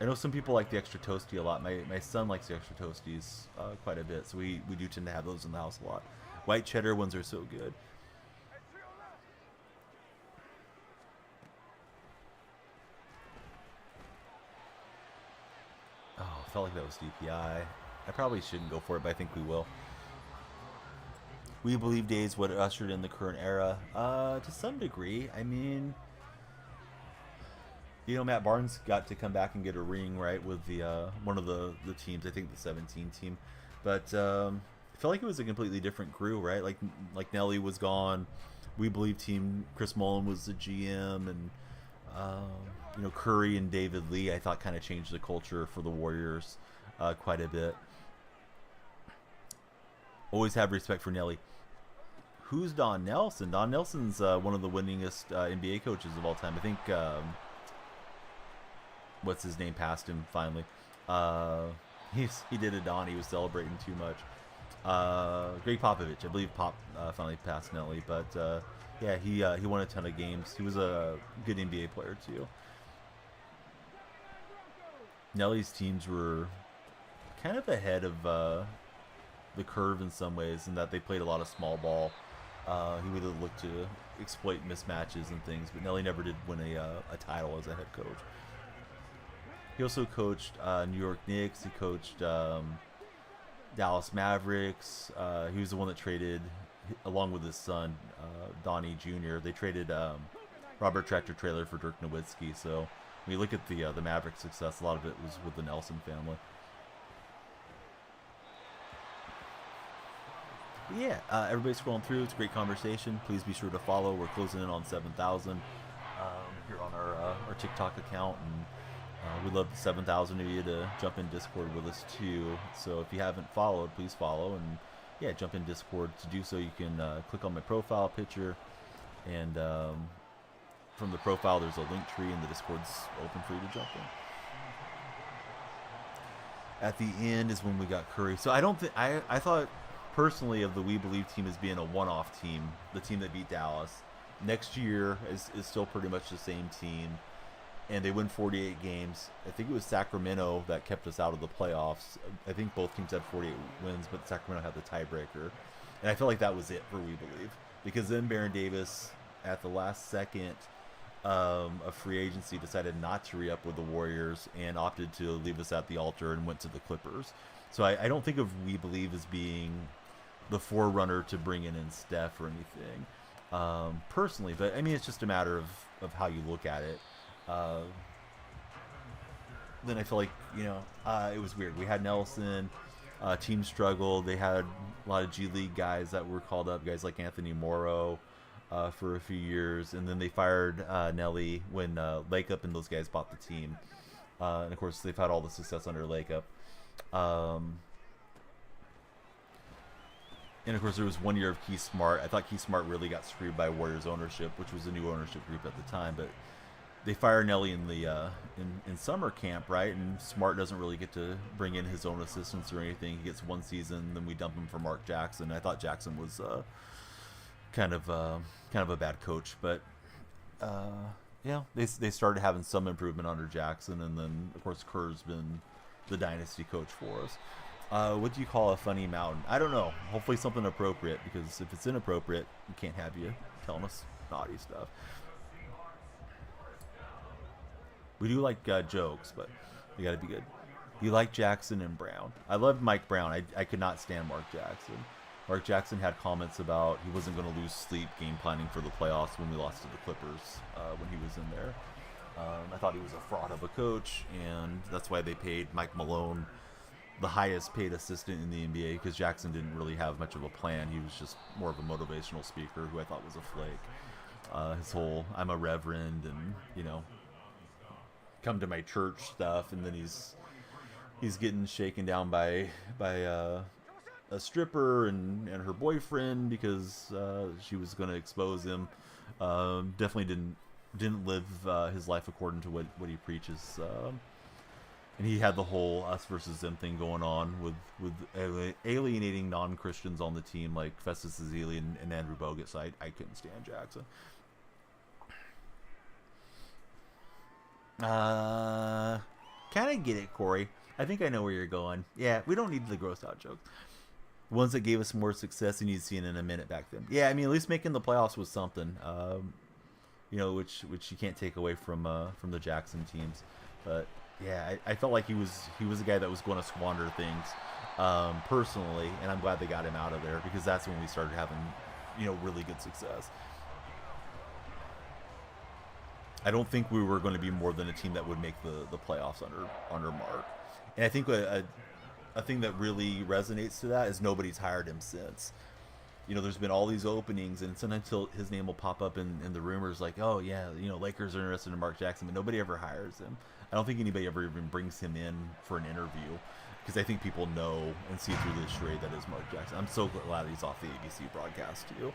I know some people like the extra toasty a lot. My son likes the extra toasties quite a bit, so we do tend to have those in the house a lot. White cheddar ones are so good. Oh, felt like that was DPI. I probably shouldn't go for it, but I think we will. We Believe days what ushered in the current era. To some degree. I mean, you know, Matt Barnes got to come back and get a ring, right, with the one of the teams. I think the 17 team. But I felt like it was a completely different crew, right? Like Nelly was gone. We Believe team, Chris Mullen was the GM, and you know, Curry and David Lee, I thought, kind of changed the culture for the Warriors quite a bit. Always have respect for Nelly. Who's Don Nelson? Don Nelson's one of the winningest NBA coaches of all time. I think, what's his name, passed him finally. He did a Don. He was celebrating too much. Greg Popovich, I believe Pop finally passed Nelly. But, yeah, he won a ton of games. He was a good NBA player, too. Nelly's teams were kind of ahead of the curve in some ways, in that they played a lot of small ball. He would have looked to exploit mismatches and things, but Nelly never did win a title as a head coach. He also coached New York Knicks. He coached Dallas Mavericks. He was the one that traded, along with his son, Donnie Jr., they traded Robert Tractor Trailer for Dirk Nowitzki. So when you look at the Mavericks' success, a lot of it was with the Nelson family. But yeah, everybody's scrolling through. It's a great conversation. Please be sure to follow. We're closing in on 7,000 here on our TikTok account, and we'd love 7,000 of you to jump in Discord with us too. So if you haven't followed, please follow, and yeah, jump in Discord. To do so, you can click on my profile picture, and from the profile, there's a link tree, and the Discord's open for you to jump in. At the end is when we got Curry. So I don't think I thought personally of the We Believe team as being a one-off team, the team that beat Dallas. Next year is still pretty much the same team, and they win 48 games. I think it was Sacramento that kept us out of the playoffs. I think both teams had 48 wins, but Sacramento had the tiebreaker. And I felt like that was it for We Believe, because then Baron Davis, at the last second of free agency, decided not to re-up with the Warriors and opted to leave us at the altar and went to the Clippers. So I don't think of We Believe as being the forerunner to bring in Steph or anything, personally. But I mean, it's just a matter of how you look at it. Then I feel like, you know, it was weird. We had Nelson, team struggled. They had a lot of G League guys that were called up, guys like Anthony Morrow, for a few years, and then they fired Nelly when Lake Up and those guys bought the team. And of course, they've had all the success under Lake Up. And of course, there was 1 year of Keith Smart. I thought Keith Smart really got screwed by Warriors ownership, which was a new ownership group at the time. But they fire Nelly in the in summer camp, right? And Smart doesn't really get to bring in his own assistants or anything. He gets one season, then we dump him for Mark Jackson. I thought Jackson was kind of a bad coach, but yeah, they started having some improvement under Jackson, and then of course Kerr's been the dynasty coach for us. What do you call a funny mountain? I don't know. Hopefully something appropriate, because if it's inappropriate, we can't have you telling us naughty stuff. We do like jokes, but you got to be good. You like Jackson and Brown. I love Mike Brown. I could not stand Mark Jackson. Mark Jackson had comments about he wasn't going to lose sleep game planning for the playoffs when we lost to the Clippers when he was in there. I thought he was a fraud of a coach, and that's why they paid Mike Malone the highest paid assistant in the NBA, because Jackson didn't really have much of a plan. He was just more of a motivational speaker who I thought was a flake. His whole I'm a reverend and, you know, come to my church stuff, and then he's getting shaken down by a stripper and her boyfriend because she was going to expose him. Definitely didn't live his life according to what he preaches. And he had the whole us versus them thing going on with alienating non-Christians on the team like Festus Ezeli and Andrew Bogut. So I couldn't stand Jackson. Kind of get it, Corey. I think I know where you're going. Yeah, we don't need the gross out jokes. Ones that gave us more success than you'd seen in a minute back then. Yeah, I mean, at least making the playoffs was something. You know, which you can't take away from the Jackson teams. But yeah, I felt like he was a guy that was going to squander things personally, and I'm glad they got him out of there, because that's when we started having, you know, really good success. I don't think we were going to be more than a team that would make the playoffs under Mark. And I think a thing that really resonates to that is nobody's hired him since. You know, there's been all these openings, and sometimes his name will pop up in the rumors like, oh, yeah, you know, Lakers are interested in Mark Jackson, but nobody ever hires him. I don't think anybody ever even brings him in for an interview, because I think people know and see through this charade that is Mark Jackson. I'm so glad he's off the ABC broadcast, too.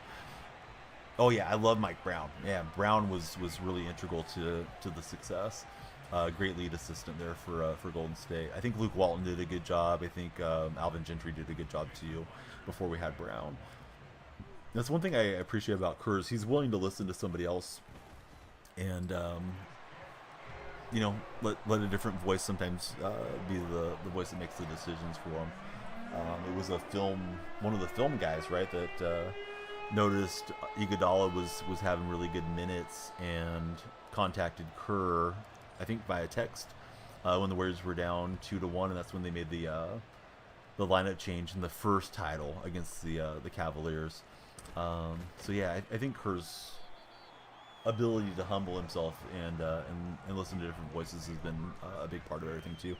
Oh, yeah, I love Mike Brown. Yeah, Brown was really integral to the success. Great lead assistant there for Golden State. I think Luke Walton did a good job. I think Alvin Gentry did a good job, too, before we had Brown. That's one thing I appreciate about Kerr is he's willing to listen to somebody else and, you know, let a different voice sometimes be the voice that makes the decisions for him. It was one of the film guys, right, that noticed Iguodala was having really good minutes and contacted Kerr, I think via text, when the Warriors were down 2-1, and that's when they made the lineup change in the first title against the Cavaliers. So yeah, I think Kerr's ability to humble himself and listen to different voices has been a big part of everything too.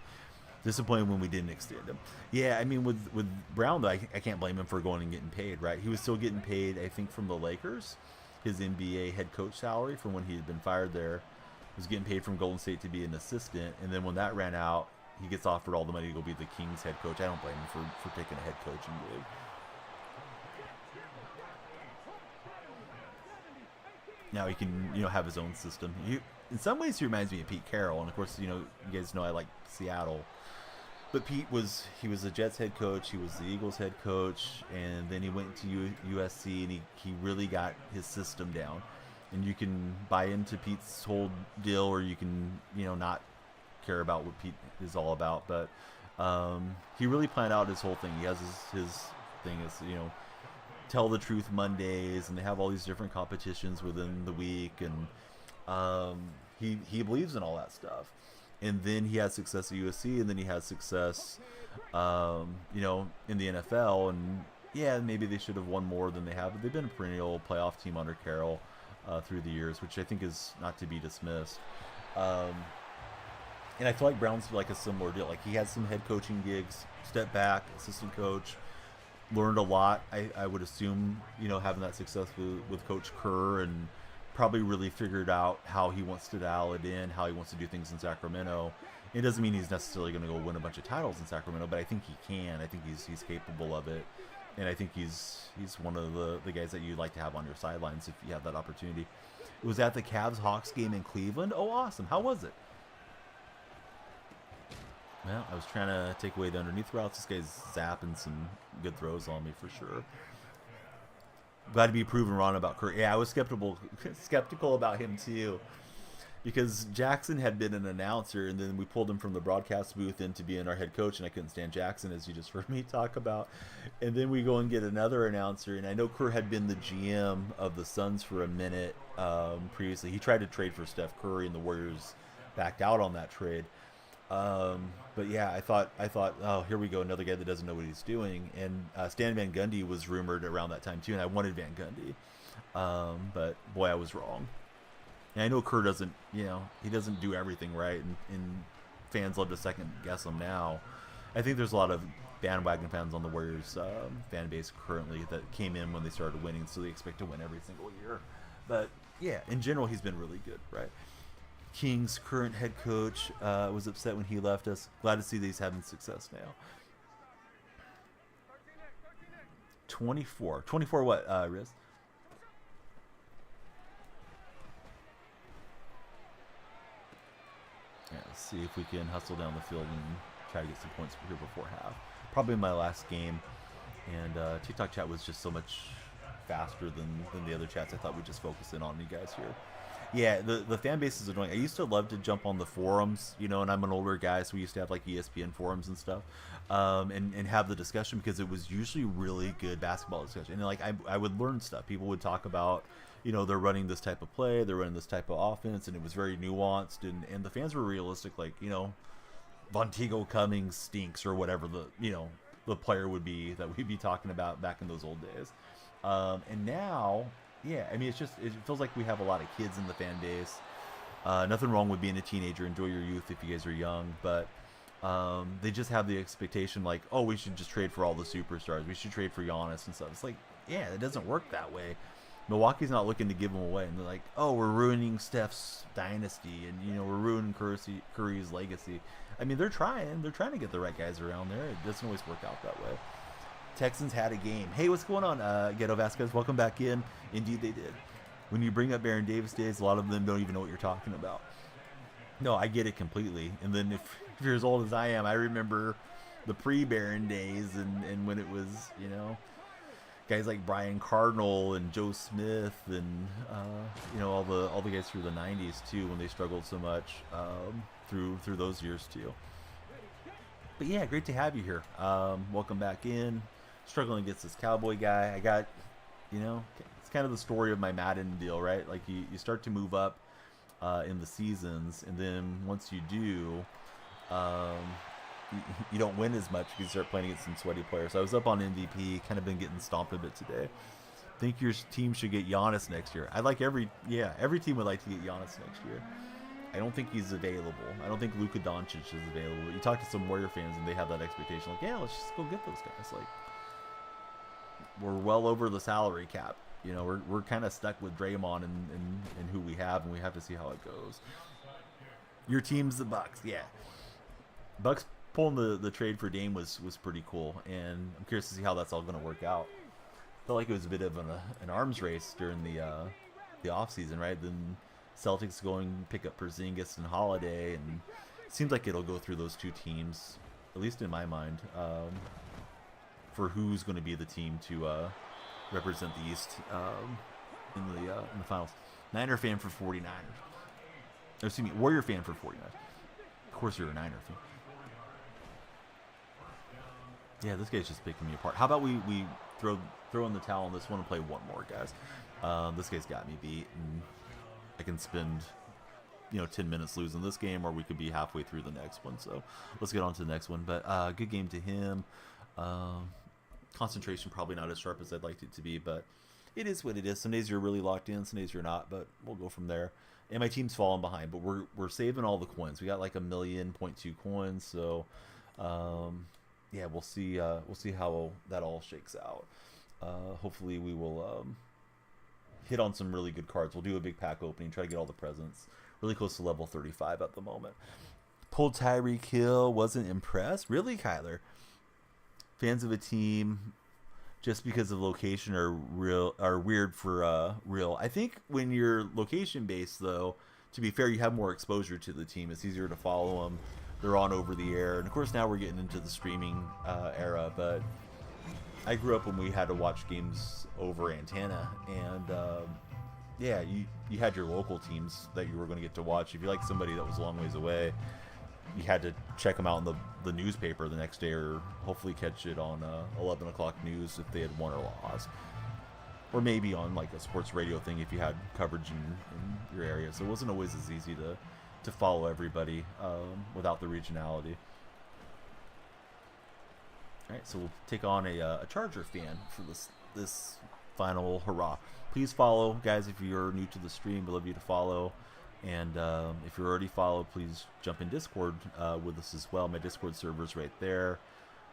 Disappointed when we didn't extend him. Yeah, I mean with Brown though, I can't blame him for going and getting paid, right? He was still getting paid, I think, from the Lakers. His NBA head coach salary from when he had been fired there, was getting paid from Golden State to be an assistant, and then when that ran out, he gets offered all the money to go be the Kings head coach. I don't blame him for taking a head coaching gig. Now he can, you know, have his own system. In some ways, he reminds me of Pete Carroll, and of course, you know, you guys know I like Seattle. But Pete was the Jets head coach, he was the Eagles head coach, and then he went to USC, and he really got his system down. And you can buy into Pete's whole deal, or you can, you know, not care about what Pete is all about. But he really planned out his whole thing. He has his thing is, you know, Tell the Truth Mondays, and they have all these different competitions within the week, and he believes in all that stuff. And then he had success at USC, and then he had success, you know, in the NFL. And yeah, maybe they should have won more than they have, but they've been a perennial playoff team under Carroll through the years, which I think is not to be dismissed. And I feel like Brown's like a similar deal. Like he had some head coaching gigs, stepped back, assistant coach, learned a lot. I would assume, you know, having that success with Coach Kerr, and probably really figured out how he wants to dial it in, how he wants to do things in Sacramento. It doesn't mean he's necessarily going to go win a bunch of titles in Sacramento, but I think he can. I think he's capable of it, and I think he's one of the guys that you'd like to have on your sidelines if you have that opportunity. It was at the Cavs-Hawks game in Cleveland. Oh, awesome. How was it? Well, I was trying to take away the underneath routes. This guy's zapping some good throws on me for sure. Glad to be proven wrong about Kerr. Yeah, I was skeptical about him too, because Jackson had been an announcer, and then we pulled him from the broadcast booth in to being our head coach, and I couldn't stand Jackson, as you just heard me talk about. And then we go and get another announcer, and I know Kerr had been the GM of the Suns for a minute previously. He tried to trade for Steph Curry, and the Warriors backed out on that trade. But yeah, I thought, oh, here we go, another guy that doesn't know what he's doing. And Stan Van Gundy was rumored around that time too, and I wanted Van Gundy. But boy, I was wrong. And I know Kerr doesn't, he doesn't do everything right, and fans love to second guess him now. I think there's a lot of bandwagon fans on the Warriors fan base currently that came in when they started winning, so they expect to win every single year. But yeah, in general, he's been really good, right? Kings' current head coach was upset when he left us. Glad to see that he's having success now. 24 what, Riz? Yeah, let's see if we can hustle down the field and try to get some points here before half. Probably my last game, and TikTok chat was just so much faster than the other chats. I thought we'd just focus in on you guys here. Yeah, the fan base is annoying. I used to love to jump on the forums, and I'm an older guy, so we used to have like ESPN forums and stuff, and have the discussion, because it was usually really good basketball discussion. And like I would learn stuff. People would talk about, they're running this type of play, they're running this type of offense, and it was very nuanced, and the fans were realistic, like, Vonteego Cummings stinks, or whatever the player would be that we'd be talking about back in those old days. And now, yeah, I mean, it feels like we have a lot of kids in the fan base. Nothing wrong with being a teenager. Enjoy your youth if you guys are young, but they just have the expectation, like, oh, we should just trade for all the superstars. We should trade for Giannis and stuff. It's like, yeah, it doesn't work that way. Milwaukee's not looking to give him away, and they're like, oh, we're ruining Steph's dynasty, and we're ruining Curry's legacy. I mean, they're trying to get the right guys around there. It doesn't always work out that way. Texans had a game. Hey, what's going on, Ghetto Vasquez? Welcome back in. Indeed, they did. When you bring up Baron Davis days, a lot of them don't even know what you're talking about. No, I get it completely. And then if you're as old as I am, I remember the pre-Baron days, and when it was, guys like Brian Cardinal and Joe Smith, and all the guys through the 90s too, when they struggled so much through those years too. But yeah, great to have you here. Welcome back in. Struggling against this Cowboy guy. I got, it's kind of the story of my Madden deal, right? Like you start to move up in the seasons, and then once you do, you don't win as much because you start playing against some sweaty players. So I was up on MVP, kind of been getting stomped a bit today. Think your team should get Giannis next year. Every team would like to get Giannis next year. I don't think he's available. I don't think Luka Doncic is available. But you talk to some Warrior fans, and they have that expectation, like, yeah, let's just go get those guys. Like, we're well over the salary cap. We're kind of stuck with Draymond and who we have, and we have to see how it goes. Your team's the Bucks, yeah. Bucks pulling the trade for Dame was pretty cool, and I'm curious to see how that's all going to work out. Felt like it was a bit of an arms race during the off season, right? Then Celtics going pick up Porzingis and Holiday, and it seems like it'll go through those two teams, at least in my mind, for who's going to be the team to represent the East in the finals. Niner fan for 49ers. Or, excuse me, Warrior fan for 49ers. Of course, you're a Niner fan. Yeah, this guy's just picking me apart. How about we throw in the towel on this one and play one more, guys? This guy's got me beat, and I can spend 10 minutes losing this game, or we could be halfway through the next one. So let's get on to the next one. But good game to him. Concentration probably not as sharp as I'd like it to be, but it is what it is. Some days you're really locked in, some days you're not, but we'll go from there. And my team's falling behind, but we're saving all the coins. We got like 1.2 million coins, so yeah, we'll see how that all shakes out. Hopefully we will hit on some really good cards. We'll do a big pack opening, try to get all the presents. Really close to level 35 at the moment. Pulled Tyreek Hill, wasn't impressed. Really, Kyler? Fans of a team, just because of location, are weird for real. I think when you're location based, though, to be fair, you have more exposure to the team. It's easier to follow them. They're on over the air, and of course now we're getting into the streaming era. But I grew up when we had to watch games over antenna, and yeah, you had your local teams that you were going to get to watch. If you like somebody that was a long ways away, you had to check them out in the newspaper the next day, or hopefully catch it on 11 o'clock news if they had won or lost, or maybe on like a sports radio thing if you had coverage in your area. So it wasn't always as easy to to follow everybody without the regionality. All right, so we'll take on a Charger fan for this final hurrah. Please follow, guys, if you're new to the stream. We'd love you to follow. And if you're already followed, please jump in Discord with us as well. My Discord server's right there.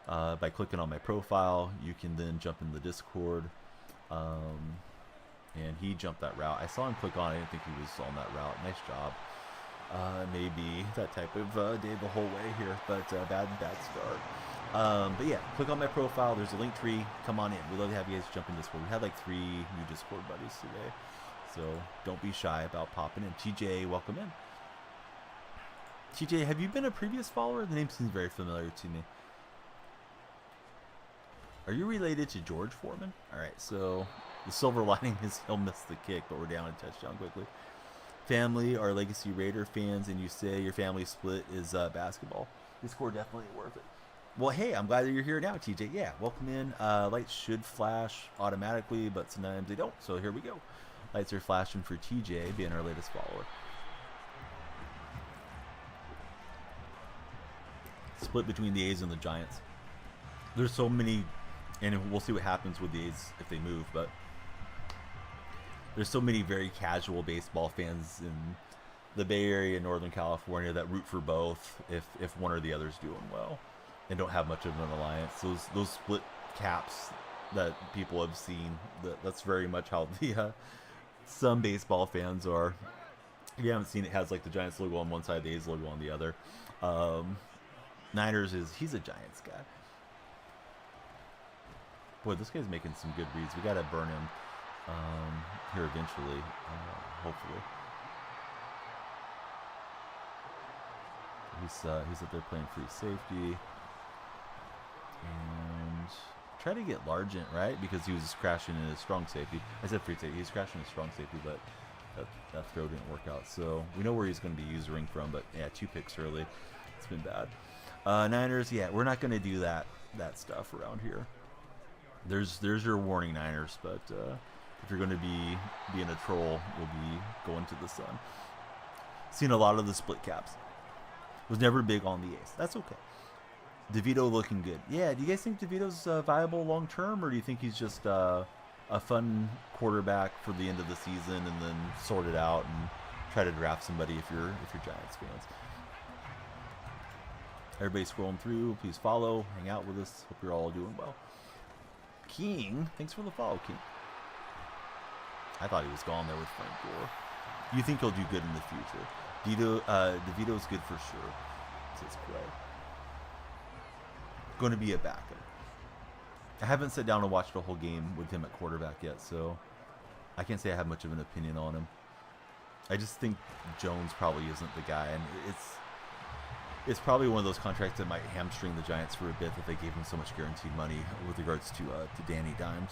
By clicking on my profile, you can then jump in the Discord. And he jumped that route. I saw him click on it. I didn't think he was on that route. Nice job. Maybe that type of day the whole way here, but bad start. But yeah, click on my profile. There's a link tree. Come on in. We'd love to have you guys jump in Discord. We had like 3 new Discord buddies today, so don't be shy about popping in. TJ, welcome in. TJ, have you been a previous follower? The name seems very familiar to me. Are you related to George Foreman? All right, so the silver lining is he'll miss the kick, but we're down a touchdown quickly. Family are Legacy Raider fans, and you say your family split is basketball. Discord definitely worth it. Well, hey, I'm glad that you're here now, TJ. Yeah, welcome in. Lights should flash automatically, but sometimes they don't. So here we go. Lights are flashing for TJ, being our latest follower. Split between the A's and the Giants. There's so many, and we'll see what happens with the A's if they move, but there's so many very casual baseball fans in the Bay Area and Northern California that root for both if one or the other is doing well and don't have much of an alliance. Those split caps that people have seen, that's very much how the some baseball fans are. If you haven't seen it, it has like the Giants logo on one side, the A's logo on the other. Niners he's a Giants guy. Boy, this guy's making some good reads. We gotta burn him here eventually, hopefully. He's up there playing free safety. And try to get Largent, right? Because he was crashing in his strong safety. I said free safety. He's crashing his strong safety, but that throw didn't work out. So we know where he's going to be using from, but yeah, 2 picks early. It's been bad. Niners, yeah, we're not going to do that stuff around here. There's your warning, Niners, but if you're going to be being a troll, you'll be going to the sun. Seen a lot of the split caps. Was never big on the A's. That's okay. DeVito looking good. Yeah, do you guys think DeVito's viable long term, or do you think he's just a fun quarterback for the end of the season and then sort it out and try to draft somebody if you're Giants fans? Everybody scrolling through, please follow, hang out with us. Hope you're all doing well. King, thanks for the follow, King. I thought he was gone there with Frank Gore. You think he'll do good in the future? DeVito's good for sure. Says Clay. Going to be a backup. I haven't sat down and watched a whole game with him at quarterback yet, so I can't say I have much of an opinion on him. I just think Jones probably isn't the guy, and it's probably one of those contracts that might hamstring the Giants for a bit that they gave him so much guaranteed money with regards to Danny Dimes.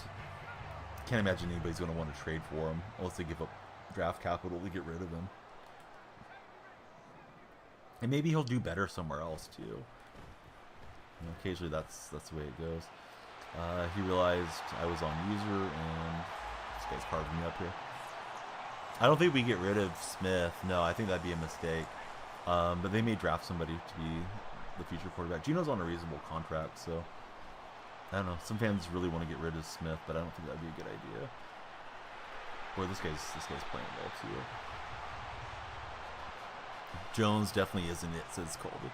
Can't imagine anybody's going to want to trade for him unless they give up draft capital to get rid of him. And maybe he'll do better somewhere else too. You know, occasionally that's the way it goes. He realized I was on user, and this guy's carving me up here. I don't think we get rid of Smith. No, I think that'd be a mistake. But they may draft somebody to be the future quarterback. Gino's on a reasonable contract, so I don't know. Some fans really want to get rid of Smith, but I don't think that'd be a good idea. Boy, this guy's playing well too. Jones definitely isn't it, says Colby.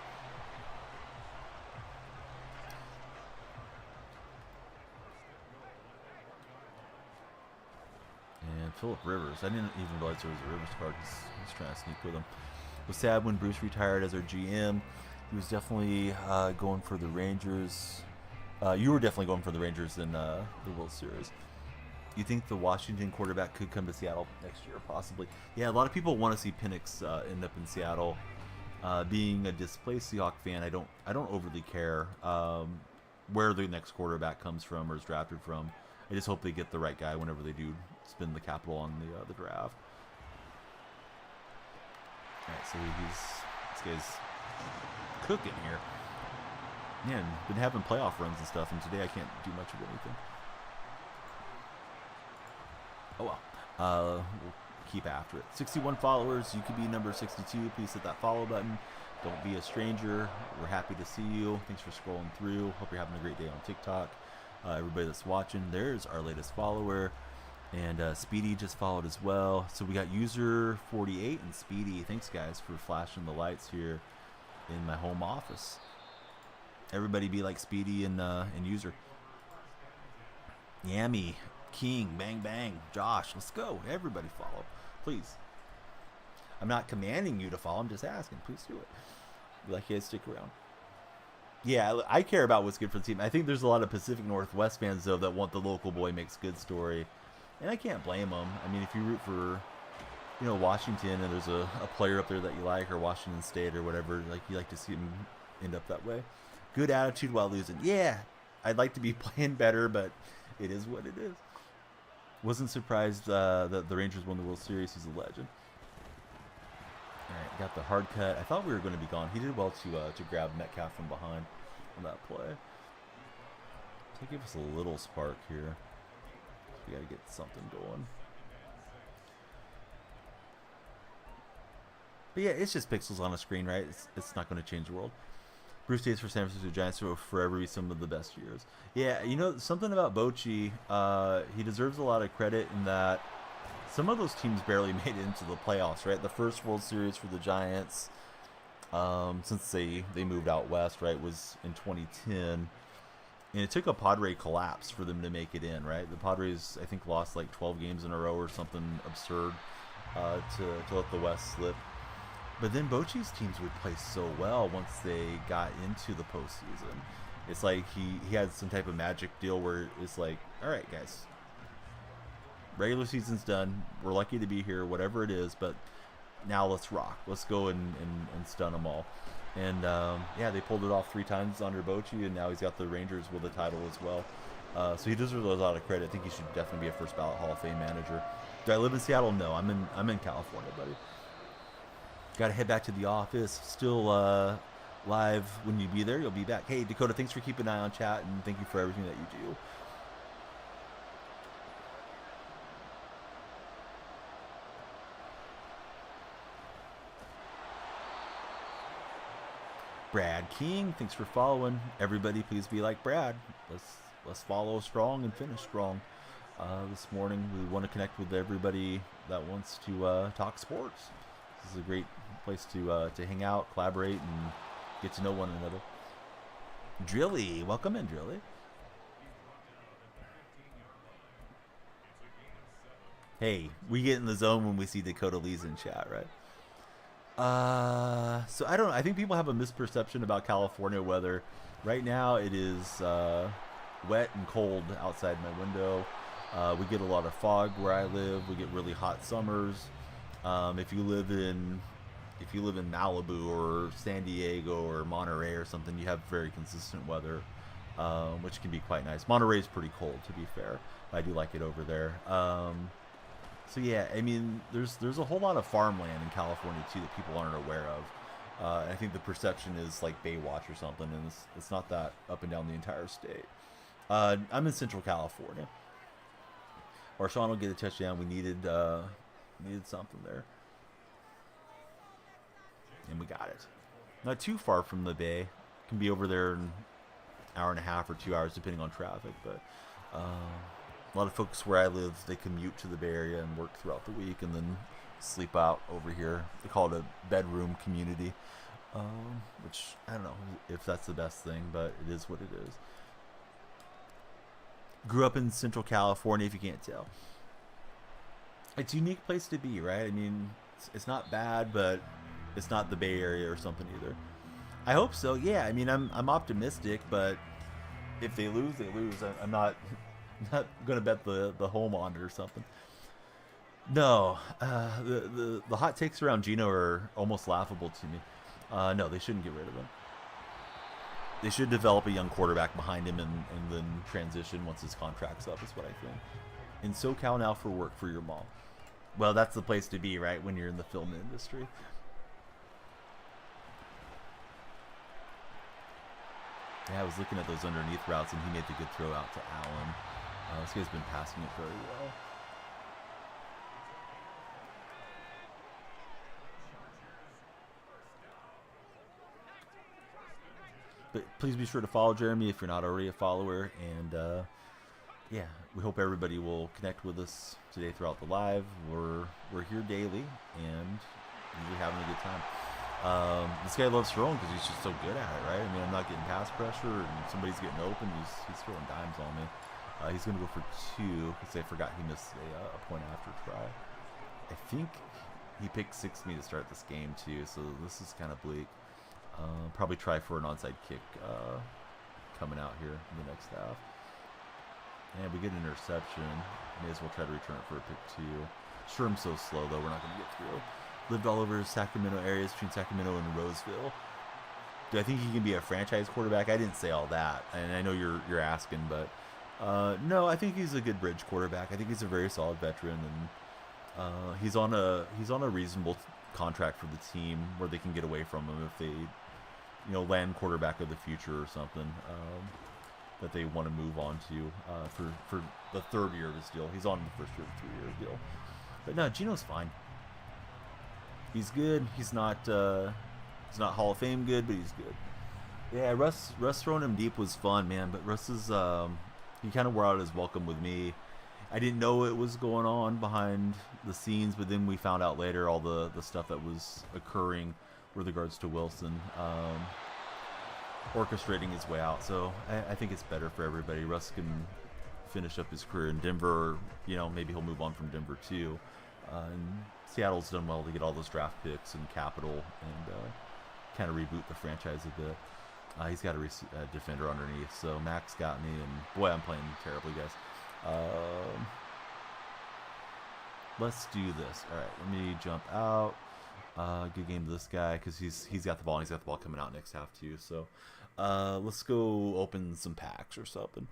And Phillip Rivers. I didn't even realize there was a Rivers card. He's trying to sneak with him. Was sad when Bruce retired as our GM. He was definitely going for the Rangers. You were definitely going for the Rangers in the World Series. You think the Washington quarterback could come to Seattle next year, possibly? Yeah, a lot of people want to see Penix end up in Seattle. Being a displaced Seahawk fan, I don't overly care where the next quarterback comes from or is drafted from. I just hope they get the right guy whenever they do spend the capital on the draft. All right, so this guy's cooking here. Man, been having playoff runs and stuff, and today I can't do much of anything. Oh well. We'll keep after it. 61 followers. You could be number 62. Please hit that follow button. Don't be a stranger. We're happy to see you. Thanks for scrolling through. Hope you're having a great day on TikTok. Everybody that's watching, there's our latest follower. And Speedy just followed as well. So we got user 48 and Speedy. Thanks, guys, for flashing the lights here in my home office. Everybody be like Speedy and user. Yammy, King, Bang Bang, Josh, let's go. Everybody follow, please. I'm not commanding you to follow. I'm just asking. Please do it. Be like, guys, stick around. Yeah, I care about what's good for the team. I think there's a lot of Pacific Northwest fans, though, that want the local boy makes good story. And I can't blame them. I mean, if you root for, you know, Washington and there's a player up there that you like, or Washington State or whatever, like, you like to see them end up that way. Good attitude while losing. Yeah, I'd like to be playing better, but it is what it is. Wasn't surprised that the Rangers won the World Series. He's a legend. All right, got the hard cut. I thought we were going to be gone. He did well to grab Metcalf from behind on that play. So give us a little spark here. We got to get something going. But yeah, it's just pixels on a screen, right? It's not going to change the world. Bruce Days for San Francisco Giants will forever be some of the best years. Yeah, you know, something about Bochy, he deserves a lot of credit in that some of those teams barely made it into the playoffs, right? The first World Series for the Giants, since they moved out west, right, was in 2010. And it took a Padre collapse for them to make it in, right? The Padres, I think, lost like 12 games in a row or something absurd to let the West slip. But then Bochy's teams would play so well once they got into the postseason. It's like he had some type of magic deal where it's like, all right, guys, regular season's done. We're lucky to be here, whatever it is, but now let's rock. Let's go and stun them all. And, yeah, they pulled it off 3 times under Bochy, and now he's got the Rangers with a title as well. So he deserves a lot of credit. I think he should definitely be a first-ballot Hall of Fame manager. Do I live in Seattle? No, I'm in California, buddy. Got to head back to the office. Still live when you be there. You'll be back. Hey, Dakota, thanks for keeping an eye on chat, and thank you for everything that you do. Brad King, thanks for following. Everybody, please be like Brad. Let's follow strong and finish strong. This morning, we want to connect with everybody that wants to talk sports. This is a great place to hang out, collaborate, and get to know one another. Drilly, welcome in, Drilly. Hey, we get in the zone when we see Dakota Lee's in chat, right? So I don't know. I think people have a misperception about California weather. Right now, it is wet and cold outside my window. We get a lot of fog where I live. We get really hot summers. If you live in Malibu or San Diego or Monterey or something, you have very consistent weather, which can be quite nice. Monterey is pretty cold, to be fair. I do like it over there. So yeah, I mean, there's a whole lot of farmland in California too that people aren't aware of. I think the perception is like Baywatch or something, and it's not that up and down the entire state. I'm in Central California. Marshawn will get a touchdown. We needed something there, and we got it. Not too far from the Bay. Can be over there in an hour and a half or 2 hours depending on traffic, but a lot of folks where I live, they commute to the Bay Area and work throughout the week and then sleep out over here. They call it a bedroom community, which I don't know if that's the best thing, but it is what it is. Grew up in Central California, if you can't tell. It's a unique place to be, right? I mean, it's not bad, but it's not the Bay Area or something either. I hope so. Yeah, I mean, I'm optimistic, but if they lose, they lose. I'm not gonna bet the home on it or something. No, the hot takes around Gino are almost laughable to me. No, they shouldn't get rid of him. They should develop a young quarterback behind him and then transition once his contract's up, is what I think. In SoCal now for work for your mom. Well, that's the place to be, right, when you're in the film industry. Yeah, I was looking at those underneath routes, and he made the good throw out to Allen. This guy's been passing it very well. But please be sure to follow Jeremy if you're not already a follower. And yeah, we hope everybody will connect with us today throughout the live. We're here daily and usually having a good time. This guy loves throwing because he's just so good at it, right? I mean, I'm not getting pass pressure and somebody's getting open. He's throwing dimes on me. He's going to go for 2 because I forgot he missed a point after try. I think he picked 6 me to start this game too, so this is kind of bleak. Probably try for an onside kick coming out here in the next half. And we get an interception. May as well try to return it for a pick 2. Sherm's so slow though, we're not going to get through. Lived all over Sacramento areas between Sacramento and Roseville. Do I think he can be a franchise quarterback? I didn't say all that, and I know you're asking, but no, I think he's a good bridge quarterback. I think he's a very solid veteran, and he's on a reasonable contract for the team where they can get away from him if they, land quarterback of the future or something that they want to move on to for the 3rd year of his deal. He's on the 1st year of the 3-year deal, but no, Geno's fine. He's good. He's not Hall of Fame good, but he's good. Yeah, Russ throwing him deep was fun, man. But Russ is he kind of wore out his welcome with me. I didn't know it was going on behind the scenes, but then we found out later all the stuff that was occurring with regards to Wilson orchestrating his way out. So I think it's better for everybody. Russ can finish up his career in Denver. Maybe he'll move on from Denver too. And Seattle's done well to get all those draft picks and capital and kind of reboot the franchise a bit. He's got a defender underneath, so Max got me, and boy, I'm playing terribly, guys. Let's do this. All right, let me jump out. Good game to this guy because he's got the ball, and he's got the ball coming out next half too. So let's go open some packs or something.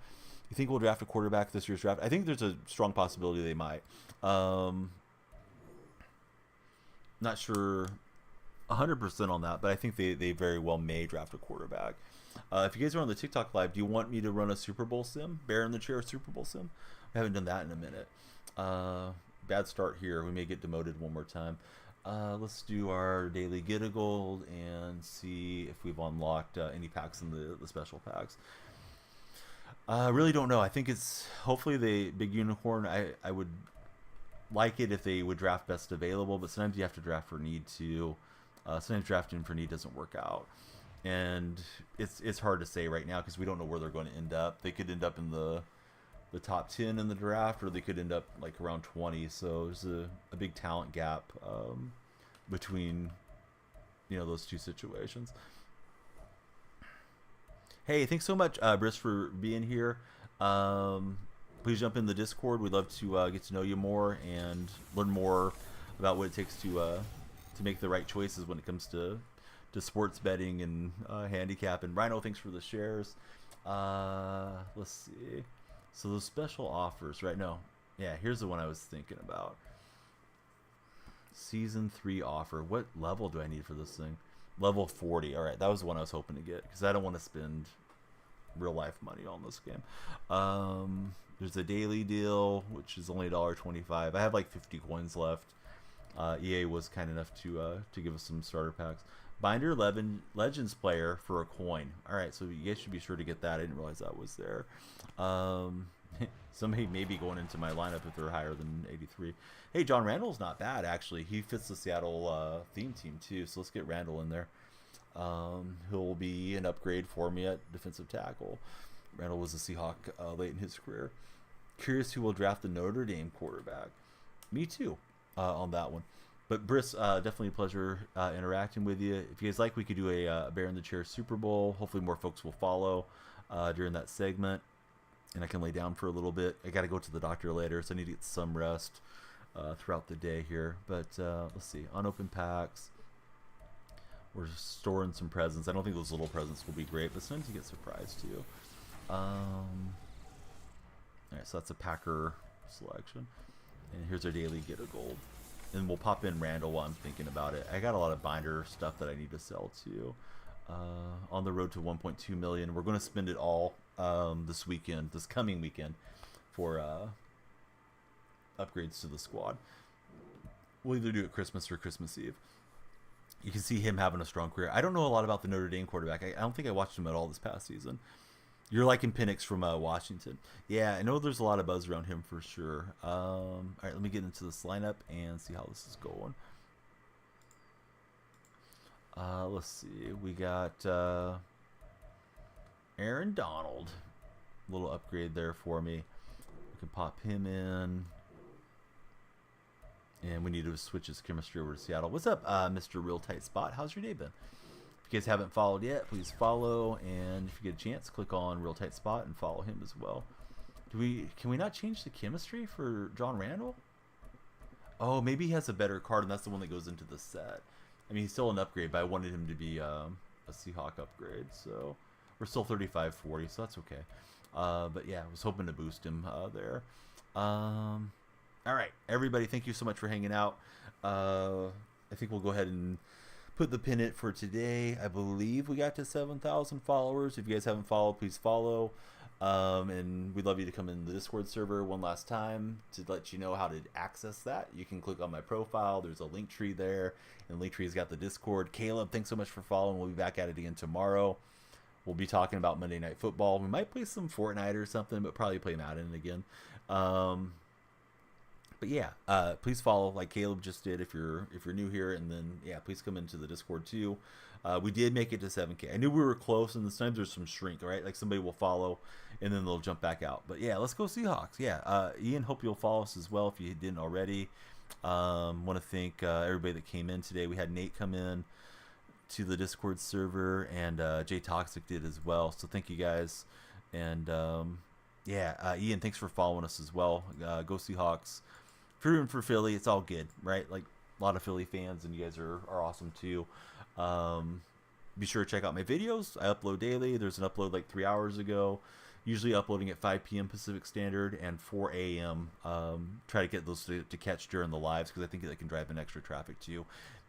You think we'll draft a quarterback this year's draft? I think there's a strong possibility they might. Not sure 100% on that, but I think they very well may draft a quarterback. If you guys are on the TikTok live, do you want me to run a Super Bowl sim? Bear in the chair Super Bowl sim? I haven't done that in a minute. Bad start here. We may get demoted one more time. Let's do our daily get a gold and see if we've unlocked any packs in the special packs. I really don't know. I think it's hopefully the big unicorn. I would like it if they would draft best available, but sometimes you have to draft for need too. Sometimes drafting for need doesn't work out, and it's hard to say right now because we don't know where they're going to end up. They could end up in the top 10 in the draft, or they could end up like around 20. So there's a big talent gap between those two situations. Hey, thanks so much, Briss, for being here. Please jump in the Discord. We'd love to get to know you more and learn more about what it takes to make the right choices when it comes to sports betting and handicap. And Rhino, thanks for the shares. Let's see. So those special offers, right? No. Yeah, here's the one I was thinking about. Season 3 offer. What level do I need for this thing? Level 40. All right, that was the one I was hoping to get because I don't want to spend real life money on this game. There's a daily deal, which is only $1.25. I have like 50 coins left. EA was kind enough to give us some starter packs. Binder 11 Legends player for a coin. All right, so you guys should be sure to get that. I didn't realize that was there. Somebody may be going into my lineup if they're higher than 83. Hey, John Randall's not bad, actually. He fits the Seattle theme team, too, so let's get Randall in there. He'll be an upgrade for me at defensive tackle. Randall was a Seahawk late in his career. Curious who will draft the Notre Dame quarterback. Me, too, on that one. But Briss, definitely a pleasure interacting with you. If you guys like, we could do a Bear in the Chair Super Bowl. Hopefully more folks will follow during that segment. And I can lay down for a little bit. I got to go to the doctor later, so I need to get some rest throughout the day here. But let's see. Unopened packs. We're storing some presents. I don't think those little presents will be great, but sometimes you get surprised too. All right, so that's a Packer selection. And here's our daily get a gold. And we'll pop in Randall while I'm thinking about it. I got a lot of binder stuff that I need to sell too. On the road to 1.2 million. We're going to spend it all this coming weekend, for upgrades to the squad. We'll either do it Christmas or Christmas Eve. you can see him having a strong career. I don't know a lot about the Notre Dame quarterback. I don't think I watched him at all this past season. You're liking Penix from Washington. Yeah, I know there's a lot of buzz around him for sure. All right, let me get into this lineup and see how this is going. Let's see. We got Aaron Donald. A little upgrade there for me. We can pop him in. And we need to switch his chemistry over to Seattle. What's up, Mr. Real Tight Spot? How's your day been? If you guys haven't followed yet, please follow. And if you get a chance, click on Real Tight Spot and follow him as well. Can we not change the chemistry for John Randall? Oh, maybe he has a better card, and that's the one that goes into the set. I mean, he's still an upgrade, but I wanted him to be a Seahawk upgrade. So we're still 35-40, so that's okay. But yeah, I was hoping to boost him there. All right, everybody, thank you so much for hanging out. I think we'll go ahead and put the pin in it for today. I believe we got to 7,000 followers. If you guys haven't followed, please follow. And we'd love you to come in the Discord server one last time to let you know how to access that. You can click on my profile. There's a link tree there, and Linktree's got the Discord. Caleb, thanks so much for following. We'll be back at it again tomorrow. We'll be talking about Monday Night Football. We might play some Fortnite or something, but probably play Madden again. But yeah, please follow like Caleb just did if you're new here, and then yeah, please come into the Discord too. We did make it to 7K. I knew we were close, and sometimes there's some shrink, right? Like somebody will follow, and then they'll jump back out. But yeah, let's go Seahawks. Yeah, Ian, hope you'll follow us as well if you didn't already. Want to thank everybody that came in today. We had Nate come in to the Discord server, and Jay Toxic did as well. So thank you guys, and yeah, Ian, thanks for following us as well. Go Seahawks. If you're rooting for Philly, it's all good, right? Like a lot of Philly fans, and you guys are awesome too. Be sure to check out my videos. I upload daily. There's an upload like 3 hours ago. Usually uploading at 5 p.m. Pacific Standard and 4 a.m. Try to get those to catch during the lives, because I think that can drive in extra traffic to you.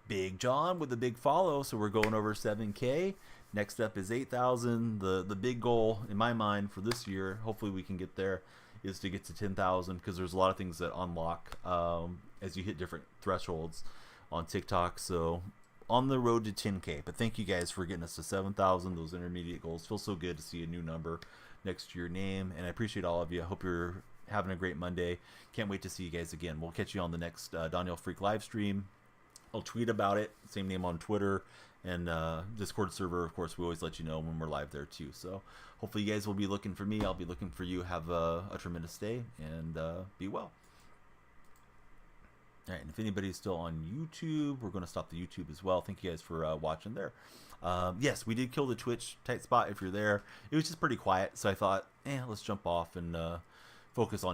Big John with a big follow, so we're going over 7K. Next up is 8,000. The big goal in my mind for this year, hopefully we can get there, is to get to 10,000, because there's a lot of things that unlock as you hit different thresholds on TikTok. So on the road to 10K. But thank you guys for getting us to 7,000. Those intermediate goals feel so good to see a new number next to your name, and I appreciate all of you. I hope you're having a great Monday. Can't wait to see you guys again. We'll catch you on the next Daniel Freak live stream. I'll tweet about it, same name on Twitter, and Discord server. Of course, we always let you know when we're live there too. So hopefully you guys will be looking for me. I'll be looking for you. Have a tremendous day, and be well. All right, and if anybody's still on YouTube, we're going to stop the YouTube as well. Thank you guys for watching there. Yes, we did kill the Twitch tight spot if you're there. It was just pretty quiet, so I thought, let's jump off and focus on